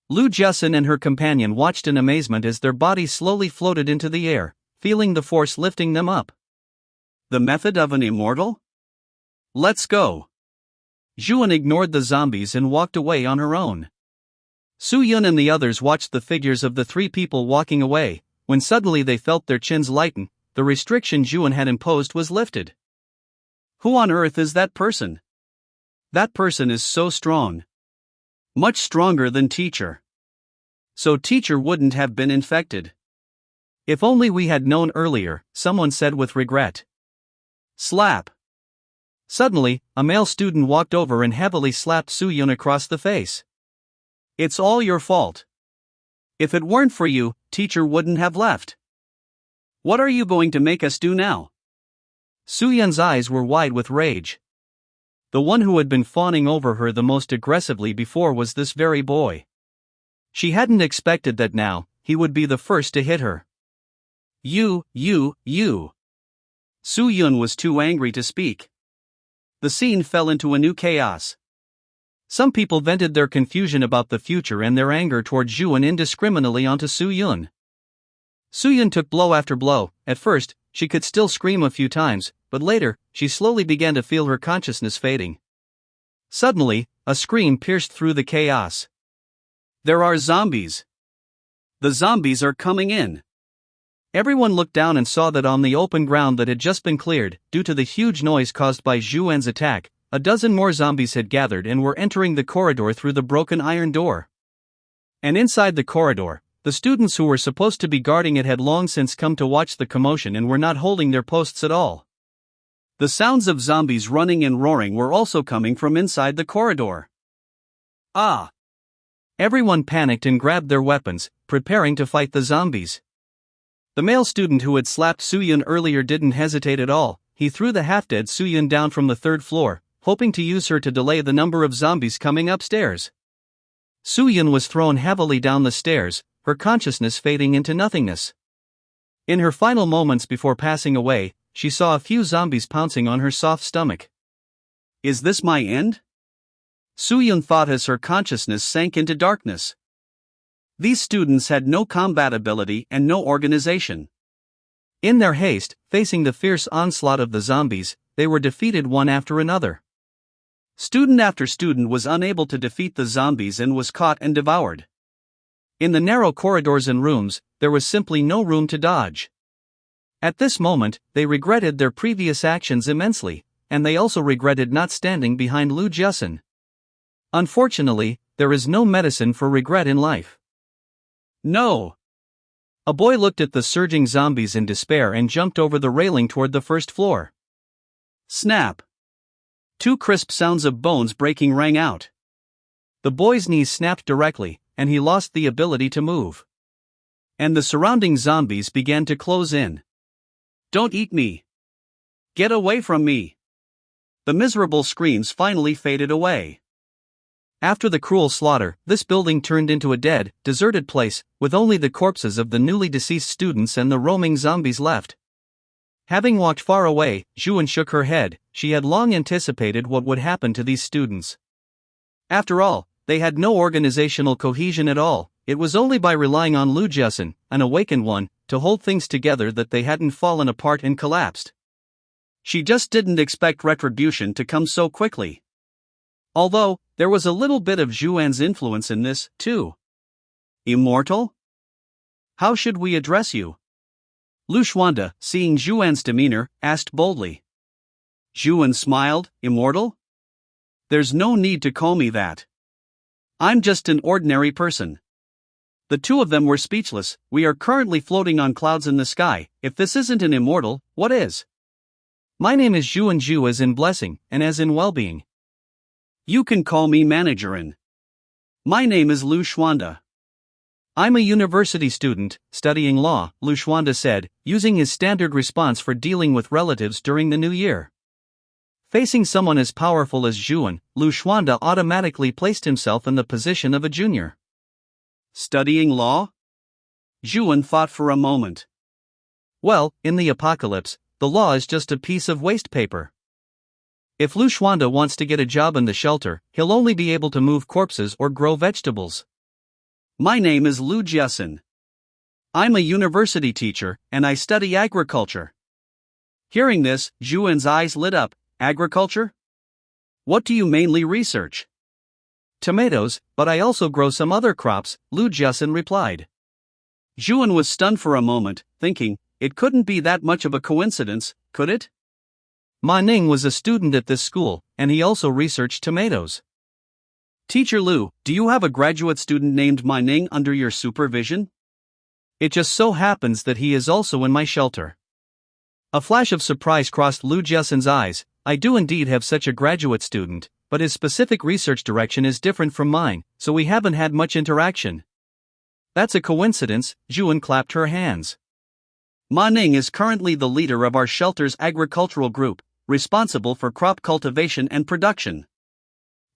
Lu Jiasun and her companion watched in amazement as their bodies slowly floated into the air, feeling the force lifting them up. The method of an immortal? Let's go. Zhuan ignored the zombies and walked away on her own. Su Yun and the others watched the figures of the three people walking away, when suddenly they felt their chins lighten. The restriction Zhuan had imposed was lifted. Who on earth is that person? That person is so strong. Much stronger than teacher. So teacher wouldn't have been infected. If only we had known earlier, someone said with regret. Slap. Suddenly, a male student walked over and heavily slapped Su Yun across the face. It's all your fault. If it weren't for you, teacher wouldn't have left. What are you going to make us do now? Suyun's eyes were wide with rage. The one who had been fawning over her the most aggressively before was this very boy. She hadn't expected that now, he would be the first to hit her. You. Suyun was too angry to speak. The scene fell into a new chaos. Some people vented their confusion about the future and their anger toward Zhuan indiscriminately onto Suyun. Suyun took blow after blow. At first, she could still scream a few times, but later, she slowly began to feel her consciousness fading. Suddenly, a scream pierced through the chaos. There are zombies! The zombies are coming in! Everyone looked down and saw that on the open ground that had just been cleared, due to the huge noise caused by Zhuan's attack, a dozen more zombies had gathered and were entering the corridor through the broken iron door. And inside the corridor, the students who were supposed to be guarding it had long since come to watch the commotion and were not holding their posts at all. The sounds of zombies running and roaring were also coming from inside the corridor. Ah! Everyone panicked and grabbed their weapons, preparing to fight the zombies. The male student who had slapped Suyun earlier didn't hesitate at all. He threw the half-dead Suyun down from the third floor, hoping to use her to delay the number of zombies coming upstairs. Suyun was thrown heavily down the stairs, her consciousness fading into nothingness. In her final moments before passing away, she saw a few zombies pouncing on her soft stomach. Is this my end? Suyun thought as her consciousness sank into darkness. These students had no combat ability and no organization. In their haste, facing the fierce onslaught of the zombies, they were defeated one after another. Student after student was unable to defeat the zombies and was caught and devoured. In the narrow corridors and rooms, there was simply no room to dodge. At this moment, they regretted their previous actions immensely, and they also regretted not standing behind Lu Jiasun. Unfortunately, there is no medicine for regret in life. No! A boy looked at the surging zombies in despair and jumped over the railing toward the first floor. Snap! Two crisp sounds of bones breaking rang out. The boy's knees snapped directly, and he lost the ability to move. And the surrounding zombies began to close in. Don't eat me! Get away from me! The miserable screams finally faded away. After the cruel slaughter, this building turned into a dead, deserted place, with only the corpses of the newly deceased students and the roaming zombies left. Having walked far away, Zhuan shook her head. She had long anticipated what would happen to these students. After all, they had no organizational cohesion at all. It was only by relying on Lu Jiasun, an awakened one, to hold things together that they hadn't fallen apart and collapsed. She just didn't expect retribution to come so quickly. Although, there was a little bit of Zhuan's influence in this, too. Immortal? How should we address you? Lu Xuanda, seeing Zhuan's demeanor, asked boldly. Zhuan smiled. Immortal? There's no need to call me that. I'm just an ordinary person. The two of them were speechless. We are currently floating on clouds in the sky. If this isn't an immortal, what is? My name is Zhuan Zhu, as in blessing, and as in well-being. You can call me Managerin. My name is Lu Xuanda. I'm a university student, studying law, Lu Xuanda said, using his standard response for dealing with relatives during the new year. Facing someone as powerful as Zhuan, Lu Xuanda automatically placed himself in the position of a junior. Studying law? Zhuan thought for a moment. Well, in the apocalypse, the law is just a piece of waste paper. If Lu Xuanda wants to get a job in the shelter, he'll only be able to move corpses or grow vegetables. My name is Lu Jiasun. I'm a university teacher, and I study agriculture. Hearing this, Zhuan's eyes lit up. Agriculture? What do you mainly research? Tomatoes, but I also grow some other crops, Lu Jiasun replied. Zhuan was stunned for a moment, thinking, it couldn't be that much of a coincidence, could it? Ma Ning was a student at this school, and he also researched tomatoes. Teacher Lu, do you have a graduate student named Ma Ning under your supervision? It just so happens that he is also in my shelter. A flash of surprise crossed Lu Jiasun's eyes. I do indeed have such a graduate student, but his specific research direction is different from mine, so we haven't had much interaction. That's a coincidence, Zhuan clapped her hands. Ma Ning is currently the leader of our shelter's agricultural group, responsible for crop cultivation and production.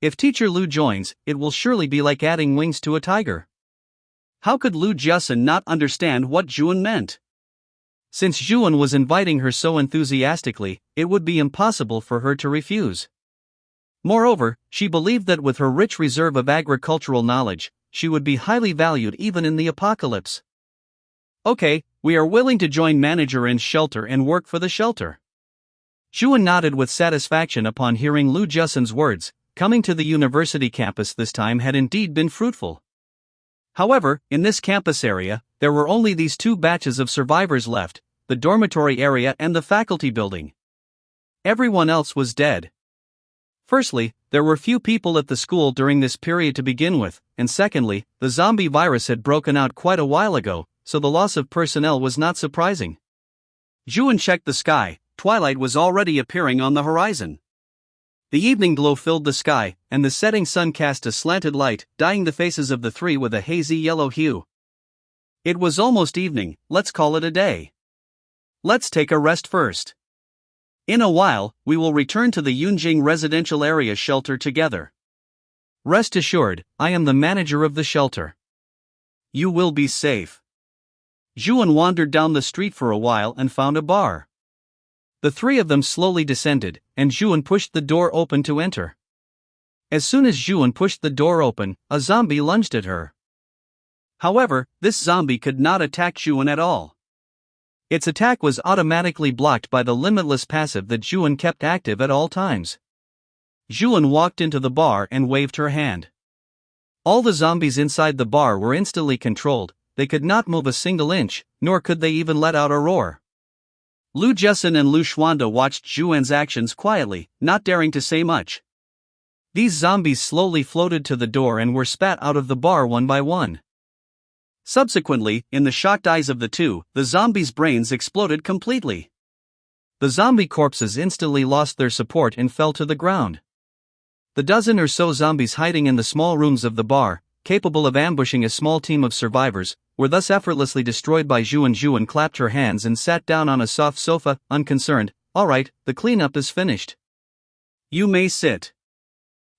If Teacher Lu joins, it will surely be like adding wings to a tiger. How could Lu Jiasun not understand what Zhuan meant? Since Zhuan was inviting her so enthusiastically, it would be impossible for her to refuse. Moreover, she believed that with her rich reserve of agricultural knowledge, she would be highly valued even in the apocalypse. Okay, we are willing to join manager in shelter and work for the shelter. Zhuan nodded with satisfaction upon hearing Lu Jiasun's words. Coming to the university campus this time had indeed been fruitful. However, in this campus area, there were only these two batches of survivors left, the dormitory area and the faculty building. Everyone else was dead. Firstly, there were few people at the school during this period to begin with, and secondly, the zombie virus had broken out quite a while ago, so the loss of personnel was not surprising. Zhuan checked the sky. Twilight was already appearing on the horizon. The evening glow filled the sky, and the setting sun cast a slanted light, dyeing the faces of the three with a hazy yellow hue. It was almost evening, let's call it a day. Let's take a rest first. In a while, we will return to the Yunjing residential area shelter together. Rest assured, I am the manager of the shelter. You will be safe. Zhuan wandered down the street for a while and found a bar. The three of them slowly descended, and Zhuan pushed the door open to enter. As soon as Zhuan pushed the door open, a zombie lunged at her. However, this zombie could not attack Zhuan at all. Its attack was automatically blocked by the limitless passive that Zhuan kept active at all times. Zhuan walked into the bar and waved her hand. All the zombies inside the bar were instantly controlled. They could not move a single inch, nor could they even let out a roar. Lu Jiasun and Lu Xuanda watched Zhuan's actions quietly, not daring to say much. These zombies slowly floated to the door and were spat out of the bar one by one. Subsequently, in the shocked eyes of the two, the zombies' brains exploded completely. The zombie corpses instantly lost their support and fell to the ground. The dozen or so zombies hiding in the small rooms of the bar, capable of ambushing a small team of survivors, were thus effortlessly destroyed by Zhuan. Zhuan clapped her hands and sat down on a soft sofa, unconcerned. All right, the cleanup is finished. You may sit.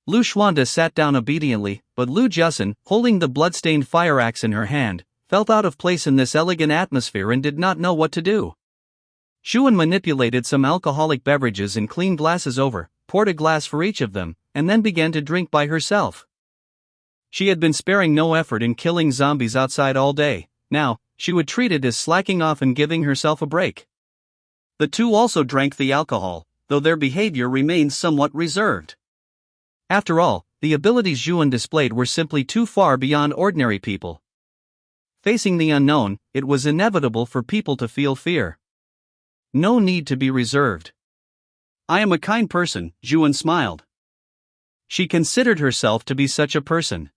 Lu Xuanda sat down obediently, but Lu Jiasun, holding the blood-stained fire axe in her hand, felt out of place in this elegant atmosphere and did not know what to do. Zhuan manipulated some alcoholic beverages in clean glasses over, poured a glass for each of them, and then began to drink by herself. She had been sparing no effort in killing zombies outside all day. Now, she would treat it as slacking off and giving herself a break. The two also drank the alcohol, though their behavior remained somewhat reserved. After all, the abilities Zhuan displayed were simply too far beyond ordinary people. Facing the unknown, it was inevitable for people to feel fear. No need to be reserved. I am a kind person, Zhuan smiled. She considered herself to be such a person.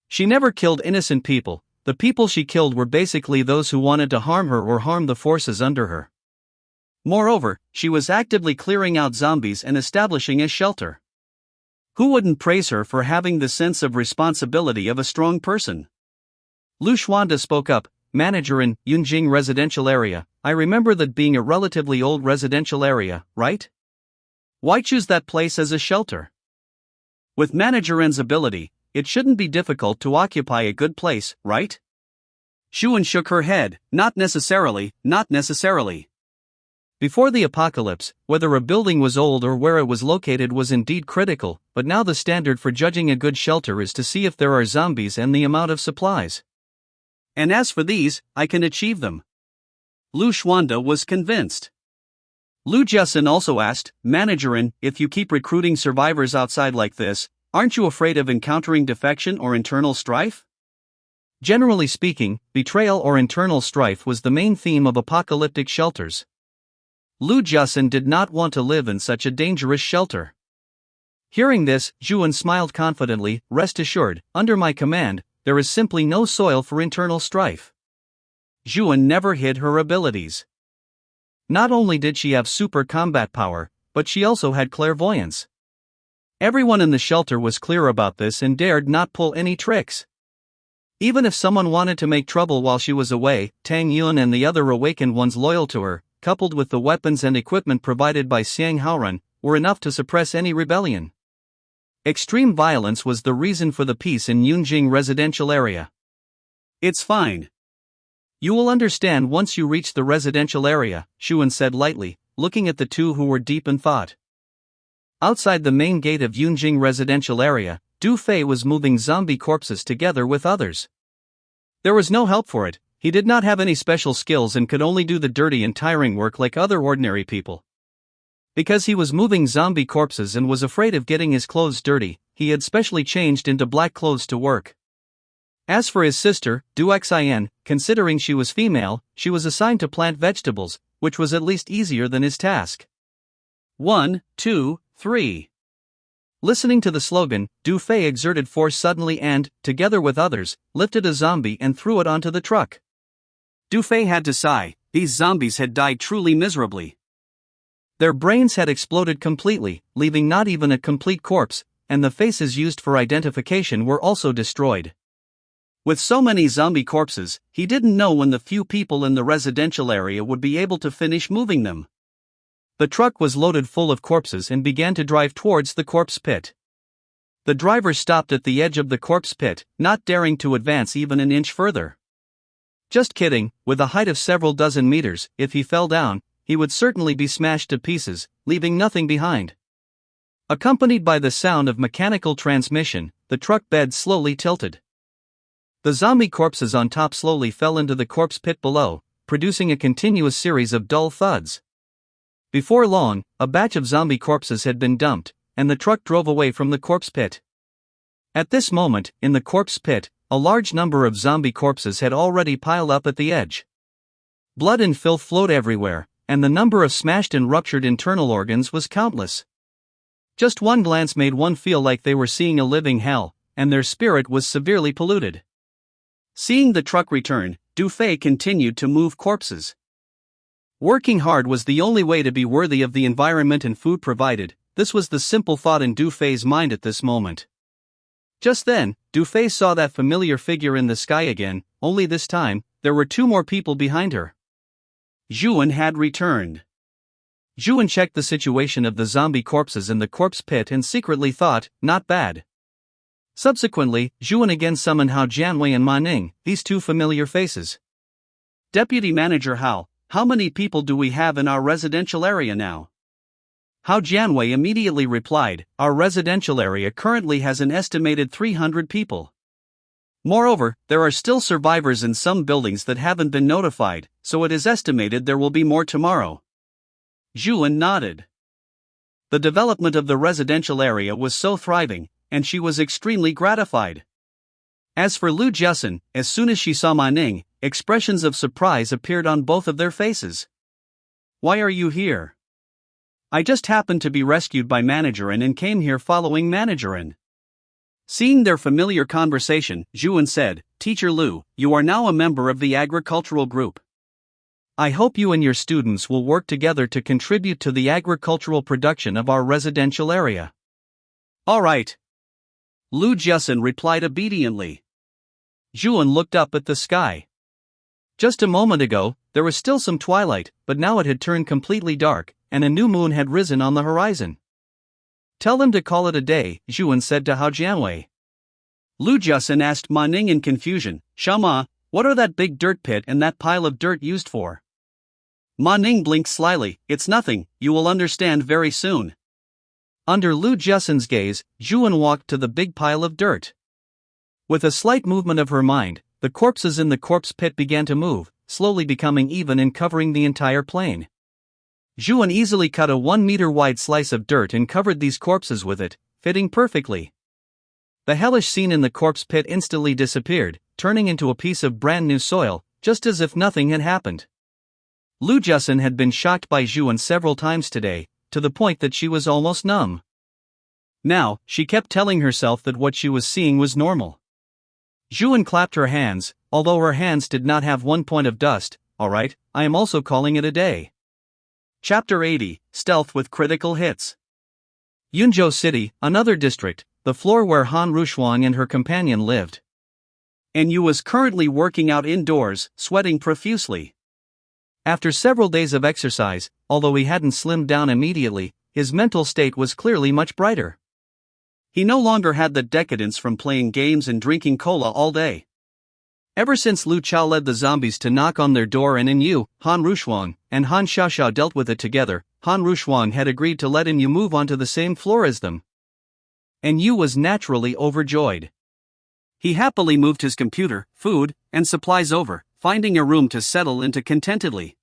She never killed innocent people. The people she killed were basically those who wanted to harm her or harm the forces under her. Moreover, she was actively clearing out zombies and establishing a shelter. Who wouldn't praise her for having the sense of responsibility of a strong person? Lu Xuanda spoke up, manager in Yunjing residential area. I remember that being a relatively old residential area, right? Why choose that place as a shelter? With Manager N's ability, it shouldn't be difficult to occupy a good place, right? Zhuan shook her head, not necessarily. Before the apocalypse, whether a building was old or where it was located was indeed critical, but now the standard for judging a good shelter is to see if there are zombies and the amount of supplies. And as for these, I can achieve them. Lu Xuanda was convinced. Lu Jiasun also asked, Manager N, if you keep recruiting survivors outside like this, aren't you afraid of encountering defection or internal strife? Generally speaking, betrayal or internal strife was the main theme of apocalyptic shelters. Lu Jiasun did not want to live in such a dangerous shelter. Hearing this, Zhuan smiled confidently. Rest assured, under my command, there is simply no soil for internal strife. Zhuan never hid her abilities. Not only did she have super combat power, but she also had clairvoyance. Everyone in the shelter was clear about this and dared not pull any tricks. Even if someone wanted to make trouble while she was away, Tang Yun and the other awakened ones loyal to her, coupled with the weapons and equipment provided by Xiang Haoran, were enough to suppress any rebellion. Extreme violence was the reason for the peace in Yunjing residential area. It's fine. You will understand once you reach the residential area, Xuan said lightly, looking at the two who were deep in thought. Outside the main gate of Yunjing residential area, Du Fei was moving zombie corpses together with others. There was no help for it, he did not have any special skills and could only do the dirty and tiring work like other ordinary people. Because he was moving zombie corpses and was afraid of getting his clothes dirty, he had specially changed into black clothes to work. As for his sister, Du Xian, considering she was female, she was assigned to plant vegetables, which was at least easier than his task. 1, 2, 3. Listening to the slogan, Du Fei exerted force suddenly and, together with others, lifted a zombie and threw it onto the truck. Du Fei had to sigh, these zombies had died truly miserably. Their brains had exploded completely, leaving not even a complete corpse, and the faces used for identification were also destroyed. With so many zombie corpses, he didn't know when the few people in the residential area would be able to finish moving them. The truck was loaded full of corpses and began to drive towards the corpse pit. The driver stopped at the edge of the corpse pit, not daring to advance even an inch further. Just kidding, with a height of several dozen meters, if he fell down, he would certainly be smashed to pieces, leaving nothing behind. Accompanied by the sound of mechanical transmission, the truck bed slowly tilted. The zombie corpses on top slowly fell into the corpse pit below, producing a continuous series of dull thuds. Before long, a batch of zombie corpses had been dumped, and the truck drove away from the corpse pit. At this moment, in the corpse pit, a large number of zombie corpses had already piled up at the edge. Blood and filth flowed everywhere, and the number of smashed and ruptured internal organs was countless. Just one glance made one feel like they were seeing a living hell, and their spirit was severely polluted. Seeing the truck return, Du Fei continued to move corpses. Working hard was the only way to be worthy of the environment and food provided. This was the simple thought in Du Fei's mind at this moment. Just then, Du Fei saw that familiar figure in the sky again, only this time, there were two more people behind her. Zhuan had returned. Zhuan checked the situation of the zombie corpses in the corpse pit and secretly thought, not bad. Subsequently, Zhuan again summoned Hao Jianwei and Ma Ning, these two familiar faces. Deputy Manager Hao, how many people do we have in our residential area now? Hao Jianwei immediately replied, our residential area currently has an estimated 300 people. Moreover, there are still survivors in some buildings that haven't been notified, so it is estimated there will be more tomorrow. Zhuan nodded. The development of the residential area was so thriving, and she was extremely gratified. As for Lu Jiasun, as soon as she saw Ma Ning, expressions of surprise appeared on both of their faces. Why are you here? I just happened to be rescued by Managerin and came here following Managerin. Seeing their familiar conversation, Zhuan said, Teacher Lu, you are now a member of the agricultural group. I hope you and your students will work together to contribute to the agricultural production of our residential area. All right. Lu Jiasun replied obediently. Zhuan looked up at the sky. Just a moment ago, there was still some twilight, but now it had turned completely dark, and a new moon had risen on the horizon. Tell them to call it a day, Zhuan said to Hao Jianwei. Lu Jiasun asked Ma Ning in confusion, Shama, what are that big dirt pit and that pile of dirt used for? Ma Ning blinked slyly, it's nothing, you will understand very soon. Under Lu Jiasun's gaze, Zhuan walked to the big pile of dirt. With a slight movement of her mind, the corpses in the corpse pit began to move, slowly becoming even and covering the entire plain. Zhuan easily cut a 1-meter-wide slice of dirt and covered these corpses with it, fitting perfectly. The hellish scene in the corpse pit instantly disappeared, turning into a piece of brand new soil, just as if nothing had happened. Lu Jiasun had been shocked by Zhuan several times today, to the point that she was almost numb. Now, she kept telling herself that what she was seeing was normal. Zhuan clapped her hands, although her hands did not have one point of dust. Alright, I am also calling it a day. Chapter 80, Stealth with Critical Hits. Yunzhou City, another district, the floor where Han Rushuang and her companion lived. and Yu was currently working out indoors, sweating profusely. After several days of exercise, although he hadn't slimmed down immediately, his mental state was clearly much brighter. He no longer had the decadence from playing games and drinking cola all day. Ever since Lu Chao led the zombies to knock on their door and Yu, Han Rushuang, and Han Xiaoxiao dealt with it together, Han Rushuang had agreed to let Yu move onto the same floor as them. And Yu was naturally overjoyed. He happily moved his computer, food, and supplies over, finding a room to settle into contentedly.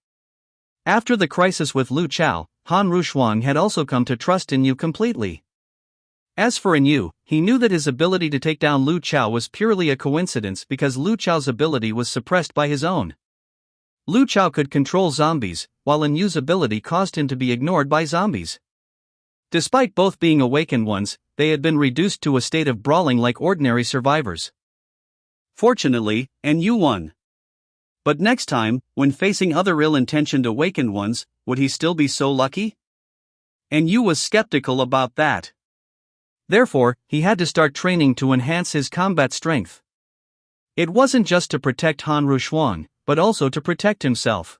After the crisis with Lu Chao, Han Rushuang had also come to trust Yu completely. As for Yu, he knew that his ability to take down Lu Chao was purely a coincidence because Lu Chao's ability was suppressed by his own. Lu Chao could control zombies, while Yu's ability caused him to be ignored by zombies. Despite both being awakened ones, they had been reduced to a state of brawling like ordinary survivors. Fortunately, Yu won. But next time, when facing other ill-intentioned awakened ones, would he still be so lucky? Yu was skeptical about that. Therefore, he had to start training to enhance his combat strength. It wasn't just to protect Han Rushuang, but also to protect himself.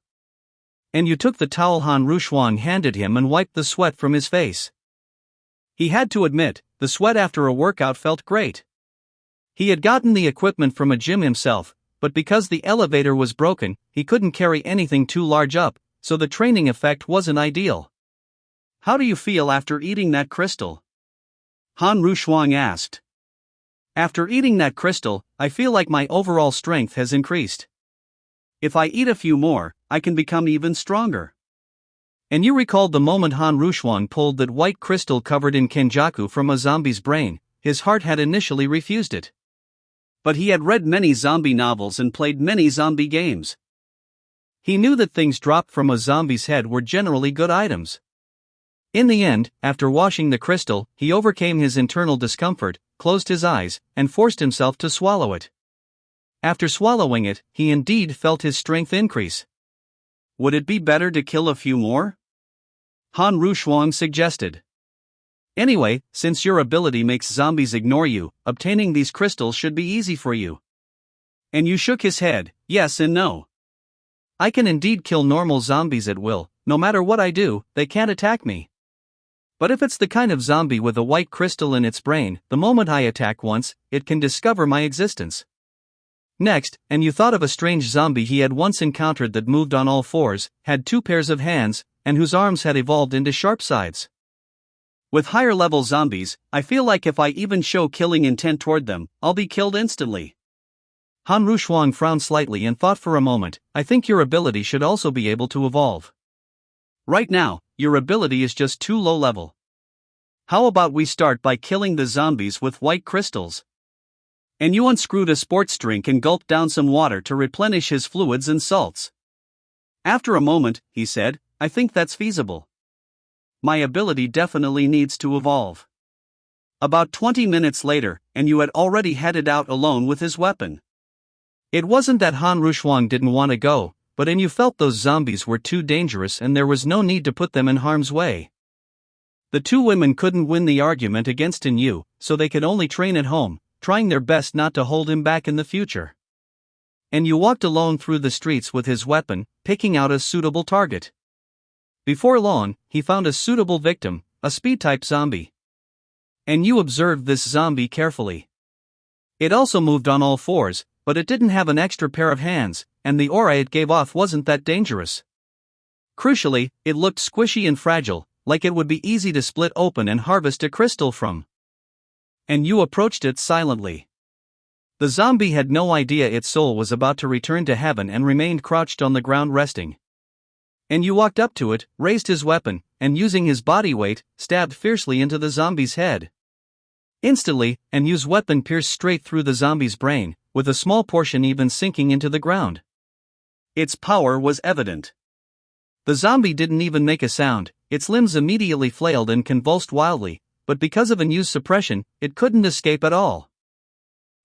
Yu took the towel Han Rushuang handed him and wiped the sweat from his face. He had to admit, the sweat after a workout felt great. He had gotten the equipment from a gym himself, but because the elevator was broken, he couldn't carry anything too large up, so the training effect wasn't ideal. "How do you feel after eating that crystal?" Han Rushuang asked. "After eating that crystal, I feel like my overall strength has increased. If I eat a few more, I can become even stronger." And Yu recalled the moment Han Rushuang pulled that white crystal covered in Kenjaku from a zombie's brain. His heart had initially refused it. But he had read many zombie novels and played many zombie games. He knew that things dropped from a zombie's head were generally good items. In the end, after washing the crystal, he overcame his internal discomfort, closed his eyes, and forced himself to swallow it. After swallowing it, he indeed felt his strength increase. "Would it be better to kill a few more?" Han Rushuang suggested. "Anyway, since your ability makes zombies ignore you, obtaining these crystals should be easy for you." And Yu shook his head, yes and no. "I can indeed kill normal zombies at will, no matter what I do, they can't attack me. But if it's the kind of zombie with a white crystal in its brain, the moment I attack once, it can discover my existence." Next, Yu thought of a strange zombie he had once encountered that moved on all fours, had 2 pairs of hands, and whose arms had evolved into sharp sides. "With higher level zombies, I feel like if I even show killing intent toward them, I'll be killed instantly." Han Rushuang frowned slightly and thought for a moment. "I think your ability should also be able to evolve. Right now, your ability is just too low level. How about we start by killing the zombies with white crystals?" And Yu unscrewed a sports drink and gulped down some water to replenish his fluids and salts. After a moment, he said, "I think that's feasible. My ability definitely needs to evolve." About 20 minutes later, Yu had already headed out alone with his weapon. It wasn't that Han Rushuang didn't want to go, but Yu felt those zombies were too dangerous and there was no need to put them in harm's way. The 2 women couldn't win the argument against Yu, so they could only train at home, trying their best not to hold him back in the future. Yu walked alone through the streets with his weapon, picking out a suitable target. Before long, he found a suitable victim, a speed-type zombie. Yu observed this zombie carefully. It also moved on all fours, but it didn't have an extra pair of hands, and the aura it gave off wasn't that dangerous. Crucially, it looked squishy and fragile, like it would be easy to split open and harvest a crystal from. Yu approached it silently. The zombie had no idea its soul was about to return to heaven and remained crouched on the ground resting. Yu walked up to it, raised his weapon, and using his body weight, stabbed fiercely into the zombie's head. Instantly, Yu's weapon pierced straight through the zombie's brain, with a small portion even sinking into the ground. Its power was evident. The zombie didn't even make a sound, its limbs immediately flailed and convulsed wildly, but because of Yu's suppression, it couldn't escape at all.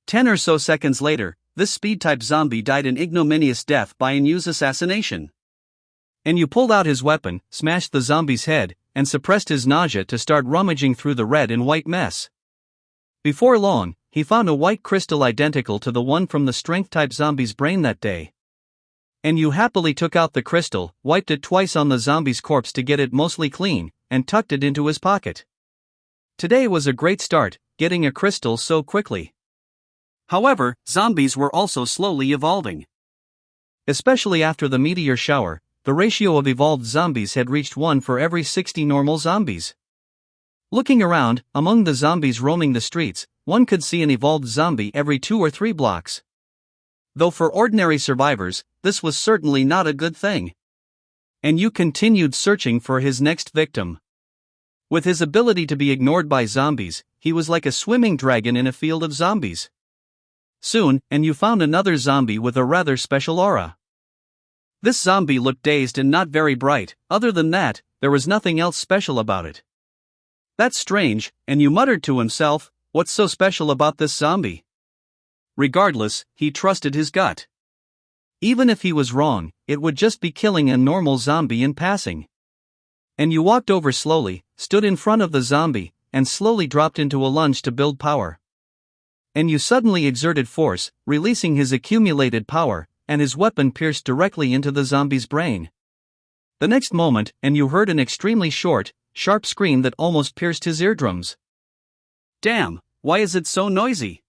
10 or so seconds later, this speed-type zombie died an ignominious death by Yu's assassination. Yu pulled out his weapon, smashed the zombie's head, and suppressed his nausea to start rummaging through the red and white mess. Before long, he found a white crystal identical to the one from the strength-type zombie's brain that day. And Yu happily took out the crystal, wiped it twice on the zombie's corpse to get it mostly clean, and tucked it into his pocket. Today was a great start, getting a crystal so quickly. However, zombies were also slowly evolving. Especially after the meteor shower, the ratio of evolved zombies had reached 1 for every 60 normal zombies. Looking around, among the zombies roaming the streets, one could see an evolved zombie every 2 or 3 blocks. Though for ordinary survivors, this was certainly not a good thing. And Yu continued searching for his next victim. With his ability to be ignored by zombies, he was like a swimming dragon in a field of zombies. Soon, Yu found another zombie with a rather special aura. This zombie looked dazed and not very bright. Other than that, there was nothing else special about it. That's strange, Yu muttered to himself, what's so special about this zombie? Regardless, he trusted his gut. Even if he was wrong, it would just be killing a normal zombie in passing. Yu walked over slowly, stood in front of the zombie, and slowly dropped into a lunge to build power. Yu suddenly exerted force, releasing his accumulated power, and his weapon pierced directly into the zombie's brain. The next moment, Yu heard an extremely short, sharp scream that almost pierced his eardrums. Damn, why is it so noisy?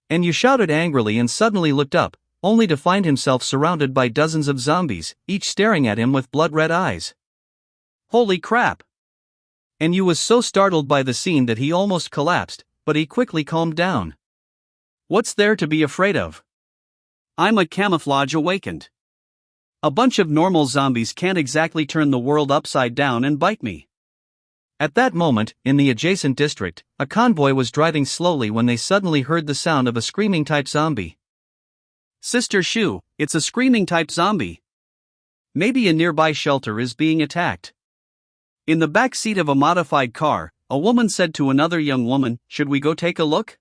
Yu shouted angrily and suddenly looked up, only to find himself surrounded by dozens of zombies, each staring at him with blood-red eyes. Holy crap! Yu was so startled by the scene that he almost collapsed, but he quickly calmed down. What's there to be afraid of? I'm a camouflage awakened. A bunch of normal zombies can't exactly turn the world upside down and bite me. At that moment, in the adjacent district, a convoy was driving slowly when they suddenly heard the sound of a screaming-type zombie. Sister Shu, it's a screaming-type zombie. Maybe a nearby shelter is being attacked. In the back seat of a modified car, a woman said to another young woman, should we go take a look?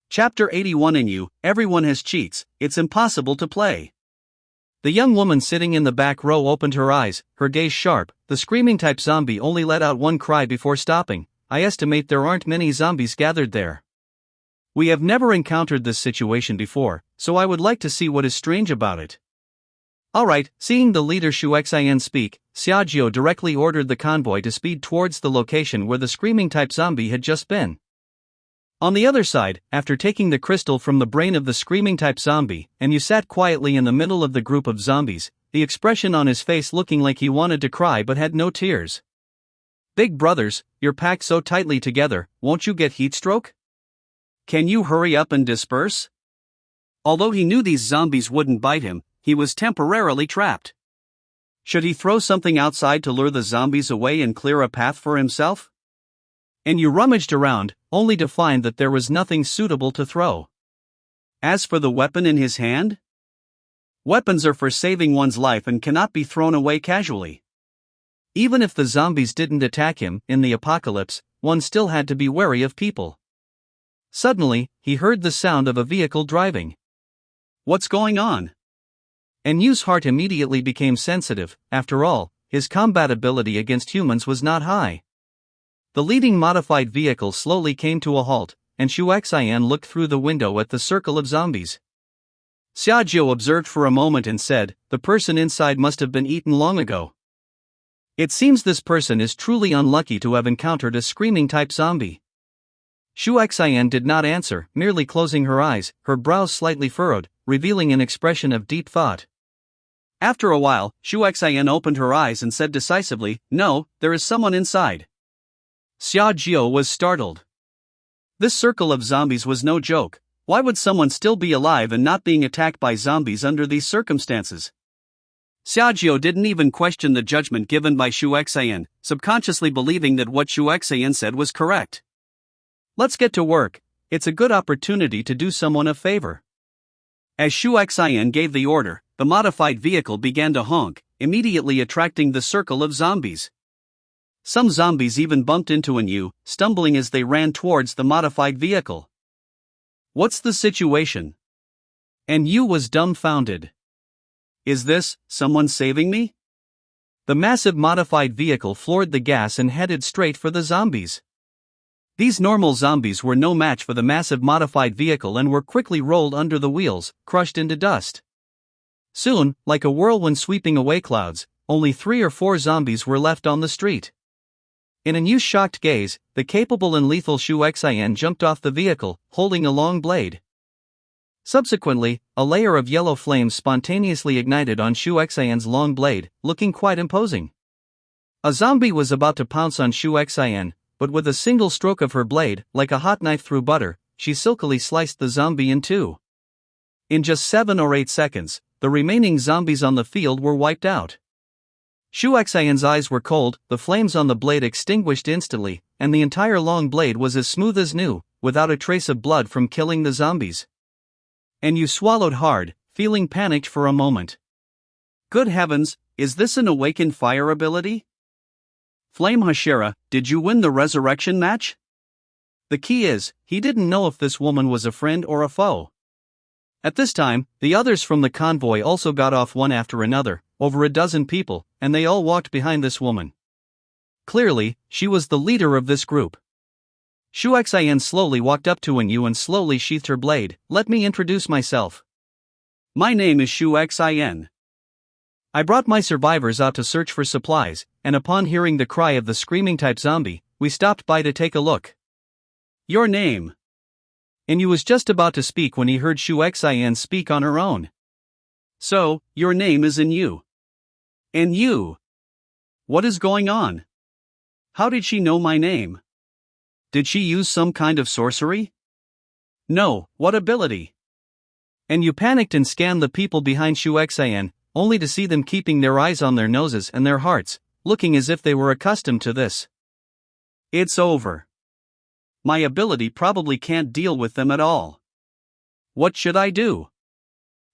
Chapter 81 In Yu, everyone has cheats, it's impossible to play. The young woman sitting in the back row opened her eyes, her gaze sharp. The screaming-type zombie only let out one cry before stopping. I estimate there aren't many zombies gathered there. We have never encountered this situation before, so I would like to see what is strange about it. Alright, seeing the leader Shu Xian speak, Xiaojio directly ordered the convoy to speed towards the location where the screaming-type zombie had just been. On the other side, after taking the crystal from the brain of the screaming-type zombie, Yu sat quietly in the middle of the group of zombies, the expression on his face looking like he wanted to cry but had no tears. Big brothers, you're packed so tightly together, won't you get heatstroke? Can you hurry up and disperse? Although he knew these zombies wouldn't bite him, he was temporarily trapped. Should he throw something outside to lure the zombies away and clear a path for himself? Yu rummaged around, only to find that there was nothing suitable to throw. As for the weapon in his hand? Weapons are for saving one's life and cannot be thrown away casually. Even if the zombies didn't attack him, in the apocalypse, one still had to be wary of people. Suddenly, he heard the sound of a vehicle driving. What's going on? Yu's heart immediately became sensitive. After all, his combat ability against humans was not high. The leading modified vehicle slowly came to a halt, and Shu Xian looked through the window at the circle of zombies. Xiaojio observed for a moment and said, the person inside must have been eaten long ago. It seems this person is truly unlucky to have encountered a screaming-type zombie. Shu Xian did not answer, merely closing her eyes, her brows slightly furrowed, revealing an expression of deep thought. After a while, Shu Xian opened her eyes and said decisively, no, there is someone inside. Xiaojio was startled. This circle of zombies was no joke. Why would someone still be alive and not being attacked by zombies under these circumstances? Xiaojio didn't even question the judgment given by Shu Xian, subconsciously believing that what Shu Xian said was correct. Let's get to work, it's a good opportunity to do someone a favor. As Shu Xian gave the order, the modified vehicle began to honk, immediately attracting the circle of zombies. Some zombies even bumped into Yu, stumbling as they ran towards the modified vehicle. What's the situation? Yu was dumbfounded. Is this someone saving me? The massive modified vehicle floored the gas and headed straight for the zombies. These normal zombies were no match for the massive modified vehicle and were quickly rolled under the wheels, crushed into dust. Soon, like a whirlwind sweeping away clouds, only 3 or 4 zombies were left on the street. In a new shocked gaze, the capable and lethal Shu Xian jumped off the vehicle, holding a long blade. Subsequently, a layer of yellow flames spontaneously ignited on Shu Xian's long blade, looking quite imposing. A zombie was about to pounce on Shu Xian, but with a single stroke of her blade, like a hot knife through butter, she silkily sliced the zombie in two. In just 7 or 8 seconds, the remaining zombies on the field were wiped out. Shu Xian's eyes were cold, the flames on the blade extinguished instantly, and the entire long blade was as smooth as new, without a trace of blood from killing the zombies. And you swallowed hard, feeling panicked for a moment. Good heavens, is this an awakened fire ability? Flame Hashira, did you win the resurrection match? The key is, he didn't know if this woman was a friend or a foe. At this time, the others from the convoy also got off one after another, over a dozen people, and they all walked behind this woman. Clearly, she was the leader of this group. Shu Xian slowly walked up to Wen Yu and slowly sheathed her blade. Let me introduce myself. My name is Shu Xian. I brought my survivors out to search for supplies, and upon hearing the cry of the screaming type zombie, we stopped by to take a look. Your name? And Yu was just about to speak when he heard Shu Xian speak on her own. So, your name is Yu. And you? What is going on? How did she know my name? Did she use some kind of sorcery? No, what ability? And Yu panicked and scanned the people behind Shu Xian, only to see them keeping their eyes on their noses and their hearts, looking as if they were accustomed to this. It's over. My ability probably can't deal with them at all. What should I do?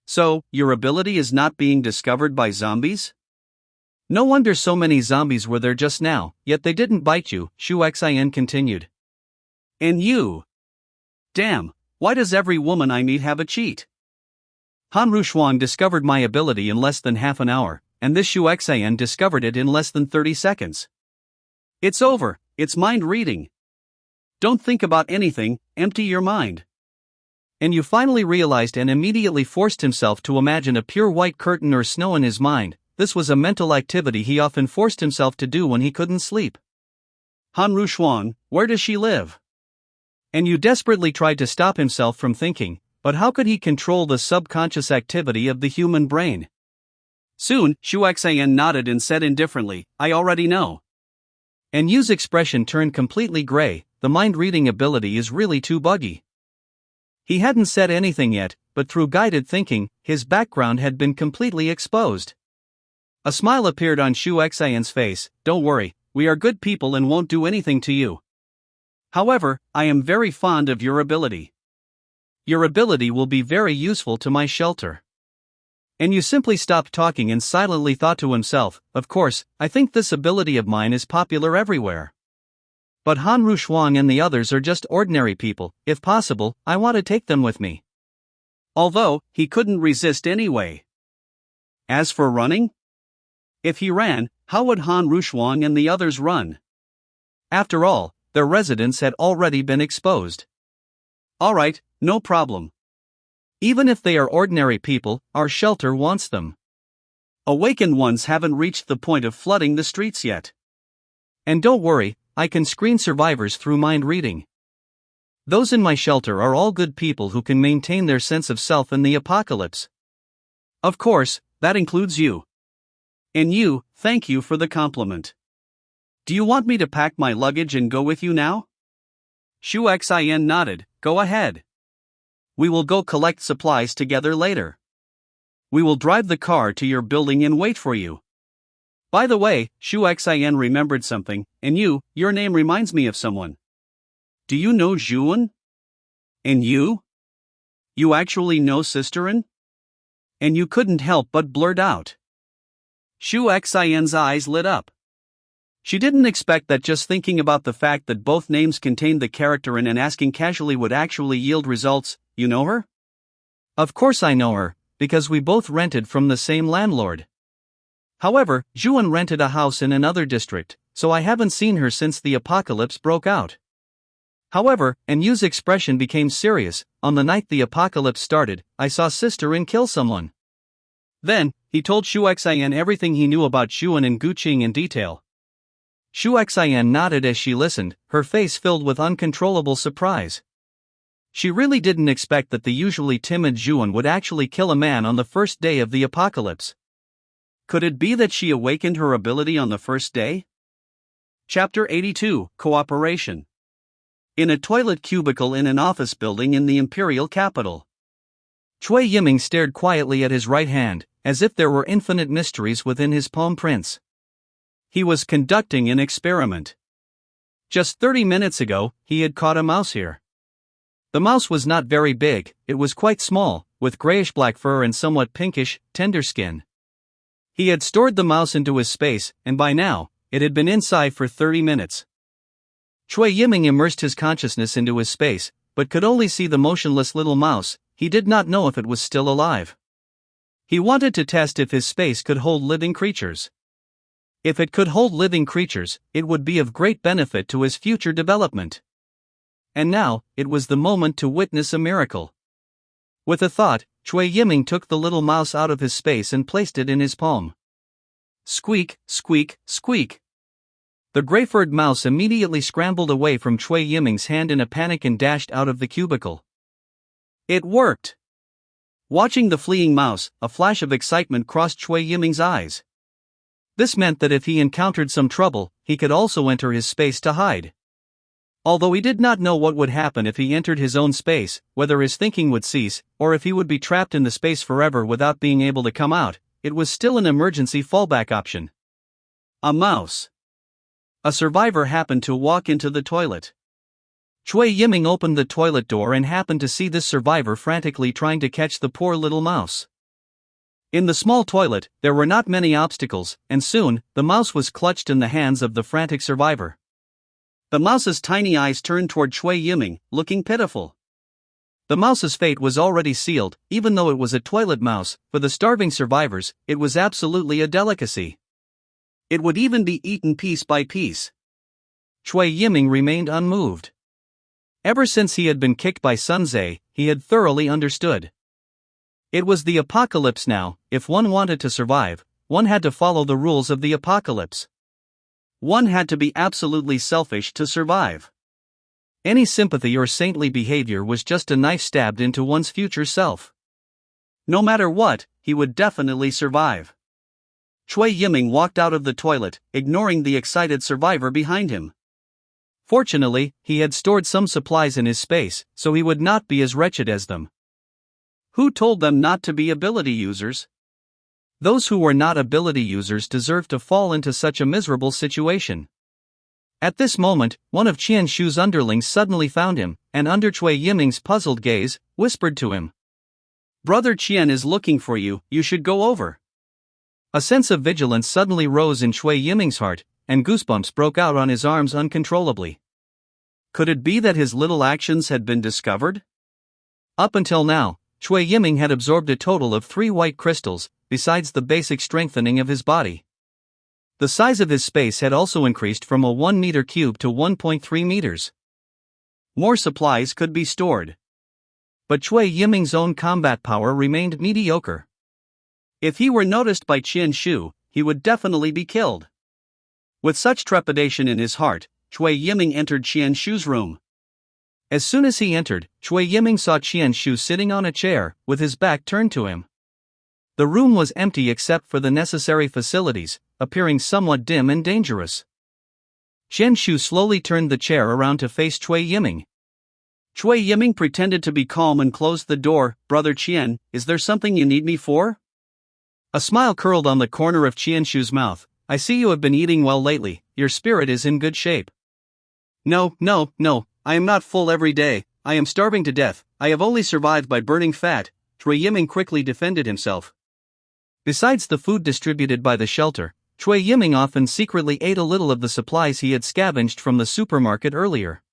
So, your ability is not being discovered by zombies? No wonder so many zombies were there just now, yet they didn't bite you, Shu Xian continued. And you? Damn, why does every woman I meet have a cheat? Han Rushuang discovered my ability in less than half an hour, and this Shu Xian discovered it in less than 30 seconds. It's over, it's mind reading. Don't think about anything, empty your mind. And Yu finally realized and immediately forced himself to imagine a pure white curtain or snow in his mind. This was a mental activity he often forced himself to do when he couldn't sleep. Han Rushuang, where does she live? And Yu desperately tried to stop himself from thinking, but how could he control the subconscious activity of the human brain? Soon, Shu Xian nodded and said indifferently, I already know. And Yu's expression turned completely gray. The mind-reading ability is really too buggy. He hadn't said anything yet, but through guided thinking, his background had been completely exposed. A smile appeared on Shu Xian's face. Don't worry, we are good people and won't do anything to you. However, I am very fond of your ability. Your ability will be very useful to my shelter. And Yu simply stopped talking and silently thought to himself, of course, I think this ability of mine is popular everywhere. But Han Rushuang and the others are just ordinary people. If possible, I want to take them with me. Although, he couldn't resist anyway. As for running? If he ran, how would Han Rushuang and the others run? After all, their residence had already been exposed. Alright, no problem. Even if they are ordinary people, our shelter wants them. Awakened ones haven't reached the point of flooding the streets yet. And don't worry, I can screen survivors through mind reading. Those in my shelter are all good people who can maintain their sense of self in the apocalypse. Of course, that includes you. And you, thank you for the compliment. Do you want me to pack my luggage and go with you now? Shu Xian nodded, go ahead. We will go collect supplies together later. We will drive the car to your building and wait for you. By the way, Shu Xian remembered something, and your name reminds me of someone. Do you know Zhuan? And you? You actually know Sisterin? And you couldn't help but blurt out. Shu Xian's eyes lit up. She didn't expect that just thinking about the fact that both names contained the character in and asking casually would actually yield results. You know her? Of course I know her, because we both rented from the same landlord. However, Zhuan rented a house in another district, so I haven't seen her since the apocalypse broke out. However, and Yu's expression became serious. On the night the apocalypse started, I saw Sister In kill someone. Then, he told Xu Xian everything he knew about Xuan and Guqing in detail. Xu Xian nodded as she listened, her face filled with uncontrollable surprise. She really didn't expect that the usually timid Xuan would actually kill a man on the first day of the apocalypse. Could it be that she awakened her ability on the first day? Chapter 82, Cooperation. In a toilet cubicle in an office building in the imperial capital. Cui Yiming stared quietly at his right hand, as if there were infinite mysteries within his palm prints. He was conducting an experiment. Just 30 minutes ago, he had caught a mouse here. The mouse was not very big, it was quite small, with grayish-black fur and somewhat pinkish, tender skin. He had stored the mouse into his space, and by now, it had been inside for 30 minutes. Cui Yiming immersed his consciousness into his space, but could only see the motionless little mouse. He did not know if it was still alive. He wanted to test if his space could hold living creatures. If it could hold living creatures, it would be of great benefit to his future development. And now, it was the moment to witness a miracle. With a thought, Cui Yiming took the little mouse out of his space and placed it in his palm. Squeak, squeak, squeak. The gray-furred mouse immediately scrambled away from Cui Yiming's hand in a panic and dashed out of the cubicle. It worked! Watching the fleeing mouse, a flash of excitement crossed Cui Yiming's eyes. This meant that if he encountered some trouble, he could also enter his space to hide. Although he did not know what would happen if he entered his own space, whether his thinking would cease, or if he would be trapped in the space forever without being able to come out, it was still an emergency fallback option. A mouse. A survivor happened to walk into the toilet. Cui Yiming opened the toilet door and happened to see this survivor frantically trying to catch the poor little mouse. In the small toilet, there were not many obstacles, and soon, the mouse was clutched in the hands of the frantic survivor. The mouse's tiny eyes turned toward Cui Yiming, looking pitiful. The mouse's fate was already sealed, even though it was a toilet mouse. For the starving survivors, it was absolutely a delicacy. It would even be eaten piece by piece. Cui Yiming remained unmoved. Ever since he had been kicked by Sun Tze, he had thoroughly understood. It was the apocalypse now. If one wanted to survive, one had to follow the rules of the apocalypse. One had to be absolutely selfish to survive. Any sympathy or saintly behavior was just a knife stabbed into one's future self. No matter what, he would definitely survive. Cui Yiming walked out of the toilet, ignoring the excited survivor behind him. Fortunately, he had stored some supplies in his space, so he would not be as wretched as them. Who told them not to be ability users? Those who were not ability users deserved to fall into such a miserable situation. At this moment, one of Qian Shu's underlings suddenly found him, and under Cui Yiming's puzzled gaze, whispered to him. "Brother Qian is looking for you, you should go over." A sense of vigilance suddenly rose in Cui Yiming's heart, and goosebumps broke out on his arms uncontrollably. Could it be that his little actions had been discovered? Up until now, Cui Yiming had absorbed a total of 3 white crystals, besides the basic strengthening of his body. The size of his space had also increased from a 1 meter cube to 1.3 meters. More supplies could be stored. But Cui Yiming's own combat power remained mediocre. If he were noticed by Qian Shu, he would definitely be killed. With such trepidation in his heart, Cui Yiming entered Qian Shu's room. As soon as he entered, Cui Yiming saw Qian Shu sitting on a chair, with his back turned to him. The room was empty except for the necessary facilities, appearing somewhat dim and dangerous. Qian Shu slowly turned the chair around to face Cui Yiming. Cui Yiming pretended to be calm and closed the door. "Brother Qian, is there something you need me for?" A smile curled on the corner of Qian Shu's mouth. "I see you have been eating well lately, your spirit is in good shape." No, I am not full every day, I am starving to death, I have only survived by burning fat," Cui Yiming quickly defended himself. Besides the food distributed by the shelter, Cui Yiming often secretly ate a little of the supplies he had scavenged from the supermarket earlier.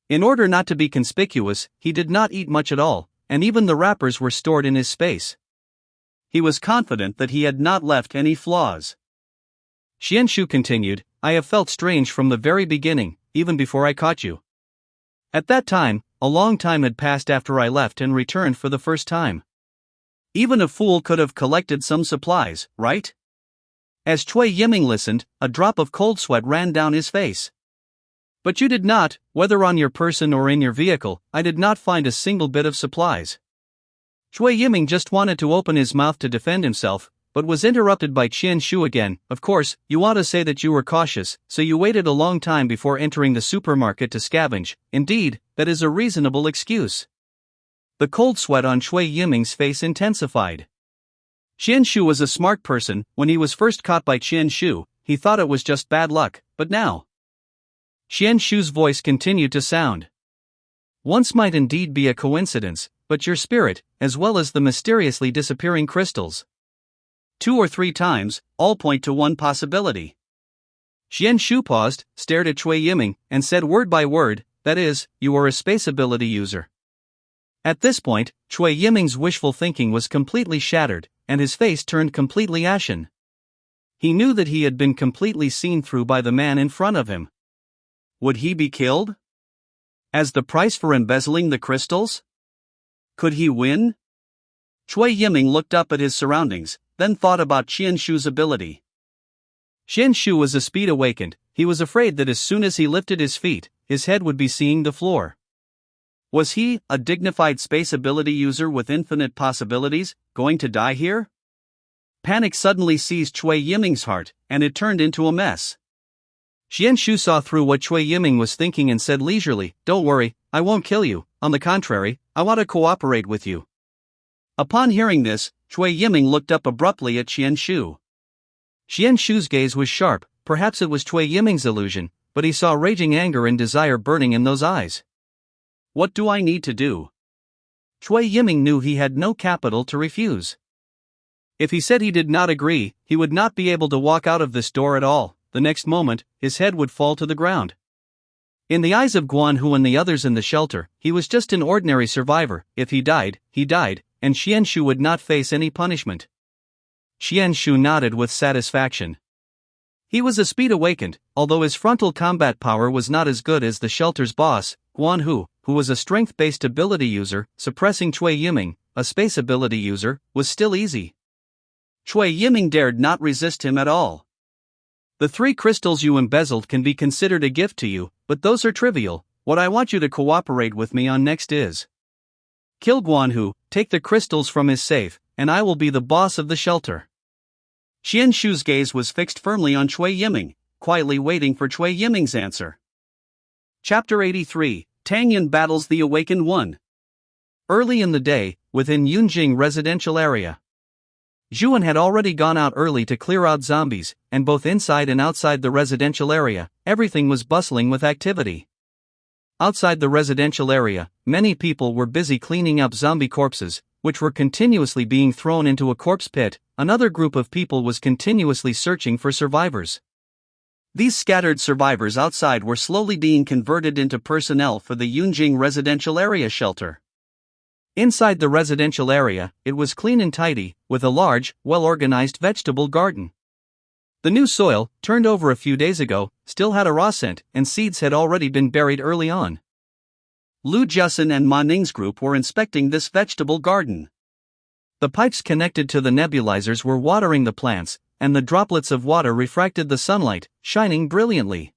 In order not to be conspicuous, he did not eat much at all, and even the wrappers were stored in his space. He was confident that he had not left any flaws. Qian Shu continued, "I have felt strange from the very beginning, even before I caught you. At that time, a long time had passed after I left and returned for the first time. Even a fool could have collected some supplies, right? As Cui Yiming listened, a drop of cold sweat ran down his face. But you did not, whether on your person or in your vehicle. I did not find a single bit of supplies. Cui Yiming just wanted to open his mouth to defend himself, but was interrupted by Qian Shu again. Of course, you ought to say that you were cautious, so you waited a long time before entering the supermarket to scavenge. Indeed, that is a reasonable excuse. The cold sweat on Cui Yiming's face intensified. Qian Shu was a smart person. When he was first caught by Qian Shu, he thought it was just bad luck, but now. Qian Shu's voice continued to sound. Once might indeed be a coincidence, but your spirit, as well as the mysteriously disappearing crystals. 2 or 3 times, all point to one possibility. Qian Shu paused, stared at Cui Yiming, and said word by word, that is, you are a space ability user. At this point, Cui Yiming's wishful thinking was completely shattered, and his face turned completely ashen. He knew that he had been completely seen through by the man in front of him. Would he be killed? As the price for embezzling the crystals? Could he win? Cui Yiming looked up at his surroundings, then thought about Qian Shu's ability. Qian Shu was a speed awakened. He was afraid that as soon as he lifted his feet, his head would be seeing the floor. Was he, a dignified space ability user with infinite possibilities, going to die here? Panic suddenly seized Cui Yiming's heart, and it turned into a mess. Qian Shu saw through what Cui Yiming was thinking and said leisurely, "Don't worry, I won't kill you. On the contrary, I want to cooperate with you." Upon hearing this, Cui Yiming looked up abruptly at Qian Shu. Qian Shu's gaze was sharp. Perhaps it was Cui Yiming's illusion, but he saw raging anger and desire burning in those eyes. What do I need to do? Cui Yiming knew he had no capital to refuse. If he said he did not agree, he would not be able to walk out of this door at all. The next moment, his head would fall to the ground. In the eyes of Guan Hu and the others in the shelter, he was just an ordinary survivor. If he died, and Qian Shu would not face any punishment. Qian Shu nodded with satisfaction. He was a speed awakened, although his frontal combat power was not as good as the shelter's boss, Guan Hu, who was a strength-based ability user. Suppressing Cui Yiming, a space ability user, was still easy. Cui Yiming dared not resist him at all. The 3 crystals you embezzled can be considered a gift to you, but those are trivial. What I want you to cooperate with me on next is kill Guan Hu, take the crystals from his safe, and I will be the boss of the shelter. Qian Shu's gaze was fixed firmly on Cui Yiming, quietly waiting for Cui Yiming's answer. Chapter 83, Tang Yin battles the Awakened One. Early in the day, within Yunjing residential area. Zhuan had already gone out early to clear out zombies, and both inside and outside the residential area, everything was bustling with activity. Outside the residential area, many people were busy cleaning up zombie corpses, which were continuously being thrown into a corpse pit. Another group of people was continuously searching for survivors. These scattered survivors outside were slowly being converted into personnel for the Yunjing residential area shelter. Inside the residential area, it was clean and tidy, with a large, well-organized vegetable garden. The new soil, turned over a few days ago, still had a raw scent, and seeds had already been buried early on. Lu Jiasin and Ma Ning's group were inspecting this vegetable garden. The pipes connected to the nebulizers were watering the plants, and the droplets of water refracted the sunlight, shining brilliantly.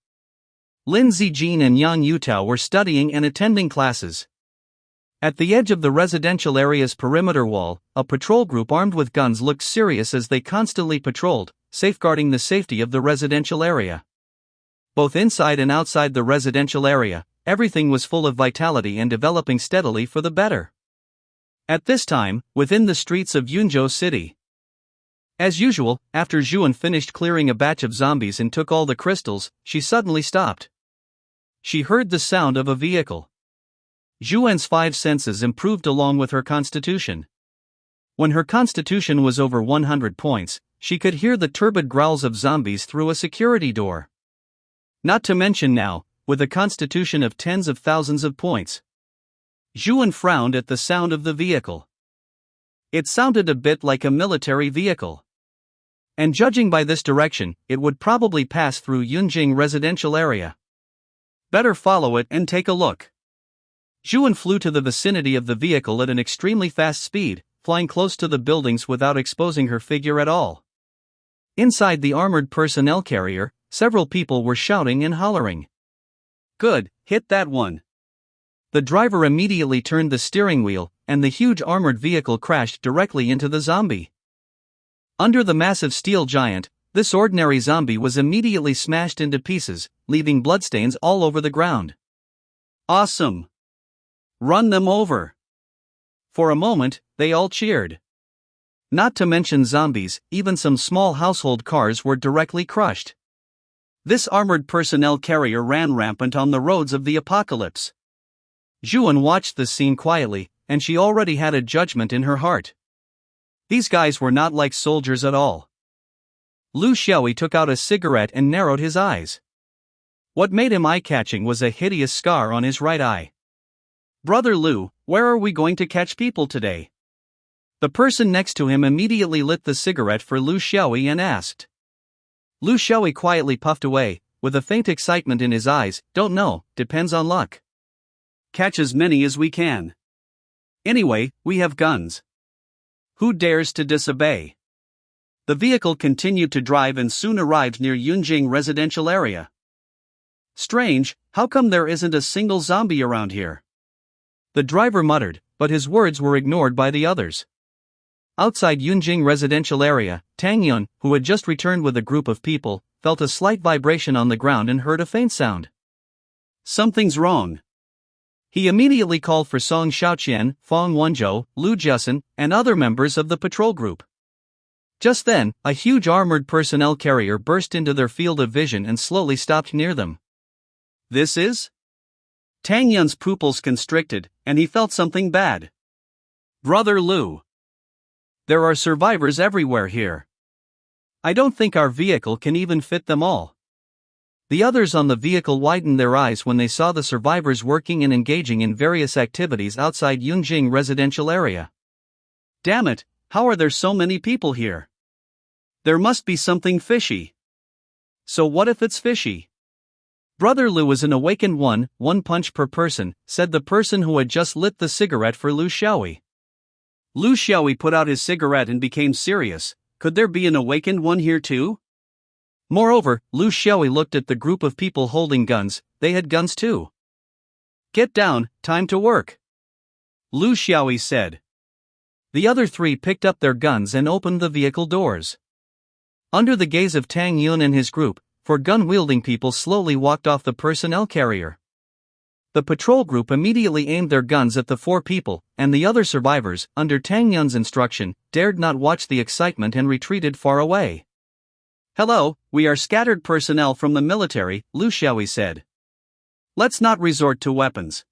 Lin Zijin and Yang Yutao were studying and attending classes. At the edge of the residential area's perimeter wall, a patrol group armed with guns looked serious as they constantly patrolled, safeguarding the safety of the residential area. Both inside and outside the residential area, everything was full of vitality and developing steadily for the better. At this time, within the streets of Yunzhou City. As usual, after Zhuan finished clearing a batch of zombies and took all the crystals, she suddenly stopped. She heard the sound of a vehicle. Zhuan's 5 senses improved along with her constitution. When her constitution was over 100 points, she could hear the turbid growls of zombies through a security door. Not to mention now, with a constitution of tens of thousands of points. Zhuan frowned at the sound of the vehicle. It sounded a bit like a military vehicle. And judging by this direction, it would probably pass through Yunjing residential area. Better follow it and take a look. Zhuan flew to the vicinity of the vehicle at an extremely fast speed, flying close to the buildings without exposing her figure at all. Inside the armored personnel carrier, several people were shouting and hollering. "Good, hit that one." The driver immediately turned the steering wheel, and the huge armored vehicle crashed directly into the zombie. Under the massive steel giant, this ordinary zombie was immediately smashed into pieces, leaving bloodstains all over the ground. "Awesome! Run them over!" For a moment, they all cheered. Not to mention zombies, even some small household cars were directly crushed. This armored personnel carrier ran rampant on the roads of the apocalypse. Zhuan watched the scene quietly, and she already had a judgment in her heart. These guys were not like soldiers at all. Lu Xiaoyi took out a cigarette and narrowed his eyes. What made him eye-catching was a hideous scar on his right eye. "Brother Lu, where are we going to catch people today?" The person next to him immediately lit the cigarette for Lu Xiaoyi and asked. Lu Xiaoyi quietly puffed away, with a faint excitement in his eyes. "Don't know, depends on luck. Catch as many as we can. Anyway, we have guns. Who dares to disobey?" The vehicle continued to drive and soon arrived near Yunjing residential area. "Strange, how come there isn't a single zombie around here?" The driver muttered, but his words were ignored by the others. Outside Yunjing residential area, Tang Yun, who had just returned with a group of people, felt a slight vibration on the ground and heard a faint sound. "Something's wrong." He immediately called for Song Xiaoqian, Fang Wenzhou, Lu Jiasen, and other members of the patrol group. Just then, a huge armored personnel carrier burst into their field of vision and slowly stopped near them. "This is?" Tang Yun's pupils constricted, and he felt something bad. "Brother Lu, there are survivors everywhere here. I don't think our vehicle can even fit them all." The others on the vehicle widened their eyes when they saw the survivors working and engaging in various activities outside Yunjing residential area. "Damn it, how are there so many people here? There must be something fishy." "So what if it's fishy?" "Brother Lu is an awakened one punch per person," said the person who had just lit the cigarette for Lu Xiaoyi. Lu Xiaoyi put out his cigarette and became serious. Could there be an awakened one here too? Moreover, Lu Xiaoyi looked at the group of people holding guns. They had guns too. "Get down, time to work," Lu Xiaoyi said. The other three picked up their guns and opened the vehicle doors. Under the gaze of Tang Yun and his group, four gun-wielding people slowly walked off the personnel carrier. The patrol group immediately aimed their guns at the four people, and the other survivors, under Tang Yun's instruction, dared not watch the excitement and retreated far away. "Hello, we are scattered personnel from the military," Lu Xiaoyi said. "Let's not resort to weapons."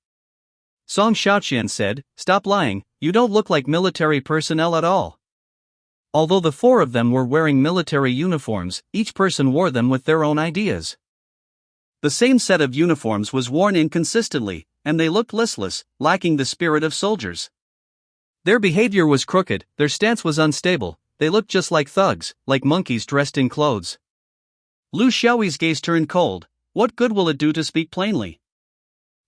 Song Xiaoqian said, "Stop lying, you don't look like military personnel at all." Although the four of them were wearing military uniforms, each person wore them with their own ideas. The same set of uniforms was worn inconsistently, and they looked listless, lacking the spirit of soldiers. Their behavior was crooked, their stance was unstable, they looked just like thugs, like monkeys dressed in clothes. Lu Xiaoyi's gaze turned cold. What good will it do to speak plainly?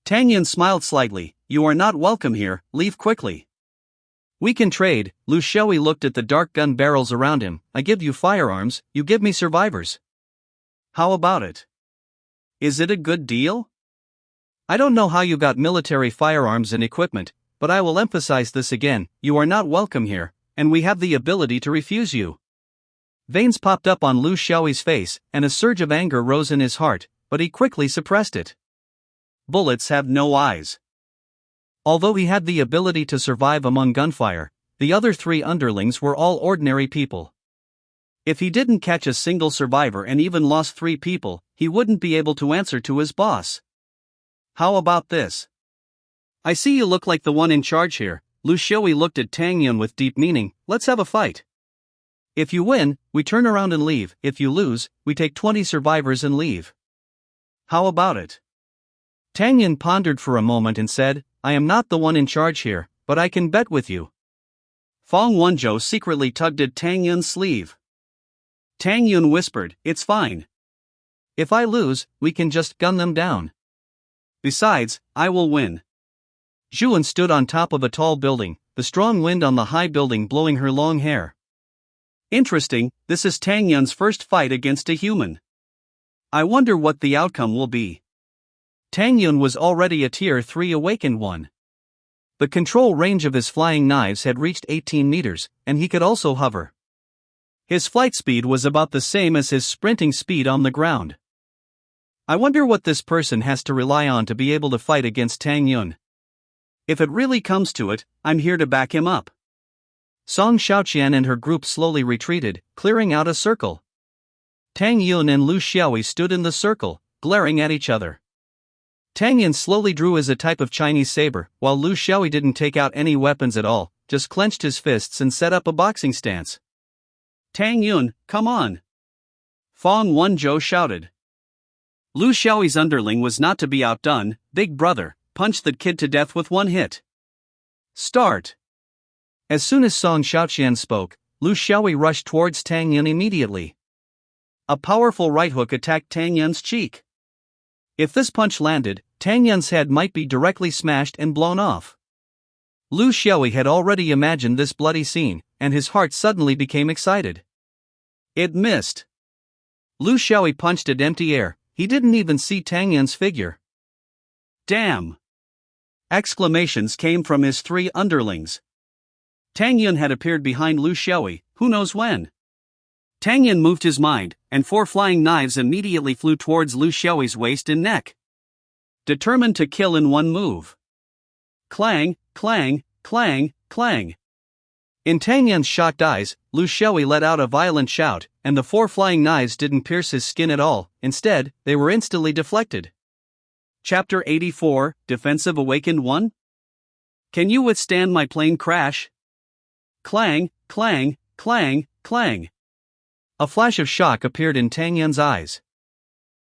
Tang Yun smiled slightly. "You are not welcome here, leave quickly." "We can trade." Lu Xiaoyi looked at the dark gun barrels around him. "I give you firearms, you give me survivors. How about it? Is it a good deal?" "I don't know how you got military firearms and equipment, but I will emphasize this again, you are not welcome here, and we have the ability to refuse you." Veins popped up on Lu Xiaoyi's face, and a surge of anger rose in his heart, but he quickly suppressed it. Bullets have no eyes. Although he had the ability to survive among gunfire, the other three underlings were all ordinary people. If he didn't catch a single survivor and even lost 3 people, he wouldn't be able to answer to his boss. "How about this? I see you look like the one in charge here." Lu Xiaoyi looked at Tang Yun with deep meaning. "Let's have a fight. If you win, we turn around and leave. If you lose, we take 20 survivors and leave. How about it?" Tang Yun pondered for a moment and said, "I am not the one in charge here, but I can bet with you." Fang Wenzhou secretly tugged at Tang Yun's sleeve. Tang Yun whispered, "It's fine. If I lose, we can just gun them down. Besides, I will win." Zhuan stood on top of a tall building, the strong wind on the high building blowing her long hair. Interesting, this is Tang Yun's first fight against a human. I wonder what the outcome will be. Tang Yun was already a Tier 3 awakened one. The control range of his flying knives had reached 18 meters, and he could also hover. His flight speed was about the same as his sprinting speed on the ground. I wonder what this person has to rely on to be able to fight against Tang Yun. If it really comes to it, I'm here to back him up. Song Xiaoqian and her group slowly retreated, clearing out a circle. Tang Yun and Lu Xiaoyi stood in the circle, glaring at each other. Tang Yun slowly drew his type of Chinese saber, while Lu Xiaoyi didn't take out any weapons at all, just clenched his fists and set up a boxing stance. Tang Yun, come on! Fong Wenzhou shouted. Lu Xiaoyi's underling was not to be outdone. Big brother, punch that kid to death with one hit. Start! As soon as Song Xiaoqian spoke, Lu Xiaoyi rushed towards Tang Yun immediately. A powerful right hook attacked Tang Yun's cheek. If this punch landed, Tang Yun's head might be directly smashed and blown off. Lu Xiaoyi had already imagined this bloody scene, and his heart suddenly became excited. It missed. Lu Xiaoyi punched at empty air, he didn't even see Tang Yun's figure. Damn! Exclamations came from his three underlings. Tang Yun had appeared behind Lu Xiaoyi, who knows when. Tang Yun moved his mind, and 4 flying knives immediately flew towards Lu Xiaoyi's waist and neck. Determined to kill in one move. Clang, clang, clang, clang. In Tang Yun's shocked eyes, Lu Xiaoyi let out a violent shout, and the 4 flying knives didn't pierce his skin at all, instead, they were instantly deflected. Chapter 84, Defensive Awakened 1? Can you withstand my plane crash? Clang, clang, clang, clang. A flash of shock appeared in Tang Yun's eyes.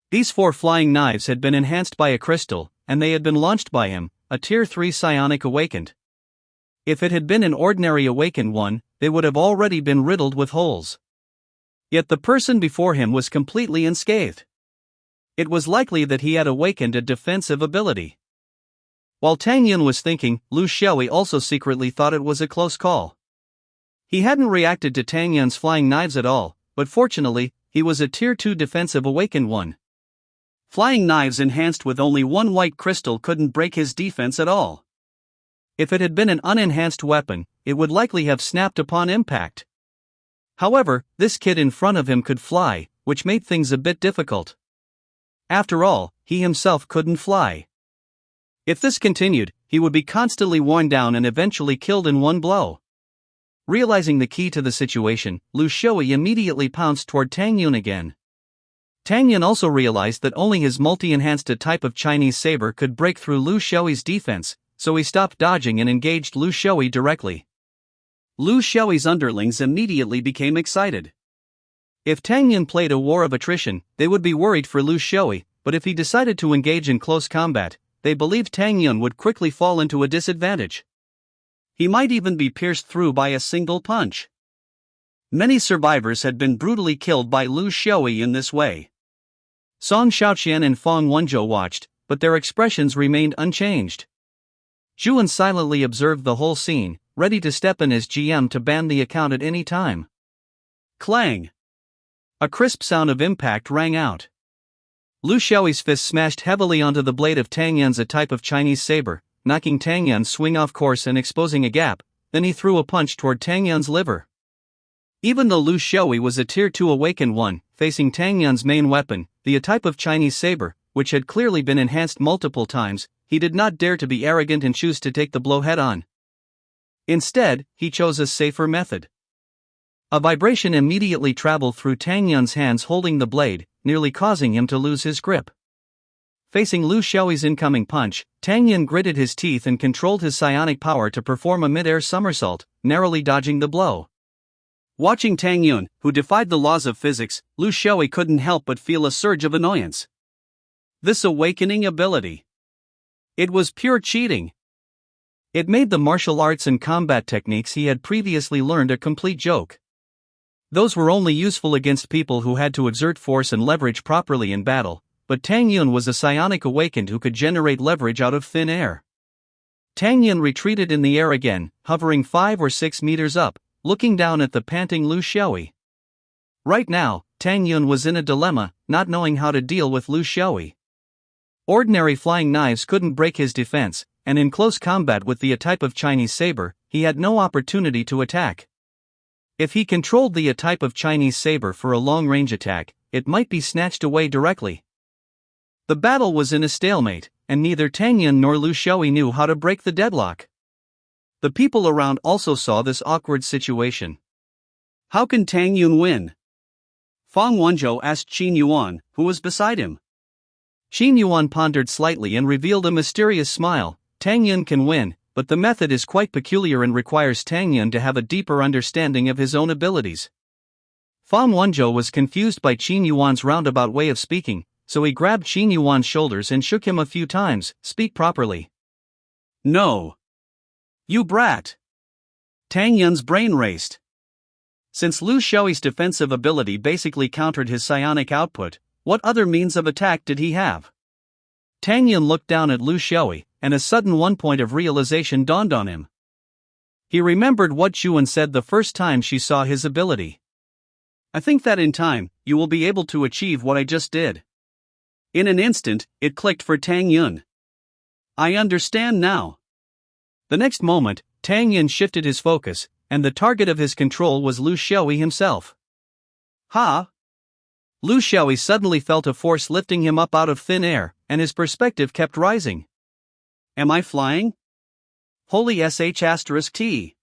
These 4 flying knives had been enhanced by a crystal, and they had been launched by him, a Tier 3 psionic awakened. If it had been an ordinary awakened one, they would have already been riddled with holes. Yet the person before him was completely unscathed. It was likely that he had awakened a defensive ability. While Tang Yun was thinking, Lu Xiaoyi also secretly thought it was a close call. He hadn't reacted to Tang Yun's flying knives at all, but fortunately, he was a Tier 2 defensive awakened one. Flying knives enhanced with only 1 white crystal couldn't break his defense at all. If it had been an unenhanced weapon, it would likely have snapped upon impact. However, this kid in front of him could fly, which made things a bit difficult. After all, he himself couldn't fly. If this continued, he would be constantly worn down and eventually killed in one blow. Realizing the key to the situation, Lu Xiaoyi immediately pounced toward Tang Yun again. Tang Yun also realized that only his multi-enhanced type of Chinese saber could break through Lu Xiaoyi's defense, so he stopped dodging and engaged Lu Xiaoyi directly. Lu Xiaoyi's underlings immediately became excited. If Tang Yun played a war of attrition, they would be worried for Lu Xiaoyi, but if he decided to engage in close combat, they believed Tang Yun would quickly fall into a disadvantage. He might even be pierced through by a single punch. Many survivors had been brutally killed by Lu Xiaoyi in this way. Song Xiaoqian and Fong Wenzhou watched, but their expressions remained unchanged. Zhuan silently observed the whole scene, ready to step in as GM to ban the account at any time. Clang! A crisp sound of impact rang out. Lu Xiaoyi's fist smashed heavily onto the blade of Tang Yun's a type of Chinese saber, knocking Tang Yun's swing off course and exposing a gap. Then he threw a punch toward Tang Yun's liver. Even though Lu Xiaoyi was a Tier 2 awakened one, facing Tang Yun's main weapon, the type of Chinese saber, which had clearly been enhanced multiple times, he did not dare to be arrogant and choose to take the blow head-on. Instead, he chose a safer method. A vibration immediately traveled through Tang Yun's hands holding the blade, nearly causing him to lose his grip. Facing Lu Xiaoyi's incoming punch, Tang Yun gritted his teeth and controlled his psionic power to perform a mid-air somersault, narrowly dodging the blow. Watching Tang Yun, who defied the laws of physics, Lu Xiaoyi couldn't help but feel a surge of annoyance. This awakening ability. It was pure cheating. It made the martial arts and combat techniques he had previously learned a complete joke. Those were only useful against people who had to exert force and leverage properly in battle, but Tang Yun was a psionic awakened who could generate leverage out of thin air. Tang Yun retreated in the air again, hovering 5 or 6 meters up, looking down at the panting Lu Xiaoyi. Right now, Tang Yun was in a dilemma, not knowing how to deal with Lu Xiaoyi. Ordinary flying knives couldn't break his defense, and in close combat with the type of Chinese saber, he had no opportunity to attack. If he controlled the type of Chinese saber for a long-range attack, it might be snatched away directly. The battle was in a stalemate, and neither Tang Yun nor Lu Xiaoyi knew how to break the deadlock. The people around also saw this awkward situation. How can Tang Yun win? Fang Wenzhou asked Qin Yuan, who was beside him. Qin Yuan pondered slightly and revealed a mysterious smile. Tang Yun can win, but the method is quite peculiar and requires Tang Yun to have a deeper understanding of his own abilities. Fang Wenzhou was confused by Qin Yuan's roundabout way of speaking, so he grabbed Qin Yuan's shoulders and shook him a few times. Speak properly. No. You brat. Tang Yun's brain raced. Since Lu Xiaoyi's defensive ability basically countered his psionic output, what other means of attack did he have? Tang Yun looked down at Lu Xiaoyi, and a sudden one point of realization dawned on him. He remembered what Zhuan said the first time she saw his ability. I think that in time, you will be able to achieve what I just did. In an instant, it clicked for Tang Yun. I understand now. The next moment, Tang Yun shifted his focus, and the target of his control was Lu Xiaoyi himself. Ha! Lu Xiaoyi suddenly felt a force lifting him up out of thin air, and his perspective kept rising. Am I flying? Holy sh**t.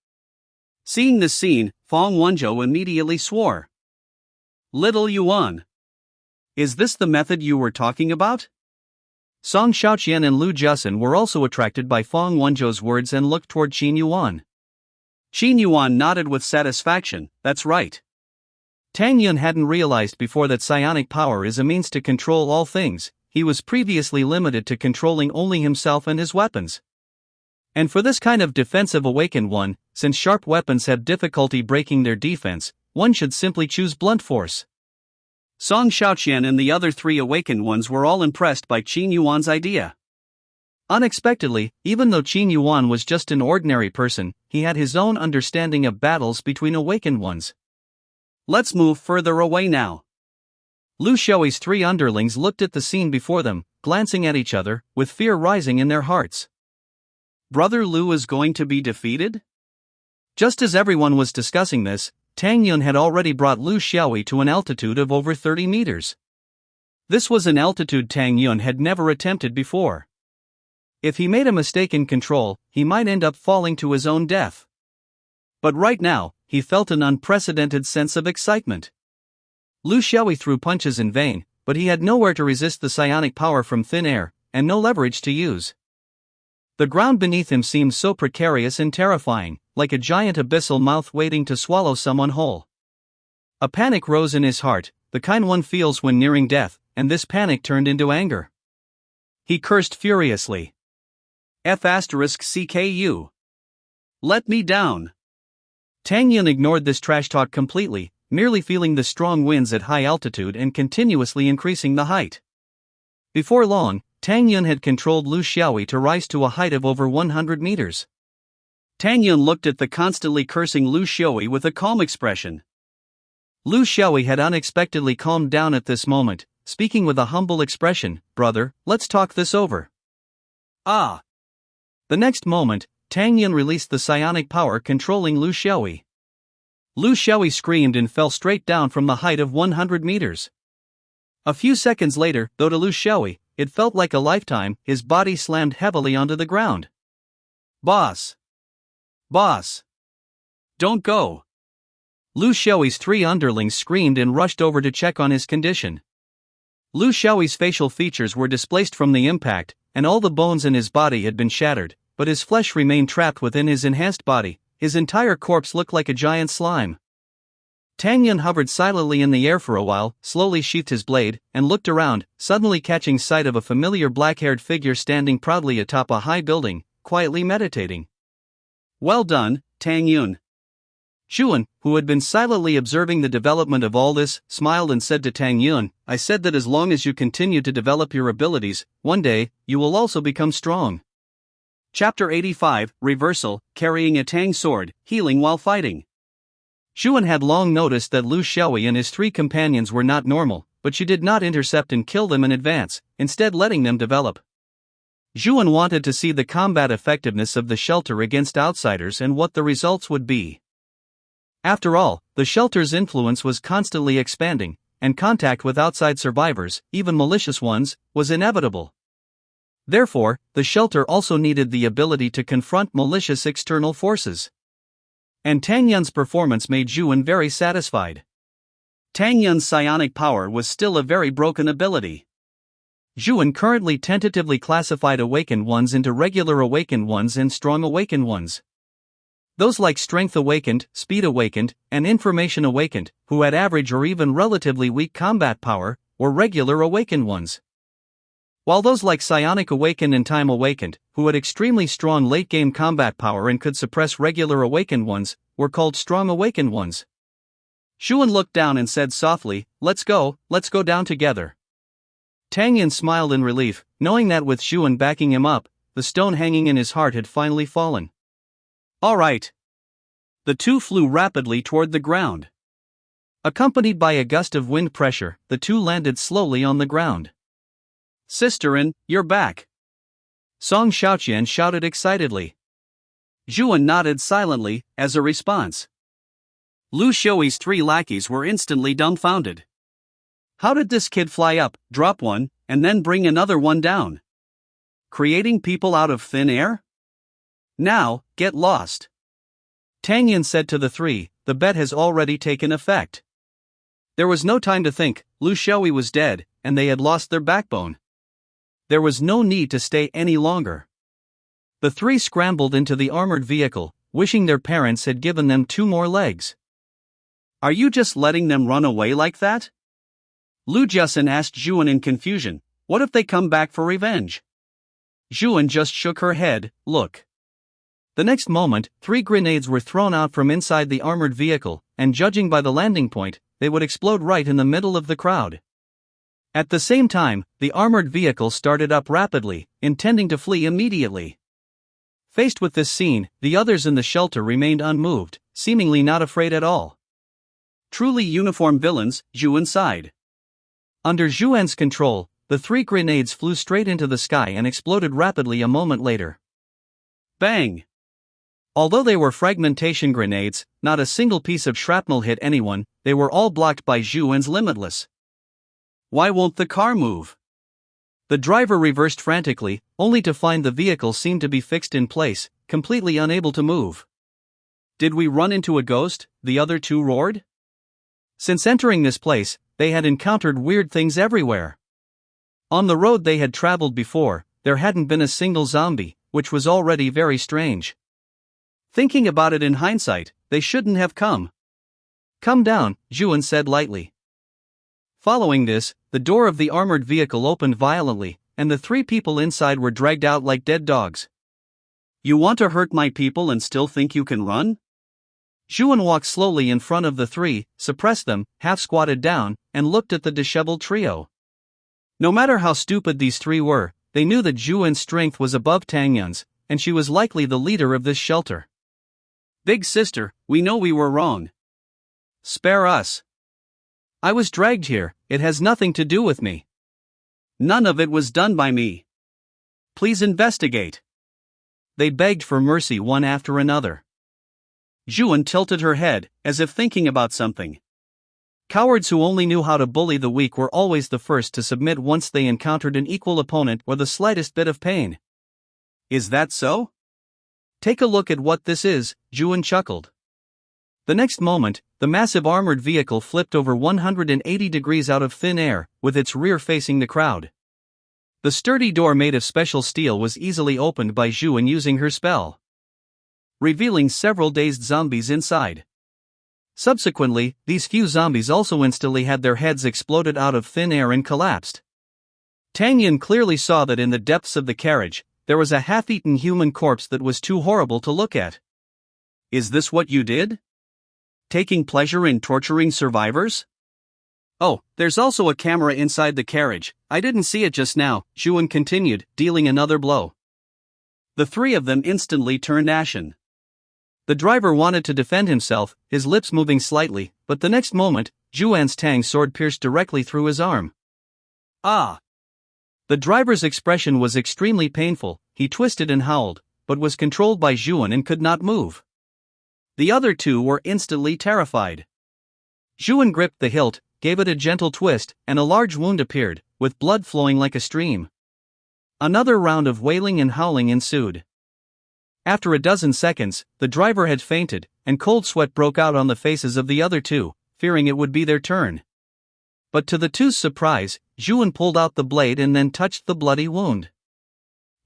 Seeing this scene, Fang Wenzhou immediately swore. Little Yuan. Is this the method you were talking about? Song Xiaoqian and Lu Jiasun were also attracted by Fang Wenzhou's words and looked toward Qin Yuan. Qin Yuan nodded with satisfaction. That's right. Tang Yun hadn't realized before that psionic power is a means to control all things. He was previously limited to controlling only himself and his weapons. And for this kind of defensive awakened one, since sharp weapons have difficulty breaking their defense, one should simply choose blunt force. Song Xiaoqian and the other 3 awakened ones were all impressed by Qin Yuan's idea. Unexpectedly, even though Qin Yuan was just an ordinary person, he had his own understanding of battles between awakened ones. Let's move further away now. Lu Xiaoyi's 3 underlings looked at the scene before them, glancing at each other, with fear rising in their hearts. Brother Lu is going to be defeated? Just as everyone was discussing this, Tang Yun had already brought Lu Xiaoyi to an altitude of over 30 meters. This was an altitude Tang Yun had never attempted before. If he made a mistake in control, he might end up falling to his own death. But right now, he felt an unprecedented sense of excitement. Lu Xiaoyi threw punches in vain, but he had nowhere to resist the psionic power from thin air, and no leverage to use. The ground beneath him seemed so precarious and terrifying, like a giant abyssal mouth waiting to swallow someone whole. A panic rose in his heart, the kind one feels when nearing death, and this panic turned into anger. He cursed furiously. F***CKU. Let me down. Tang Yun ignored this trash talk completely, merely feeling the strong winds at high altitude and continuously increasing the height. Before long, Tang Yun had controlled Lu Xiaoyi to rise to a height of over 100 meters. Tang Yun looked at the constantly cursing Lu Xiaoyi with a calm expression. Lu Xiaoyi had unexpectedly calmed down at this moment, speaking with a humble expression. Brother, let's talk this over. Ah! The next moment, Tang Yun released the psionic power controlling Lu Xiaoyi. Lu Xiaoyi screamed and fell straight down from the height of 100 meters. A few seconds later, though to Lu Xiaoyi, it felt like a lifetime, his body slammed heavily onto the ground. Boss! Boss! Don't go! Lu Xiaoyi's 3 underlings screamed and rushed over to check on his condition. Lu Xiaoyi's facial features were displaced from the impact, and all the bones in his body had been shattered, but his flesh remained trapped within his enhanced body. His entire corpse looked like a giant slime. Tang Yun hovered silently in the air for a while, slowly sheathed his blade, and looked around, suddenly catching sight of a familiar black-haired figure standing proudly atop a high building, quietly meditating. Well done, Tang Yun. Zhuan, who had been silently observing the development of all this, smiled and said to Tang Yun, I said that as long as you continue to develop your abilities, one day, you will also become strong. Chapter 85, Reversal, Carrying a Tang Sword, Healing While Fighting. Zhuan had long noticed that Lu Xiaoyi and his three companions were not normal, but she did not intercept and kill them in advance, instead letting them develop. Zhuan wanted to see the combat effectiveness of the shelter against outsiders and what the results would be. After all, the shelter's influence was constantly expanding, and contact with outside survivors, even malicious ones, was inevitable. Therefore, the shelter also needed the ability to confront malicious external forces. And Tang Yun's performance made Zhuan very satisfied. Tang Yun's psionic power was still a very broken ability. Zhuan currently tentatively classified awakened ones into regular awakened ones and strong awakened ones. Those like strength awakened, speed awakened, and information awakened, who had average or even relatively weak combat power, were regular awakened ones. While those like psionic awakened and time awakened, who had extremely strong late-game combat power and could suppress regular awakened ones, were called strong awakened ones. Zhuan looked down and said softly, let's go down together. Tang Yun smiled in relief, knowing that with Zhuan backing him up, the stone hanging in his heart had finally fallen. All right. The two flew rapidly toward the ground. Accompanied by a gust of wind pressure, the two landed slowly on the ground. Sisterin, you're back. Song Xiaoqian shouted excitedly. Zhuan nodded silently, as a response. Lu Xiaoyi's three lackeys were instantly dumbfounded. How did this kid fly up, drop one, and then bring another one down? Creating people out of thin air? Now, get lost. Tang Yun said to the three, the bet has already taken effect. There was no time to think, Lu Xiaoyi was dead, and they had lost their backbone. There was no need to stay any longer. The three scrambled into the armored vehicle, wishing their parents had given them 2 more legs. Are you just letting them run away like that? Lu Jiasun asked Zhuan in confusion, what if they come back for revenge? Zhuan just shook her head, look. The next moment, 3 grenades were thrown out from inside the armored vehicle, and judging by the landing point, they would explode right in the middle of the crowd. At the same time, the armored vehicle started up rapidly, intending to flee immediately. Faced with this scene, the others in the shelter remained unmoved, seemingly not afraid at all. Truly uniform villains, Zhuan sighed. Under Zhuan's control, the 3 grenades flew straight into the sky and exploded rapidly a moment later. Bang! Although they were fragmentation grenades, not a single piece of shrapnel hit anyone, they were all blocked by Zhuan's limitless. Why won't the car move? The driver reversed frantically, only to find the vehicle seemed to be fixed in place, completely unable to move. Did we run into a ghost? The other two roared. Since entering this place, they had encountered weird things everywhere. On the road they had traveled before, there hadn't been a single zombie, which was already very strange. Thinking about it in hindsight, they shouldn't have come. Come down, Zhuan said lightly. Following this, the door of the armored vehicle opened violently, and the 3 people inside were dragged out like dead dogs. You want to hurt my people and still think you can run? Zhuan walked slowly in front of the 3, suppressed them, half-squatted down, and looked at the disheveled trio. No matter how stupid these 3 were, they knew that Zhuan's strength was above Tang Yun's, and she was likely the leader of this shelter. Big sister, we know we were wrong. Spare us. I was dragged here, it has nothing to do with me. None of it was done by me. Please investigate. They begged for mercy one after another. Zhuan tilted her head, as if thinking about something. Cowards who only knew how to bully the weak were always the first to submit once they encountered an equal opponent or the slightest bit of pain. Is that so? Take a look at what this is, Zhuan chuckled. The next moment, the massive armored vehicle flipped over 180 degrees out of thin air, with its rear facing the crowd. The sturdy door made of special steel was easily opened by Zhuan using her spell, revealing several dazed zombies inside. Subsequently, these few zombies also instantly had their heads exploded out of thin air and collapsed. Tang Yun clearly saw that in the depths of the carriage, there was a half-eaten human corpse that was too horrible to look at. Is this what you did? Taking pleasure in torturing survivors? Oh, there's also a camera inside the carriage, I didn't see it just now, Zhuan continued, dealing another blow. The three of them instantly turned ashen. The driver wanted to defend himself, his lips moving slightly, but the next moment, Zhuan's Tang sword pierced directly through his arm. Ah! The driver's expression was extremely painful. He twisted and howled, but was controlled by Zhuan and could not move. The other two were instantly terrified. Zhuan gripped the hilt, gave it a gentle twist, and a large wound appeared, with blood flowing like a stream. Another round of wailing and howling ensued. After a dozen seconds, the driver had fainted, and cold sweat broke out on the faces of the other two, fearing it would be their turn. But to the two's surprise, Zhuan pulled out the blade and then touched the bloody wound.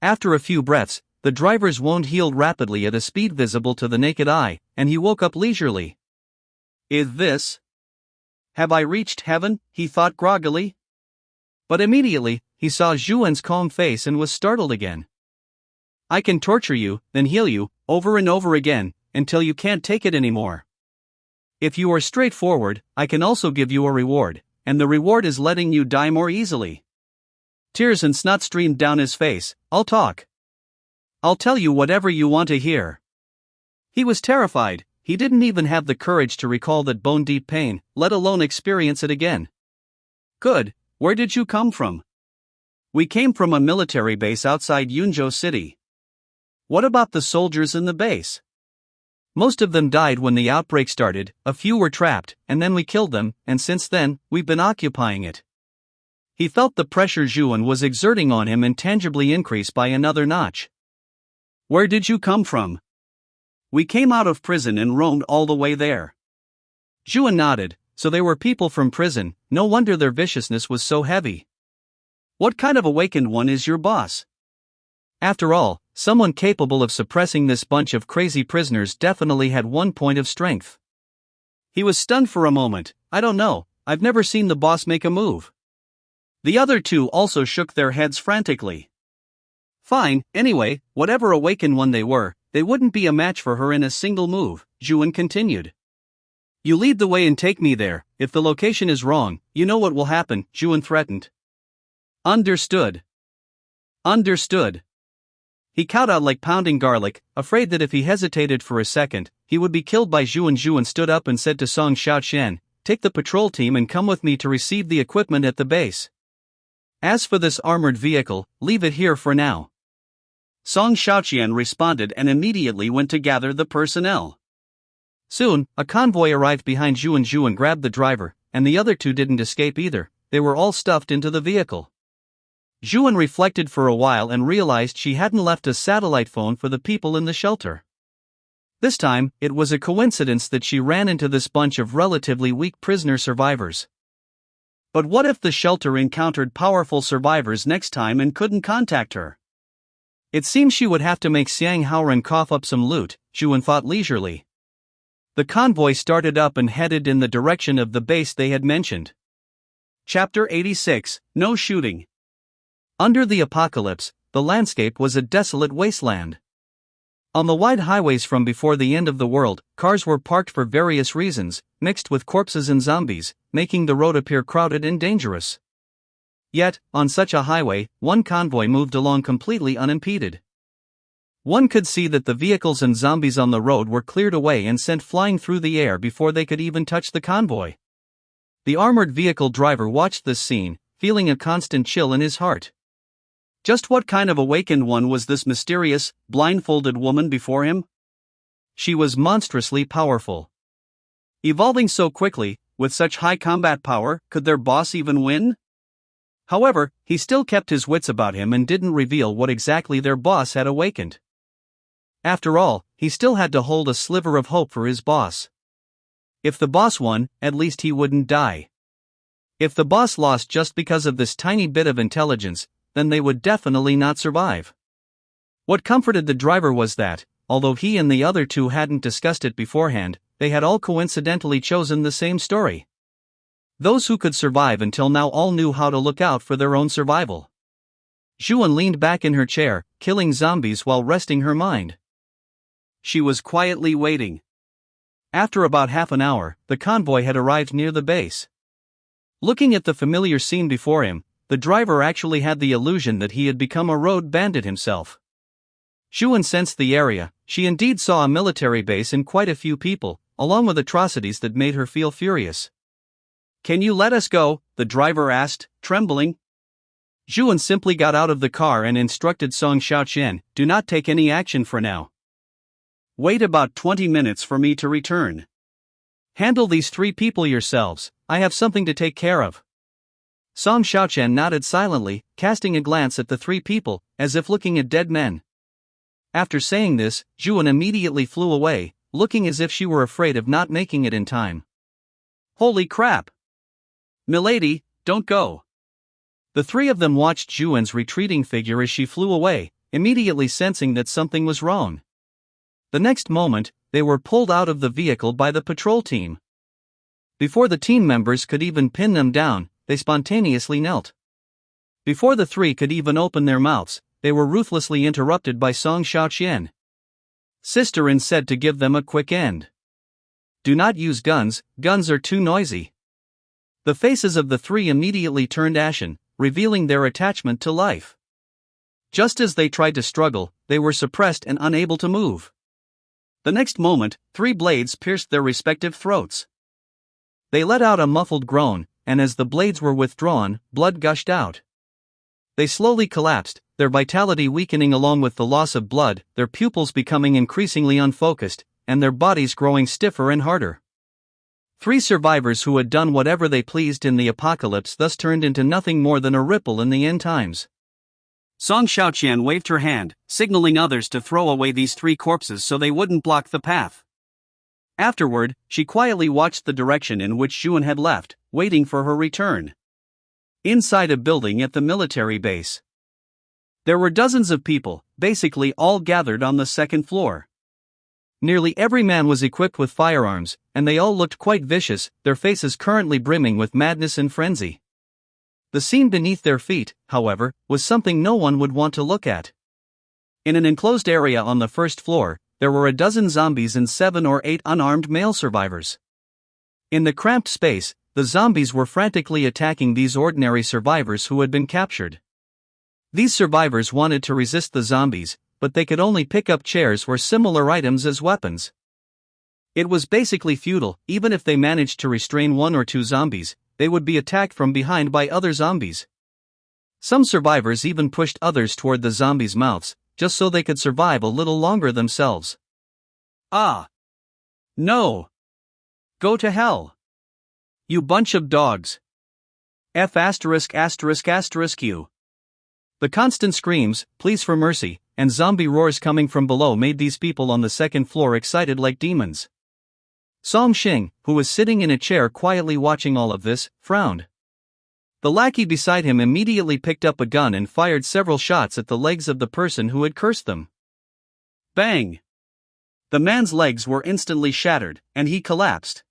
After a few breaths, the driver's wound healed rapidly at a speed visible to the naked eye, and he woke up leisurely. Is this? Have I reached heaven? He thought groggily. But immediately, he saw Zhuan's calm face and was startled again. I can torture you, then heal you, over and over again, until you can't take it anymore. If you are straightforward, I can also give you a reward, and the reward is letting you die more easily. Tears and snot streamed down his face. I'll talk. I'll tell you whatever you want to hear. He was terrified. He didn't even have the courage to recall that bone-deep pain, let alone experience it again. Good, where did you come from? We came from a military base outside Yunzhou City. What about the soldiers in the base? Most of them died when the outbreak started, a few were trapped, and then we killed them, and since then, we've been occupying it. He felt the pressure Zhuan was exerting on him intangibly increase by another notch. Where did you come from? We came out of prison and roamed all the way there. Zhuan nodded. So they were people from prison, no wonder their viciousness was so heavy. What kind of awakened one is your boss? After all, someone capable of suppressing this bunch of crazy prisoners definitely had one point of strength. He was stunned for a moment. I don't know, I've never seen the boss make a move. The other two also shook their heads frantically. Fine, anyway, whatever awakened one they were, they wouldn't be a match for her in a single move, Zhuan continued. You lead the way and take me there. If the location is wrong, you know what will happen, Zhuan threatened. Understood. Understood. He cowed out like pounding garlic, afraid that if he hesitated for a second, he would be killed by Zhuan. Zhuan stood up and said to Song Xiaoqian, take the patrol team and come with me to receive the equipment at the base. As for this armored vehicle, leave it here for now. Song Xiaoqian responded and immediately went to gather the personnel. Soon, a convoy arrived behind Zhuan. Zhuan grabbed the driver, and the other two didn't escape either. They were all stuffed into the vehicle. Zhuan reflected for a while and realized she hadn't left a satellite phone for the people in the shelter. This time, it was a coincidence that she ran into this bunch of relatively weak prisoner survivors. But what if the shelter encountered powerful survivors next time and couldn't contact her? It seems she would have to make Xiang Haoran cough up some loot, Zhuan thought leisurely. The convoy started up and headed in the direction of the base they had mentioned. Chapter 86, No Shooting. Under the apocalypse, the landscape was a desolate wasteland. On the wide highways from before the end of the world, cars were parked for various reasons, mixed with corpses and zombies, making the road appear crowded and dangerous. Yet, on such a highway, one convoy moved along completely unimpeded. One could see that the vehicles and zombies on the road were cleared away and sent flying through the air before they could even touch the convoy. The armored vehicle driver watched this scene, feeling a constant chill in his heart. Just what kind of awakened one was this mysterious, blindfolded woman before him? She was monstrously powerful. Evolving so quickly, with such high combat power, could their boss even win? However, he still kept his wits about him and didn't reveal what exactly their boss had awakened. After all, he still had to hold a sliver of hope for his boss. If the boss won, at least he wouldn't die. If the boss lost just because of this tiny bit of intelligence, then they would definitely not survive. What comforted the driver was that, although he and the other two hadn't discussed it beforehand, they had all coincidentally chosen the same story. Those who could survive until now all knew how to look out for their own survival. Zhuan leaned back in her chair, killing zombies while resting her mind. She was quietly waiting. After about half an hour, the convoy had arrived near the base. Looking at the familiar scene before him, the driver actually had the illusion that he had become a road bandit himself. Zhuan sensed the area. She indeed saw a military base and quite a few people, along with atrocities that made her feel furious. "Can you let us go?" the driver asked, trembling. Zhuan simply got out of the car and instructed Song Xiaoqian, "Do not take any action for now. Wait about 20 minutes for me to return. Handle these 3 people yourselves, I have something to take care of." Song Xiaoqian nodded silently, casting a glance at the 3 people, as if looking at dead men. After saying this, Zhuan immediately flew away, looking as if she were afraid of not making it in time. "Holy crap! Milady, don't go." The 3 of them watched Zhuan's retreating figure as she flew away, immediately sensing that something was wrong. The next moment, they were pulled out of the vehicle by the patrol team. Before the team members could even pin them down, they spontaneously knelt. Before the 3 could even open their mouths, they were ruthlessly interrupted by Song Xiaoqian. Sisterin said to give them a quick end. "Do not use guns, guns are too noisy." The faces of the 3 immediately turned ashen, revealing their attachment to life. Just as they tried to struggle, they were suppressed and unable to move. The next moment, 3 blades pierced their respective throats. They let out a muffled groan, and as the blades were withdrawn, blood gushed out. They slowly collapsed, their vitality weakening along with the loss of blood, their pupils becoming increasingly unfocused, and their bodies growing stiffer and harder. 3 survivors who had done whatever they pleased in the apocalypse thus turned into nothing more than a ripple in the end times. Song Xiaoqian waved her hand, signaling others to throw away these 3 corpses so they wouldn't block the path. Afterward, she quietly watched the direction in which Zhuan had left, waiting for her return. Inside a building at the military base, there were dozens of people, basically all gathered on the 2nd floor. Nearly every man was equipped with firearms, and they all looked quite vicious, their faces currently brimming with madness and frenzy. The scene beneath their feet, however, was something no one would want to look at. In an enclosed area on the 1st floor, there were a dozen zombies and 7 or 8 unarmed male survivors. In the cramped space, the zombies were frantically attacking these ordinary survivors who had been captured. These survivors wanted to resist the zombies, but they could only pick up chairs or similar items as weapons. It was basically futile. Even if they managed to restrain 1 or 2 zombies, they would be attacked from behind by other zombies. Some survivors even pushed others toward the zombies' mouths, just so they could survive a little longer themselves. "Ah! No! Go to hell! You bunch of dogs! F***********. The constant screams, pleas for mercy, and zombie roars coming from below made these people on the 2nd floor excited like demons. Song Xing, who was sitting in a chair quietly watching all of this, frowned. The lackey beside him immediately picked up a gun and fired several shots at the legs of the person who had cursed them. Bang! The man's legs were instantly shattered, and he collapsed.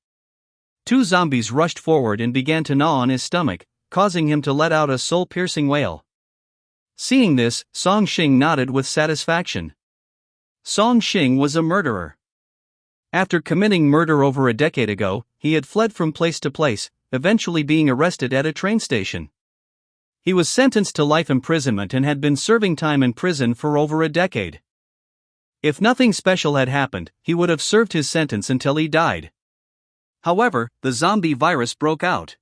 2 zombies rushed forward and began to gnaw on his stomach, causing him to let out a soul-piercing wail. Seeing this, Song Xing nodded with satisfaction. Song Xing was a murderer. After committing murder over a decade ago, he had fled from place to place, eventually being arrested at a train station. He was sentenced to life imprisonment and had been serving time in prison for over a decade. If nothing special had happened, he would have served his sentence until he died. However, the zombie virus broke out.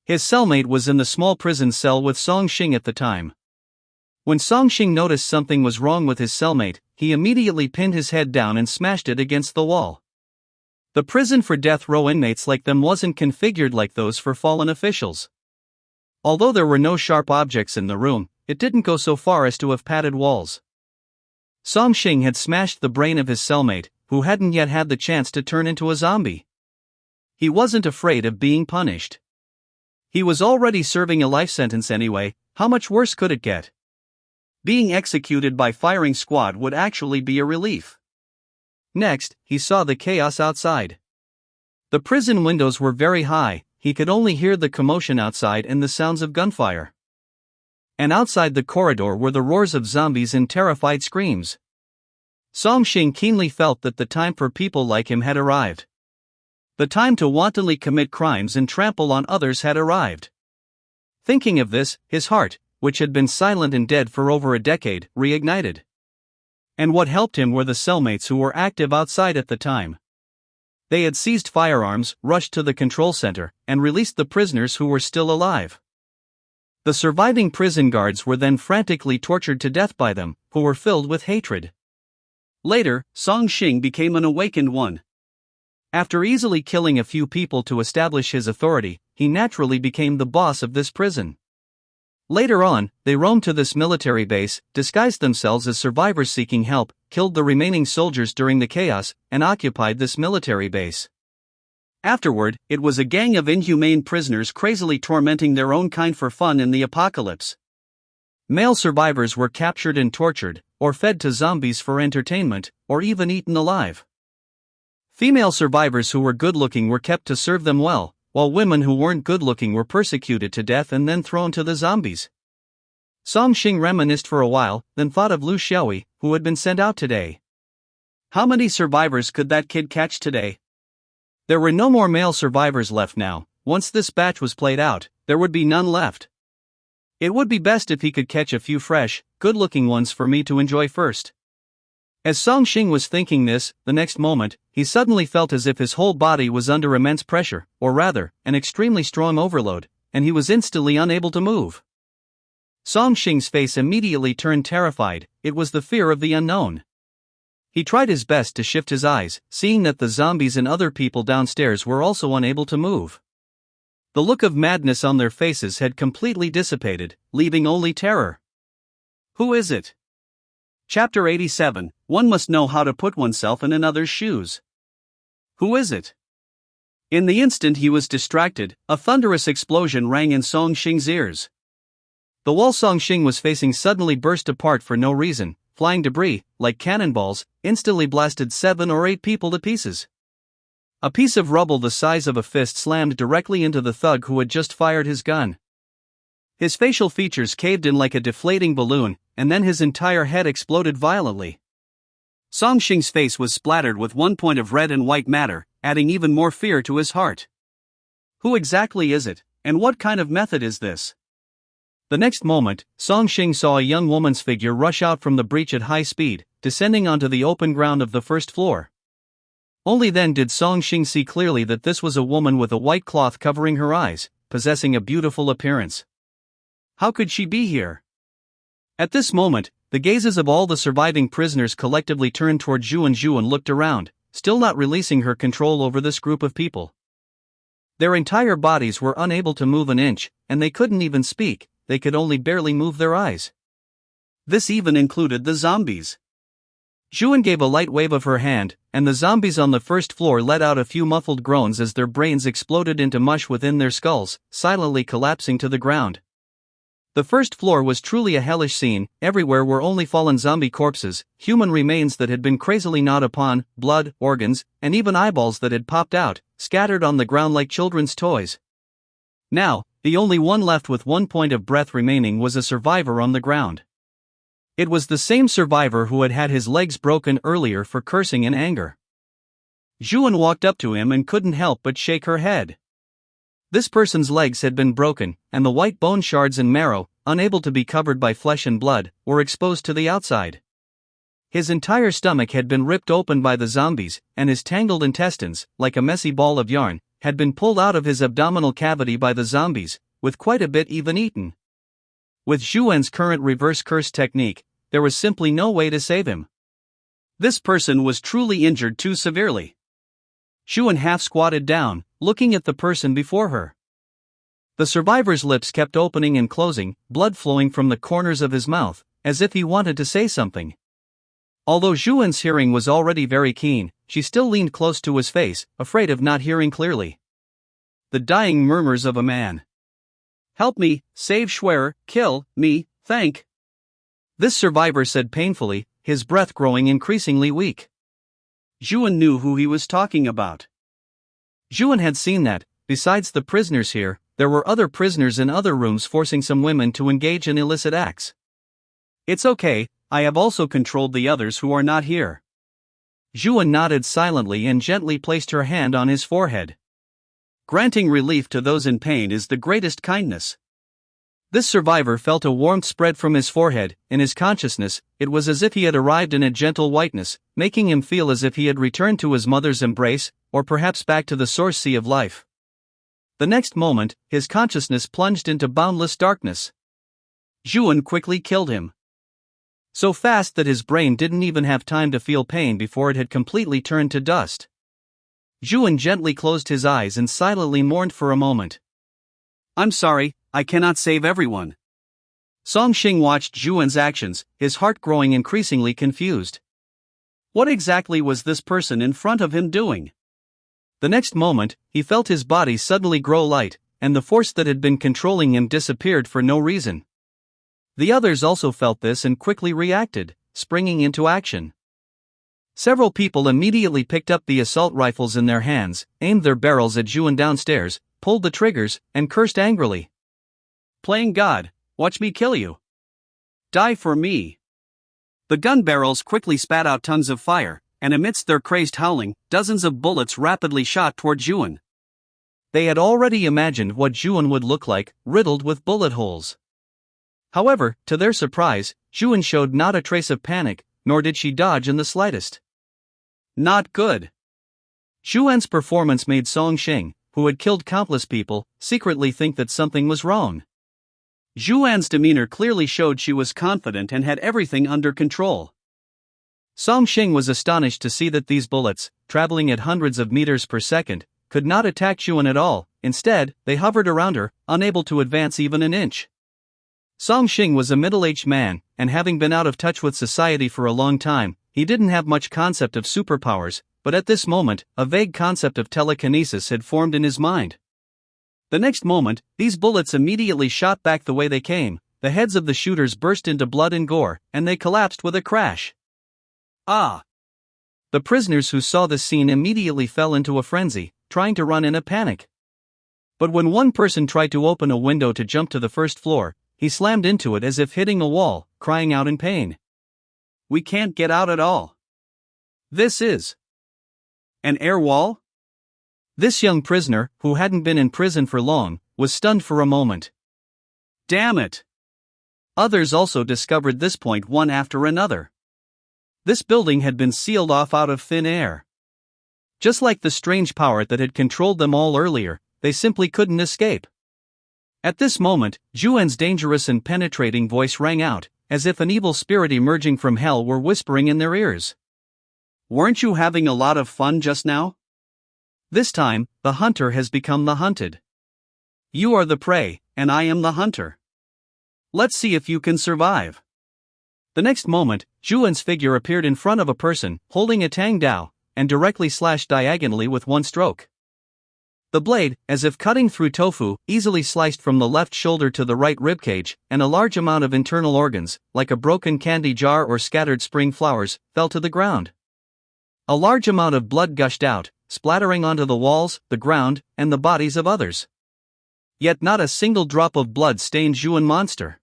His cellmate was in the small prison cell with Song Xing at the time. When Song Xing noticed something was wrong with his cellmate, he immediately pinned his head down and smashed it against the wall. The prison for death row inmates like them wasn't configured like those for fallen officials. Although there were no sharp objects in the room, it didn't go so far as to have padded walls. Song Xing had smashed the brain of his cellmate, who hadn't yet had the chance to turn into a zombie. He wasn't afraid of being punished. He was already serving a life sentence anyway, how much worse could it get? Being executed by firing squad would actually be a relief. Next, he saw the chaos outside. The prison windows were very high, he could only hear the commotion outside and the sounds of gunfire. And outside the corridor were the roars of zombies and terrified screams. Song Xing keenly felt that the time for people like him had arrived. The time to wantonly commit crimes and trample on others had arrived. Thinking of this, his heart, which had been silent and dead for over a decade, reignited. And what helped him were the cellmates who were active outside at the time. They had seized firearms, rushed to the control center, and released the prisoners who were still alive. The surviving prison guards were then frantically tortured to death by them, who were filled with hatred. Later, Song Shing became an awakened one. After easily killing a few people to establish his authority, he naturally became the boss of this prison. Later on, they roamed to this military base, disguised themselves as survivors seeking help, killed the remaining soldiers during the chaos, and occupied this military base. Afterward, it was a gang of inhumane prisoners crazily tormenting their own kind for fun in the apocalypse. Male survivors were captured and tortured, or fed to zombies for entertainment, or even eaten alive. Female survivors who were good-looking were kept to serve them well, while women who weren't good-looking were persecuted to death and then thrown to the zombies. Song Shing reminisced for a while, then thought of Lu Xiaoyi, who had been sent out today. How many survivors could that kid catch today? There were no more male survivors left now. Once this batch was played out, there would be none left. It would be best if he could catch a few fresh, good-looking ones for me to enjoy first. As Song Shing was thinking this, the next moment, he suddenly felt as if his whole body was under immense pressure, or rather, an extremely strong overload, and he was instantly unable to move. Song Shing's face immediately turned terrified. It was the fear of the unknown. He tried his best to shift his eyes, seeing that the zombies and other people downstairs were also unable to move. The look of madness on their faces had completely dissipated, leaving only terror. Who is it? Chapter 87. One must know how to put oneself in another's shoes. Who is it? In the instant he was distracted, a thunderous explosion rang in Song Shing's ears. The wall Song Shing was facing suddenly burst apart for no reason. Flying debris, like cannonballs, instantly blasted 7 or 8 people to pieces. A piece of rubble the size of a fist slammed directly into the thug who had just fired his gun. His facial features caved in like a deflating balloon, and then his entire head exploded violently. Song Shing's face was splattered with one point of red and white matter, adding even more fear to his heart. Who exactly is it, and what kind of method is this? The next moment, Song Shing saw a young woman's figure rush out from the breach at high speed, descending onto the open ground of the first floor. Only then did Song Shing see clearly that this was a woman with a white cloth covering her eyes, possessing a beautiful appearance. How could she be here? At this moment, the gazes of all the surviving prisoners collectively turned toward Zhu and looked around, still not releasing her control over this group of people. Their entire bodies were unable to move an inch, and they couldn't even speak. They could only barely move their eyes. This even included the zombies. Zhuan gave a light wave of her hand, and the zombies on the first floor let out a few muffled groans as their brains exploded into mush within their skulls, silently collapsing to the ground. The first floor was truly a hellish scene. Everywhere were only fallen zombie corpses, human remains that had been crazily gnawed upon, blood, organs, and even eyeballs that had popped out, scattered on the ground like children's toys. Now, the only one left with 1 point of breath remaining was a survivor on the ground. It was the same survivor who had had his legs broken earlier for cursing in anger. Zhuan walked up to him and couldn't help but shake her head. This person's legs had been broken, and the white bone shards and marrow, unable to be covered by flesh and blood, were exposed to the outside. His entire stomach had been ripped open by the zombies, and his tangled intestines, like a messy ball of yarn, had been pulled out of his abdominal cavity by the zombies, with quite a bit even eaten. With Zhuan's current reverse curse technique, there was simply no way to save him. This person was truly injured too severely. Zhuan half squatted down, looking at the person before her. The survivor's lips kept opening and closing, blood flowing from the corners of his mouth, as if he wanted to say something. Although Zhuan's hearing was already very keen, she still leaned close to his face, afraid of not hearing clearly. The dying murmurs of a man. "Help me, save Schwerer, kill me, thank." This survivor said painfully, his breath growing increasingly weak. Zhuan knew who he was talking about. Zhuan had seen that, besides the prisoners here, there were other prisoners in other rooms forcing some women to engage in illicit acts. "It's okay, I have also controlled the others who are not here." Zhuan nodded silently and gently placed her hand on his forehead. Granting relief to those in pain is the greatest kindness. This survivor felt a warmth spread from his forehead. In his consciousness, it was as if he had arrived in a gentle whiteness, making him feel as if he had returned to his mother's embrace, or perhaps back to the source sea of life. The next moment, his consciousness plunged into boundless darkness. Zhuan quickly killed him. So fast that his brain didn't even have time to feel pain before it had completely turned to dust. Zhuan gently closed his eyes and silently mourned for a moment. "I'm sorry, I cannot save everyone." Song Xing watched Zhuan's actions, his heart growing increasingly confused. What exactly was this person in front of him doing? The next moment, he felt his body suddenly grow light, and the force that had been controlling him disappeared for no reason. The others also felt this and quickly reacted, springing into action. Several people immediately picked up the assault rifles in their hands, aimed their barrels at Zhuan downstairs, pulled the triggers, and cursed angrily. "Playing God, watch me kill you. Die for me." The gun barrels quickly spat out tongues of fire, and amidst their crazed howling, dozens of bullets rapidly shot toward Zhuan. They had already imagined what Zhuan would look like, riddled with bullet holes. However, to their surprise, Zhuan showed not a trace of panic, nor did she dodge in the slightest. Not good. Zhuan's performance made Song Xing, who had killed countless people, secretly think that something was wrong. Zhuan's demeanor clearly showed she was confident and had everything under control. Song Xing was astonished to see that these bullets, traveling at hundreds of meters per second, could not attack Zhuan at all. Instead, they hovered around her, unable to advance even an inch. Song Xing was a middle-aged man, and having been out of touch with society for a long time, he didn't have much concept of superpowers, but at this moment, a vague concept of telekinesis had formed in his mind. The next moment, these bullets immediately shot back the way they came, the heads of the shooters burst into blood and gore, and they collapsed with a crash. Ah! The prisoners who saw this scene immediately fell into a frenzy, trying to run in a panic. But when one person tried to open a window to jump to the first floor, he slammed into it as if hitting a wall, crying out in pain. "We can't get out at all. This is an air wall?" This young prisoner, who hadn't been in prison for long, was stunned for a moment. Damn it! Others also discovered this point one after another. This building had been sealed off out of thin air. Just like the strange power that had controlled them all earlier, they simply couldn't escape. At this moment, Zhuan's dangerous and penetrating voice rang out, as if an evil spirit emerging from hell were whispering in their ears. "Weren't you having a lot of fun just now? This time, the hunter has become the hunted. You are the prey, and I am the hunter. Let's see if you can survive." The next moment, Zhuan's figure appeared in front of a person, holding a tang dao, and directly slashed diagonally with one stroke. The blade, as if cutting through tofu, easily sliced from the left shoulder to the right ribcage, and a large amount of internal organs, like a broken candy jar or scattered spring flowers, fell to the ground. A large amount of blood gushed out, splattering onto the walls, the ground, and the bodies of others. Yet not a single drop of blood stained Zhuan monster.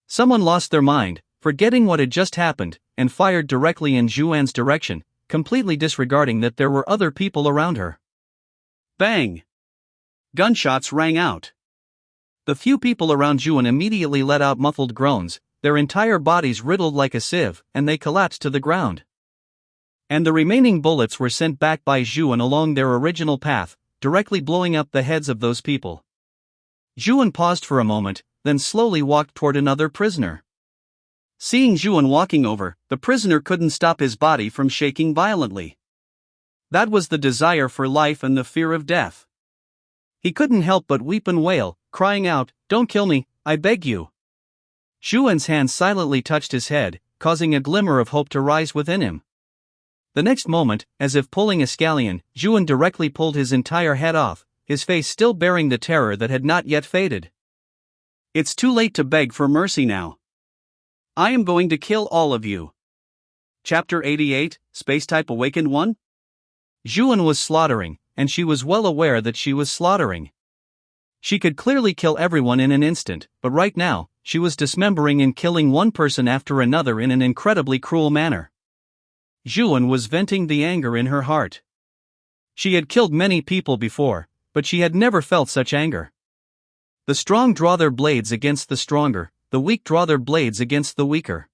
Someone lost their mind, forgetting what had just happened, and fired directly in Zhuan's direction, completely disregarding that there were other people around her. Bang! Gunshots rang out. The few people around Zhuan immediately let out muffled groans, their entire bodies riddled like a sieve, and they collapsed to the ground. And the remaining bullets were sent back by Zhuan along their original path, directly blowing up the heads of those people. Zhuan paused for a moment, then slowly walked toward another prisoner. Seeing Zhuan walking over, the prisoner couldn't stop his body from shaking violently. That was the desire for life and the fear of death. He couldn't help but weep and wail, crying out, "Don't kill me, I beg you." Zhuan's hand silently touched his head, causing a glimmer of hope to rise within him. The next moment, as if pulling a scallion, Zhuan directly pulled his entire head off, his face still bearing the terror that had not yet faded. "It's too late to beg for mercy now. I am going to kill all of you." Chapter 88, Space-Type Awakened 1? Zhuan was slaughtering, and she was well aware that she was slaughtering. She could clearly kill everyone in an instant, but right now, she was dismembering and killing one person after another in an incredibly cruel manner. Zhuan was venting the anger in her heart. She had killed many people before, but she had never felt such anger. The strong draw their blades against the stronger, the weak draw their blades against the weaker.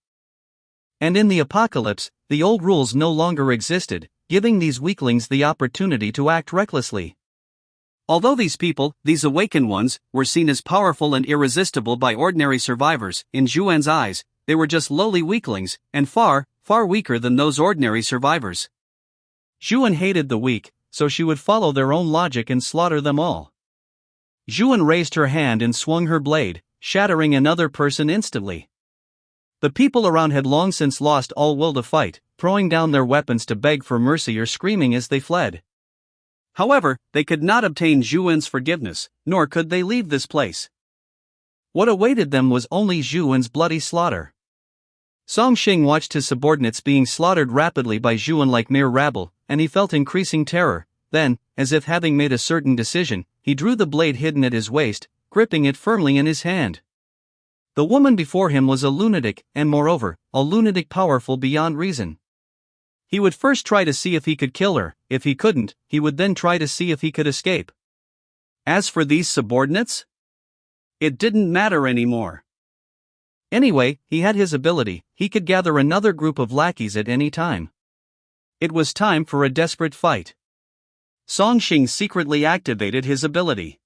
And in the apocalypse, the old rules no longer existed, giving these weaklings the opportunity to act recklessly. Although these people, these awakened ones, were seen as powerful and irresistible by ordinary survivors, in Zhuan's eyes, they were just lowly weaklings, and far, far weaker than those ordinary survivors. Zhuan hated the weak, so she would follow their own logic and slaughter them all. Zhuan raised her hand and swung her blade, shattering another person instantly. The people around had long since lost all will to fight, throwing down their weapons to beg for mercy or screaming as they fled. However, they could not obtain Zhuan's forgiveness, nor could they leave this place. What awaited them was only Zhuan's bloody slaughter. Song Xing watched his subordinates being slaughtered rapidly by Zhuan like mere rabble, and he felt increasing terror. Then, as if having made a certain decision, he drew the blade hidden at his waist, gripping it firmly in his hand. The woman before him was a lunatic, and moreover, a lunatic powerful beyond reason. He would first try to see if he could kill her. If he couldn't, he would then try to see if he could escape. As for these subordinates, it didn't matter anymore. Anyway, he had his ability, he could gather another group of lackeys at any time. It was time for a desperate fight. Song Xing secretly activated his ability.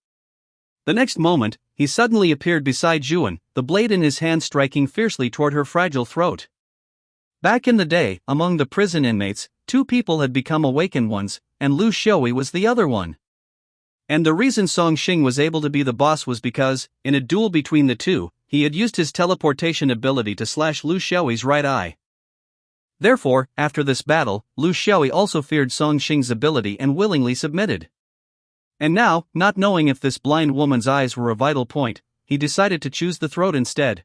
The next moment, he suddenly appeared beside Zhuan, the blade in his hand striking fiercely toward her fragile throat. Back in the day, among the prison inmates, two people had become awakened ones, and Lu Xiaoyi was the other one. And the reason Song Xing was able to be the boss was because, in a duel between the two, he had used his teleportation ability to slash Lu Xiaoyi's right eye. Therefore, after this battle, Lu Xiaoyi also feared Song Xing's ability and willingly submitted. And now, not knowing if this blind woman's eyes were a vital point, he decided to choose the throat instead.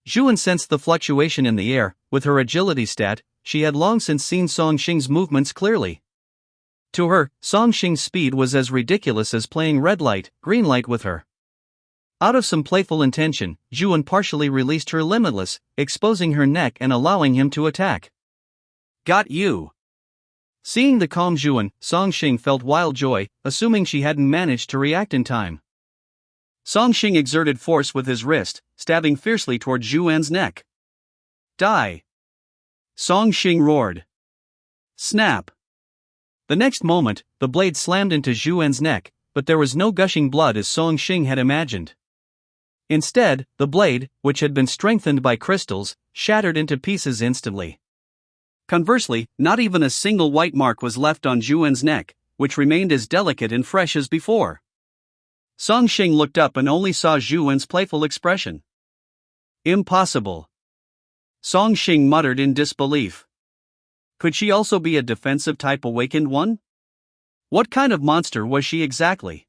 Zhuan sensed the fluctuation in the air. With her agility stat, she had long since seen Song Xing's movements clearly. To her, Song Xing's speed was as ridiculous as playing red light, green light with her. Out of some playful intention, Zhuan partially released her limitless, exposing her neck and allowing him to attack. Got you! Seeing the calm Zhuan, Song Xing felt wild joy, assuming she hadn't managed to react in time. Song Xing exerted force with his wrist, stabbing fiercely toward Zhuan's neck. Die! Song Xing roared. Snap! The next moment, the blade slammed into Zhuan's neck, but there was no gushing blood as Song Xing had imagined. Instead, the blade, which had been strengthened by crystals, shattered into pieces instantly. Conversely, not even a single white mark was left on Zhuan's neck, which remained as delicate and fresh as before. Song Xing looked up and only saw Zhuan's playful expression. Impossible. Song Xing muttered in disbelief. Could she also be a defensive type awakened one? What kind of monster was she exactly?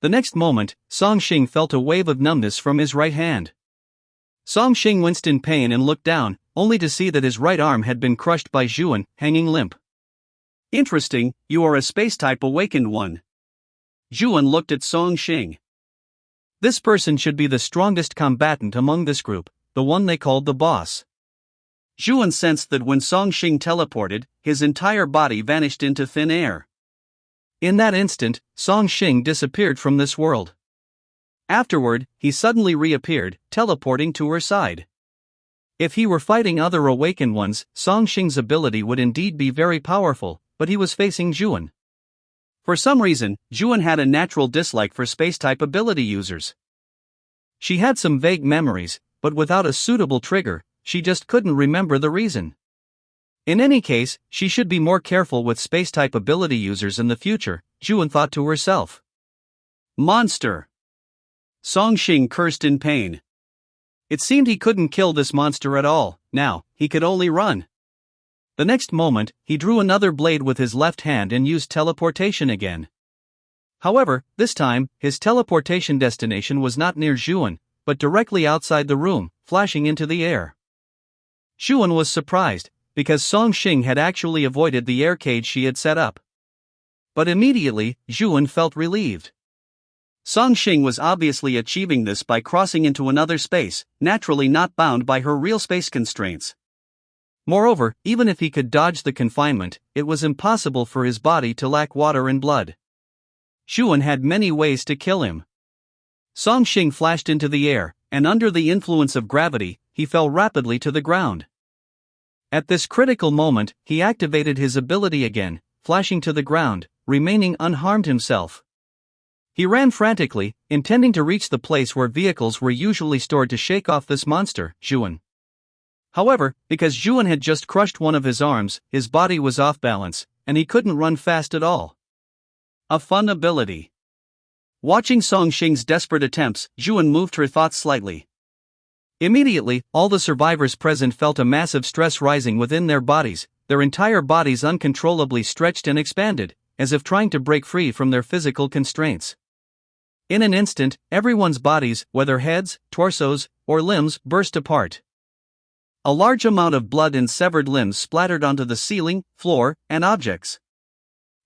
The next moment, Song Xing felt a wave of numbness from his right hand. Song Xing winced in pain and looked down, only to see that his right arm had been crushed by Zhuan, hanging limp. Interesting, you are a space-type awakened one. Zhuan looked at Song Xing. This person should be the strongest combatant among this group, the one they called the boss. Zhuan sensed that when Song Xing teleported, his entire body vanished into thin air. In that instant, Song Xing disappeared from this world. Afterward, he suddenly reappeared, teleporting to her side. If he were fighting other awakened ones, Song Xing's ability would indeed be very powerful, but he was facing Zhuan. For some reason, Zhuan had a natural dislike for space-type ability users. She had some vague memories, but without a suitable trigger, she just couldn't remember the reason. In any case, she should be more careful with space-type ability users in the future, Zhuan thought to herself. Monster! Song Xing cursed in pain. It seemed he couldn't kill this monster at all. Now, he could only run. The next moment, he drew another blade with his left hand and used teleportation again. However, this time, his teleportation destination was not near Zhuan, but directly outside the room, flashing into the air. Zhuan was surprised, because Song Xing had actually avoided the air cage she had set up. But immediately, Zhuan felt relieved. Song Xing was obviously achieving this by crossing into another space, naturally not bound by her real space constraints. Moreover, even if he could dodge the confinement, it was impossible for his body to lack water and blood. Zhuan had many ways to kill him. Song Xing flashed into the air, and under the influence of gravity, he fell rapidly to the ground. At this critical moment, he activated his ability again, flashing to the ground, remaining unharmed himself. He ran frantically, intending to reach the place where vehicles were usually stored to shake off this monster, Zhuan. However, because Zhuan had just crushed one of his arms, his body was off balance, and he couldn't run fast at all. A fun ability. Watching Song Xing's desperate attempts, Zhuan moved her thoughts slightly. Immediately, all the survivors present felt a massive stress rising within their bodies, their entire bodies uncontrollably stretched and expanded, as if trying to break free from their physical constraints. In an instant, everyone's bodies, whether heads, torsos, or limbs, burst apart. A large amount of blood and severed limbs splattered onto the ceiling, floor, and objects.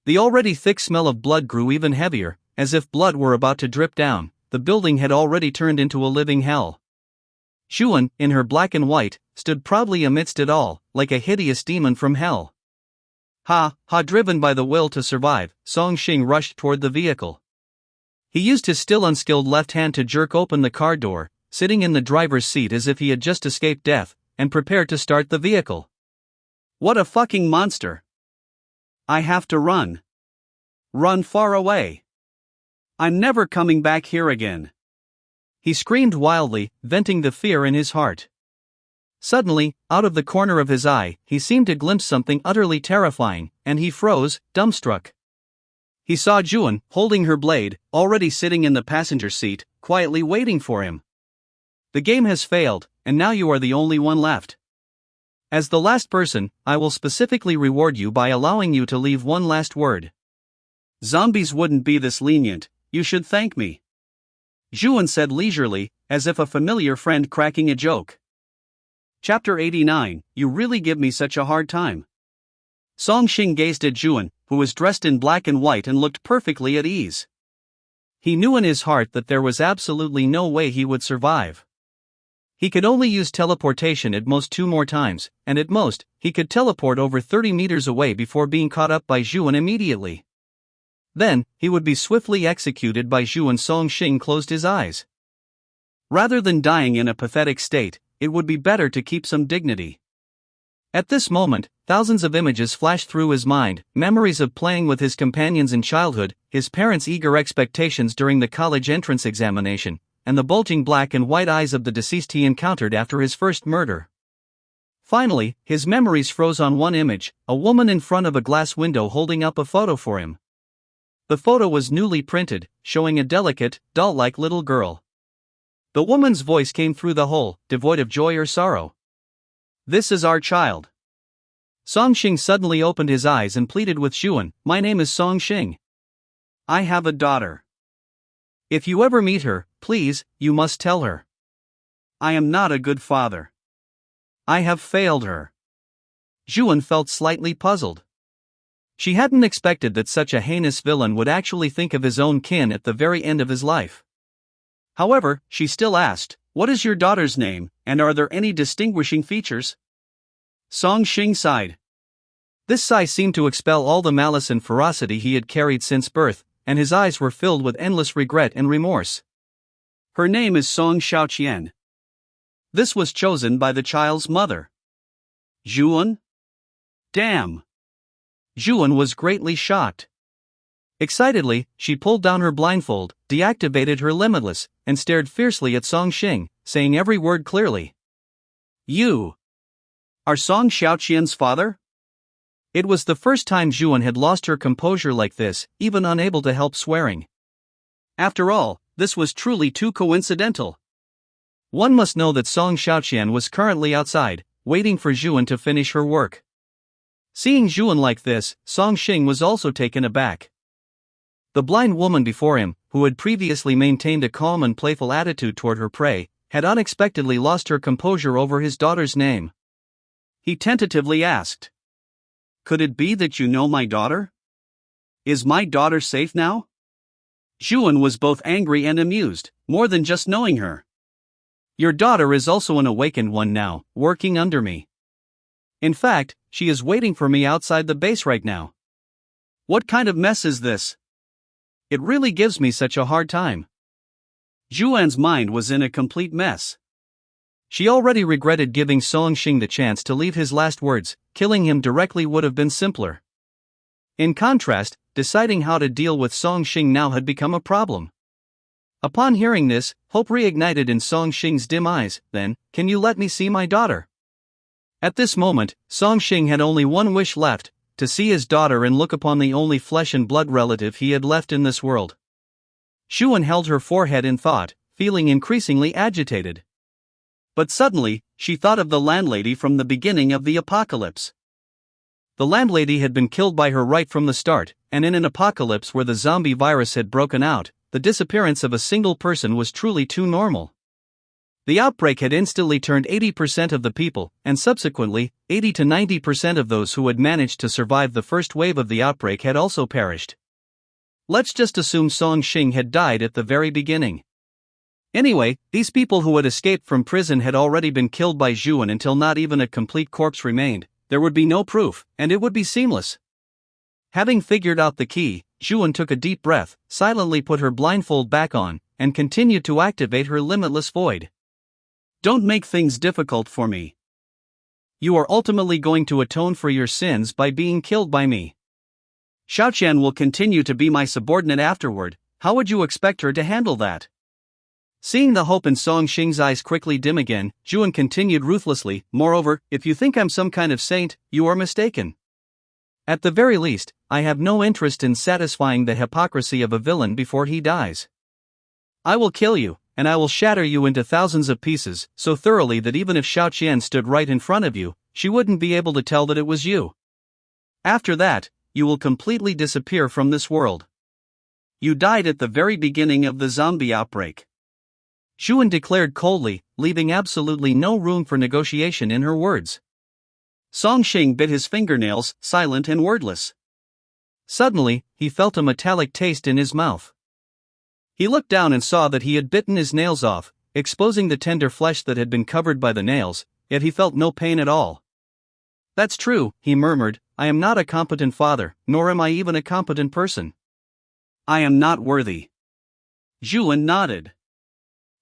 The already thick smell of blood grew even heavier, as if blood were about to drip down. The building had already turned into a living hell. Zhuan, in her black and white, stood proudly amidst it all, like a hideous demon from hell. Driven by the will to survive, Song Xing rushed toward the vehicle. He used his still unskilled left hand to jerk open the car door, sitting in the driver's seat as if he had just escaped death, and prepared to start the vehicle. What a fucking monster! I have to run. Run far away. I'm never coming back here again. He screamed wildly, venting the fear in his heart. Suddenly, out of the corner of his eye, he seemed to glimpse something utterly terrifying, and he froze, dumbstruck. He saw Zhuan, holding her blade, already sitting in the passenger seat, quietly waiting for him. The game has failed, and now you are the only one left. As the last person, I will specifically reward you by allowing you to leave one last word. Zombies wouldn't be this lenient, you should thank me. Zhuan said leisurely, as if a familiar friend cracking a joke. Chapter 89, You really give me such a hard time. Song Xing gazed at Zhuan, who was dressed in black and white and looked perfectly at ease. He knew in his heart that there was absolutely no way he would survive. He could only use teleportation at most 2 more times, and at most, he could teleport over 30 meters away before being caught up by Zhuan immediately. Then, he would be swiftly executed by Zhuan. Song Xing closed his eyes. Rather than dying in a pathetic state, it would be better to keep some dignity. At this moment, thousands of images flashed through his mind, memories of playing with his companions in childhood, his parents' eager expectations during the college entrance examination, and the bulging black and white eyes of the deceased he encountered after his first murder. Finally, his memories froze on one image, a woman in front of a glass window holding up a photo for him. The photo was newly printed, showing a delicate, doll-like little girl. The woman's voice came through the hole, devoid of joy or sorrow. This is our child. Song Xing suddenly opened his eyes and pleaded with Zhuan, My name is Song Xing. I have a daughter. If you ever meet her, please, you must tell her. I am not a good father. I have failed her. Zhuan felt slightly puzzled. She hadn't expected that such a heinous villain would actually think of his own kin at the very end of his life. However, she still asked, What is your daughter's name, and are there any distinguishing features? Song Xing sighed. This sigh seemed to expel all the malice and ferocity he had carried since birth, and his eyes were filled with endless regret and remorse. Her name is Song Xiaoqian. This was chosen by the child's mother. Zhuan? Damn! Zhuan was greatly shocked. Excitedly, she pulled down her blindfold, deactivated her limitless, and stared fiercely at Song Xing, saying every word clearly. You are Song Xiaoqian's father? It was the first time Zhuan had lost her composure like this, even unable to help swearing. After all, this was truly too coincidental. One must know that Song Xiaoqian was currently outside, waiting for Zhuan to finish her work. Seeing Zhuan like this, Song Xing was also taken aback. The blind woman before him, who had previously maintained a calm and playful attitude toward her prey, had unexpectedly lost her composure over his daughter's name. He tentatively asked, Could it be that you know my daughter? Is my daughter safe now? Zhuan was both angry and amused, more than just knowing her. Your daughter is also an awakened one now, working under me. In fact, she is waiting for me outside the base right now. What kind of mess is this? It really gives me such a hard time. Zhuan's mind was in a complete mess. She already regretted giving Song Xing the chance to leave his last words. Killing him directly would have been simpler. In contrast, deciding how to deal with Song Xing now had become a problem. Upon hearing this, hope reignited in Song Xing's dim eyes. Then, can you let me see my daughter? At this moment, Song Xing had only one wish left, to see his daughter and look upon the only flesh and blood relative he had left in this world. Zhuan held her forehead in thought, feeling increasingly agitated. But suddenly, she thought of the landlady from the beginning of the apocalypse. The landlady had been killed by her right from the start, and in an apocalypse where the zombie virus had broken out, the disappearance of a single person was truly too normal. The outbreak had instantly turned 80% of the people, and subsequently, 80 to 90% of those who had managed to survive the first wave of the outbreak had also perished. Let's just assume Song Xing had died at the very beginning. Anyway, these people who had escaped from prison had already been killed by Zhuan until not even a complete corpse remained. There would be no proof, and it would be seamless. Having figured out the key, Zhuan took a deep breath, silently put her blindfold back on, and continued to activate her limitless void. Don't make things difficult for me. You are ultimately going to atone for your sins by being killed by me. Xiaoqian will continue to be my subordinate afterward. How would you expect her to handle that? Seeing the hope in Song Xing's eyes quickly dim again, Zhuan continued ruthlessly, moreover, if you think I'm some kind of saint, you are mistaken. At the very least, I have no interest in satisfying the hypocrisy of a villain before he dies. I will kill you, and I will shatter you into thousands of pieces, so thoroughly that even if Xiaoqian stood right in front of you, she wouldn't be able to tell that it was you. After that, you will completely disappear from this world. You died at the very beginning of the zombie outbreak. Zhuan declared coldly, leaving absolutely no room for negotiation in her words. Song Xing bit his fingernails, silent and wordless. Suddenly, he felt a metallic taste in his mouth. He looked down and saw that he had bitten his nails off, exposing the tender flesh that had been covered by the nails, yet he felt no pain at all. That's true, he murmured, I am not a competent father, nor am I even a competent person. I am not worthy. Zhuan nodded.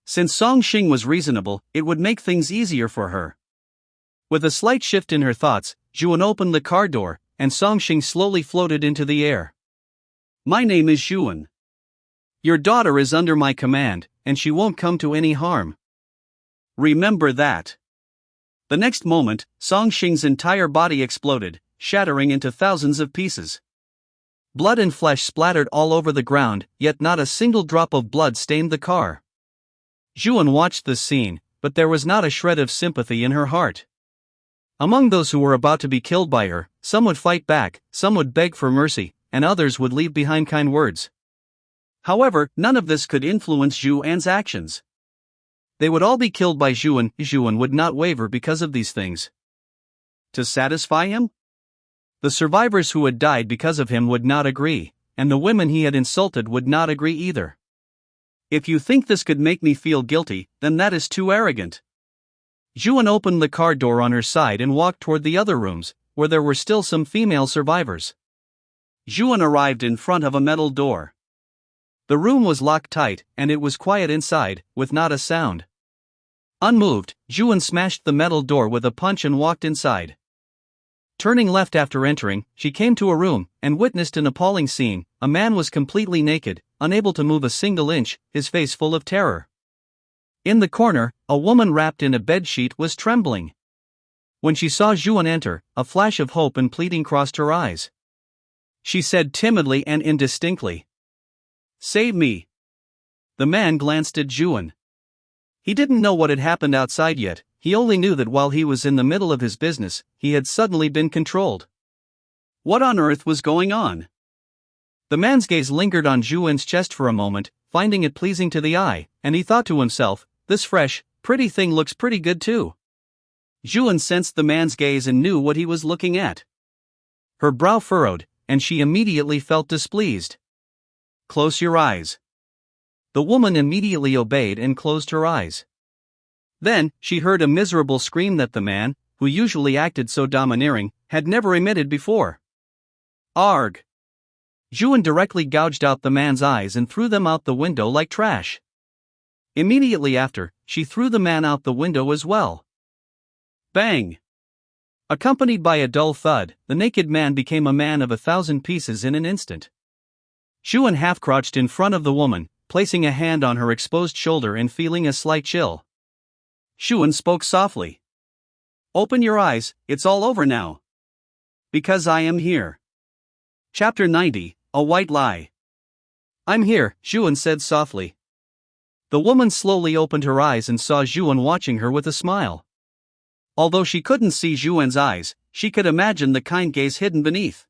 Since Song Xing was reasonable, it would make things easier for her. With a slight shift in her thoughts, Zhuan opened the car door, and Song Xing slowly floated into the air. My name is Zhuan. Your daughter is under my command, and she won't come to any harm. Remember that. The next moment, Song Xing's entire body exploded, shattering into thousands of pieces. Blood and flesh splattered all over the ground, yet not a single drop of blood stained the car. Zhuan watched this scene, but there was not a shred of sympathy in her heart. Among those who were about to be killed by her, some would fight back, some would beg for mercy, and others would leave behind kind words. However, none of this could influence Zhuan's actions. They would all be killed by Zhuan. Zhuan would not waver because of these things. To satisfy him? The survivors who had died because of him would not agree, and the women he had insulted would not agree either. If you think this could make me feel guilty, then that is too arrogant. Zhuan opened the car door on her side and walked toward the other rooms, where there were still some female survivors. Zhuan arrived in front of a metal door. The room was locked tight, and it was quiet inside, with not a sound. Unmoved, Zhuan smashed the metal door with a punch and walked inside. Turning left after entering, she came to a room, and witnessed an appalling scene. A man was completely naked, unable to move a single inch, his face full of terror. In the corner, a woman wrapped in a bedsheet was trembling. When she saw Zhuan enter, a flash of hope and pleading crossed her eyes. She said timidly and indistinctly, "Save me." The man glanced at Zhuan. He didn't know what had happened outside yet, he only knew that while he was in the middle of his business, he had suddenly been controlled. What on earth was going on? The man's gaze lingered on Zhuan's chest for a moment, finding it pleasing to the eye, and he thought to himself, this fresh, pretty thing looks pretty good too. Zhuan sensed the man's gaze and knew what he was looking at. Her brow furrowed, and she immediately felt displeased. Close your eyes. The woman immediately obeyed and closed her eyes. Then, she heard a miserable scream that the man, who usually acted so domineering, had never emitted before. Arg! Zhuan directly gouged out the man's eyes and threw them out the window like trash. Immediately after, she threw the man out the window as well. Bang! Accompanied by a dull thud, the naked man became a man of 1,000 pieces in an instant. Zhuan half crouched in front of the woman, placing a hand on her exposed shoulder and feeling a slight chill. Zhuan spoke softly. Open your eyes, it's all over now. Because I am here. Chapter 90, A White Lie. I'm here, Zhuan said softly. The woman slowly opened her eyes and saw Zhuan watching her with a smile. Although she couldn't see Zhuan's eyes, she could imagine the kind gaze hidden beneath.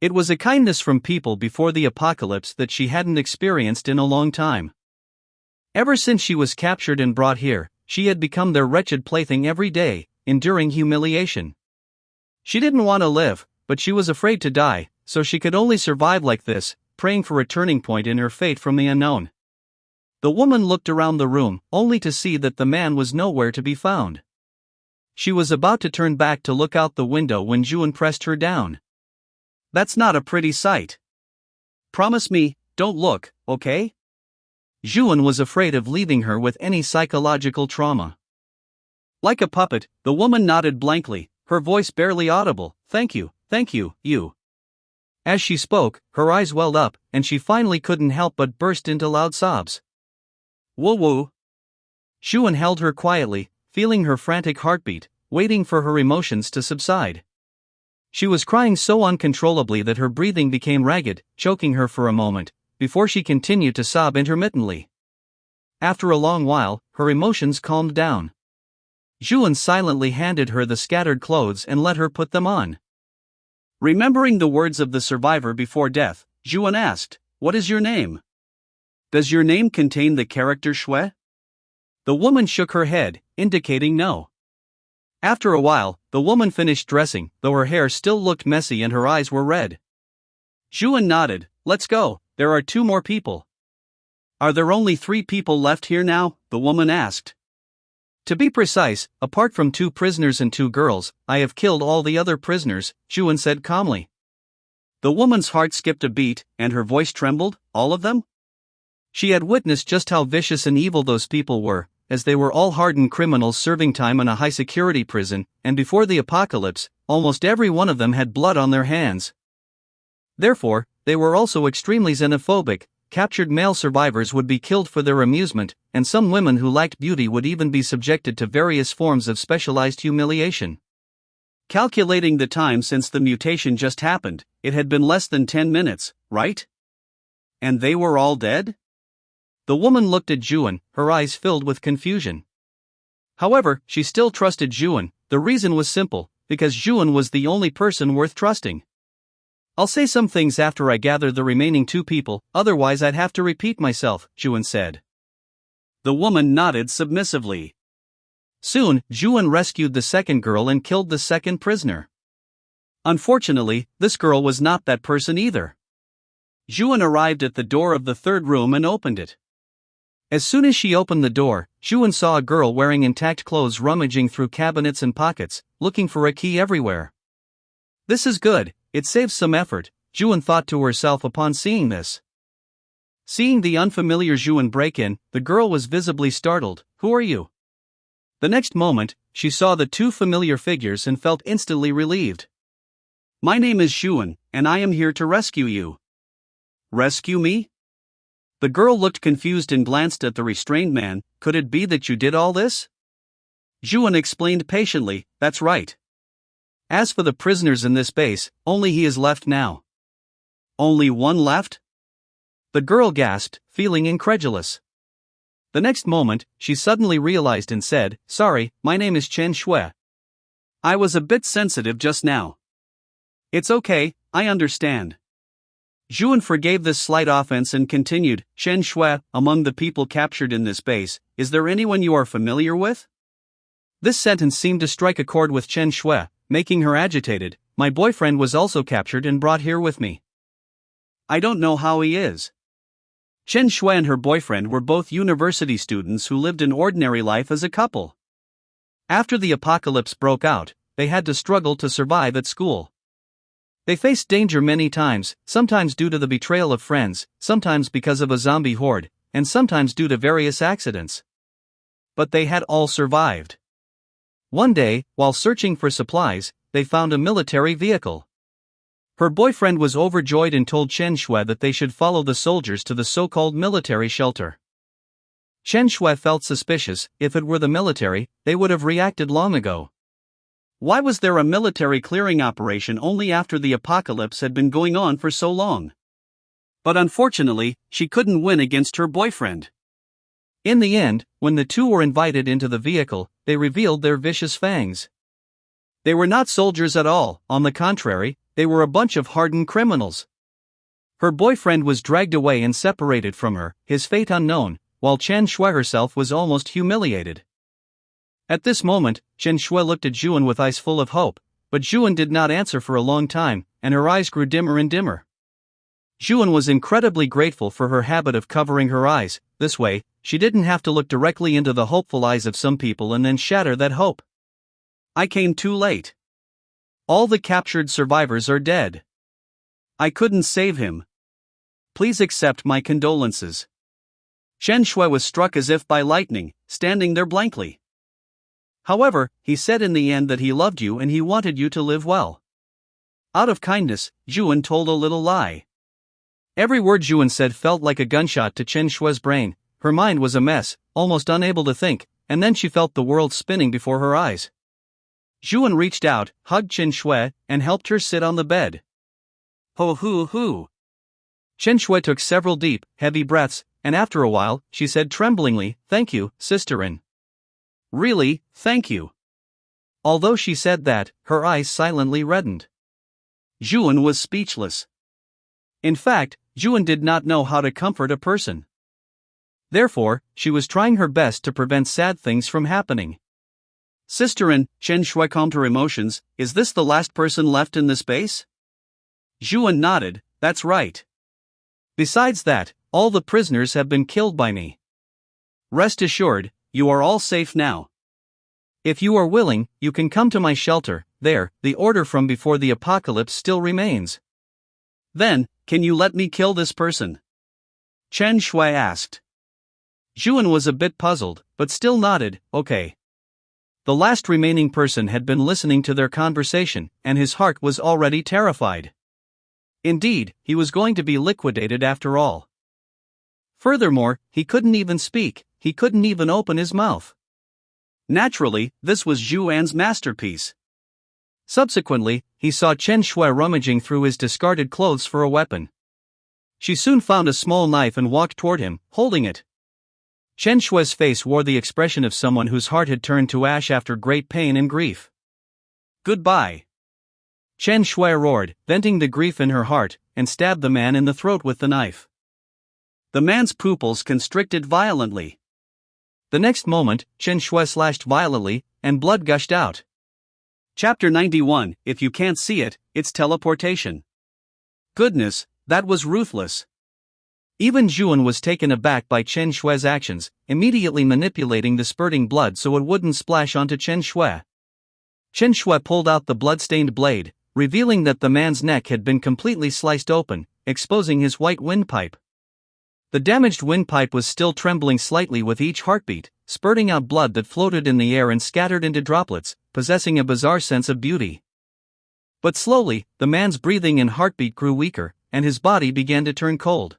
It was a kindness from people before the apocalypse that she hadn't experienced in a long time. Ever since she was captured and brought here, she had become their wretched plaything every day, enduring humiliation. She didn't want to live, but she was afraid to die, so she could only survive like this, praying for a turning point in her fate from the unknown. The woman looked around the room, only to see that the man was nowhere to be found. She was about to turn back to look out the window when Zhuan pressed her down. That's not a pretty sight. Promise me, don't look, okay? Zhuan was afraid of leaving her with any psychological trauma. Like a puppet, the woman nodded blankly, her voice barely audible. Thank you, you. As she spoke, her eyes welled up, and she finally couldn't help but burst into loud sobs. Woo-woo. Zhuan held her quietly, feeling her frantic heartbeat, waiting for her emotions to subside. She was crying so uncontrollably that her breathing became ragged, choking her for a moment, before she continued to sob intermittently. After a long while, her emotions calmed down. Zhuan silently handed her the scattered clothes and let her put them on. Remembering the words of the survivor before death, Zhuan asked, "What is your name? Does your name contain the character Shui?" The woman shook her head, indicating no. After a while, the woman finished dressing, though her hair still looked messy and her eyes were red. Zhuan nodded. Let's go, there are 2 more people. Are there only 3 people left here now? The woman asked. To be precise, apart from 2 prisoners and 2 girls, I have killed all the other prisoners, Zhuan said calmly. The woman's heart skipped a beat, and her voice trembled. All of them? She had witnessed just how vicious and evil those people were, as they were all hardened criminals serving time in a high-security prison, and before the apocalypse, almost every one of them had blood on their hands. Therefore, they were also extremely xenophobic. Captured male survivors would be killed for their amusement, and some women who lacked beauty would even be subjected to various forms of specialized humiliation. Calculating the time since the mutation just happened, it had been less than 10 minutes, right? And they were all dead? The woman looked at Zhuan, her eyes filled with confusion. However, she still trusted Zhuan. The reason was simple, because Zhuan was the only person worth trusting. I'll say some things after I gather the remaining 2 people, otherwise I'd have to repeat myself, Zhuan said. The woman nodded submissively. Soon, Zhuan rescued the second girl and killed the second prisoner. Unfortunately, this girl was not that person either. Zhuan arrived at the door of the 3rd room and opened it. As soon as she opened the door, Zhuan saw a girl wearing intact clothes rummaging through cabinets and pockets, looking for a key everywhere. This is good, it saves some effort, Zhuan thought to herself upon seeing this. Seeing the unfamiliar Zhuan break in, the girl was visibly startled. Who are you? The next moment, she saw the 2 familiar figures and felt instantly relieved. My name is Zhuan, and I am here to rescue you. Rescue me? The girl looked confused and glanced at the restrained man. Could it be that you did all this? Zhuan explained patiently, that's right. As for the prisoners in this base, only he is left now. Only one left? The girl gasped, feeling incredulous. The next moment, she suddenly realized and said, sorry, my name is Chen Shui. I was a bit sensitive just now. It's okay, I understand. Zhuan forgave this slight offense and continued, Chen Shui, among the people captured in this base, is there anyone you are familiar with? This sentence seemed to strike a chord with Chen Shui, making her agitated. My boyfriend was also captured and brought here with me. I don't know how he is. Chen Shui and her boyfriend were both university students who lived an ordinary life as a couple. After the apocalypse broke out, they had to struggle to survive at school. They faced danger many times, sometimes due to the betrayal of friends, sometimes because of a zombie horde, and sometimes due to various accidents. But they had all survived. One day, while searching for supplies, they found a military vehicle. Her boyfriend was overjoyed and told Chen Shui that they should follow the soldiers to the so-called military shelter. Chen Shui felt suspicious. If it were the military, they would have reacted long ago. Why was there a military clearing operation only after the apocalypse had been going on for so long? But unfortunately, she couldn't win against her boyfriend. In the end, when the two were invited into the vehicle, they revealed their vicious fangs. They were not soldiers at all, on the contrary, they were a bunch of hardened criminals. Her boyfriend was dragged away and separated from her, his fate unknown, while Chen Shui herself was almost humiliated. At this moment, Chen Shui looked at Zhuan with eyes full of hope, but Zhuan did not answer for a long time, and her eyes grew dimmer and dimmer. Zhuan was incredibly grateful for her habit of covering her eyes. This way, she didn't have to look directly into the hopeful eyes of some people and then shatter that hope. I came too late. All the captured survivors are dead. I couldn't save him. Please accept my condolences. Chen Shui was struck as if by lightning, standing there blankly. However, he said in the end that he loved you and he wanted you to live well. Out of kindness, Zhuan told a little lie. Every word Zhuan said felt like a gunshot to Chen Shui's brain. Her mind was a mess, almost unable to think, and then she felt the world spinning before her eyes. Zhuan reached out, hugged Chen Shui, and helped her sit on the bed. Ho hoo hoo. Chen Shui took several deep, heavy breaths, and after a while, she said tremblingly, "Thank you, sisterin." Really, thank you. Although she said that, her eyes silently reddened. Zhuan was speechless. In fact, Zhuan did not know how to comfort a person. Therefore, she was trying her best to prevent sad things from happening. Sisterin, Chen Shui calmed her emotions, is this the last person left in this base? Zhuan nodded, that's right. Besides that, all the prisoners have been killed by me. Rest assured, you are all safe now. If you are willing, you can come to my shelter. There, the order from before the apocalypse still remains. Then, can you let me kill this person? Chen Shui asked. Zhuan was a bit puzzled, but still nodded, okay. The last remaining person had been listening to their conversation, and his heart was already terrified. Indeed, he was going to be liquidated after all. Furthermore, he couldn't even speak, he couldn't even open his mouth. Naturally, this was Zhuan's masterpiece. Subsequently, he saw Chen Shui rummaging through his discarded clothes for a weapon. She soon found a small knife and walked toward him, holding it. Chen Shui's face wore the expression of someone whose heart had turned to ash after great pain and grief. Goodbye. Chen Shui roared, venting the grief in her heart, and stabbed the man in the throat with the knife. The man's pupils constricted violently. The next moment, Chen Shui slashed violently, and blood gushed out. Chapter 91, if you can't see it, it's teleportation. Goodness, that was ruthless. Even Zhuan was taken aback by Chen Shui's actions, immediately manipulating the spurting blood so it wouldn't splash onto Chen Shui. Chen Shui pulled out the blood-stained blade, revealing that the man's neck had been completely sliced open, exposing his white windpipe. The damaged windpipe was still trembling slightly with each heartbeat, spurting out blood that floated in the air and scattered into droplets, possessing a bizarre sense of beauty. But slowly, the man's breathing and heartbeat grew weaker, and his body began to turn cold.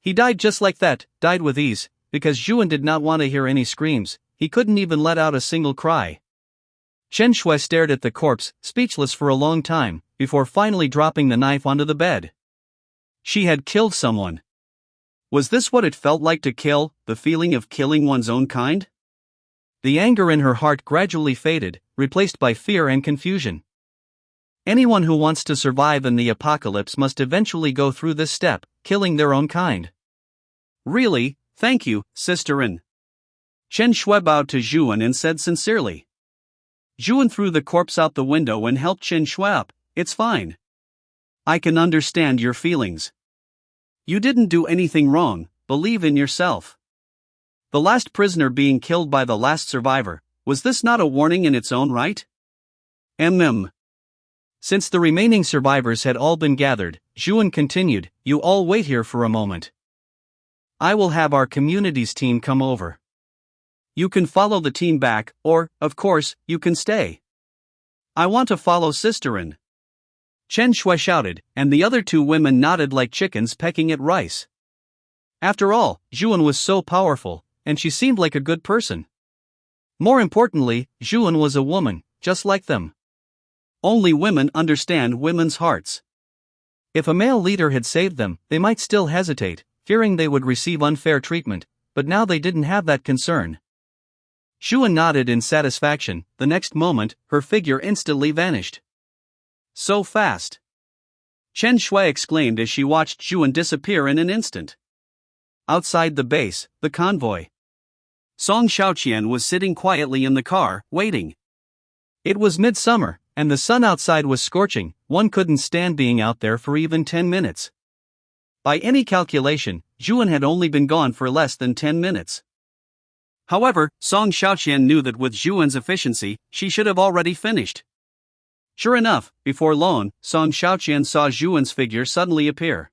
He died just like that, died with ease, because Zhuan did not want to hear any screams, he couldn't even let out a single cry. Chen Shui stared at the corpse, speechless for a long time, before finally dropping the knife onto the bed. She had killed someone. Was this what it felt like to kill, the feeling of killing one's own kind? The anger in her heart gradually faded, replaced by fear and confusion. Anyone who wants to survive in the apocalypse must eventually go through this step, killing their own kind. Really, thank you, sisterin. Chen Shui bowed to Zhuan and said sincerely. Zhuan threw the corpse out the window and helped Chen Shui up. It's fine. I can understand your feelings. You didn't do anything wrong, believe in yourself. The last prisoner being killed by the last survivor, was this not a warning in its own right? Since the remaining survivors had all been gathered, Zhuan continued, you all wait here for a moment. I will have our community's team come over. You can follow the team back, or, of course, you can stay. I want to follow Sisterin. Chen Shui shouted, and the other two women nodded like chickens pecking at rice. After all, Zhuan was so powerful, and she seemed like a good person. More importantly, Zhuan was a woman, just like them. Only women understand women's hearts. If a male leader had saved them, they might still hesitate, fearing they would receive unfair treatment, but now they didn't have that concern. Zhuan nodded in satisfaction. The next moment, her figure instantly vanished. So fast! Chen Shui exclaimed as she watched Zhuan disappear in an instant. Outside the base, the convoy. Song Xiaoqian was sitting quietly in the car, waiting. It was midsummer, and the sun outside was scorching. One couldn't stand being out there for even 10 minutes. By any calculation, Zhuan had only been gone for less than 10 minutes. However, Song Xiaoqian knew that with Zhuan's efficiency, she should have already finished. Sure enough, before long, Song Xiaoqian saw Zhuan's figure suddenly appear.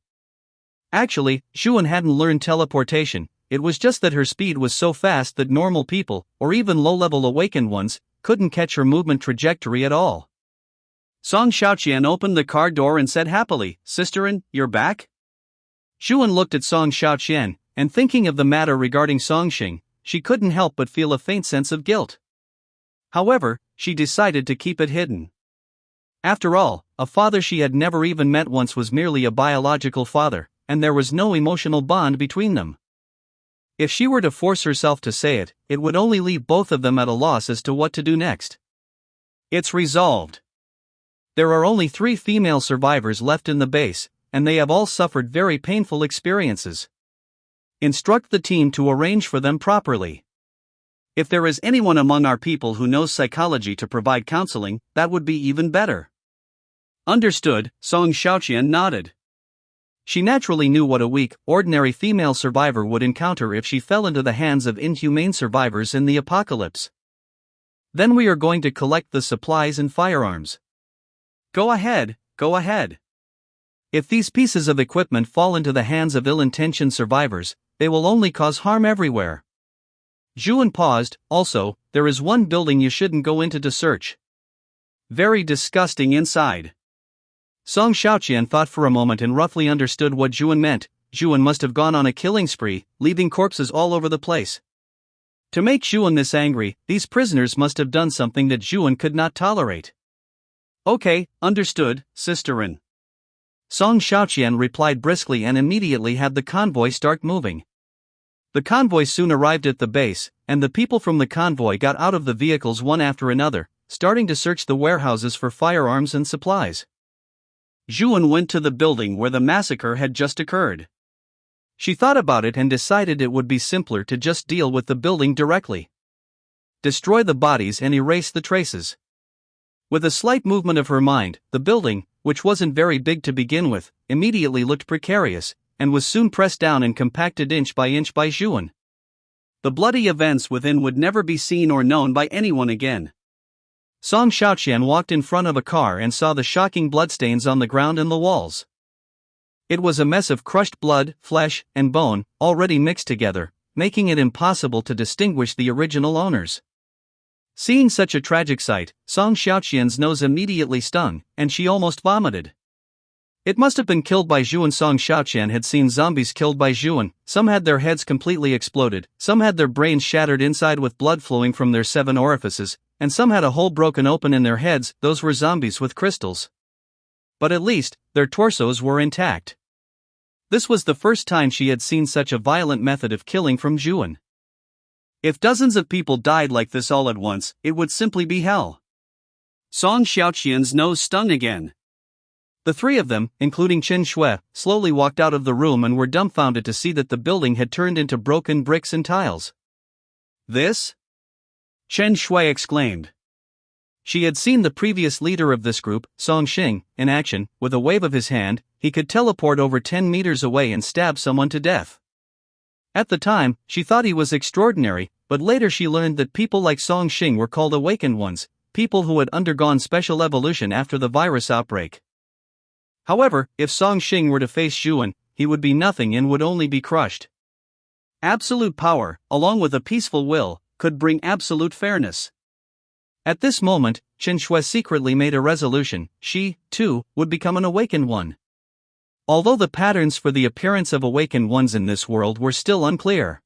Actually, Zhuan hadn't learned teleportation. It was just that her speed was so fast that normal people, or even low-level awakened ones, couldn't catch her movement trajectory at all. Song Xiaoqian opened the car door and said happily, "Sisterin, you're back?" Zhuan looked at Song Xiaoqian, and thinking of the matter regarding Songxing, she couldn't help but feel a faint sense of guilt. However, she decided to keep it hidden. After all, a father she had never even met once was merely a biological father, and there was no emotional bond between them. If she were to force herself to say it, it would only leave both of them at a loss as to what to do next. It's resolved. There are only 3 female survivors left in the base, and they have all suffered very painful experiences. Instruct the team to arrange for them properly. If there is anyone among our people who knows psychology to provide counseling, that would be even better. Understood, Song Xiaoqian nodded. She naturally knew what a weak, ordinary female survivor would encounter if she fell into the hands of inhumane survivors in the apocalypse. Then we are going to collect the supplies and firearms. Go ahead, go ahead. If these pieces of equipment fall into the hands of ill-intentioned survivors, they will only cause harm everywhere. Zhuan paused. Also, there is one building you shouldn't go into to search. Very disgusting inside. Song Xiaoqian thought for a moment and roughly understood what Zhuan meant. Zhuan must have gone on a killing spree, leaving corpses all over the place. To make Zhuan this angry, these prisoners must have done something that Zhuan could not tolerate. Okay, understood, Sisterin. Song Xiaoqian replied briskly and immediately had the convoy start moving. The convoy soon arrived at the base, and the people from the convoy got out of the vehicles one after another, starting to search the warehouses for firearms and supplies. Zhuan went to the building where the massacre had just occurred. She thought about it and decided it would be simpler to just deal with the building directly. Destroy the bodies and erase the traces. With a slight movement of her mind, the building, which wasn't very big to begin with, immediately looked precarious, and was soon pressed down and compacted inch by Zhuan. The bloody events within would never be seen or known by anyone again. Song Xiaoqian walked in front of a car and saw the shocking bloodstains on the ground and the walls. It was a mess of crushed blood, flesh, and bone, already mixed together, making it impossible to distinguish the original owners. Seeing such a tragic sight, Song Xiaoqian's nose immediately stung, and she almost vomited. It must have been killed by Zhuan. Song Xiaoqian had seen zombies killed by Zhuan. Some had their heads completely exploded, some had their brains shattered inside with blood flowing from their 7 orifices, and some had a hole broken open in their heads. Those were zombies with crystals. But at least, their torsos were intact. This was the first time she had seen such a violent method of killing from Zhuan. If dozens of people died like this all at once, it would simply be hell. Song Xiaoqian's nose stung again. The 3 of them, including Chen Shui, slowly walked out of the room and were dumbfounded to see that the building had turned into broken bricks and tiles. This? Chen Shui exclaimed. She had seen the previous leader of this group, Songxing, in action. With a wave of his hand, he could teleport over 10 meters away and stab someone to death. At the time, she thought he was extraordinary, but later she learned that people like Songxing were called awakened ones, people who had undergone special evolution after the virus outbreak. However, if Songxing were to face Zhuan, he would be nothing and would only be crushed. Absolute power, along with a peaceful will, could bring absolute fairness. At this moment, Chen Shui secretly made a resolution: she, too, would become an awakened one. Although the patterns for the appearance of awakened ones in this world were still unclear.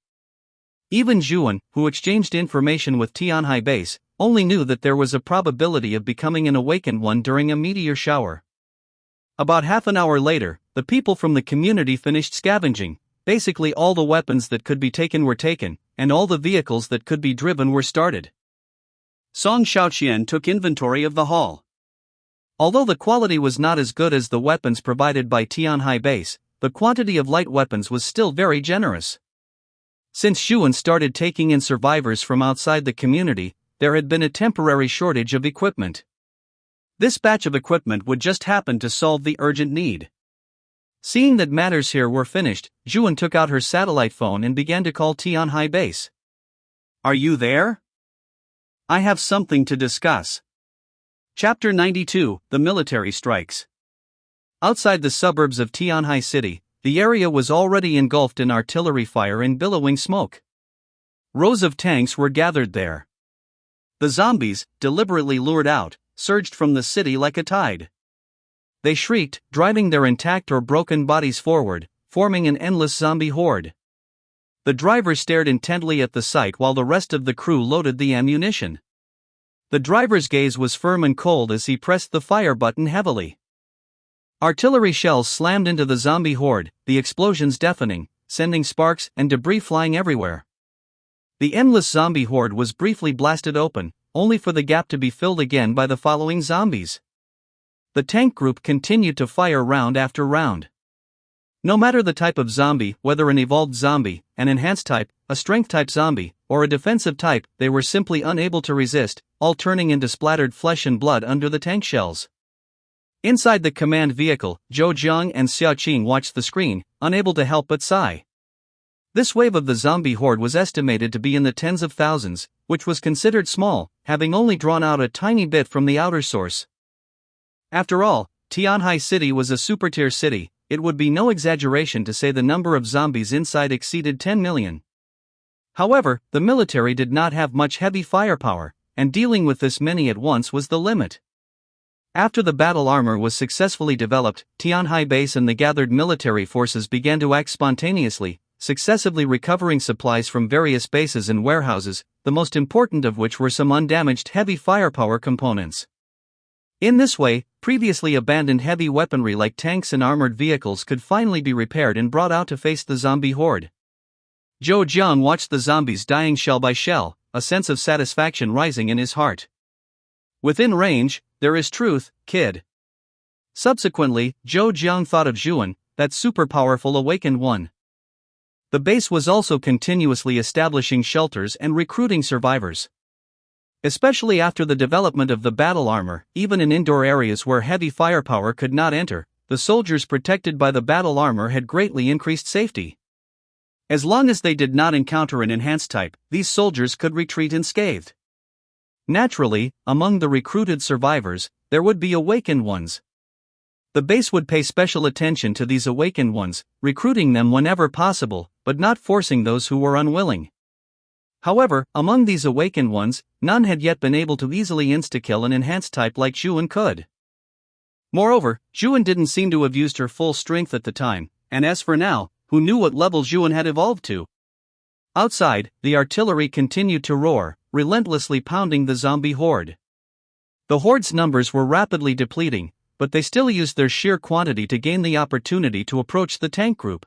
Even Zhuan, who exchanged information with Tianhai Base, only knew that there was a probability of becoming an awakened one during a meteor shower. About half an hour later, the people from the community finished scavenging. Basically all the weapons that could be taken were taken, and all the vehicles that could be driven were started. Song Xiaoqian took inventory of the haul. Although the quality was not as good as the weapons provided by Tianhai Base, the quantity of light weapons was still very generous. Since Zhuan started taking in survivors from outside the community, there had been a temporary shortage of equipment. This batch of equipment would just happen to solve the urgent need. Seeing that matters here were finished, Zhuan took out her satellite phone and began to call Tianhai Base. "Are you there? I have something to discuss." Chapter 92, The Military Strikes. Outside the suburbs of Tianhai City, the area was already engulfed in artillery fire and billowing smoke. Rows of tanks were gathered there. The zombies, deliberately lured out, surged from the city like a tide. They shrieked, driving their intact or broken bodies forward, forming an endless zombie horde. The driver stared intently at the sight while the rest of the crew loaded the ammunition. The driver's gaze was firm and cold as he pressed the fire button heavily. Artillery shells slammed into the zombie horde, the explosions deafening, sending sparks and debris flying everywhere. The endless zombie horde was briefly blasted open, only for the gap to be filled again by the following zombies. The tank group continued to fire round after round. No matter the type of zombie, whether an evolved zombie, an enhanced type, a strength type zombie, or a defensive type, they were simply unable to resist, all turning into splattered flesh and blood under the tank shells. Inside the command vehicle, Zhou Jiang and Xiao Qing watched the screen, unable to help but sigh. This wave of the zombie horde was estimated to be in the tens of thousands, which was considered small, having only drawn out a tiny bit from the outer source. After all, Tianhai City was a super-tier city. It would be no exaggeration to say the number of zombies inside exceeded 10 million. However, the military did not have much heavy firepower, and dealing with this many at once was the limit. After the battle armor was successfully developed, Tianhai Base and the gathered military forces began to act spontaneously, successively recovering supplies from various bases and warehouses, the most important of which were some undamaged heavy firepower components. In this way, previously abandoned heavy weaponry like tanks and armored vehicles could finally be repaired and brought out to face the zombie horde. Zhou Jiang watched the zombies dying shell by shell, a sense of satisfaction rising in his heart. "Within range, there is truth, kid." Subsequently, Zhou Jiang thought of Zhuan, that super-powerful awakened one. The base was also continuously establishing shelters and recruiting survivors. Especially after the development of the battle armor, even in indoor areas where heavy firepower could not enter, the soldiers protected by the battle armor had greatly increased safety. As long as they did not encounter an enhanced type, these soldiers could retreat unscathed. Naturally, among the recruited survivors, there would be awakened ones. The base would pay special attention to these awakened ones, recruiting them whenever possible, but not forcing those who were unwilling. However, among these awakened ones, none had yet been able to easily insta-kill an enhanced type like Zhuan could. Moreover, Zhuan didn't seem to have used her full strength at the time, and as for now, who knew what level Zhuan had evolved to? Outside, the artillery continued to roar, relentlessly pounding the zombie horde. The horde's numbers were rapidly depleting, but they still used their sheer quantity to gain the opportunity to approach the tank group.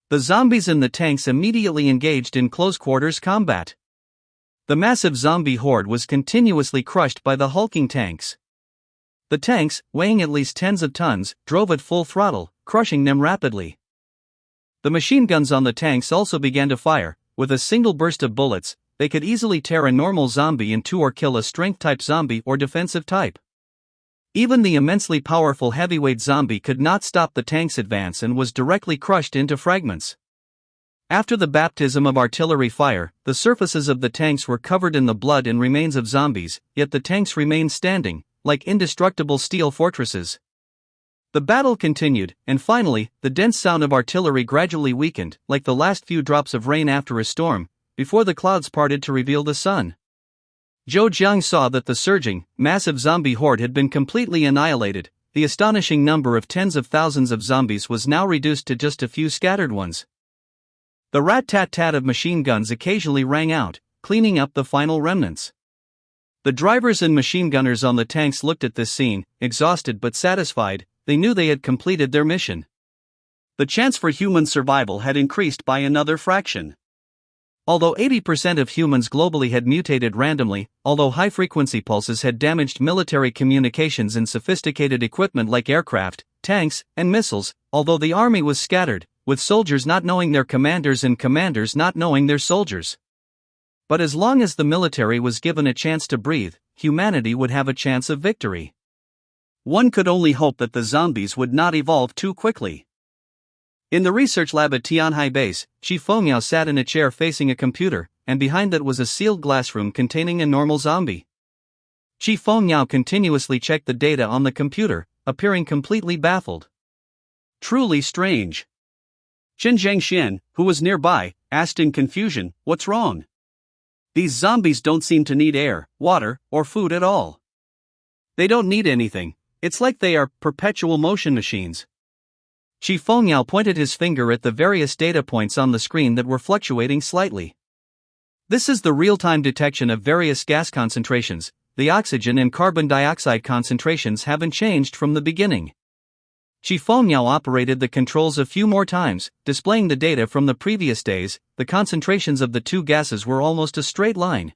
The zombies and the tanks immediately engaged in close-quarters combat. The massive zombie horde was continuously crushed by the hulking tanks. The tanks, weighing at least tens of tons, drove at full throttle, crushing them rapidly. The machine guns on the tanks also began to fire. With a single burst of bullets, they could easily tear a normal zombie in two or kill a strength-type zombie or defensive type. Even the immensely powerful heavyweight zombie could not stop the tank's advance and was directly crushed into fragments. After the baptism of artillery fire, the surfaces of the tanks were covered in the blood and remains of zombies, yet the tanks remained standing, like indestructible steel fortresses. The battle continued, and finally, the dense sound of artillery gradually weakened, like the last few drops of rain after a storm, before the clouds parted to reveal the sun. Zhou Jiang saw that the surging, massive zombie horde had been completely annihilated. The astonishing number of tens of thousands of zombies was now reduced to just a few scattered ones. The rat-tat-tat of machine guns occasionally rang out, cleaning up the final remnants. The drivers and machine gunners on the tanks looked at this scene, exhausted but satisfied. They knew they had completed their mission. The chance for human survival had increased by another fraction. Although 80% of humans globally had mutated randomly, although high-frequency pulses had damaged military communications and sophisticated equipment like aircraft, tanks, and missiles, although the army was scattered, with soldiers not knowing their commanders and commanders not knowing their soldiers. But as long as the military was given a chance to breathe, humanity would have a chance of victory. One could only hope that the zombies would not evolve too quickly. In the research lab at Tianhai Base, Qi Fengyao sat in a chair facing a computer, and behind that was a sealed glass room containing a normal zombie. Qi Fengyao continuously checked the data on the computer, appearing completely baffled. Truly strange. Chen Zhengxian, who was nearby, asked in confusion, "What's wrong? These zombies don't seem to need air, water, or food at all. They don't need anything. It's like they are perpetual motion machines." Qi Fengyao pointed his finger at the various data points on the screen that were fluctuating slightly. This is the real-time detection of various gas concentrations. The oxygen and carbon dioxide concentrations haven't changed from the beginning. Qi Fengyao operated the controls a few more times, displaying the data from the previous days. The concentrations of the two gases were almost a straight line.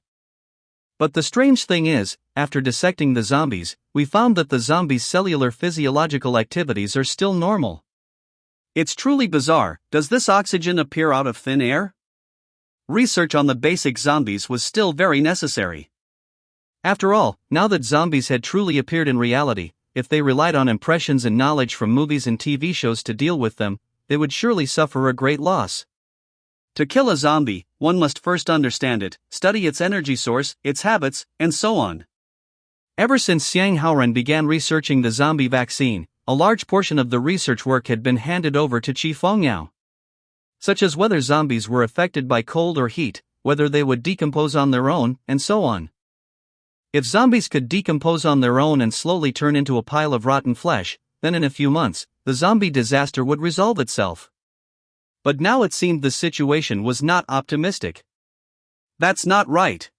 But the strange thing is, after dissecting the zombies, we found that the zombies' cellular physiological activities are still normal. It's truly bizarre. Does this oxygen appear out of thin air? Research on the basic zombies was still very necessary. After all, now that zombies had truly appeared in reality, if they relied on impressions and knowledge from movies and TV shows to deal with them, they would surely suffer a great loss. To kill a zombie, one must first understand it, study its energy source, its habits, and so on. Ever since Xiang Haoren began researching the zombie vaccine, a large portion of the research work had been handed over to Qi Fengyao. Such as whether zombies were affected by cold or heat, whether they would decompose on their own, and so on. If zombies could decompose on their own and slowly turn into a pile of rotten flesh, then in a few months, the zombie disaster would resolve itself. But now it seemed the situation was not optimistic. That's not right.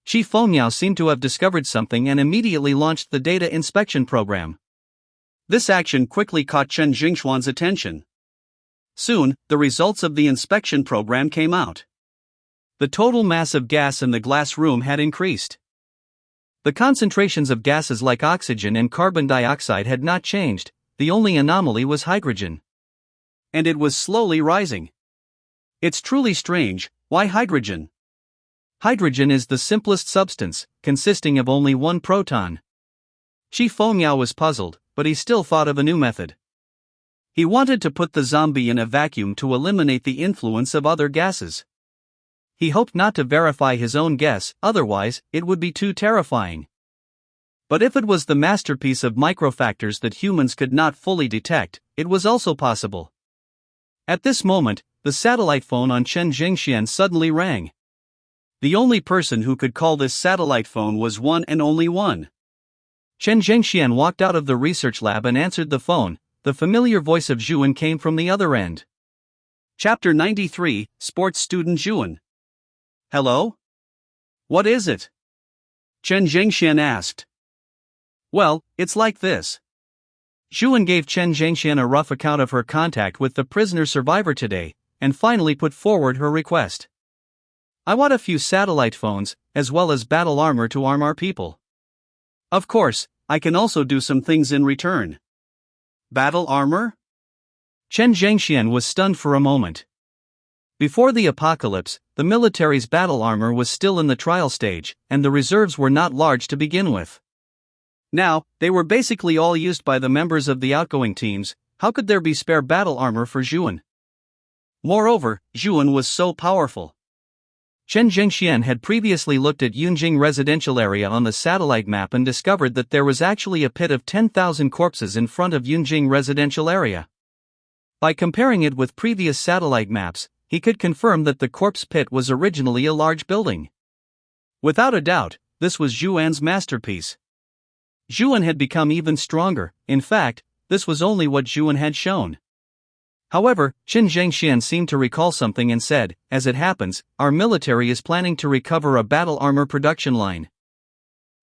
Qi Fengyao seemed to have discovered something and immediately launched the data inspection program. This action quickly caught Chen Jingxuan's attention. Soon, the results of the inspection program came out. The total mass of gas in the glass room had increased. The concentrations of gases like oxygen and carbon dioxide had not changed. The only anomaly was hydrogen. And it was slowly rising. It's truly strange. Why hydrogen? Hydrogen is the simplest substance, consisting of only one proton. Qi Fengyao was puzzled, but he still thought of a new method. He wanted to put the zombie in a vacuum to eliminate the influence of other gases. He hoped not to verify his own guess, otherwise, it would be too terrifying. But if it was the masterpiece of microfactors that humans could not fully detect, it was also possible. At this moment, the satellite phone on Chen Jingxian suddenly rang. The only person who could call this satellite phone was one and only one. Chen Jingxian walked out of the research lab and answered the phone. The familiar voice of Zhuan came from the other end. Chapter 93, Sports Student Zhuan. Hello? What is it? Chen Jingxian asked. Well, it's like this. Zhuan gave Chen Jingxian a rough account of her contact with the prisoner survivor today, and finally put forward her request. I want a few satellite phones, as well as battle armor to arm our people. Of course, I can also do some things in return. Battle armor? Chen Jingxian was stunned for a moment. Before the apocalypse, the military's battle armor was still in the trial stage, and the reserves were not large to begin with. Now, they were basically all used by the members of the outgoing teams. How could there be spare battle armor for Zhuan? Moreover, Zhuan was so powerful. Chen Zhengxian had previously looked at Yunjing residential area on the satellite map and discovered that there was actually a pit of 10,000 corpses in front of Yunjing residential area. By comparing it with previous satellite maps, he could confirm that the corpse pit was originally a large building. Without a doubt, this was Zhu An's masterpiece. Zhu An had become even stronger. In fact, this was only what Zhu An had shown. However, Chen Zhengxian seemed to recall something and said, "As it happens, our military is planning to recover a battle armor production line.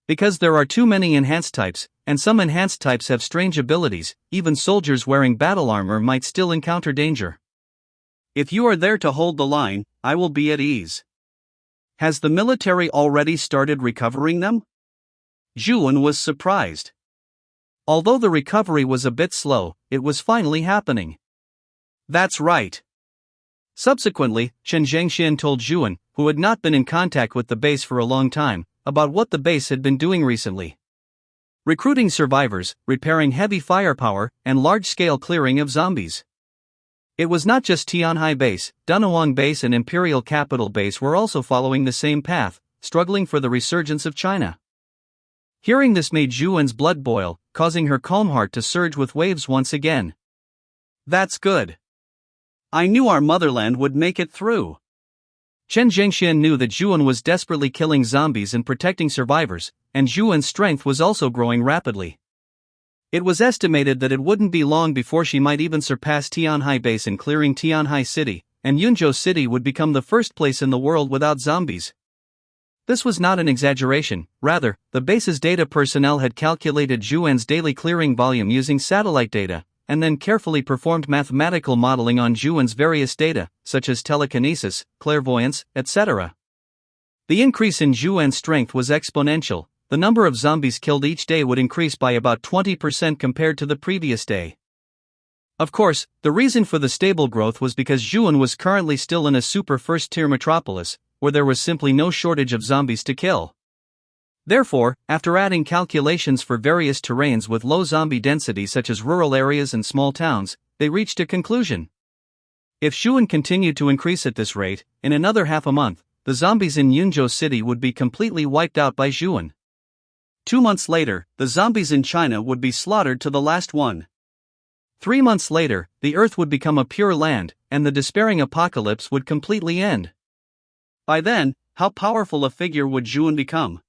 Because there are too many enhanced types, and some enhanced types have strange abilities, even soldiers wearing battle armor might still encounter danger. If you are there to hold the line, I will be at ease." Has the military already started recovering them? Zhu An was surprised. Although the recovery was a bit slow, it was finally happening. That's right. Subsequently, Chen Zhengxian told Zhu An, who had not been in contact with the base for a long time, about what the base had been doing recently. Recruiting survivors, repairing heavy firepower, and large-scale clearing of zombies. It was not just Tianhai Base, Dunhuang Base and Imperial Capital Base were also following the same path, struggling for the resurgence of China. Hearing this made Zhu An's blood boil, causing her calm heart to surge with waves once again. That's good. I knew our motherland would make it through. Chen Zhengxian knew that Zhu An was desperately killing zombies and protecting survivors, and Zhu An's strength was also growing rapidly. It was estimated that it wouldn't be long before she might even surpass Tianhai Base in clearing Tianhai City, and Yunzhou City would become the first place in the world without zombies. This was not an exaggeration, rather, the base's data personnel had calculated Zhu An's daily clearing volume using satellite data, and then carefully performed mathematical modeling on Zhu An's various data, such as telekinesis, clairvoyance, etc. The increase in Zhu An's strength was exponential. The number of zombies killed each day would increase by about 20% compared to the previous day. Of course, the reason for the stable growth was because Zhu An was currently still in a super first-tier metropolis, where there was simply no shortage of zombies to kill. Therefore, after adding calculations for various terrains with low zombie density such as rural areas and small towns, they reached a conclusion. If Zhu An continued to increase at this rate, in another half a month, the zombies in Yunzhou City would be completely wiped out by Zhu An. 2 months later, the zombies in China would be slaughtered to the last one. 3 months later, the earth would become a pure land, and the despairing apocalypse would completely end. By then, how powerful a figure would Zhu An become?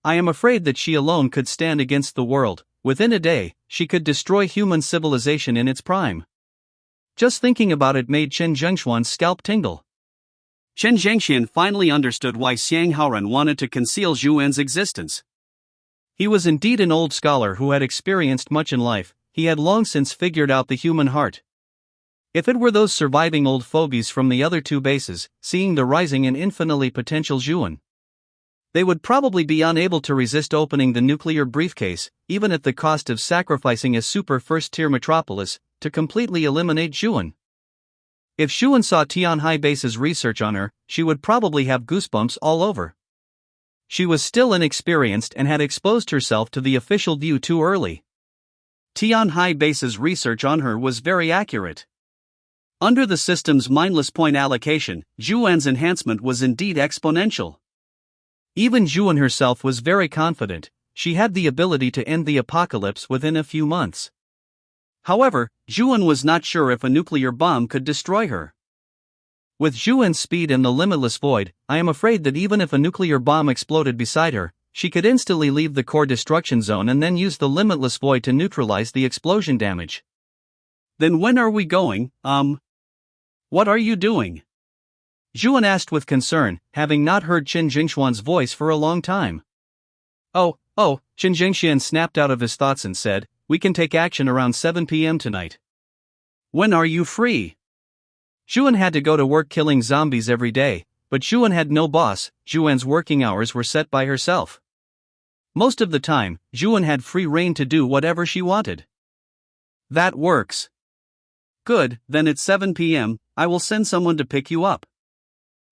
I am afraid that she alone could stand against the world. Within a day, she could destroy human civilization in its prime. Just thinking about it made Chen Zhengxian's scalp tingle. Chen Zhengxian finally understood why Xiang Haoran wanted to conceal Zhu An's existence. He was indeed an old scholar who had experienced much in life. He had long since figured out the human heart. If it were those surviving old fogies from the other two bases, seeing the rising and infinitely potential Zhu An, they would probably be unable to resist opening the nuclear briefcase, even at the cost of sacrificing a super first-tier metropolis, to completely eliminate Zhu An. If Zhu An saw Tianhai Base's research on her, she would probably have goosebumps all over. She was still inexperienced and had exposed herself to the official view too early. Tianhai Base's research on her was very accurate. Under the system's mindless point allocation, Zhu An's enhancement was indeed exponential. Even Zhu An herself was very confident. She had the ability to end the apocalypse within a few months. However, Zhu An was not sure if a nuclear bomb could destroy her. With Zhu An's speed and the limitless void, I am afraid that even if a nuclear bomb exploded beside her, she could instantly leave the core destruction zone and then use the limitless void to neutralize the explosion damage. Then when are we going? What are you doing? Zhu An asked with concern, having not heard Chen Zhengxian's voice for a long time. Oh, Chen Zhengxian snapped out of his thoughts and said, "We can take action around 7 p.m. tonight. When are you free?" Zhu An had to go to work killing zombies every day, but Zhu An had no boss. Zhu An's working hours were set by herself. Most of the time, Zhu An had free rein to do whatever she wanted. That works. Good, then at 7 p.m., I will send someone to pick you up.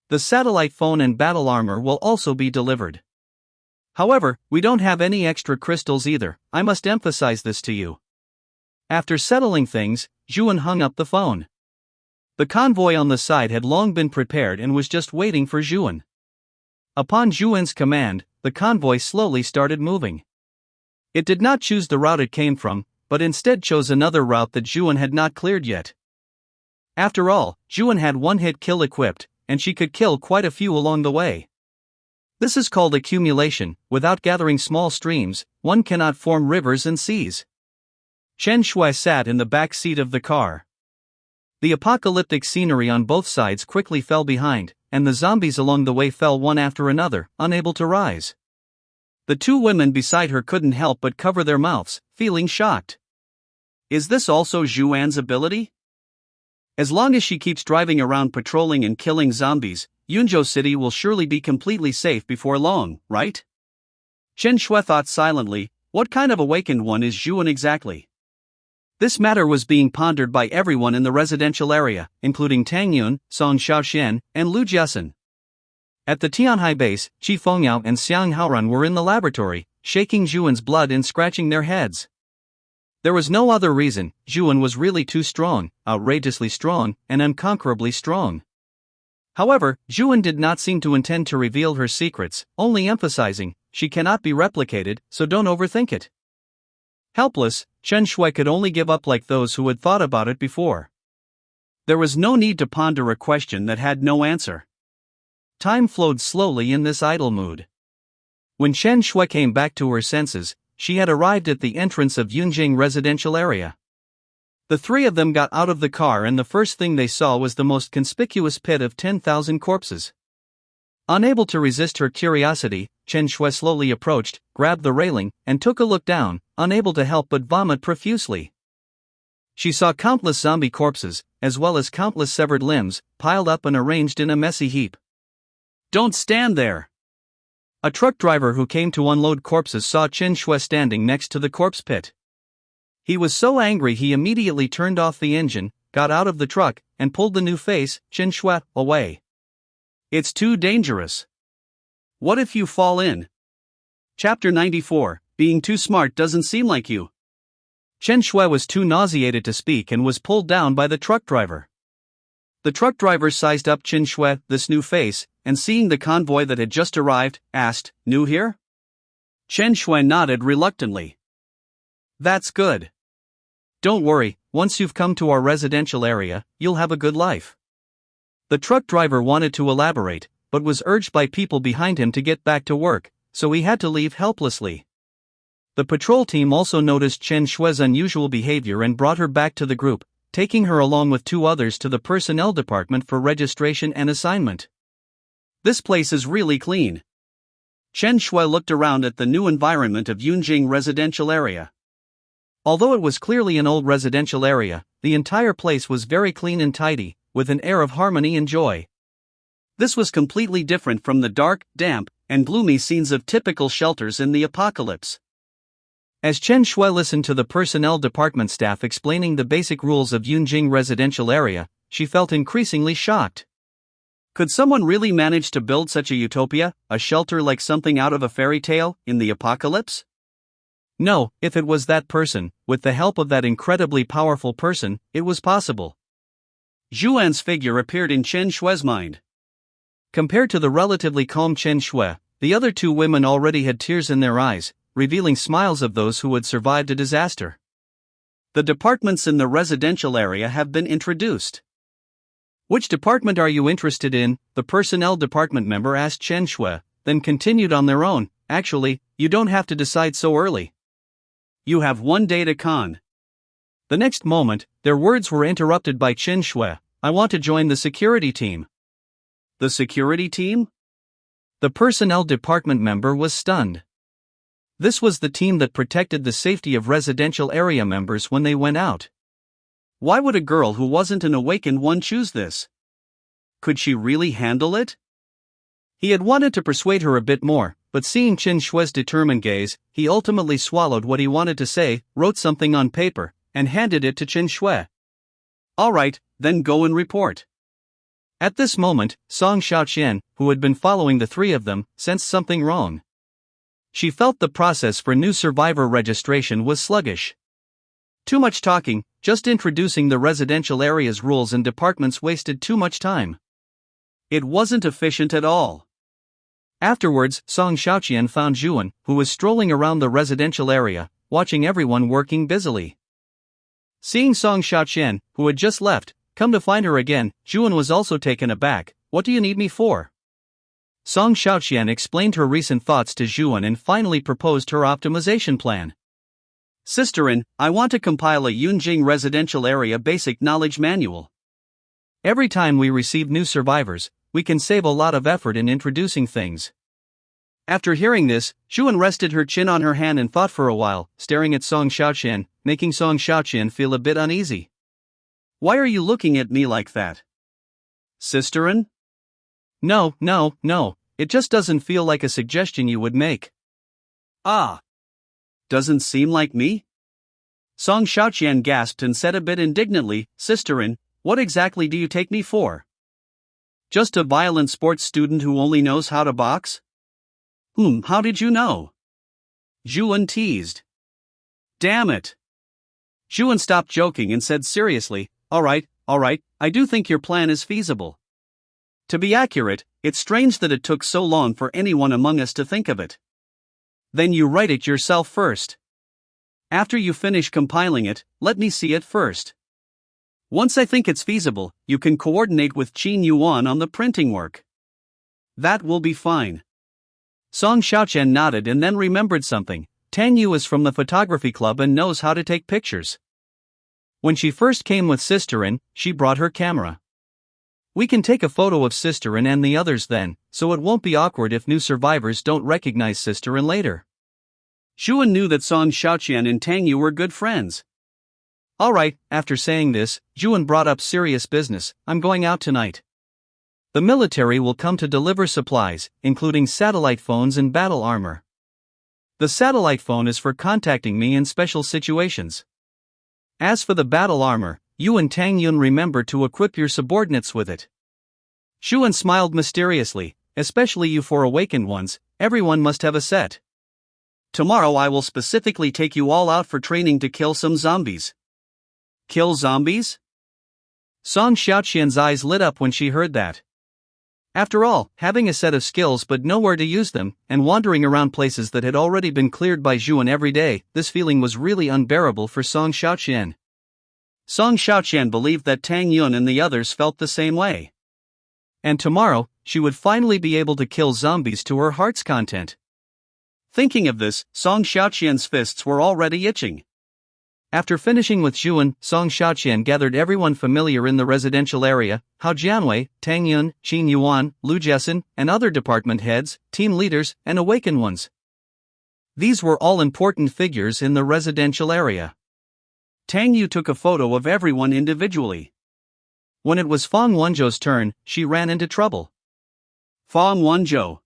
The satellite phone and battle armor will also be delivered. However, we don't have any extra crystals either. I must emphasize this to you. After settling things, Zhu An hung up the phone. The convoy on the side had long been prepared and was just waiting for Zhuan. Upon Zhuan's command, the convoy slowly started moving. It did not choose the route it came from, but instead chose another route that Zhuan had not cleared yet. After all, Zhuan had one-hit kill equipped, and she could kill quite a few along the way. This is called accumulation. Without gathering small streams, one cannot form rivers and seas. Chen Shui sat in the back seat of the car. The apocalyptic scenery on both sides quickly fell behind, and the zombies along the way fell one after another, unable to rise. The two women beside her couldn't help but cover their mouths, feeling shocked. Is this also Zhuan's ability? As long as she keeps driving around patrolling and killing zombies, Yunzhou City will surely be completely safe before long, right? Chen Shui thought silently, what kind of awakened one is Zhuan exactly? This matter was being pondered by everyone in the residential area, including Tang Yun, Song Xiaoxian, and Lu Jiasen. At the Tianhai base, Qi Fengyao and Xiang Haoran were in the laboratory, shaking Zhuan's blood and scratching their heads. There was no other reason. Zhuan was really too strong, outrageously strong, and unconquerably strong. However, Zhuan did not seem to intend to reveal her secrets, only emphasizing, she cannot be replicated, so don't overthink it. Helpless, Chen Shui could only give up like those who had thought about it before. There was no need to ponder a question that had no answer. Time flowed slowly in this idle mood. When Chen Shui came back to her senses, she had arrived at the entrance of Yunjing residential area. The three of them got out of the car and the first thing they saw was the most conspicuous pit of 10,000 corpses. Unable to resist her curiosity, Chen Shui slowly approached, grabbed the railing, and took a look down, unable to help but vomit profusely. She saw countless zombie corpses, as well as countless severed limbs, piled up and arranged in a messy heap. Don't stand there! A truck driver who came to unload corpses saw Chen Shui standing next to the corpse pit. He was so angry he immediately turned off the engine, got out of the truck, and pulled the new face, Chen Shui, away. It's too dangerous. What if you fall in? Chapter 94, Being too smart doesn't seem like you. Chen Shui was too nauseated to speak and was pulled down by the truck driver. The truck driver sized up Chen Shui, this new face, and seeing the convoy that had just arrived, asked, "New here?" Chen Shui nodded reluctantly. That's good. Don't worry, once you've come to our residential area, you'll have a good life. The truck driver wanted to elaborate, but was urged by people behind him to get back to work, so he had to leave helplessly. The patrol team also noticed Chen Shui's unusual behavior and brought her back to the group, taking her along with two others to the personnel department for registration and assignment. This place is really clean. Chen Shui looked around at the new environment of Yunjing residential area. Although it was clearly an old residential area, the entire place was very clean and tidy, with an air of harmony and joy. This was completely different from the dark, damp, and gloomy scenes of typical shelters in the apocalypse. As Chen Shui listened to the personnel department staff explaining the basic rules of Yunjing residential area, she felt increasingly shocked. Could someone really manage to build such a utopia, a shelter like something out of a fairy tale, in the apocalypse? No, if it was that person, with the help of that incredibly powerful person, it was possible. Zhuan's figure appeared in Chen Shui's mind. Compared to the relatively calm Chen Shui, the other two women already had tears in their eyes, revealing smiles of those who had survived a disaster. The departments in the residential area have been introduced. Which department are you interested in? The personnel department member asked Chen Shui, then continued on their own. Actually, you don't have to decide so early. You have one day to con. The next moment, their words were interrupted by Chen Shui. I want to join the security team. The security team? The personnel department member was stunned. This was the team that protected the safety of residential area members when they went out. Why would a girl who wasn't an awakened one choose this? Could she really handle it? He had wanted to persuade her a bit more, but seeing Chen Shui's determined gaze, he ultimately swallowed what he wanted to say, wrote something on paper, and handed it to Chen Shui. All right, then go and report. At this moment, Song Xiaoxian, who had been following the three of them, sensed something wrong. She felt the process for new survivor registration was sluggish. Too much talking, just introducing the residential area's rules and departments wasted too much time. It wasn't efficient at all. Afterwards, Song Xiaoqian found Zhuan, who was strolling around the residential area, watching everyone working busily. Seeing Song Xiaoqian, who had just left, come to find her again, Zhuan was also taken aback. "What do you need me for?" Song Xiaoqian explained her recent thoughts to Zhuan and finally proposed her optimization plan. "Sisterin, I want to compile a Yunjing residential area basic knowledge manual. Every time we receive new survivors, we can save a lot of effort in introducing things." After hearing this, Zhuan rested her chin on her hand and thought for a while, staring at Song Xiaoqian, making Song Xiaoqian feel a bit uneasy. "Why are you looking at me like that? Sisterin?" No, it just doesn't feel like a suggestion you would make." "Ah. Doesn't seem like me?" Song Xiaoqian gasped and said a bit indignantly, "Sisterin, what exactly do you take me for? Just a violent sports student who only knows how to box?" How did you know?" Zhuan teased. "Damn it." Zhuan stopped joking and said seriously, All right, I do think your plan is feasible. To be accurate, it's strange that it took so long for anyone among us to think of it. Then you write it yourself first. After you finish compiling it, let me see it first. Once I think it's feasible, you can coordinate with Qin Yuan on the printing work. That will be fine." Song Xiaoqian nodded and then remembered something. Tang Yu is from the photography club and knows how to take pictures. When she first came with Sisterin, she brought her camera. "We can take a photo of Sisterin and the others then, so it won't be awkward if new survivors don't recognize Sisterin later." Zhuan knew that Song Xiaoqian and Tang Yu were good friends. "Alright," after saying this, Zhuan brought up serious business. "I'm going out tonight. The military will come to deliver supplies, including satellite phones and battle armor. The satellite phone is for contacting me in special situations. As for the battle armor, you and Tang Yun remember to equip your subordinates with it." Zhuan smiled mysteriously. "Especially you four awakened ones, everyone must have a set. Tomorrow I will specifically take you all out for training to kill some zombies." "Kill zombies?" Song Xiaoqian's eyes lit up when she heard that. After all, having a set of skills but nowhere to use them, and wandering around places that had already been cleared by Zhuan every day, this feeling was really unbearable for Song Xiaoqian. Song Xiaoqian believed that Tang Yun and the others felt the same way. And tomorrow, she would finally be able to kill zombies to her heart's content. Thinking of this, Song Xiaoqian's fists were already itching. After finishing with Zhuan, Song Xiaoqian gathered everyone familiar in the residential area: Hao Jianwei, Tang Yun, Qin Yuan, Lu Jessen, and other department heads, team leaders, and awakened ones. These were all important figures in the residential area. Tang Yu took a photo of everyone individually. When it was Fang Wenzhou's turn, she ran into trouble. "Fang Wenzhou,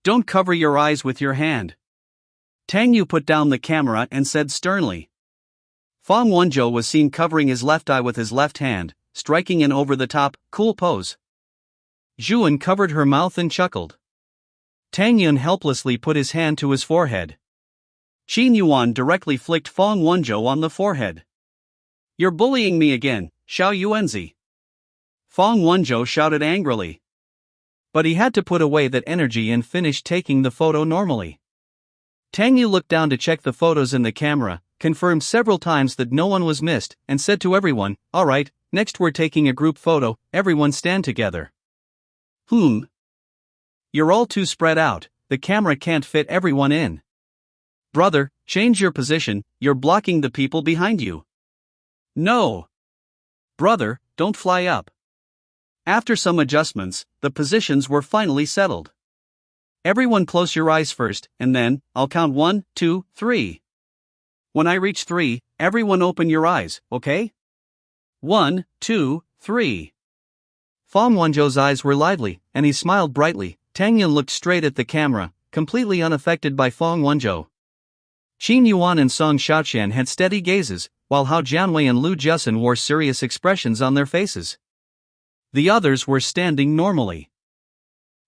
don't cover your eyes with your hand." Tang Yu put down the camera and said sternly. Fang Wenzhou was seen covering his left eye with his left hand, striking an over-the-top, cool pose. Zhuan covered her mouth and chuckled. Tang Yun helplessly put his hand to his forehead. Qin Yuan directly flicked Fang Wenzhou on the forehead. "You're bullying me again, Xiao Yuanzi." Fang Wenzhou shouted angrily. But he had to put away that energy and finish taking the photo normally. Tang Yu looked down to check the photos in the camera, confirmed several times that no one was missed, and said to everyone, "Alright, next we're taking a group photo, everyone stand together." You're all too spread out, the camera can't fit everyone in. Brother, change your position, you're blocking the people behind you. No. Brother, don't fly up. After some adjustments, the positions were finally settled. Everyone close your eyes first, and then, I'll count 1, 2, 3. When I reach 3, everyone open your eyes, okay? 1, 2, 3. Fang Wenzhou's eyes were lively, and he smiled brightly. Tang Yun looked straight at the camera, completely unaffected by Fang Wenzhou. Qin Yuan and Song Xiaoqian had steady gazes, while Hao Jianwei and Lu Jessen wore serious expressions on their faces. The others were standing normally.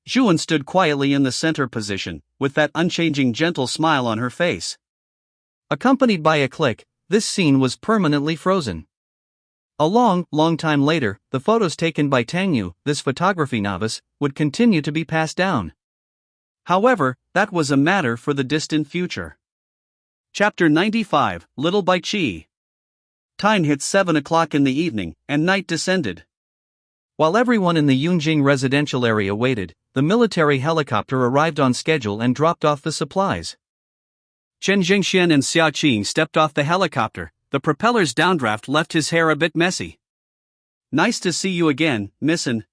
Zhuan stood quietly in the center position, with that unchanging gentle smile on her face. Accompanied by a click, this scene was permanently frozen. A long time later, the photos taken by Tang Yu, this photography novice, would continue to be passed down. However, that was a matter for the distant future. Chapter 95, Little Bai Qi. Time hit 7 o'clock in the evening, and night descended. While everyone in the Yunjing residential area waited, the military helicopter arrived on schedule and dropped off the supplies. Chen Jingxian and Xia Qing stepped off the helicopter. The propeller's downdraft left his hair a bit messy. Nice to see you again, Missin.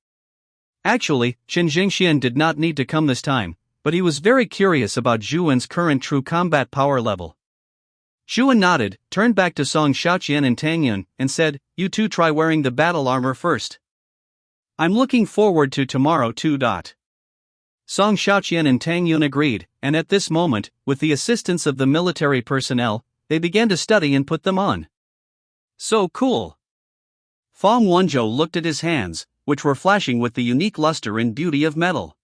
Actually, Chen Jingxian did not need to come this time, but he was very curious about Zhuan's current true combat power level. Zhuan nodded, turned back to Song Xiaoqian and Tang Yun, and said, "You two try wearing the battle armor first. I'm looking forward to tomorrow too." Song Xiaoqian and Tang Yun agreed, and at this moment, with the assistance of the military personnel, they began to study and put them on. So cool. Fong Wenzhou looked at his hands, which were flashing with the unique luster and beauty of metal.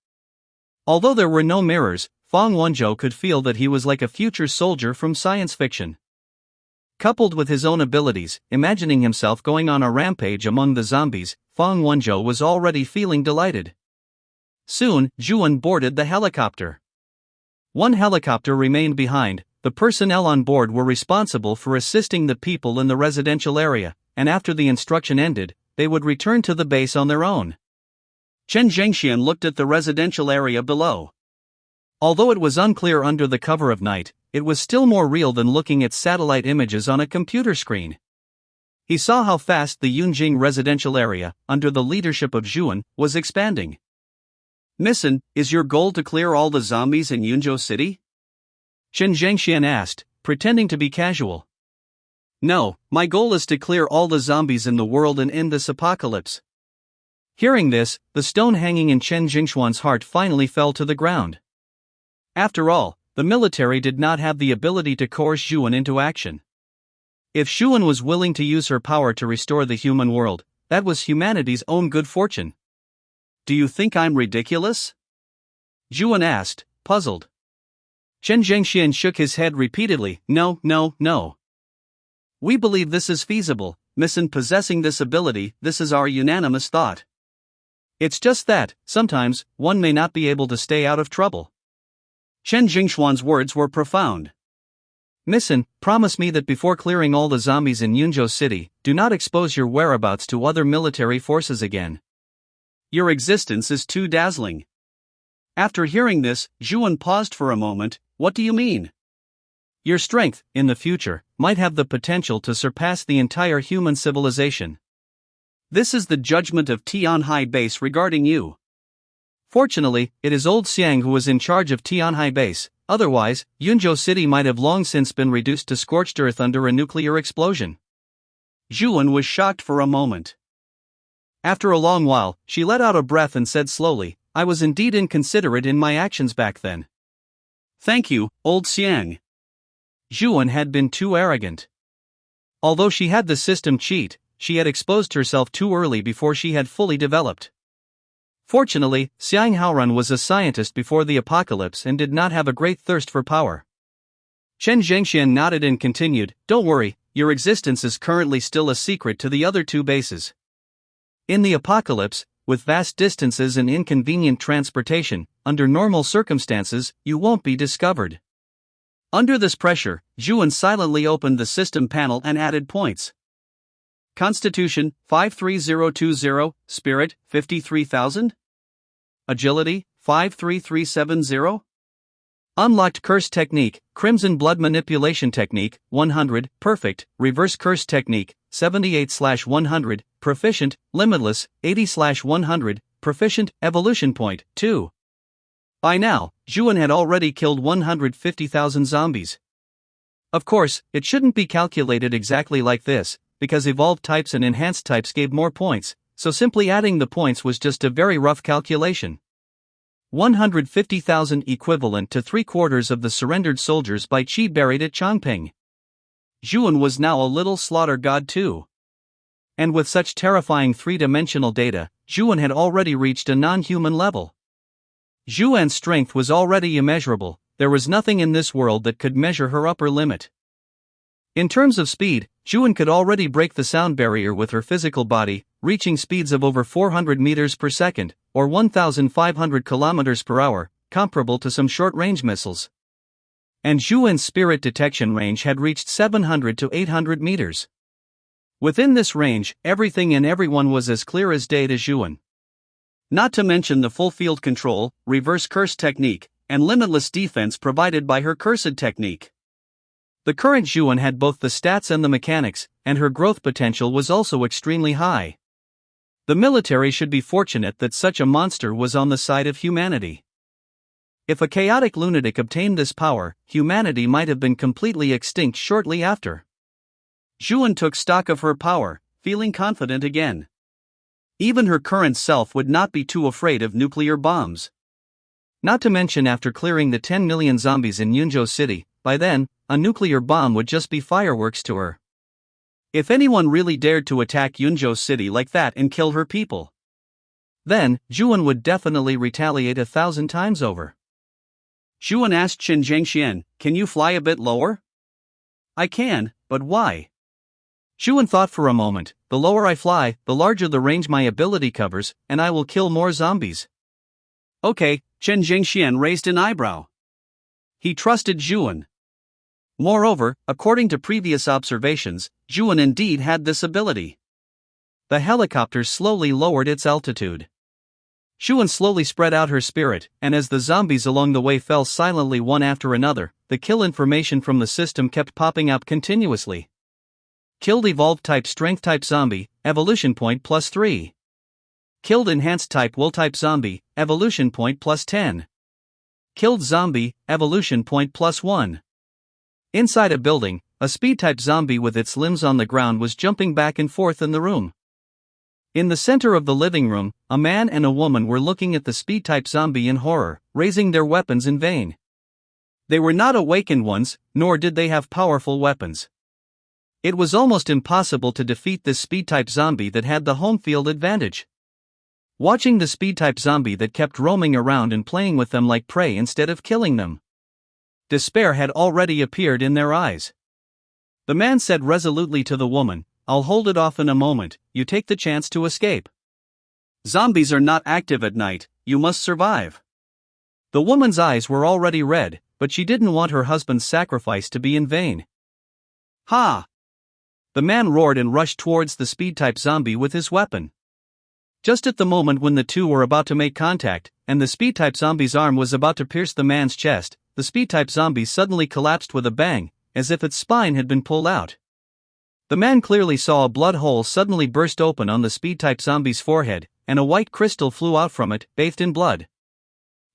Although there were no mirrors, Fong Wenzhou could feel that he was like a future soldier from science fiction. Coupled with his own abilities, imagining himself going on a rampage among the zombies, Fong Wenzhou was already feeling delighted. Soon, Zhuan boarded the helicopter. One helicopter remained behind. The personnel on board were responsible for assisting the people in the residential area, and after the instruction ended, they would return to the base on their own. Chen Jingxian looked at the residential area below. Although it was unclear under the cover of night, it was still more real than looking at satellite images on a computer screen. He saw how fast the Yunjing residential area, under the leadership of Zhuan, was expanding. Missin, is your goal to clear all the zombies in Yunzhou City? Chen Zhengxian asked, pretending to be casual. No, my goal is to clear all the zombies in the world and end this apocalypse. Hearing this, the stone hanging in Chen Jingxuan's heart finally fell to the ground. After all, the military did not have the ability to coerce Zhuan into action. If Zhuan was willing to use her power to restore the human world, that was humanity's own good fortune. Do you think I'm ridiculous? Zhuan asked, puzzled. Chen Zhengxian shook his head repeatedly. No. We believe this is feasible, Missin possessing this ability, this is our unanimous thought. It's just that, sometimes, one may not be able to stay out of trouble. Chen Jingxuan's words were profound. Missin, promise me that before clearing all the zombies in Yunzhou City, do not expose your whereabouts to other military forces again. Your existence is too dazzling. After hearing this, Zhuan paused for a moment. What do you mean? Your strength, in the future, might have the potential to surpass the entire human civilization. This is the judgment of Tianhai Base regarding you. Fortunately, it is old Xiang who is in charge of Tianhai Base, otherwise, Yunzhou City might have long since been reduced to scorched earth under a nuclear explosion. Zhuan was shocked for a moment. After a long while, she let out a breath and said slowly, I was indeed inconsiderate in my actions back then. Thank you, old Xiang. Zhuan had been too arrogant. Although she had the system cheat, she had exposed herself too early before she had fully developed. Fortunately, Xiang Haorun was a scientist before the apocalypse and did not have a great thirst for power. Chen Zhengxian nodded and continued, Don't worry, your existence is currently still a secret to the other two bases. In the apocalypse, with vast distances and inconvenient transportation, under normal circumstances, you won't be discovered. Under this pressure, Zhuan silently opened the system panel and added points. Constitution, 53020, Spirit, 53,000. Agility, 53370. Unlocked Curse Technique, Crimson Blood Manipulation Technique, 100, Perfect, Reverse Curse Technique, 78/100, Proficient, Limitless, 80/100, Proficient, Evolution Point, 2. By now, Zhuan had already killed 150,000 zombies. Of course, it shouldn't be calculated exactly like this, because evolved types and enhanced types gave more points, so simply adding the points was just a very rough calculation. 150,000 equivalent to 3/4 of the surrendered soldiers by Qi buried at Chongping. Zhuan was now a little slaughter god too. And with such terrifying three-dimensional data, Zhuan had already reached a non-human level. Zhuan's strength was already immeasurable, there was nothing in this world that could measure her upper limit. In terms of speed, Zhuan could already break the sound barrier with her physical body, reaching speeds of over 400 meters per second, or 1,500 kilometers per hour, comparable to some short-range missiles. And Zhuan's spirit detection range had reached 700 to 800 meters. Within this range, everything and everyone was as clear as day to Zhuan. Not to mention the full field control, reverse curse technique, and limitless defense provided by her cursed technique. The current Zhuan had both the stats and the mechanics, and her growth potential was also extremely high. The military should be fortunate that such a monster was on the side of humanity. If a chaotic lunatic obtained this power, humanity might have been completely extinct shortly after. Zhuan took stock of her power, feeling confident again. Even her current self would not be too afraid of nuclear bombs. Not to mention after clearing the 10 million zombies in Yunzhou City, by then, a nuclear bomb would just be fireworks to her. If anyone really dared to attack Yunzhou City like that and kill her people, then, Zhuan would definitely retaliate 1,000 times over. Zhuan asked Chen Zhengxian, "Can you fly a bit lower?" "I can, but why?" Zhuan thought for a moment. "The lower I fly, the larger the range my ability covers, and I will kill more zombies." "Okay," Chen Zhengxian raised an eyebrow. He trusted Zhuan. Moreover, according to previous observations, Zhuan indeed had this ability. The helicopter slowly lowered its altitude. Zhuan slowly spread out her spirit, and as the zombies along the way fell silently one after another, the kill information from the system kept popping up continuously. Killed evolved type strength type zombie, evolution point +3. Killed enhanced type will type zombie, evolution point +10. Killed zombie, evolution point +1. Inside a building, a speed type zombie with its limbs on the ground was jumping back and forth in the room. In the center of the living room, a man and a woman were looking at the speed type zombie in horror, raising their weapons in vain. They were not awakened ones, nor did they have powerful weapons. It was almost impossible to defeat this speed type zombie that had the home field advantage. Watching the speed type zombie that kept roaming around and playing with them like prey instead of killing them. Despair had already appeared in their eyes. The man said resolutely to the woman, "I'll hold it off in a moment, you take the chance to escape. Zombies are not active at night, you must survive." The woman's eyes were already red, but she didn't want her husband's sacrifice to be in vain. "Ha!" The man roared and rushed towards the speed-type zombie with his weapon. Just at the moment when the two were about to make contact, and the speed-type zombie's arm was about to pierce the man's chest, the speed-type zombie suddenly collapsed with a bang, as if its spine had been pulled out. The man clearly saw a blood hole suddenly burst open on the speed-type zombie's forehead, and a white crystal flew out from it, bathed in blood.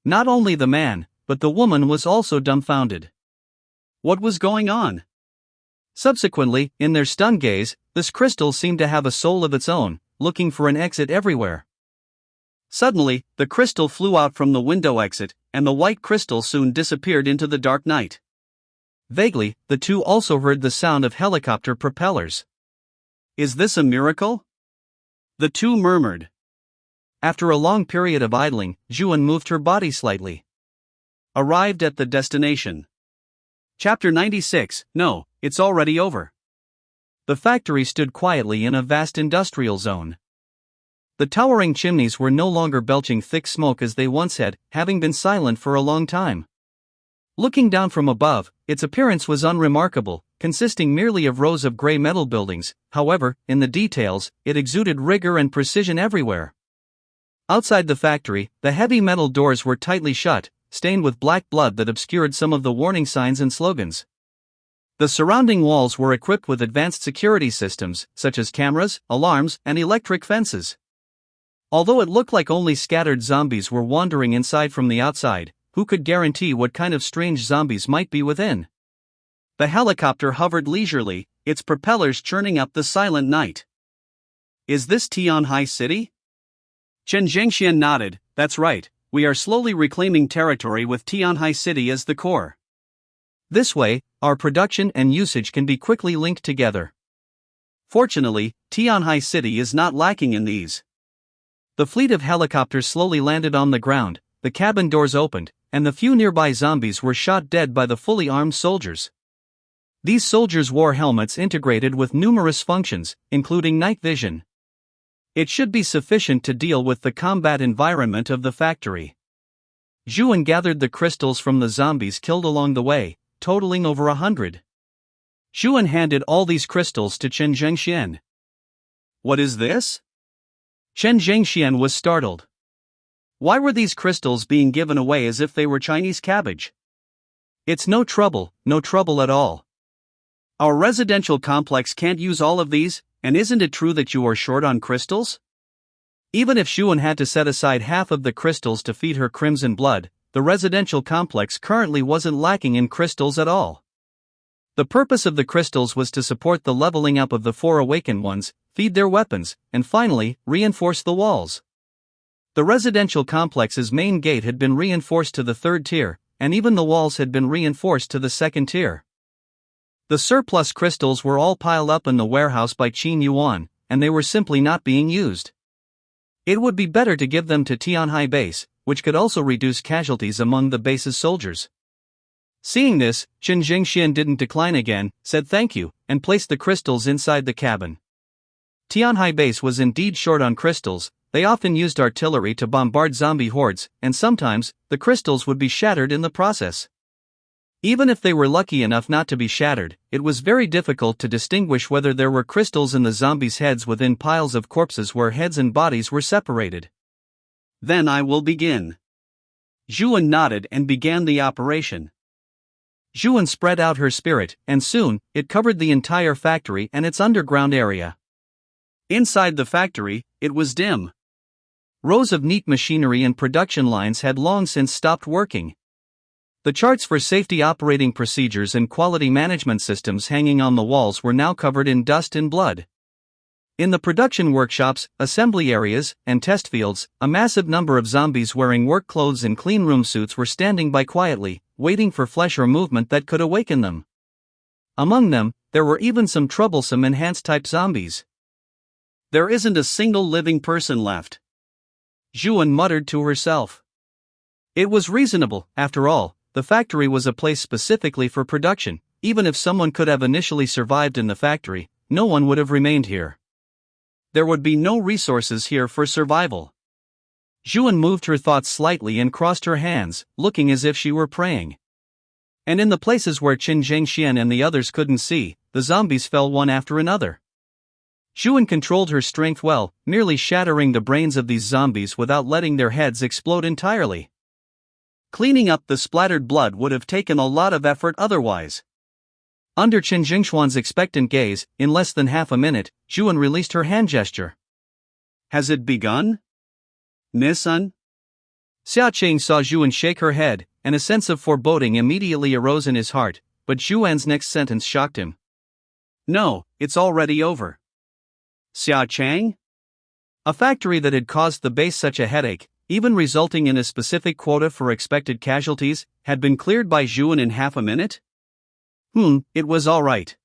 Not only the man, but the woman was also dumbfounded. What was going on? Subsequently, in their stunned gaze, this crystal seemed to have a soul of its own, looking for an exit everywhere. Suddenly, the crystal flew out from the window exit, and the white crystal soon disappeared into the dark night. Vaguely, the two also heard the sound of helicopter propellers. "Is this a miracle?" the two murmured. After a long period of idling, Zhuan moved her body slightly. Arrived at the destination. Chapter 96, No, it's already over. The factory stood quietly in a vast industrial zone. The towering chimneys were no longer belching thick smoke as they once had, having been silent for a long time. Looking down from above, its appearance was unremarkable, consisting merely of rows of gray metal buildings. However, in the details, it exuded rigor and precision everywhere. Outside the factory, the heavy metal doors were tightly shut, stained with black blood that obscured some of the warning signs and slogans. The surrounding walls were equipped with advanced security systems, such as cameras, alarms, and electric fences. Although it looked like only scattered zombies were wandering inside from the outside, who could guarantee what kind of strange zombies might be within? The helicopter hovered leisurely, its propellers churning up the silent night. "Is this Tianhai City?" Chen Zhengxian nodded. "That's right, we are slowly reclaiming territory with Tianhai City as the core. This way, our production and usage can be quickly linked together. Fortunately, Tianhai City is not lacking in these." The fleet of helicopters slowly landed on the ground, the cabin doors opened, and the few nearby zombies were shot dead by the fully armed soldiers. These soldiers wore helmets integrated with numerous functions, including night vision. It should be sufficient to deal with the combat environment of the factory. Zhuan gathered the crystals from the zombies killed along the way, totaling over 100. Zhuan handed all these crystals to Chen Zhengxian. "What is this?" Chen Zhengxian was startled. Why were these crystals being given away as if they were Chinese cabbage? "It's no trouble at all. Our residential complex can't use all of these, and isn't it true that you are short on crystals?" Even if Zhuan had to set aside half of the crystals to feed her crimson blood, the residential complex currently wasn't lacking in crystals at all. The purpose of the crystals was to support the leveling up of the 4 awakened ones, feed their weapons, and finally, reinforce the walls. The residential complex's main gate had been reinforced to the 3rd tier, and even the walls had been reinforced to the 2nd tier. The surplus crystals were all piled up in the warehouse by Qin Yuan, and they were simply not being used. It would be better to give them to Tianhai Base, which could also reduce casualties among the base's soldiers. Seeing this, Chen Zhengxian didn't decline again, said thank you, and placed the crystals inside the cabin. Tianhai Base was indeed short on crystals. They often used artillery to bombard zombie hordes, and sometimes, the crystals would be shattered in the process. Even if they were lucky enough not to be shattered, it was very difficult to distinguish whether there were crystals in the zombies' heads within piles of corpses where heads and bodies were separated. "Then I will begin." Zhuan nodded and began the operation. Zhuan spread out her spirit, and soon, it covered the entire factory and its underground area. Inside the factory, it was dim. Rows of neat machinery and production lines had long since stopped working. The charts for safety operating procedures and quality management systems hanging on the walls were now covered in dust and blood. In the production workshops, assembly areas, and test fields, a massive number of zombies wearing work clothes and cleanroom suits were standing by quietly, waiting for flesh or movement that could awaken them. Among them, there were even some troublesome enhanced-type zombies. "There isn't a single living person left," Zhuan muttered to herself. It was reasonable, after all. The factory was a place specifically for production. Even if someone could have initially survived in the factory, no one would have remained here. There would be no resources here for survival. Zhuan moved her thoughts slightly and crossed her hands, looking as if she were praying. And in the places where Chen Zhengxian and the others couldn't see, the zombies fell one after another. Zhuan controlled her strength well, nearly shattering the brains of these zombies without letting their heads explode entirely. Cleaning up the splattered blood would have taken a lot of effort otherwise. Under Chen Zhengxuan's expectant gaze, in less than half a minute, Zhuan released her hand gesture. "Has it begun, Nissan?" Xia Qing saw Zhuan shake her head, and a sense of foreboding immediately arose in his heart, but Zhuan's next sentence shocked him. "No, it's already over." Xia Chang? A factory that had caused the base such a headache, even resulting in a specific quota for expected casualties, had been cleared by Zhuan in half a minute? It was alright.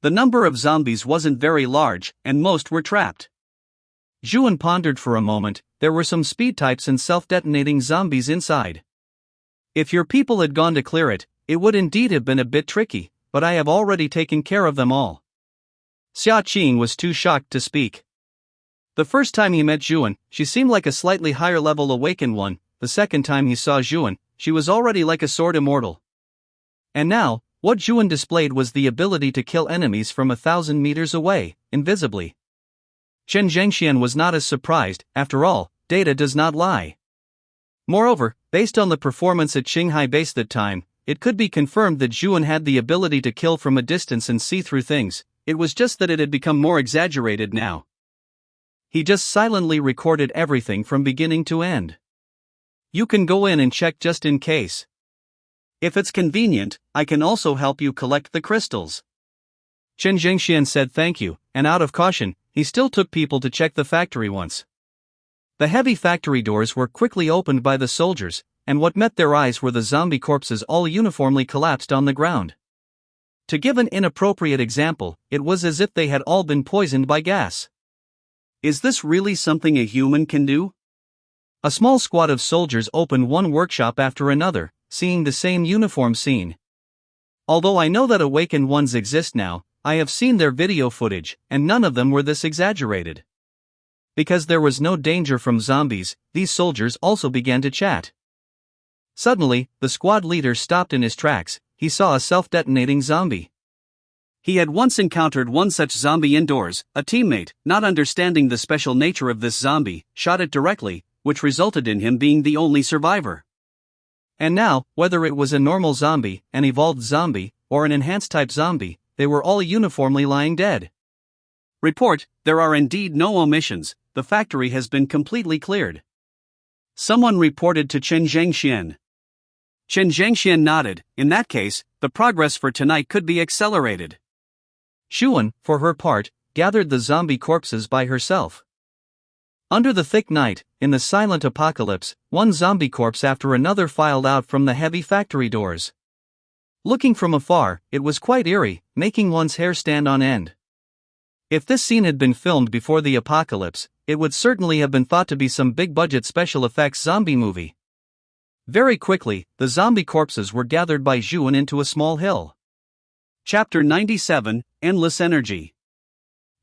The number of zombies wasn't very large, and most were trapped. Zhuan pondered for a moment. There were some speed types and self-detonating zombies inside. If your people had gone to clear it, it would indeed have been a bit tricky, but I have already taken care of them all. Xia Qing was too shocked to speak. The first time he met Zhuan, she seemed like a slightly higher level awakened one. The second time he saw Zhuan, she was already like a sword immortal. And now, what Zhuan displayed was the ability to kill enemies from 1,000 meters away, invisibly. Chen Zhengxian was not as surprised. After all, data does not lie. Moreover, based on the performance at Qinghai Base that time, it could be confirmed that Zhuan had the ability to kill from a distance and see through things. It was just that it had become more exaggerated now. He just silently recorded everything from beginning to end. "You can go in and check just in case. If it's convenient, I can also help you collect the crystals." Chen Zhengxian said thank you, and out of caution, he still took people to check the factory once. The heavy factory doors were quickly opened by the soldiers, and what met their eyes were the zombie corpses all uniformly collapsed on the ground. To give an inappropriate example, it was as if they had all been poisoned by gas. Is this really something a human can do? A small squad of soldiers opened one workshop after another, seeing the same uniform scene. Although I know that awakened ones exist now, I have seen their video footage, and none of them were this exaggerated. Because there was no danger from zombies, these soldiers also began to chat. Suddenly, the squad leader stopped in his tracks. He saw a self-detonating zombie. He had once encountered one such zombie indoors. A teammate, not understanding the special nature of this zombie, shot it directly, which resulted in him being the only survivor. And now, whether it was a normal zombie, an evolved zombie, or an enhanced type zombie, they were all uniformly lying dead. Report, there are indeed no omissions, the factory has been completely cleared. Someone reported to Chen Zhengxian. Chen Zhengxian nodded. In that case, the progress for tonight could be accelerated. Xuan, for her part, gathered the zombie corpses by herself. Under the thick night, in the silent apocalypse, one zombie corpse after another filed out from the heavy factory doors. Looking from afar, it was quite eerie, making one's hair stand on end. If this scene had been filmed before the apocalypse, it would certainly have been thought to be some big-budget special effects zombie movie. Very quickly, the zombie corpses were gathered by Xuan into a small hill. Chapter 97, Endless Energy.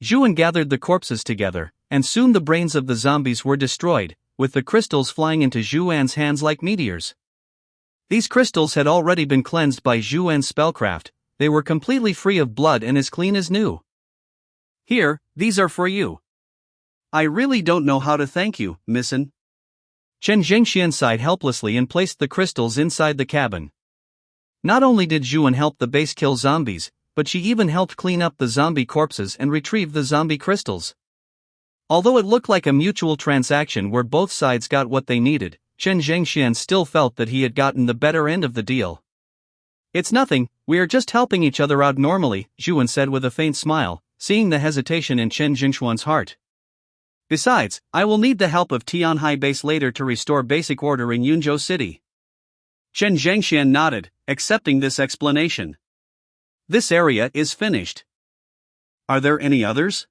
Xuan gathered the corpses together, and soon the brains of the zombies were destroyed, with the crystals flying into Xuan's hands like meteors. These crystals had already been cleansed by Xuan's spellcraft. They were completely free of blood and as clean as new. Here, these are for you. I really don't know how to thank you, Missin. Chen Zhengxian sighed helplessly and placed the crystals inside the cabin. Not only did Xuan help the base kill zombies, but she even helped clean up the zombie corpses and retrieve the zombie crystals. Although it looked like a mutual transaction where both sides got what they needed, Chen Zhengxian still felt that he had gotten the better end of the deal. It's nothing, we are just helping each other out normally, Xuan said with a faint smile, seeing the hesitation in Chen Zhengxuan's heart. Besides, I will need the help of Tianhai Base later to restore basic order in Yunzhou City. Chen Zhengxian nodded, accepting this explanation. This area is finished. Are there any others?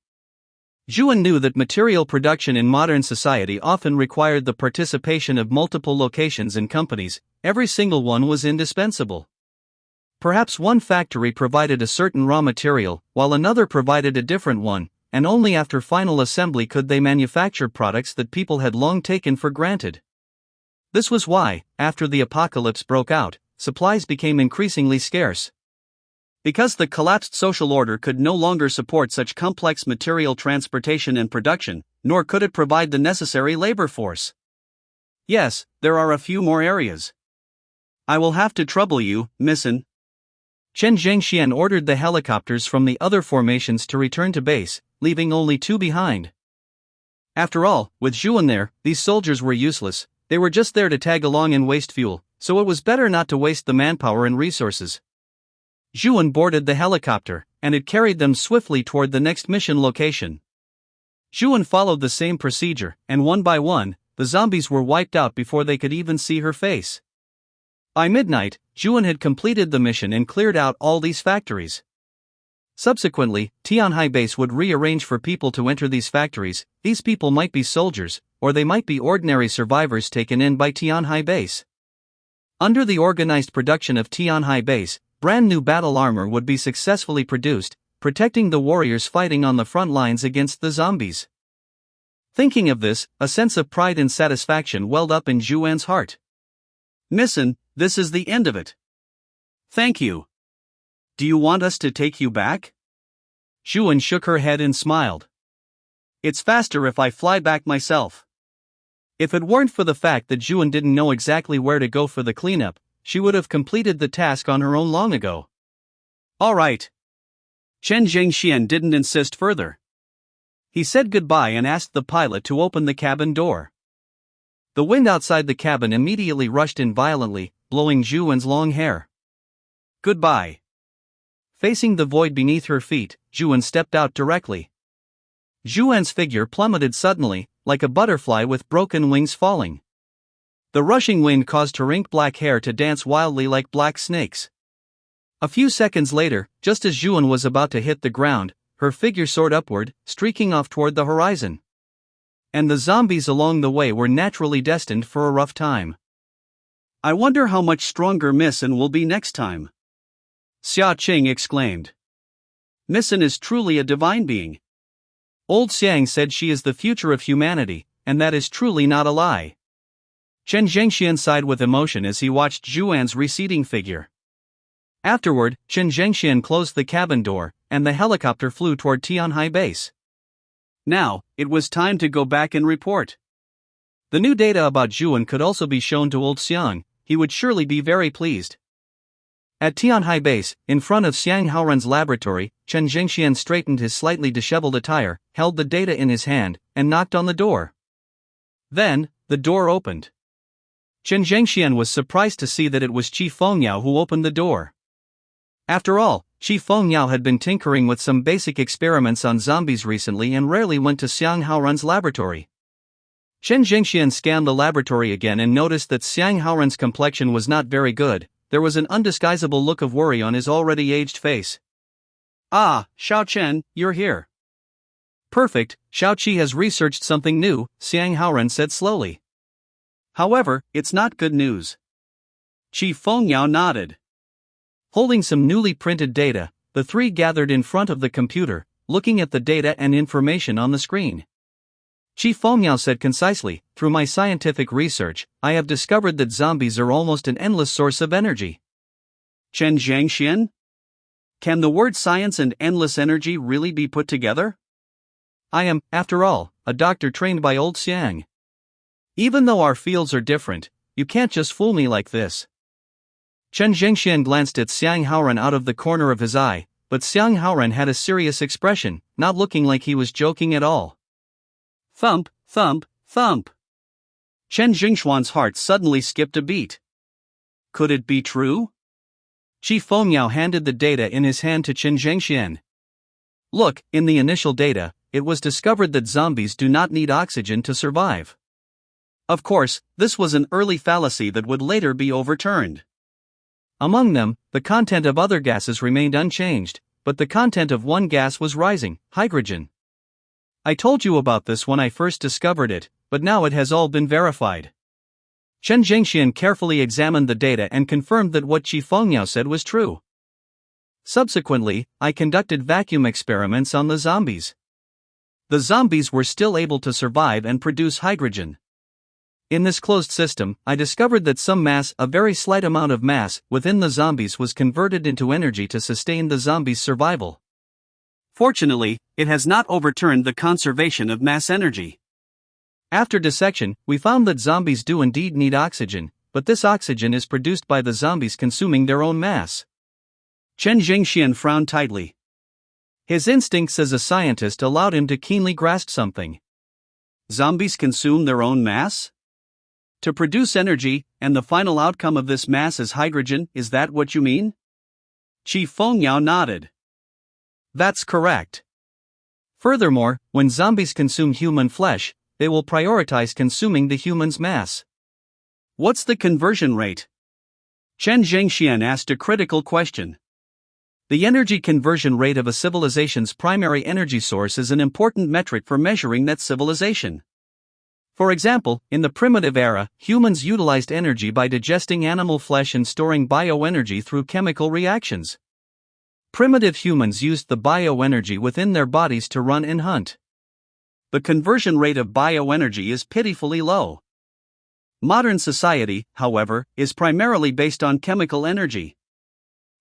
Xuan knew that material production in modern society often required the participation of multiple locations and companies. Every single one was indispensable. Perhaps one factory provided a certain raw material, while another provided a different one, and only after final assembly could they manufacture products that people had long taken for granted. This was why, after the apocalypse broke out, supplies became increasingly scarce. Because the collapsed social order could no longer support such complex material transportation and production, nor could it provide the necessary labor force. Yes, there are a few more areas. I will have to trouble you, Missin. Chen Zhengxian ordered the helicopters from the other formations to return to base, leaving only 2 behind. After all, with Xuan there, these soldiers were useless. They were just there to tag along and waste fuel, so it was better not to waste the manpower and resources. Xuan boarded the helicopter, and it carried them swiftly toward the next mission location. Xuan followed the same procedure, and one by one, the zombies were wiped out before they could even see her face. By midnight, Xuan had completed the mission and cleared out all these factories. Subsequently, Tianhai Base would rearrange for people to enter these factories. These people might be soldiers, or they might be ordinary survivors taken in by Tianhai Base. Under the organized production of Tianhai Base, brand new battle armor would be successfully produced, protecting the warriors fighting on the front lines against the zombies. Thinking of this, a sense of pride and satisfaction welled up in Xuan's heart. Missin, this is the end of it. Thank you. Do you want us to take you back? Xuan shook her head and smiled. It's faster if I fly back myself. If it weren't for the fact that Xuan didn't know exactly where to go for the cleanup, she would have completed the task on her own long ago. All right. Chen Zhengxian didn't insist further. He said goodbye and asked the pilot to open the cabin door. The wind outside the cabin immediately rushed in violently, blowing Xuan's long hair. Goodbye. Facing the void beneath her feet, Xuan stepped out directly. Xuan's figure plummeted suddenly, like a butterfly with broken wings falling. The rushing wind caused her ink-black hair to dance wildly like black snakes. A few seconds later, just as Xuan was about to hit the ground, her figure soared upward, streaking off toward the horizon. And the zombies along the way were naturally destined for a rough time. I wonder how much stronger Missin will be next time. Xia Qing exclaimed. Nissen is truly a divine being. Old Xiang said she is the future of humanity, and that is truly not a lie. Chen Zhengxian sighed with emotion as he watched Zhuan's receding figure. Afterward, Chen Zhengxian closed the cabin door, and the helicopter flew toward Tianhai Base. Now, it was time to go back and report. The new data about Zhuan could also be shown to Old Xiang. He would surely be very pleased. At Tianhai Base, in front of Xiang Haoran's laboratory, Chen Zhengxian straightened his slightly disheveled attire, held the data in his hand, and knocked on the door. Then, the door opened. Chen Zhengxian was surprised to see that it was Qi Fengyao who opened the door. After all, Qi Fengyao had been tinkering with some basic experiments on zombies recently and rarely went to Xiang Haoran's laboratory. Chen Zhengxian scanned the laboratory again and noticed that Xiang Haoran's complexion was not very good. There was an undisguisable look of worry on his already aged face. Ah, Xiao Chen, you're here. Perfect, Xiao Qi has researched something new, Xiang Haoran said slowly. However, it's not good news. Qi Fengyao nodded. Holding some newly printed data, the three gathered in front of the computer, looking at the data and information on the screen. Qi Fengyao said concisely, through my scientific research, I have discovered that zombies are almost an endless source of energy. Chen Zhengxian? Can the word science and endless energy really be put together? I am, after all, a doctor trained by Old Xiang. Even though our fields are different, you can't just fool me like this. Chen Zhengxian glanced at Xiang Haoran out of the corner of his eye, but Xiang Haoran had a serious expression, not looking like he was joking at all. Thump, thump, thump. Chen Jingxuan's heart suddenly skipped a beat. Could it be true? Qi Fengyao handed the data in his hand to Chen Zhengxian. Look, in the initial data, it was discovered that zombies do not need oxygen to survive. Of course, this was an early fallacy that would later be overturned. Among them, the content of other gases remained unchanged, but the content of one gas was rising, hydrogen. I told you about this when I first discovered it, but now it has all been verified. Chen Zhengxian carefully examined the data and confirmed that what Qi Fengyao said was true. Subsequently, I conducted vacuum experiments on the zombies. The zombies were still able to survive and produce hydrogen. In this closed system, I discovered that some mass, a very slight amount of mass, within the zombies was converted into energy to sustain the zombies' survival. Fortunately, it has not overturned the conservation of mass energy. After dissection, we found that zombies do indeed need oxygen, but this oxygen is produced by the zombies consuming their own mass. Chen Zhengxian frowned tightly. His instincts as a scientist allowed him to keenly grasp something. Zombies consume their own mass? To produce energy, and the final outcome of this mass is hydrogen, is that what you mean? Qi Fengyao nodded. That's correct. Furthermore, when zombies consume human flesh, they will prioritize consuming the human's mass. What's the conversion rate? Chen Zhengxian asked a critical question. The energy conversion rate of a civilization's primary energy source is an important metric for measuring that civilization. For example, in the primitive era, humans utilized energy by digesting animal flesh and storing bioenergy through chemical reactions. Primitive humans used the bioenergy within their bodies to run and hunt. The conversion rate of bioenergy is pitifully low. Modern society, however, is primarily based on chemical energy.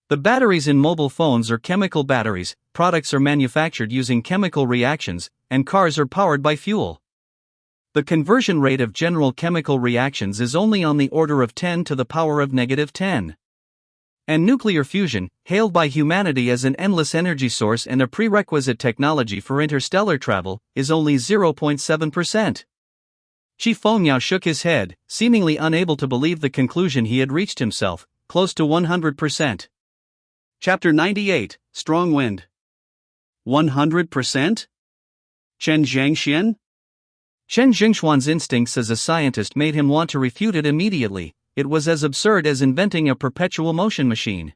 The batteries in mobile phones are chemical batteries, products are manufactured using chemical reactions, and cars are powered by fuel. The conversion rate of general chemical reactions is only on the order of 10 to the power of -10. And nuclear fusion, hailed by humanity as an endless energy source and a prerequisite technology for interstellar travel, is only 0.7%. Qi Fengyao shook his head, seemingly unable to believe the conclusion he had reached himself, close to 100%. Chapter 98, Strong Wind. 100%? Chen Zhengxian? Chen Jingxuan's instincts as a scientist made him want to refute it immediately. It was as absurd as inventing a perpetual motion machine.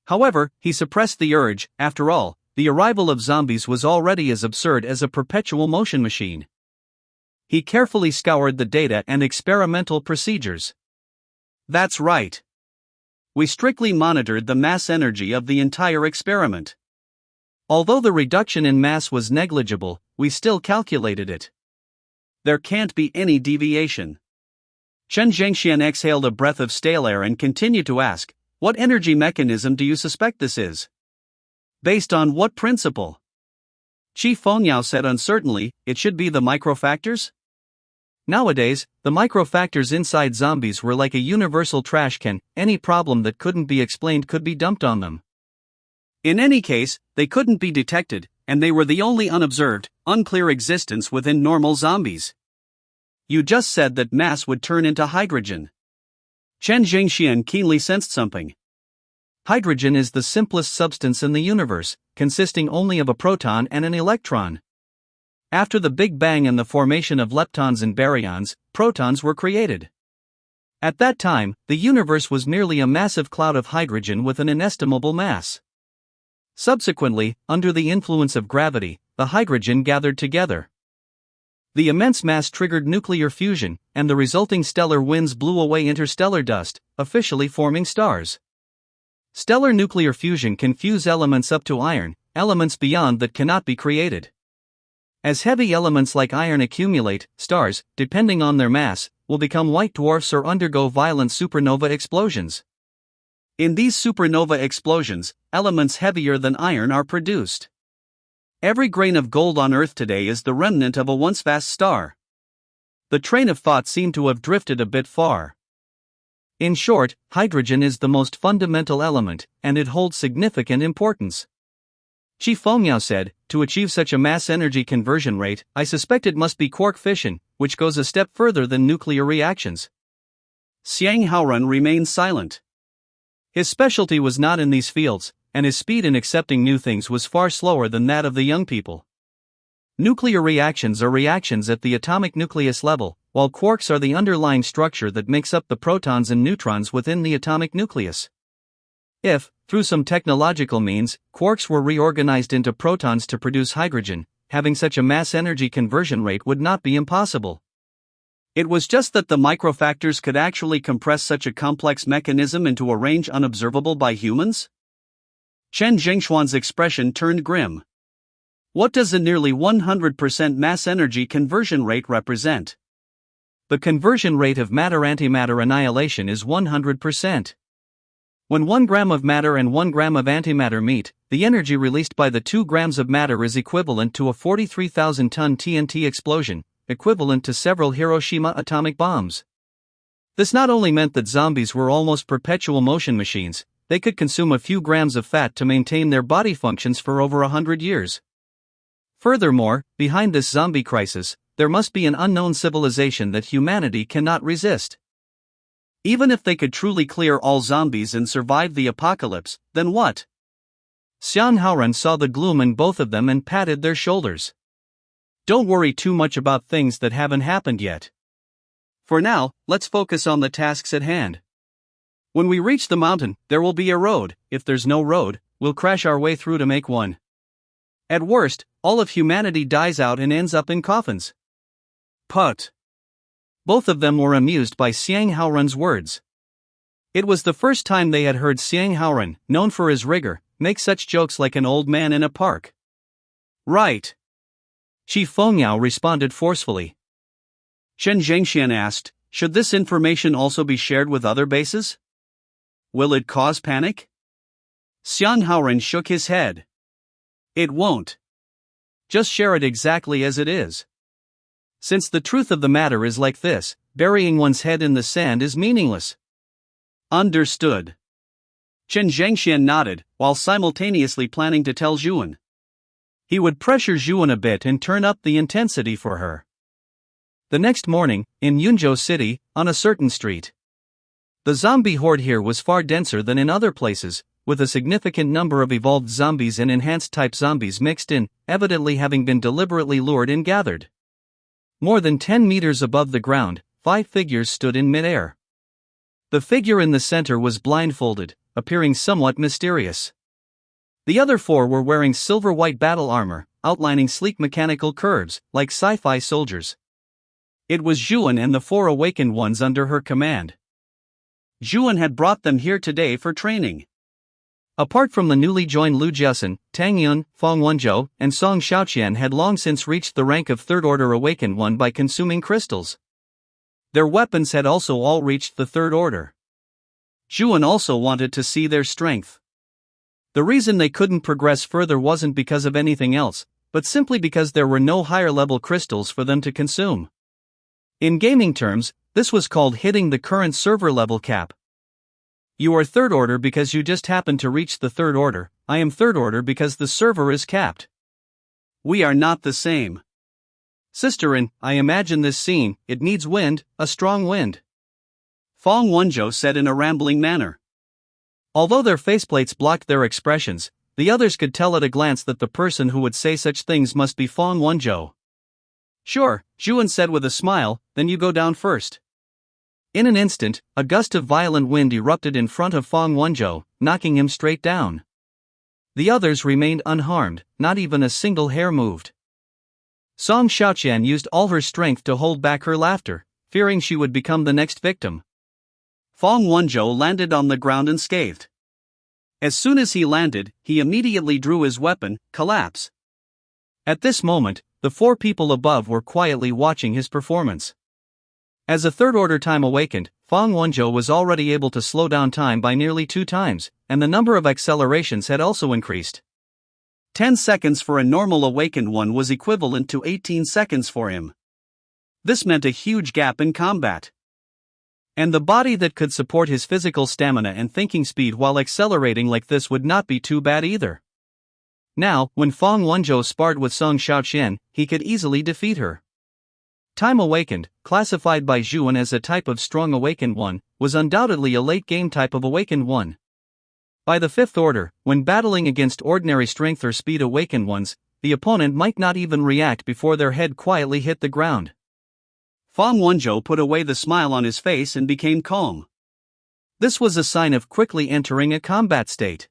However, he suppressed the urge. After all, the arrival of zombies was already as absurd as a perpetual motion machine. He carefully scoured the data and experimental procedures. That's right. We strictly monitored the mass energy of the entire experiment. Although the reduction in mass was negligible, we still calculated it. There can't be any deviation. Chen Zhengxian exhaled a breath of stale air and continued to ask, "What energy mechanism do you suspect this is? Based on what principle?" Qi Fengyao said uncertainly, "It should be the microfactors?" Nowadays, the microfactors inside zombies were like a universal trash can. Any problem that couldn't be explained could be dumped on them. In any case, they couldn't be detected, and they were the only unobserved, unclear existence within normal zombies. You just said that mass would turn into hydrogen. Chen Zhengxian keenly sensed something. Hydrogen is the simplest substance in the universe, consisting only of a proton and an electron. After the Big Bang and the formation of leptons and baryons, protons were created. At that time, the universe was merely a massive cloud of hydrogen with an inestimable mass. Subsequently, under the influence of gravity, the hydrogen gathered together. The immense mass triggered nuclear fusion, and the resulting stellar winds blew away interstellar dust, officially forming stars. Stellar nuclear fusion can fuse elements up to iron, elements beyond that cannot be created. As heavy elements like iron accumulate, stars, depending on their mass, will become white dwarfs or undergo violent supernova explosions. In these supernova explosions, elements heavier than iron are produced. Every grain of gold on Earth today is the remnant of a once vast star. The train of thought seemed to have drifted a bit far. In short, hydrogen is the most fundamental element, and it holds significant importance. Qi Fengyao said, "To achieve such a mass-energy conversion rate, I suspect it must be quark fission, which goes a step further than nuclear reactions." Xiang Haoran remained silent. His specialty was not in these fields, and his speed in accepting new things was far slower than that of the young people. Nuclear reactions are reactions at the atomic nucleus level, while quarks are the underlying structure that makes up the protons and neutrons within the atomic nucleus. If, through some technological means, quarks were reorganized into protons to produce hydrogen, having such a mass-energy conversion rate would not be impossible. It was just that the microfactors could actually compress such a complex mechanism into a range unobservable by humans? Chen Zhengshuan's expression turned grim. What does a nearly 100% mass-energy conversion rate represent? The conversion rate of matter-antimatter annihilation is 100%. When 1 gram of matter and 1 gram of antimatter meet, the energy released by the 2 grams of matter is equivalent to a 43,000-ton TNT explosion, equivalent to several Hiroshima atomic bombs. This not only meant that zombies were almost perpetual motion machines, they could consume a few grams of fat to maintain their body functions for over 100 years. Furthermore, behind this zombie crisis, there must be an unknown civilization that humanity cannot resist. Even if they could truly clear all zombies and survive the apocalypse, then what? Xiang Haoran saw the gloom in both of them and patted their shoulders. Don't worry too much about things that haven't happened yet. For now, let's focus on the tasks at hand. When we reach the mountain, there will be a road. If there's no road, we'll crash our way through to make one. At worst, all of humanity dies out and ends up in coffins. Put. Both of them were amused by Xiang Haoran's words. It was the first time they had heard Xiang Haoran, known for his rigor, make such jokes like an old man in a park. Right. Qi Fengyao responded forcefully. Chen Zhengxian asked, "Should this information also be shared with other bases? Will it cause panic?" Xiang Haoran shook his head. It won't. Just share it exactly as it is. Since the truth of the matter is like this, burying one's head in the sand is meaningless. Understood. Chen Zhengxian nodded, while simultaneously planning to tell Zhuan. He would pressure Zhuan a bit and turn up the intensity for her. The next morning, in Yunzhou City, on a certain street. The zombie horde here was far denser than in other places, with a significant number of evolved zombies and enhanced-type zombies mixed in, evidently having been deliberately lured and gathered. More than 10 meters above the ground, 5 figures stood in midair. The figure in the center was blindfolded, appearing somewhat mysterious. The other 4 were wearing silver-white battle armor, outlining sleek mechanical curves, like sci-fi soldiers. It was Zhuan and the 4 awakened ones under her command. Zhuan had brought them here today for training. Apart from the newly joined Lu Jiasun, Tang Yun, Fang Wenzhou, and Song Xiaoqian had long since reached the rank of Third Order Awakened One by consuming crystals. Their weapons had also all reached the Third Order. Zhuan also wanted to see their strength. The reason they couldn't progress further wasn't because of anything else, but simply because there were no higher-level crystals for them to consume. In gaming terms, this was called hitting the current server level cap. You are Third Order because you just happened to reach the Third Order. I am Third Order because the server is capped. We are not the same. Sisterin, I imagine this scene, it needs wind, a strong wind. Fang Wenzhou said in a rambling manner. Although their faceplates blocked their expressions, the others could tell at a glance that the person who would say such things must be Fang Wenzhou. Sure, Zhuan said with a smile, then you go down first. In an instant, a gust of violent wind erupted in front of Fang Wenzhou, knocking him straight down. The others remained unharmed, not even a single hair moved. Song Xiaoqian used all her strength to hold back her laughter, fearing she would become the next victim. Fang Wenzhou landed on the ground unscathed. As soon as he landed, he immediately drew his weapon, Collapse. At this moment, the four people above were quietly watching his performance. As a Third Order time awakened, Fang Wenzhou was already able to slow down time by nearly 2 times, and the number of accelerations had also increased. 10 seconds for a normal awakened one was equivalent to 18 seconds for him. This meant a huge gap in combat. And the body that could support his physical stamina and thinking speed while accelerating like this would not be too bad either. Now, when Fang Wenzhou sparred with Song Xiaoqian, he could easily defeat her. Time Awakened, classified by Zhuan as a type of strong awakened one, was undoubtedly a late-game type of awakened one. By the Fifth Order, when battling against ordinary strength or speed awakened ones, the opponent might not even react before their head quietly hit the ground. Fang Wenzhou put away the smile on his face and became calm. This was a sign of quickly entering a combat state.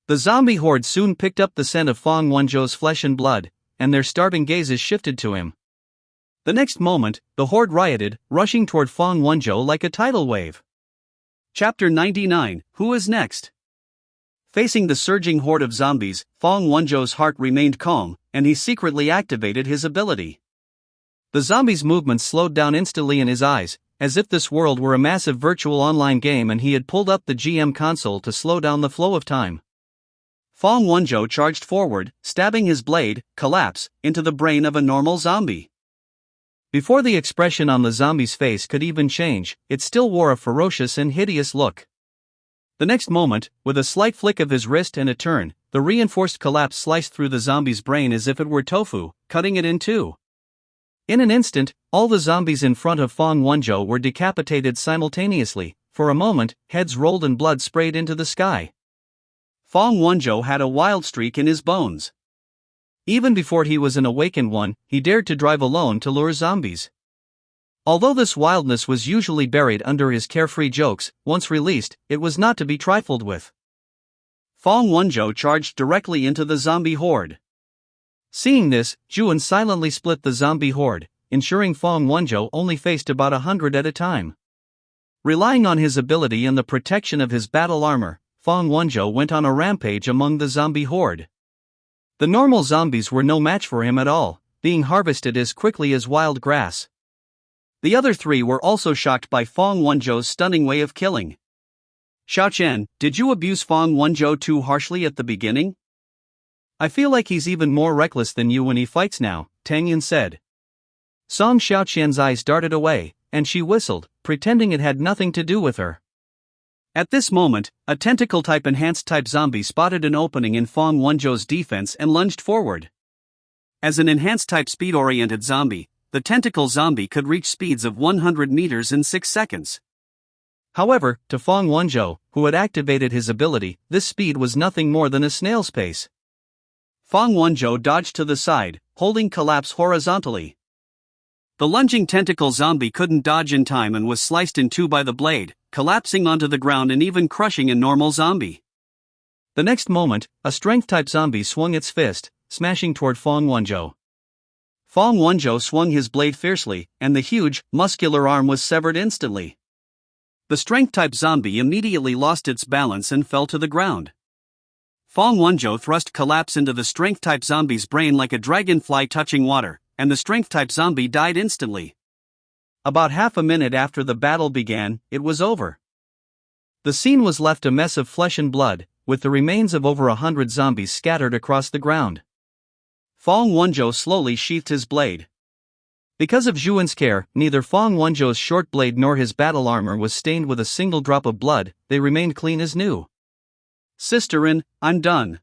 The zombie horde soon picked up the scent of Fang Wenzhou's flesh and blood, and their starving gazes shifted to him. The next moment, the horde rioted, rushing toward Fang Wenzhou like a tidal wave. Chapter 99, Who is next? Facing the surging horde of zombies, Fang Wenzhou's heart remained calm, and he secretly activated his ability. The zombies' movements slowed down instantly in his eyes, as if this world were a massive virtual online game and he had pulled up the GM console to slow down the flow of time. Fang Wenzhou charged forward, stabbing his blade, Collapse, into the brain of a normal zombie. Before the expression on the zombie's face could even change, it still wore a ferocious and hideous look. The next moment, with a slight flick of his wrist and a turn, the reinforced Collapse sliced through the zombie's brain as if it were tofu, cutting it in two. In an instant, all the zombies in front of Fang Wenzhou were decapitated simultaneously. For a moment, heads rolled and blood sprayed into the sky. Fang Wenzhou had a wild streak in his bones. Even before he was an awakened one, he dared to drive alone to lure zombies. Although this wildness was usually buried under his carefree jokes, once released, it was not to be trifled with. Fang Wenzhou charged directly into the zombie horde. Seeing this, Zhuan silently split the zombie horde, ensuring Fang Wenzhou only faced about 100 at a time. Relying on his ability and the protection of his battle armor, Fang Wenzhou went on a rampage among the zombie horde. The normal zombies were no match for him at all, being harvested as quickly as wild grass. The other three were also shocked by Fang Wenzhou's stunning way of killing. Xiaoqian, did you abuse Fang Wenzhou too harshly at the beginning? I feel like he's even more reckless than you when he fights now, Tang Yun said. Song Xiaoqian's eyes darted away, and she whistled, pretending it had nothing to do with her. At this moment, a tentacle-type enhanced-type zombie spotted an opening in Fang Wenzhou's defense and lunged forward. As an enhanced-type speed-oriented zombie, the tentacle zombie could reach speeds of 100 meters in 6 seconds. However, to Fang Wenzhou, who had activated his ability, this speed was nothing more than a snail's pace. Fang Wenzhou dodged to the side, holding Collapse horizontally. The lunging tentacle zombie couldn't dodge in time and was sliced in two by the blade, collapsing onto the ground and even crushing a normal zombie. The next moment, a strength-type zombie swung its fist, smashing toward Fang Wenzhou. Fang Wenzhou swung his blade fiercely, and the huge, muscular arm was severed instantly. The strength-type zombie immediately lost its balance and fell to the ground. Fong Wenzhou thrust collapse into the strength-type zombie's brain like a dragonfly touching water, and the strength-type zombie died instantly. About half a minute after the battle began, it was over. The scene was left a mess of flesh and blood, with the remains of over 100 zombies scattered across the ground. Fong Wenzhou slowly sheathed his blade. Because of Zhuan's care, neither Fong Wenzhou's short blade nor his battle armor was stained with a single drop of blood, they remained clean as new. "Sister-in, I'm done."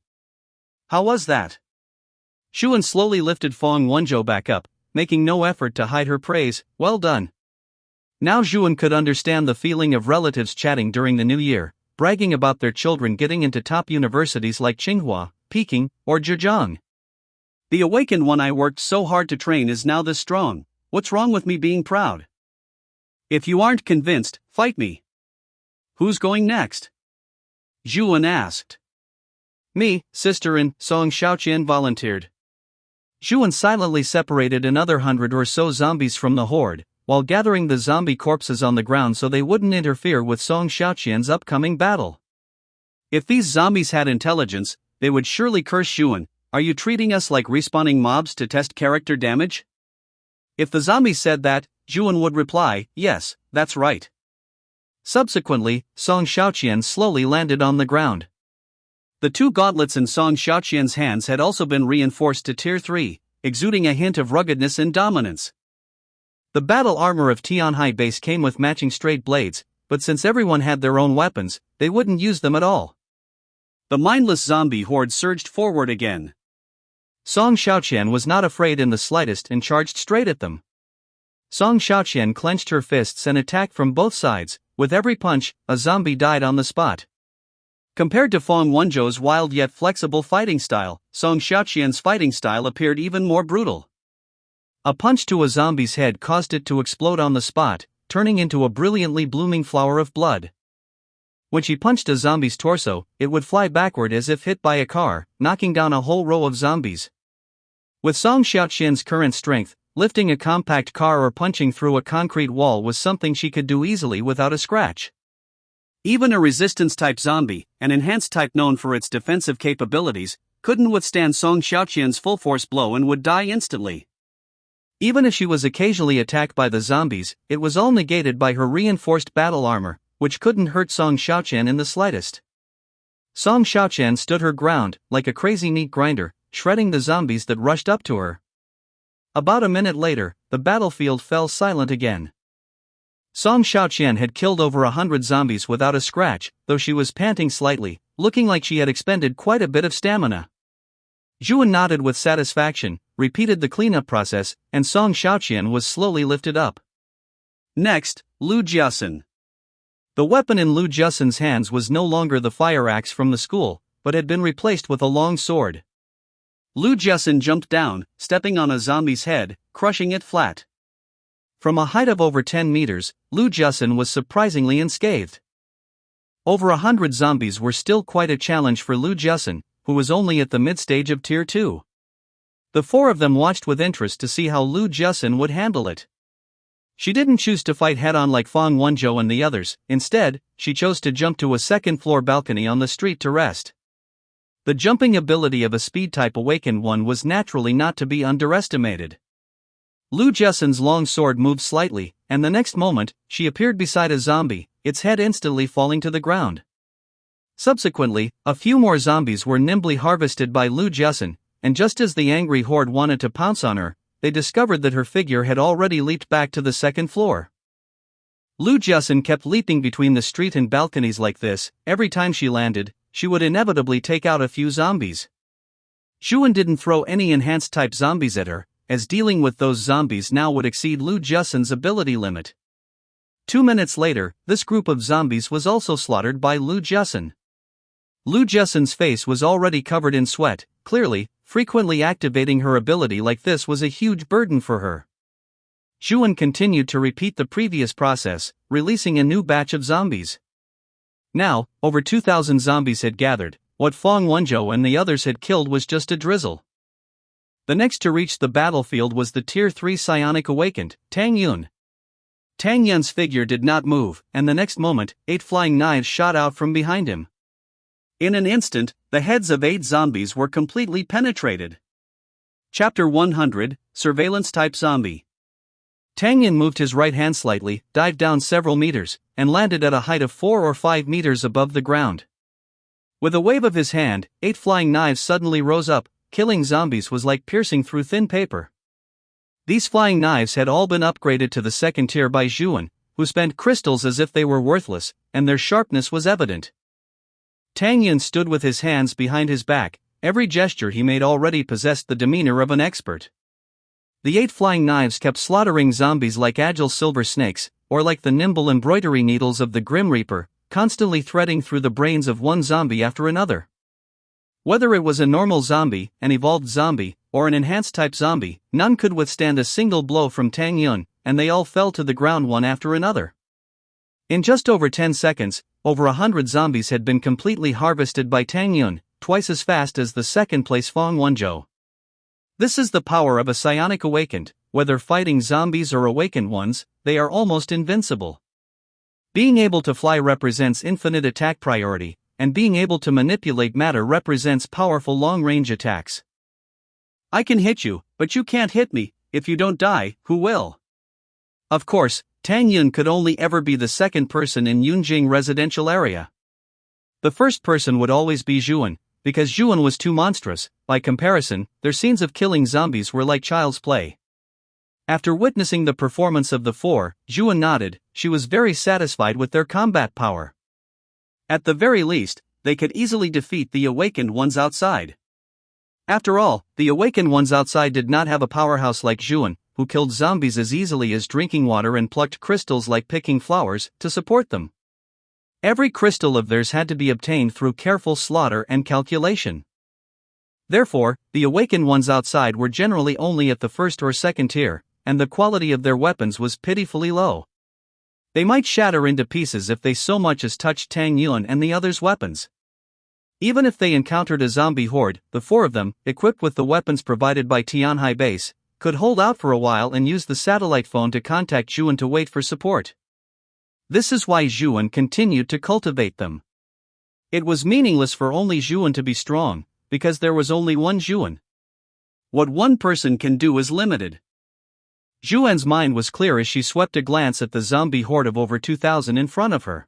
"How was that?" Zhuan slowly lifted Fong Wenzhou back up, making no effort to hide her praise. "Well done." Now Zhuan could understand the feeling of relatives chatting during the new year, bragging about their children getting into top universities like Tsinghua, Peking, or Zhejiang. "The awakened one I worked so hard to train is now this strong. What's wrong with me being proud? If you aren't convinced, fight me." "Who's going next?" Zhuan asked. "Me, sister-in," Song Xiaoqian volunteered. Zhuan silently separated another 100 or so zombies from the horde, while gathering the zombie corpses on the ground so they wouldn't interfere with Song Xiaoqian's upcoming battle. If these zombies had intelligence, they would surely curse Zhuan. "Are you treating us like respawning mobs to test character damage?" If the zombies said that, Zhuan would reply, "Yes, that's right." Subsequently, Song Xiaoqian slowly landed on the ground. The two gauntlets in Song Xiaoqian's hands had also been reinforced to Tier 3, exuding a hint of ruggedness and dominance. The battle armor of Tianhai base came with matching straight blades, but since everyone had their own weapons, they wouldn't use them at all. The mindless zombie horde surged forward again. Song Xiaoqian was not afraid in the slightest and charged straight at them. Song Xiaoqian clenched her fists and attacked from both sides. With every punch, a zombie died on the spot. Compared to Fong Wenzhou's wild yet flexible fighting style, Song Xiaoqian's fighting style appeared even more brutal. A punch to a zombie's head caused it to explode on the spot, turning into a brilliantly blooming flower of blood. When she punched a zombie's torso, it would fly backward as if hit by a car, knocking down a whole row of zombies. With Song Xiaoqian's current strength, lifting a compact car or punching through a concrete wall was something she could do easily without a scratch. Even a resistance-type zombie, an enhanced type known for its defensive capabilities, couldn't withstand Song Xiaoqian's full-force blow and would die instantly. Even if she was occasionally attacked by the zombies, it was all negated by her reinforced battle armor, which couldn't hurt Song Xiaoqian in the slightest. Song Xiaoqian stood her ground, like a crazy meat grinder, shredding the zombies that rushed up to her. About a minute later, the battlefield fell silent again. Song Xiaoqian had killed over 100 zombies without a scratch, though she was panting slightly, looking like she had expended quite a bit of stamina. Zhuan nodded with satisfaction, repeated the cleanup process, and Song Xiaoqian was slowly lifted up. Next, Lu Jiasun. The weapon in Lu Jiasun's hands was no longer the fire axe from the school, but had been replaced with a long sword. Lu Jiasun jumped down, stepping on a zombie's head, crushing it flat. From a height of over 10 meters, Lu Jiasun was surprisingly unscathed. Over 100 zombies were still quite a challenge for Lu Jiasun, who was only at the mid-stage of Tier 2. The four of them watched with interest to see how Lu Jiasun would handle it. She didn't choose to fight head-on like Fong Wenzhou and the others. Instead, she chose to jump to a second-floor balcony on the street to rest. The jumping ability of a speed-type awakened one was naturally not to be underestimated. Lu Jiasun's long sword moved slightly, and the next moment, she appeared beside a zombie, its head instantly falling to the ground. Subsequently, a few more zombies were nimbly harvested by Lu Jiasun, and just as the angry horde wanted to pounce on her, they discovered that her figure had already leaped back to the second floor. Lu Jiasun kept leaping between the street and balconies like this. Every time she landed, she would inevitably take out a few zombies. Zhuan didn't throw any enhanced-type zombies at her, as dealing with those zombies now would exceed Lu Jiasun's ability limit. 2 minutes later, this group of zombies was also slaughtered by Lu Jiasun. Lu Jiasun's face was already covered in sweat. Clearly, frequently activating her ability like this was a huge burden for her. Zhuan continued to repeat the previous process, releasing a new batch of zombies. Now, over 2,000 zombies had gathered. What Fong Wenzhou and the others had killed was just a drizzle. The next to reach the battlefield was the Tier 3 Psionic Awakened, Tang Yun. Tang Yun's figure did not move, and the next moment, 8 flying knives shot out from behind him. In an instant, the heads of 8 zombies were completely penetrated. Chapter 100, Surveillance-Type Zombie. Tang Yun moved his right hand slightly, dived down several meters, and landed at a height of 4 or 5 meters above the ground. With a wave of his hand, 8 flying knives suddenly rose up. Killing zombies was like piercing through thin paper. These flying knives had all been upgraded to the second tier by Zhuan, who spent crystals as if they were worthless, and their sharpness was evident. Tang Yun stood with his hands behind his back. Every gesture he made already possessed the demeanor of an expert. The 8 flying knives kept slaughtering zombies like agile silver snakes, or like the nimble embroidery needles of the Grim Reaper, constantly threading through the brains of one zombie after another. Whether it was a normal zombie, an evolved zombie, or an enhanced type zombie, none could withstand a single blow from Tang Yun, and they all fell to the ground one after another. In just over 10 seconds, over 100 zombies had been completely harvested by Tang Yun, twice as fast as the second-place Fong Wenzhou. This is the power of a psionic awakened. Whether fighting zombies or awakened ones, they are almost invincible. Being able to fly represents infinite attack priority, and being able to manipulate matter represents powerful long-range attacks. I can hit you, but you can't hit me. If you don't die, who will? Of course, Tang Yun could only ever be the second person in Yunjing residential area. The first person would always be Zhuan, because Zhuan was too monstrous. By comparison, their scenes of killing zombies were like child's play. After witnessing the performance of the 4, Zhuan nodded. She was very satisfied with their combat power. At the very least, they could easily defeat the awakened ones outside. After all, the awakened ones outside did not have a powerhouse like Zhuan, who killed zombies as easily as drinking water and plucked crystals like picking flowers, to support them. Every crystal of theirs had to be obtained through careful slaughter and calculation. Therefore, the awakened ones outside were generally only at the first or second tier, and the quality of their weapons was pitifully low. They might shatter into pieces if they so much as touched Tang Yun and the others' weapons. Even if they encountered a zombie horde, the 4 of them, equipped with the weapons provided by Tianhai Base, could hold out for a while and use the satellite phone to contact Zhuan to wait for support. This is why Zhuan continued to cultivate them. It was meaningless for only Zhuan to be strong, because there was only one Zhuan. What one person can do is limited. Zhuan's mind was clear as she swept a glance at the zombie horde of over 2,000 in front of her.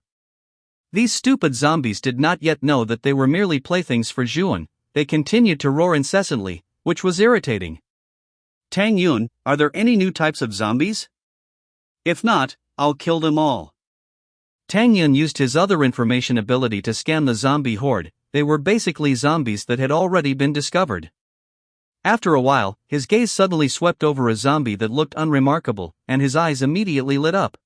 These stupid zombies did not yet know that they were merely playthings for Zhuan. They continued to roar incessantly, which was irritating. Tang Yun, are there any new types of zombies? If not, I'll kill them all. Tang Yun used his other information ability to scan the zombie horde. They were basically zombies that had already been discovered. After a while, his gaze suddenly swept over a zombie that looked unremarkable, and his eyes immediately lit up.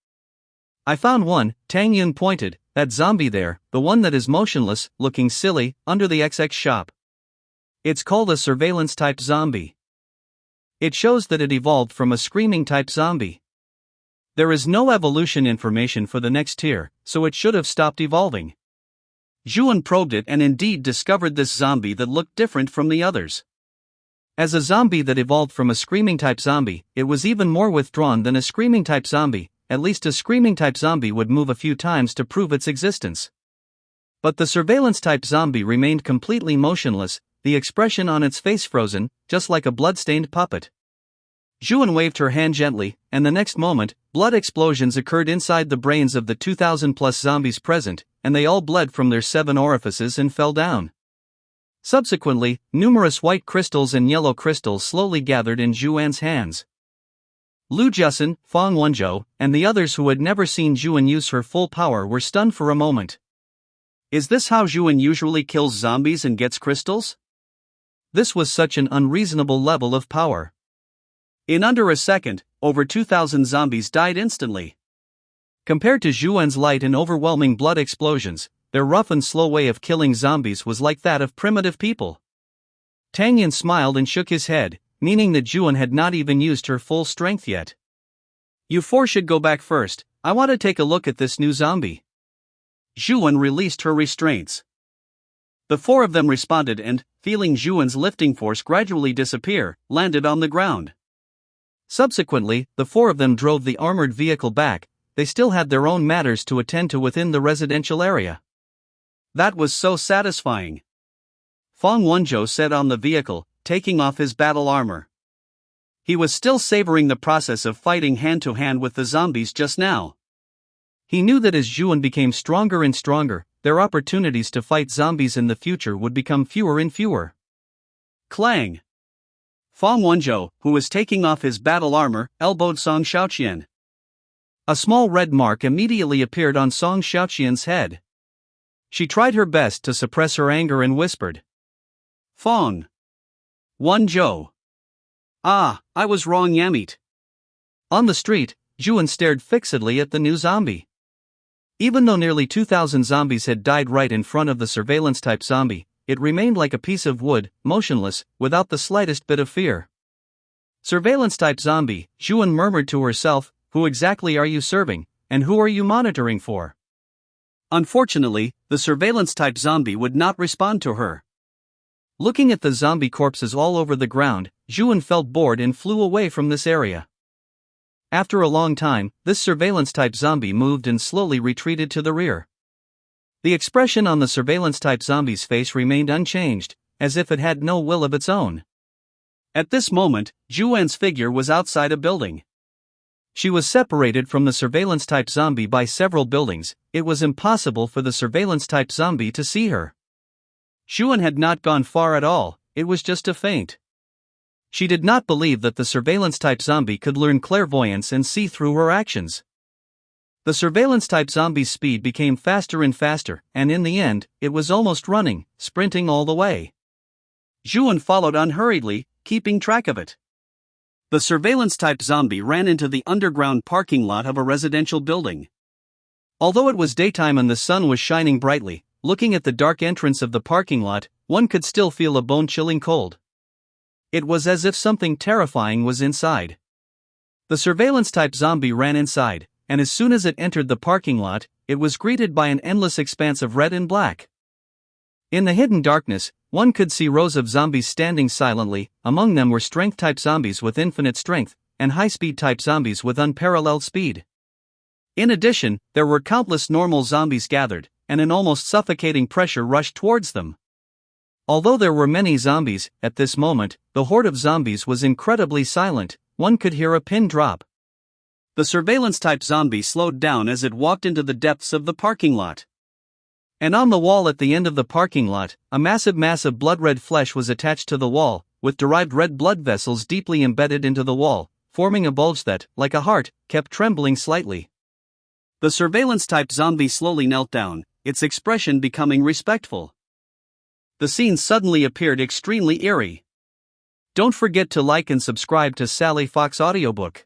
I found one, Tang Yun pointed. That zombie there, the one that is motionless, looking silly, under the XX shop. It's called a surveillance-type zombie. It shows that it evolved from a screaming-type zombie. There is no evolution information for the next tier, so it should have stopped evolving. Zhuan probed it and indeed discovered this zombie that looked different from the others. As a zombie that evolved from a screaming-type zombie, it was even more withdrawn than a screaming-type zombie. At least a screaming-type zombie would move a few times to prove its existence. But the surveillance-type zombie remained completely motionless, the expression on its face frozen, just like a blood-stained puppet. Zhuan waved her hand gently, and the next moment, blood explosions occurred inside the brains of the 2,000-plus zombies present, and they all bled from their 7 orifices and fell down. Subsequently, numerous white crystals and yellow crystals slowly gathered in Zhuan's hands. Lu Jiasun, Fong Wenzhou, and the others who had never seen Zhuan use her full power were stunned for a moment. Is this how Zhuan usually kills zombies and gets crystals? This was such an unreasonable level of power. In under a second, over 2,000 zombies died instantly. Compared to Zhuan's light and overwhelming blood explosions, their rough and slow way of killing zombies was like that of primitive people. Tang Yun smiled and shook his head, meaning that Zhuan had not even used her full strength yet. You 4 should go back first. I want to take a look at this new zombie. Zhuan released her restraints. The 4 of them responded and, feeling Zhuan's lifting force gradually disappear, landed on the ground. Subsequently, the 4 of them drove the armored vehicle back, they still had their own matters to attend to within the residential area. That was so satisfying. Fong Wenzhou said on the vehicle, taking off his battle armor. He was still savoring the process of fighting hand-to-hand with the zombies just now. He knew that as Zhuan became stronger and stronger, their opportunities to fight zombies in the future would become fewer and fewer. Clang! Fong Wenzhou, who was taking off his battle armor, elbowed Song Xiaoqian. A small red mark immediately appeared on Song Xiaoqian's head. She tried her best to suppress her anger and whispered, "Fong Wenzhou. Ah, I was wrong, Yamit." On the street, Zhuan stared fixedly at the new zombie. Even though nearly 2,000 zombies had died right in front of the surveillance-type zombie, it remained like a piece of wood, motionless, without the slightest bit of fear. "Surveillance-type zombie," Zhuan murmured to herself, "who exactly are you serving, and who are you monitoring for?" Unfortunately, the surveillance-type zombie would not respond to her. Looking at the zombie corpses all over the ground, Zhuan felt bored and flew away from this area. After a long time, this surveillance-type zombie moved and slowly retreated to the rear. The expression on the surveillance-type zombie's face remained unchanged, as if it had no will of its own. At this moment, Zhuan's figure was outside a building. She was separated from the surveillance-type zombie by several buildings. It was impossible for the surveillance-type zombie to see her. Zhuan had not gone far at all, it was just a feint. She did not believe that the surveillance-type zombie could learn clairvoyance and see through her actions. The surveillance-type zombie's speed became faster and faster, and in the end, it was almost running, sprinting all the way. Zhuan followed unhurriedly, keeping track of it. The surveillance-type zombie ran into the underground parking lot of a residential building. Although it was daytime and the sun was shining brightly, looking at the dark entrance of the parking lot, one could still feel a bone-chilling cold. It was as if something terrifying was inside. The surveillance-type zombie ran inside, and as soon as it entered the parking lot, it was greeted by an endless expanse of red and black. In the hidden darkness, one could see rows of zombies standing silently. Among them were strength-type zombies with infinite strength, and high-speed-type zombies with unparalleled speed. In addition, there were countless normal zombies gathered, and an almost suffocating pressure rushed towards them. Although there were many zombies, at this moment, the horde of zombies was incredibly silent. One could hear a pin drop. The surveillance-type zombie slowed down as it walked into the depths of the parking lot. And on the wall at the end of the parking lot, a massive mass of blood-red flesh was attached to the wall, with derived red blood vessels deeply embedded into the wall, forming a bulge that, like a heart, kept trembling slightly. The surveillance-type zombie slowly knelt down, its expression becoming respectful. The scene suddenly appeared extremely eerie. Don't forget to like and subscribe to Sally Fox Audiobook.